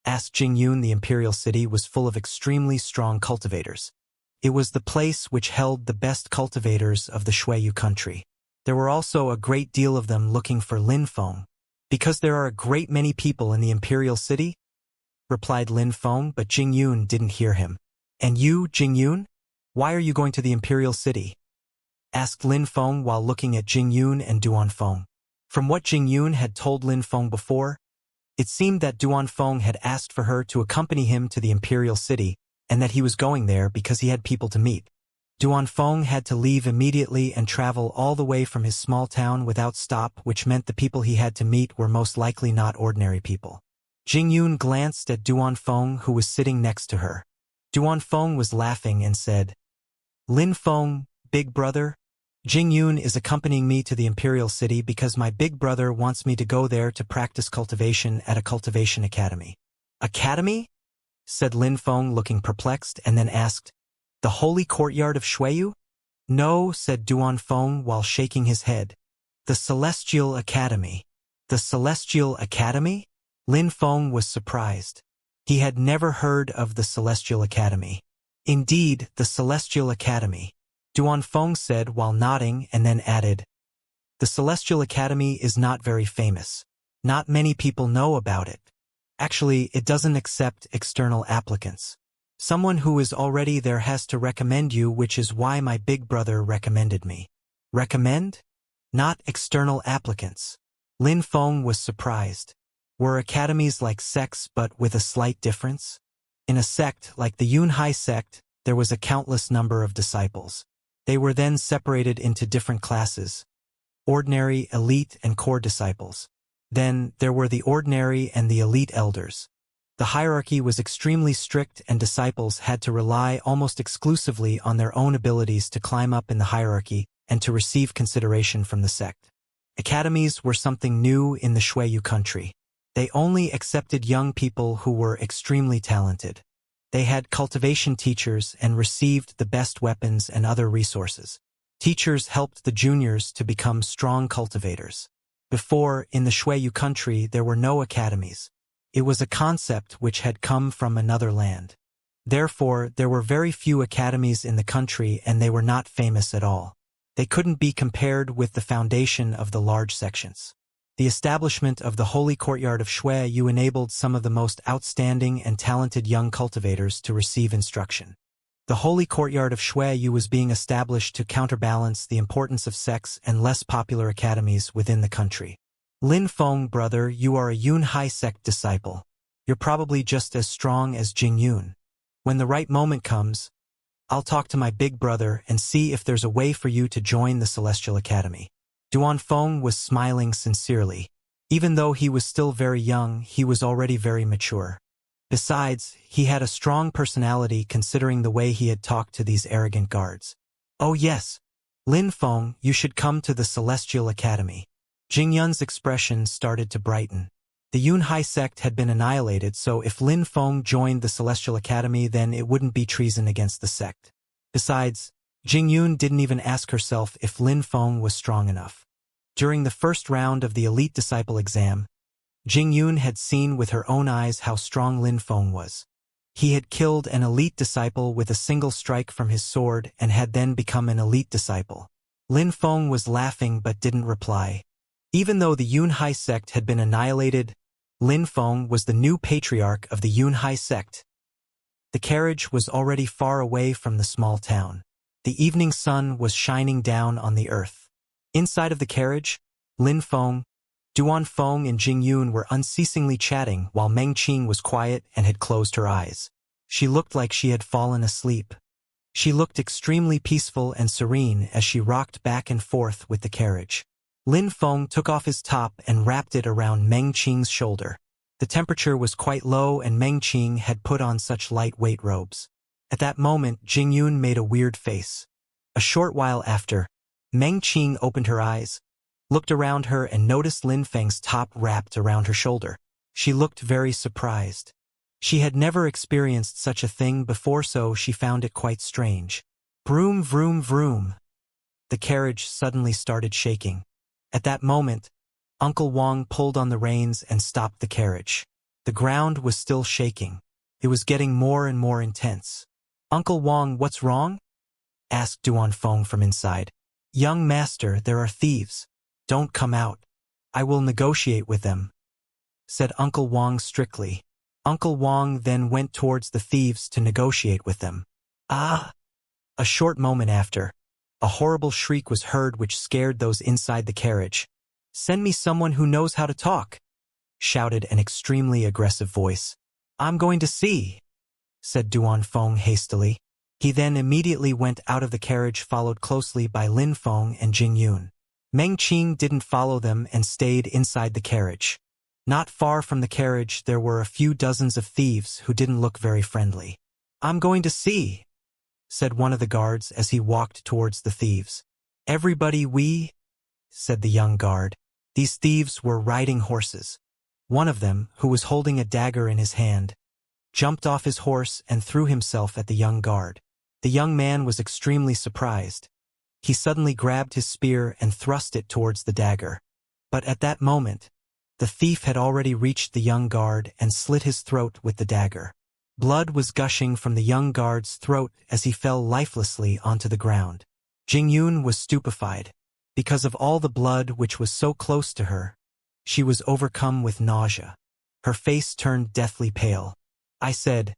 Asked Jing Yun. The Imperial City was full of extremely strong cultivators. It was the place which held the best cultivators of the Shuiyu country. There were also a great deal of them looking for Lin Feng. Because there are a great many people in the imperial city? Replied Lin Feng, but Jing Yun didn't hear him. And you, Jing Yun? Why are you going to the imperial city? Asked Lin Feng while looking at Jing Yun and Duan Feng. From what Jing Yun had told Lin Feng before, it seemed that Duan Feng had asked for her to accompany him to the imperial city, and that he was going there because he had people to meet. Duan Feng had to leave immediately and travel all the way from his small town without stop, which meant the people he had to meet were most likely not ordinary people. Jing Yun glanced at Duan Feng, who was sitting next to her. Duan Feng was laughing and said, Lin Feng, big brother, Jing Yun is accompanying me to the imperial city because my big brother wants me to go there to practice cultivation at a cultivation academy. Academy? Said Lin Feng, looking perplexed, and then asked, The holy courtyard of Shuiyu? No, said Duan Feng while shaking his head. The Celestial Academy. The Celestial Academy? Lin Feng was surprised. He had never heard of the Celestial Academy. Indeed, the Celestial Academy, Duan Feng said while nodding, and then added, The Celestial Academy is not very famous. Not many people know about it. Actually, it doesn't accept external applicants. Someone who is already there has to recommend you, which is why my big brother recommended me. Recommend? Not external applicants. Lin Feng was surprised. Were academies like sects but with a slight difference? In a sect like the Yunhai sect, there was a countless number of disciples. They were then separated into different classes: ordinary, elite, and core disciples. Then, there were the ordinary and the elite elders. The hierarchy was extremely strict, and disciples had to rely almost exclusively on their own abilities to climb up in the hierarchy and to receive consideration from the sect. Academies were something new in the Shuiyu country. They only accepted young people who were extremely talented. They had cultivation teachers and received the best weapons and other resources. Teachers helped the juniors to become strong cultivators. Before, in the Shuiyu country, there were no academies. It was a concept which had come from another land. Therefore, there were very few academies in the country, and they were not famous at all. They couldn't be compared with the foundation of the large sections. The establishment of the Holy Courtyard of Shuiyu enabled some of the most outstanding and talented young cultivators to receive instruction. The Holy Courtyard of Shuiyu was being established to counterbalance the importance of sects and less popular academies within the country. Lin Feng, brother, you are a Yunhai sect disciple. You're probably just as strong as Jing Yun. When the right moment comes, I'll talk to my big brother and see if there's a way for you to join the Celestial Academy. Duan Feng was smiling sincerely. Even though he was still very young, he was already very mature. Besides, he had a strong personality considering the way he had talked to these arrogant guards. Oh yes, Lin Feng, you should come to the Celestial Academy. Jing Yun's expression started to brighten. The Yunhai sect had been annihilated, so if Lin Feng joined the Celestial Academy, then it wouldn't be treason against the sect. Besides, Jing Yun didn't even ask herself if Lin Feng was strong enough. During the first round of the elite disciple exam, Jing Yun had seen with her own eyes how strong Lin Feng was. He had killed an elite disciple with a single strike from his sword and had then become an elite disciple. Lin Feng was laughing but didn't reply. Even though the Yunhai sect had been annihilated, Lin Feng was the new patriarch of the Yunhai sect. The carriage was already far away from the small town. The evening sun was shining down on the earth. Inside of the carriage, Lin Feng, Duan Feng and Jing Yun were unceasingly chatting while Meng Qing was quiet and had closed her eyes. She looked like she had fallen asleep. She looked extremely peaceful and serene as she rocked back and forth with the carriage. Lin Feng took off his top and wrapped it around Meng Qing's shoulder. The temperature was quite low and Meng Qing had put on such lightweight robes. At that moment, Jing Yun made a weird face. A short while after, Meng Qing opened her eyes, looked around her and noticed Lin Feng's top wrapped around her shoulder. She looked very surprised. She had never experienced such a thing before, so she found it quite strange. Vroom, vroom, vroom. The carriage suddenly started shaking. At that moment, Uncle Wang pulled on the reins and stopped the carriage. The ground was still shaking. It was getting more and more intense. Uncle Wang, what's wrong? Asked Duan Feng from inside. "Young master, there are thieves. Don't come out. I will negotiate with them," said Uncle Wang strictly. Uncle Wang then went towards the thieves to negotiate with them. Ah! A short moment after, a horrible shriek was heard which scared those inside the carriage. "Send me someone who knows how to talk," shouted an extremely aggressive voice. "I'm going to see," said Duan Feng hastily. He then immediately went out of the carriage, followed closely by Lin Feng and Jing Yun. Meng Qing didn't follow them and stayed inside the carriage. Not far from the carriage there were a few dozens of thieves who didn't look very friendly. "I'm going to see," said one of the guards as he walked towards the thieves. "Everybody said the young guard. These thieves were riding horses. One of them, who was holding a dagger in his hand, jumped off his horse and threw himself at the young guard. The young man was extremely surprised. He suddenly grabbed his spear and thrust it towards the dagger. But at that moment, the thief had already reached the young guard and slit his throat with the dagger. Blood was gushing from the young guard's throat as he fell lifelessly onto the ground. Jing Yun was stupefied. Because of all the blood which was so close to her, she was overcome with nausea. Her face turned deathly pale. I said,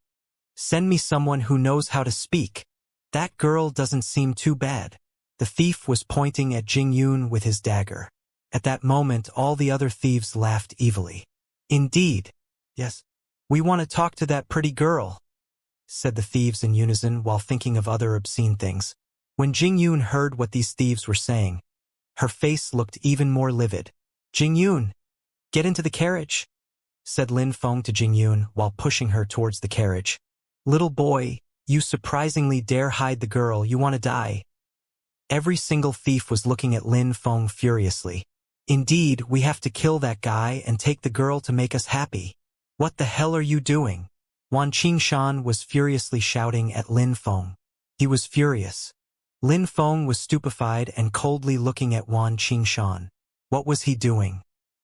"Send me someone who knows how to speak. That girl doesn't seem too bad." The thief was pointing at Jing Yun with his dagger. At that moment all the other thieves laughed evilly. "Indeed. Yes. We want to talk to that pretty girl," said the thieves in unison while thinking of other obscene things. When Jing Yun heard what these thieves were saying, her face looked even more livid. "Jing Yun, get into the carriage," said Lin Feng to Jing Yun while pushing her towards the carriage. "Little boy, you surprisingly dare hide the girl. You want to die." Every single thief was looking at Lin Feng furiously. "Indeed, we have to kill that guy and take the girl to make us happy. What the hell are you doing?" Wan Qingshan was furiously shouting at Lin Feng. He was furious. Lin Feng was stupefied and coldly looking at Wan Qingshan. What was he doing?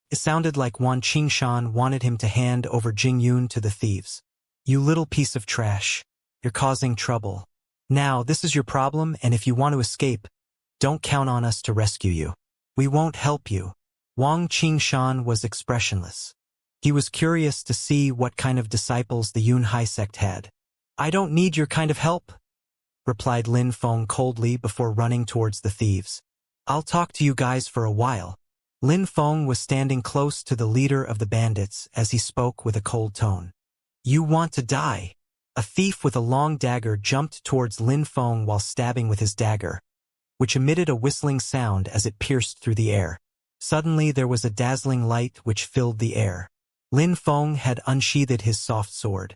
It sounded like Wan Qingshan wanted him to hand over Jing Yun to the thieves. "You little piece of trash. You're causing trouble. Now, this is your problem, and if you want to escape, don't count on us to rescue you. We won't help you." Wang Qingshan was expressionless. He was curious to see what kind of disciples the Yun Hai sect had. "I don't need your kind of help," replied Lin Feng coldly before running towards the thieves. "I'll talk to you guys for a while." Lin Feng was standing close to the leader of the bandits as he spoke with a cold tone. "You want to die." A thief with a long dagger jumped towards Lin Feng while stabbing with his dagger, which emitted a whistling sound as it pierced through the air. Suddenly there was a dazzling light which filled the air. Lin Feng had unsheathed his soft sword.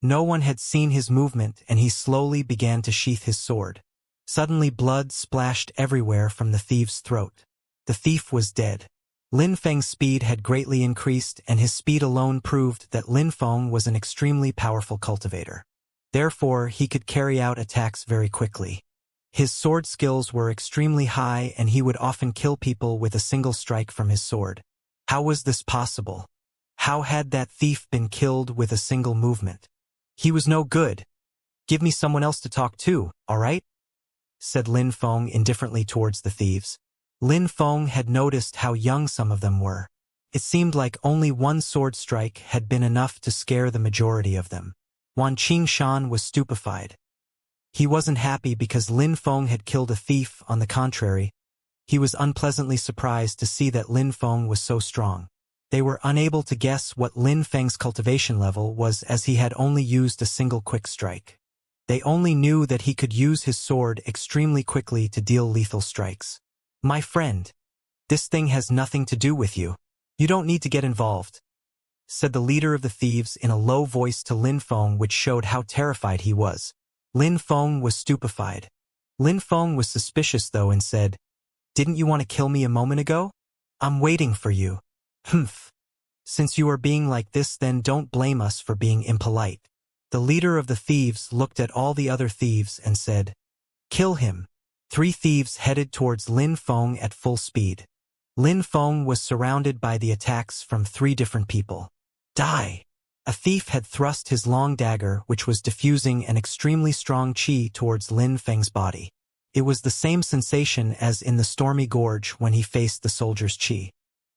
No one had seen his movement and he slowly began to sheath his sword. Suddenly blood splashed everywhere from the thief's throat. The thief was dead. Lin Feng's speed had greatly increased and his speed alone proved that Lin Feng was an extremely powerful cultivator. Therefore, he could carry out attacks very quickly. His sword skills were extremely high and he would often kill people with a single strike from his sword. How was this possible? How had that thief been killed with a single movement? He was no good. "Give me someone else to talk to, all right?" said Lin Feng indifferently towards the thieves. Lin Feng had noticed how young some of them were. It seemed like only one sword strike had been enough to scare the majority of them. Wan Qingshan was stupefied. He wasn't happy because Lin Feng had killed a thief. On the contrary, he was unpleasantly surprised to see that Lin Feng was so strong. They were unable to guess what Lin Feng's cultivation level was as he had only used a single quick strike. They only knew that he could use his sword extremely quickly to deal lethal strikes. "My friend, this thing has nothing to do with you. You don't need to get involved," said the leader of the thieves in a low voice to Lin Feng, which showed how terrified he was. Lin Feng was stupefied. Lin Feng was suspicious though and said, "Didn't you want to kill me a moment ago? I'm waiting for you." "Humph. Since you are being like this, then don't blame us for being impolite." The leader of the thieves looked at all the other thieves and said, "Kill him." 3 thieves headed towards Lin Feng at full speed. Lin Feng was surrounded by the attacks from 3 different people. "Die!" A thief had thrust his long dagger, which was diffusing an extremely strong qi towards Lin Feng's body. It was the same sensation as in the stormy gorge when he faced the soldier's chi.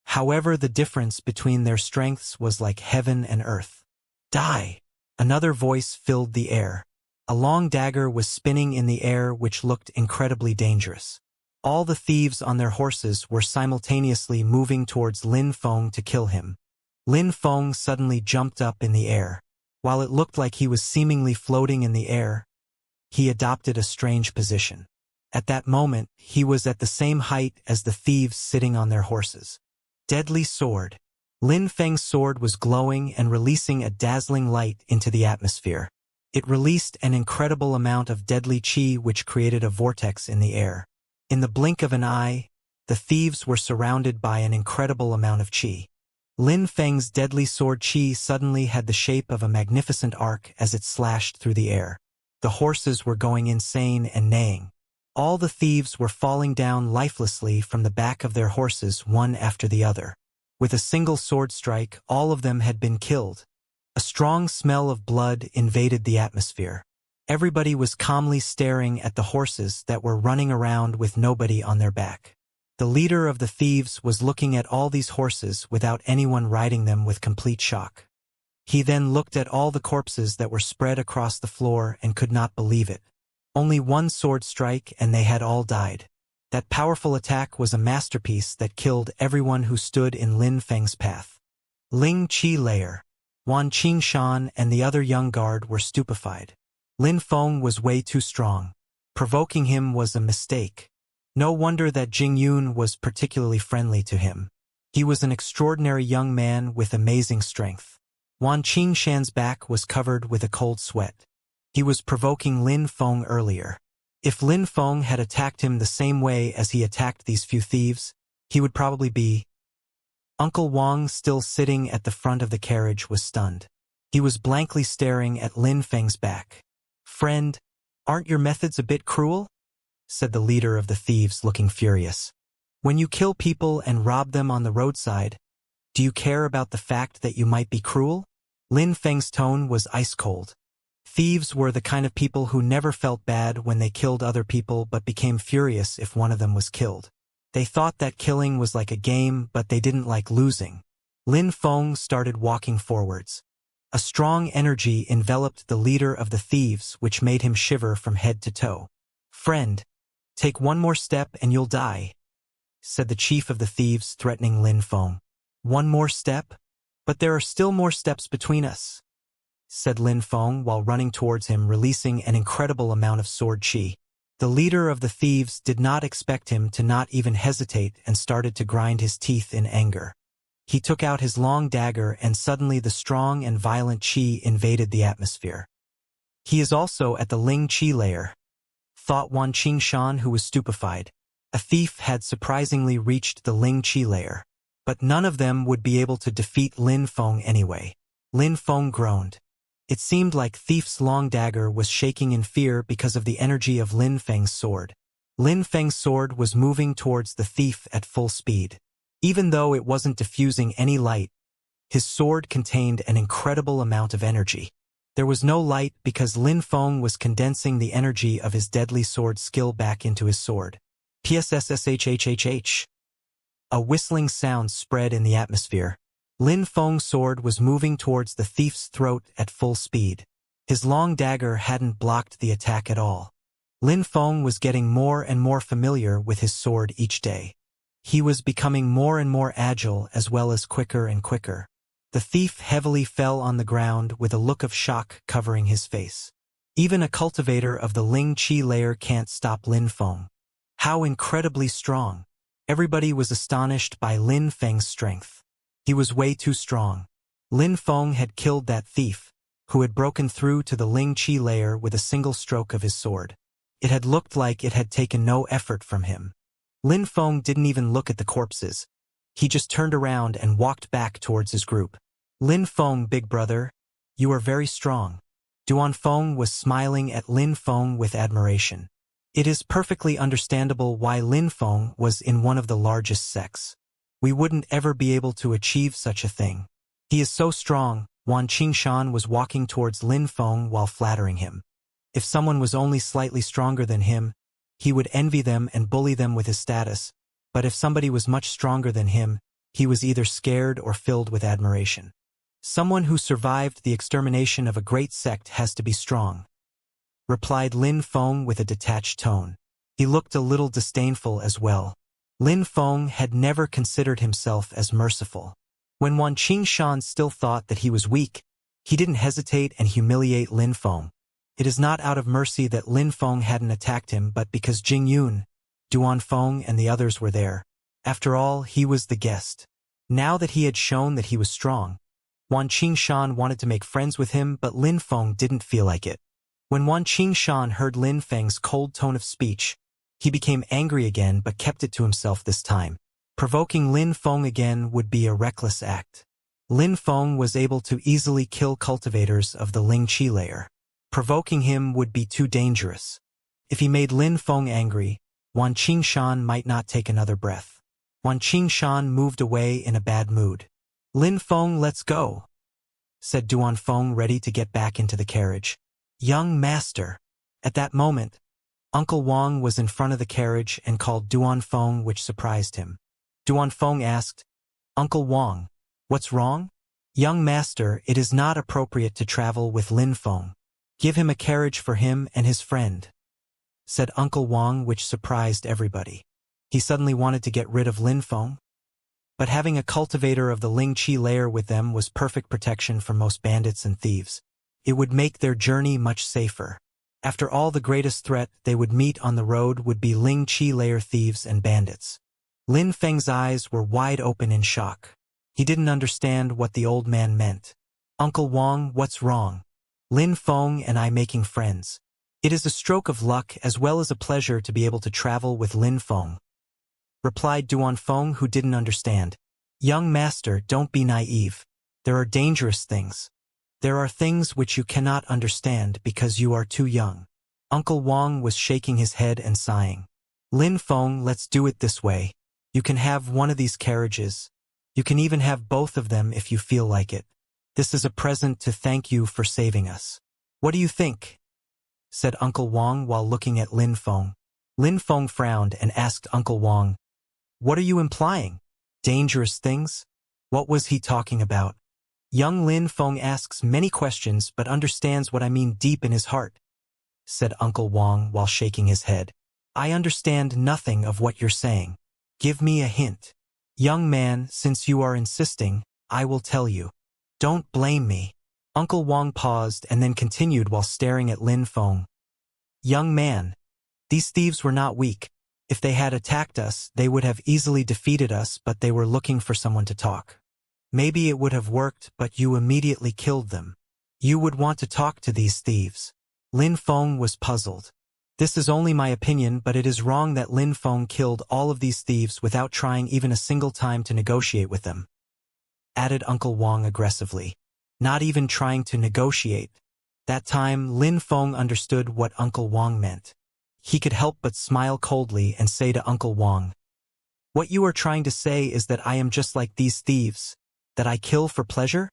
However, the difference between their strengths was like heaven and earth. Die! Another voice filled the air. A long dagger was spinning in the air which looked incredibly dangerous. All the thieves on their horses were simultaneously moving towards Lin Feng to kill him. Lin Feng suddenly jumped up in the air. While it looked like he was seemingly floating in the air, he adopted a strange position. At that moment, he was at the same height as the thieves sitting on their horses. Deadly sword. Lin Feng's sword was glowing and releasing a dazzling light into the atmosphere. It released an incredible amount of deadly chi which created a vortex in the air. In the blink of an eye, the thieves were surrounded by an incredible amount of chi. Lin Feng's deadly sword chi suddenly had the shape of a magnificent arc as it slashed through the air. The horses were going insane and neighing. All the thieves were falling down lifelessly from the back of their horses one after the other. With a single sword strike, all of them had been killed. A strong smell of blood invaded the atmosphere. Everybody was calmly staring at the horses that were running around with nobody on their back. The leader of the thieves was looking at all these horses without anyone riding them with complete shock. He then looked at all the corpses that were spread across the floor and could not believe it. Only one sword strike and they had all died. That powerful attack was a masterpiece that killed everyone who stood in Lin Feng's path. Ling Qi Layer. Wan Qingshan and the other young guard were stupefied. Lin Feng was way too strong. Provoking him was a mistake. No wonder that Jing Yun was particularly friendly to him. He was an extraordinary young man with amazing strength. Wan Qingshan's back was covered with a cold sweat. He was provoking Lin Feng earlier. If Lin Feng had attacked him the same way as he attacked these few thieves, he would probably be. Uncle Wang, still sitting at the front of the carriage, was stunned. He was blankly staring at Lin Feng's back. "Friend, aren't your methods a bit cruel?" said the leader of the thieves, looking furious. "When you kill people and rob them on the roadside, do you care about the fact that you might be cruel?" Lin Feng's tone was ice-cold. Thieves were the kind of people who never felt bad when they killed other people but became furious if one of them was killed. They thought that killing was like a game, but they didn't like losing. Lin Feng started walking forwards. A strong energy enveloped the leader of the thieves, which made him shiver from head to toe. "Friend, take one more step and you'll die," said the chief of the thieves, threatening Lin Feng. "One more step? But there are still more steps between us," said Lin Feng while running towards him, releasing an incredible amount of sword chi. The leader of the thieves did not expect him to not even hesitate and started to grind his teeth in anger. He took out his long dagger and suddenly the strong and violent chi invaded the atmosphere. "He is also at the Ling Qi layer," thought Wan Qingshan, who was stupefied. A thief had surprisingly reached the Ling Qi layer. But none of them would be able to defeat Lin Feng anyway. Lin Feng groaned. It seemed like Thief's long dagger was shaking in fear because of the energy of Lin Feng's sword. Lin Feng's sword was moving towards the thief at full speed. Even though it wasn't diffusing any light, his sword contained an incredible amount of energy. There was no light because Lin Feng was condensing the energy of his deadly sword skill back into his sword. PSSSHHHH. A whistling sound spread in the atmosphere. Lin Feng's sword was moving towards the thief's throat at full speed. His long dagger hadn't blocked the attack at all. Lin Feng was getting more and more familiar with his sword each day. He was becoming more and more agile as well as quicker and quicker. The thief heavily fell on the ground with a look of shock covering his face. Even a cultivator of the Ling Qi layer can't stop Lin Feng. How incredibly strong! Everybody was astonished by Lin Feng's strength. He was way too strong. Lin Feng had killed that thief, who had broken through to the Ling Qi layer with a single stroke of his sword. It had looked like it had taken no effort from him. Lin Feng didn't even look at the corpses. He just turned around and walked back towards his group. "Lin Feng, big brother, you are very strong." Duan Feng was smiling at Lin Feng with admiration. It is perfectly understandable why Lin Feng was in one of the largest sects. We wouldn't ever be able to achieve such a thing. He is so strong. Wan Qingshan was walking towards Lin Feng while flattering him. If someone was only slightly stronger than him, he would envy them and bully them with his status, but if somebody was much stronger than him, he was either scared or filled with admiration. Someone who survived the extermination of a great sect has to be strong, replied Lin Feng with a detached tone. He looked a little disdainful as well. Lin Feng had never considered himself as merciful. When Wan Qingshan still thought that he was weak, he didn't hesitate and humiliate Lin Feng. It is not out of mercy that Lin Feng hadn't attacked him, but because Jing Yun, Duan Feng and the others were there. After all, he was the guest. Now that he had shown that he was strong, Wan Qingshan wanted to make friends with him, but Lin Feng didn't feel like it. When Wan Qingshan heard Lin Feng's cold tone of speech, he became angry again but kept it to himself this time. Provoking Lin Feng again would be a reckless act. Lin Feng was able to easily kill cultivators of the Ling Qi layer. Provoking him would be too dangerous. If he made Lin Feng angry, Wan Qingshan might not take another breath. Wan Qingshan moved away in a bad mood. Lin Feng, let's go, said Duan Feng, ready to get back into the carriage. Young master. At that moment, Uncle Wang was in front of the carriage and called Duan Feng, which surprised him. Duan Feng asked, Uncle Wang, what's wrong? Young master, it is not appropriate to travel with Lin Feng. Give him a carriage for him and his friend, said Uncle Wang, which surprised everybody. He suddenly wanted to get rid of Lin Feng. But having a cultivator of the Ling Qi layer with them was perfect protection for most bandits and thieves. It would make their journey much safer. After all, the greatest threat they would meet on the road would be Ling Qi layer thieves and bandits. Lin Feng's eyes were wide open in shock. He didn't understand what the old man meant. Uncle Wang, what's wrong? Lin Feng and I making friends. It is a stroke of luck as well as a pleasure to be able to travel with Lin Feng, replied Duan Feng, who didn't understand. Young master, don't be naive. There are dangerous things. There are things which you cannot understand because you are too young. Uncle Wang was shaking his head and sighing. Lin Feng, let's do it this way. You can have one of these carriages. You can even have both of them if you feel like it. This is a present to thank you for saving us. What do you think? Said Uncle Wang while looking at Lin Feng. Lin Feng frowned and asked Uncle Wang, what are you implying? Dangerous things? What was he talking about? Young Lin Feng asks many questions but understands what I mean deep in his heart, said Uncle Wang while shaking his head. I understand nothing of what you're saying. Give me a hint. Young man, since you are insisting, I will tell you. Don't blame me. Uncle Wang paused and then continued while staring at Lin Feng. Young man, these thieves were not weak. If they had attacked us, they would have easily defeated us, but they were looking for someone to talk. Maybe it would have worked, but you immediately killed them. You would want to talk to these thieves. Lin Feng was puzzled. This is only my opinion, but it is wrong that Lin Feng killed all of these thieves without trying even a single time to negotiate with them, added Uncle Wang aggressively. Not even trying to negotiate. That time, Lin Feng understood what Uncle Wang meant. He could help but smile coldly and say to Uncle Wang, what you are trying to say is that I am just like these thieves, that I kill for pleasure?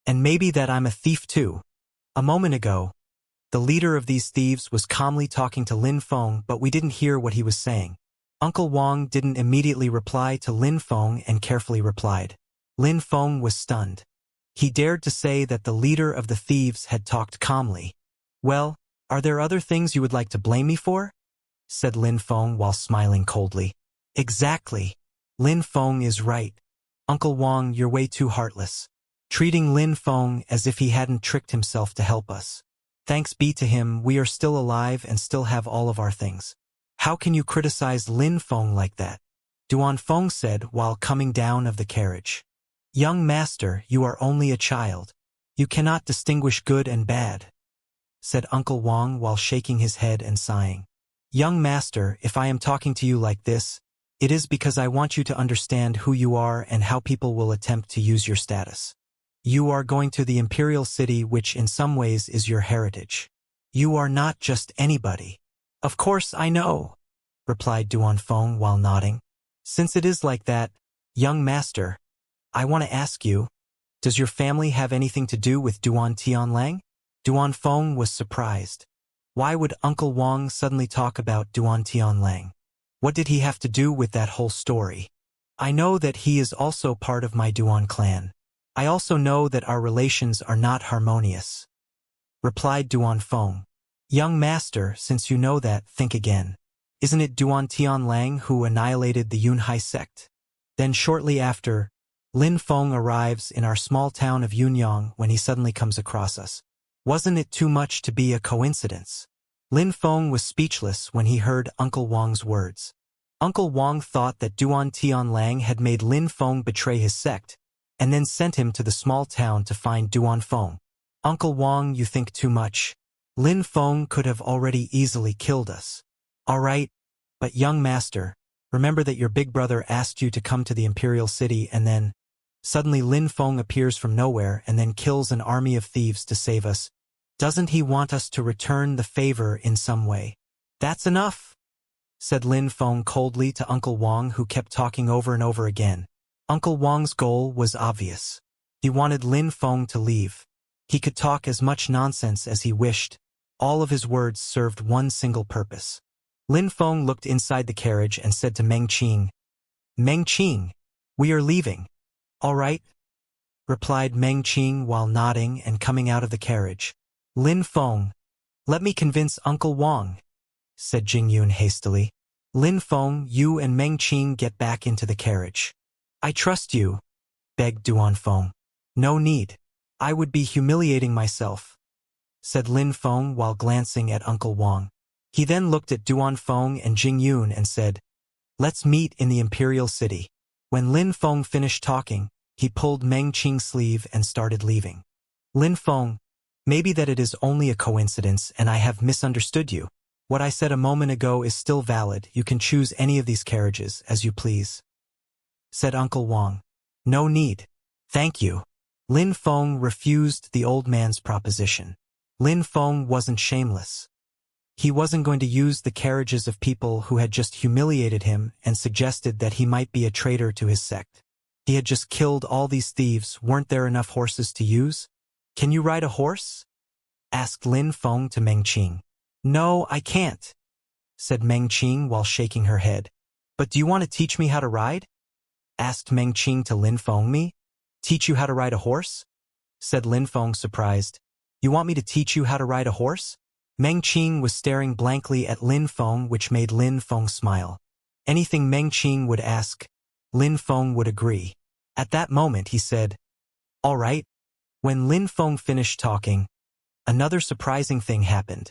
And maybe that I'm a thief too. A moment ago, the leader of these thieves was calmly talking to Lin Feng, but we didn't hear what he was saying. Uncle Wang didn't immediately reply to Lin Feng and carefully replied. Lin Feng was stunned. He dared to say that the leader of the thieves had talked calmly. Well, are there other things you would like to blame me for? Said Lin Feng while smiling coldly. Exactly. Lin Feng is right. Uncle Wang, you're way too heartless. Treating Lin Feng as if he hadn't tricked himself to help us. Thanks be to him, we are still alive and still have all of our things. How can you criticize Lin Feng like that? Duan Feng said while coming down of the carriage. Young master, you are only a child. You cannot distinguish good and bad, said Uncle Wang while shaking his head and sighing. Young master, if I am talking to you like this, it is because I want you to understand who you are and how people will attempt to use your status. You are going to the imperial city, which in some ways is your heritage. You are not just anybody. Of course I know, replied Duan Feng while nodding. Since it is like that, young master, I want to ask you, does your family have anything to do with Duan Tianlang? Duan Feng was surprised. Why would Uncle Wang suddenly talk about Duan Tianlang? What did he have to do with that whole story? I know that he is also part of my Duan clan. I also know that our relations are not harmonious, replied Duan Feng. Young master, since you know that, think again. Isn't it Duan Tianlang who annihilated the Yunhai sect? Then shortly after, Lin Feng arrives in our small town of Yunyang when he suddenly comes across us. Wasn't it too much to be a coincidence? Lin Feng was speechless when he heard Uncle Wang's words. Uncle Wang thought that Duan Tianlang had made Lin Feng betray his sect, and then sent him to the small town to find Duan Feng. Uncle Wang, you think too much. Lin Feng could have already easily killed us. All right, but young master, remember that your big brother asked you to come to the Imperial City and then, suddenly Lin Feng appears from nowhere and then kills an army of thieves to save us. Doesn't he want us to return the favor in some way? That's enough, said Lin Feng coldly to Uncle Wang, who kept talking over and over again. Uncle Wang's goal was obvious. He wanted Lin Feng to leave. He could talk as much nonsense as he wished. All of his words served one single purpose. Lin Feng looked inside the carriage and said to Meng Qing, Meng Qing, we are leaving. All right, replied Meng Qing while nodding and coming out of the carriage. Lin Feng, let me convince Uncle Wang, said Jingyun hastily. Lin Feng, you and Meng Qing get back into the carriage. I trust you, begged Duan Feng. No need. I would be humiliating myself, said Lin Feng while glancing at Uncle Wang. He then looked at Duan Feng and Jingyun and said, let's meet in the Imperial City. When Lin Feng finished talking, he pulled Meng Qing's sleeve and started leaving. Lin Feng, maybe that it is only a coincidence and I have misunderstood you. What I said a moment ago is still valid. You can choose any of these carriages, as you please, said Uncle Wang. No need. Thank you. Lin Feng refused the old man's proposition. Lin Feng wasn't shameless. He wasn't going to use the carriages of people who had just humiliated him and suggested that he might be a traitor to his sect. He had just killed all these thieves. Weren't there enough horses to use? Can you ride a horse? Asked Lin Feng to Meng Qing. No, I can't, said Meng Qing while shaking her head. But do you want to teach me how to ride? Asked Meng Qing to Lin Feng. Me? Teach you how to ride a horse? Said Lin Feng, surprised. You want me to teach you how to ride a horse? Meng Qing was staring blankly at Lin Feng, which made Lin Feng smile. Anything Meng Qing would ask, Lin Feng would agree. At that moment he said, all right. When Lin Feng finished talking, another surprising thing happened.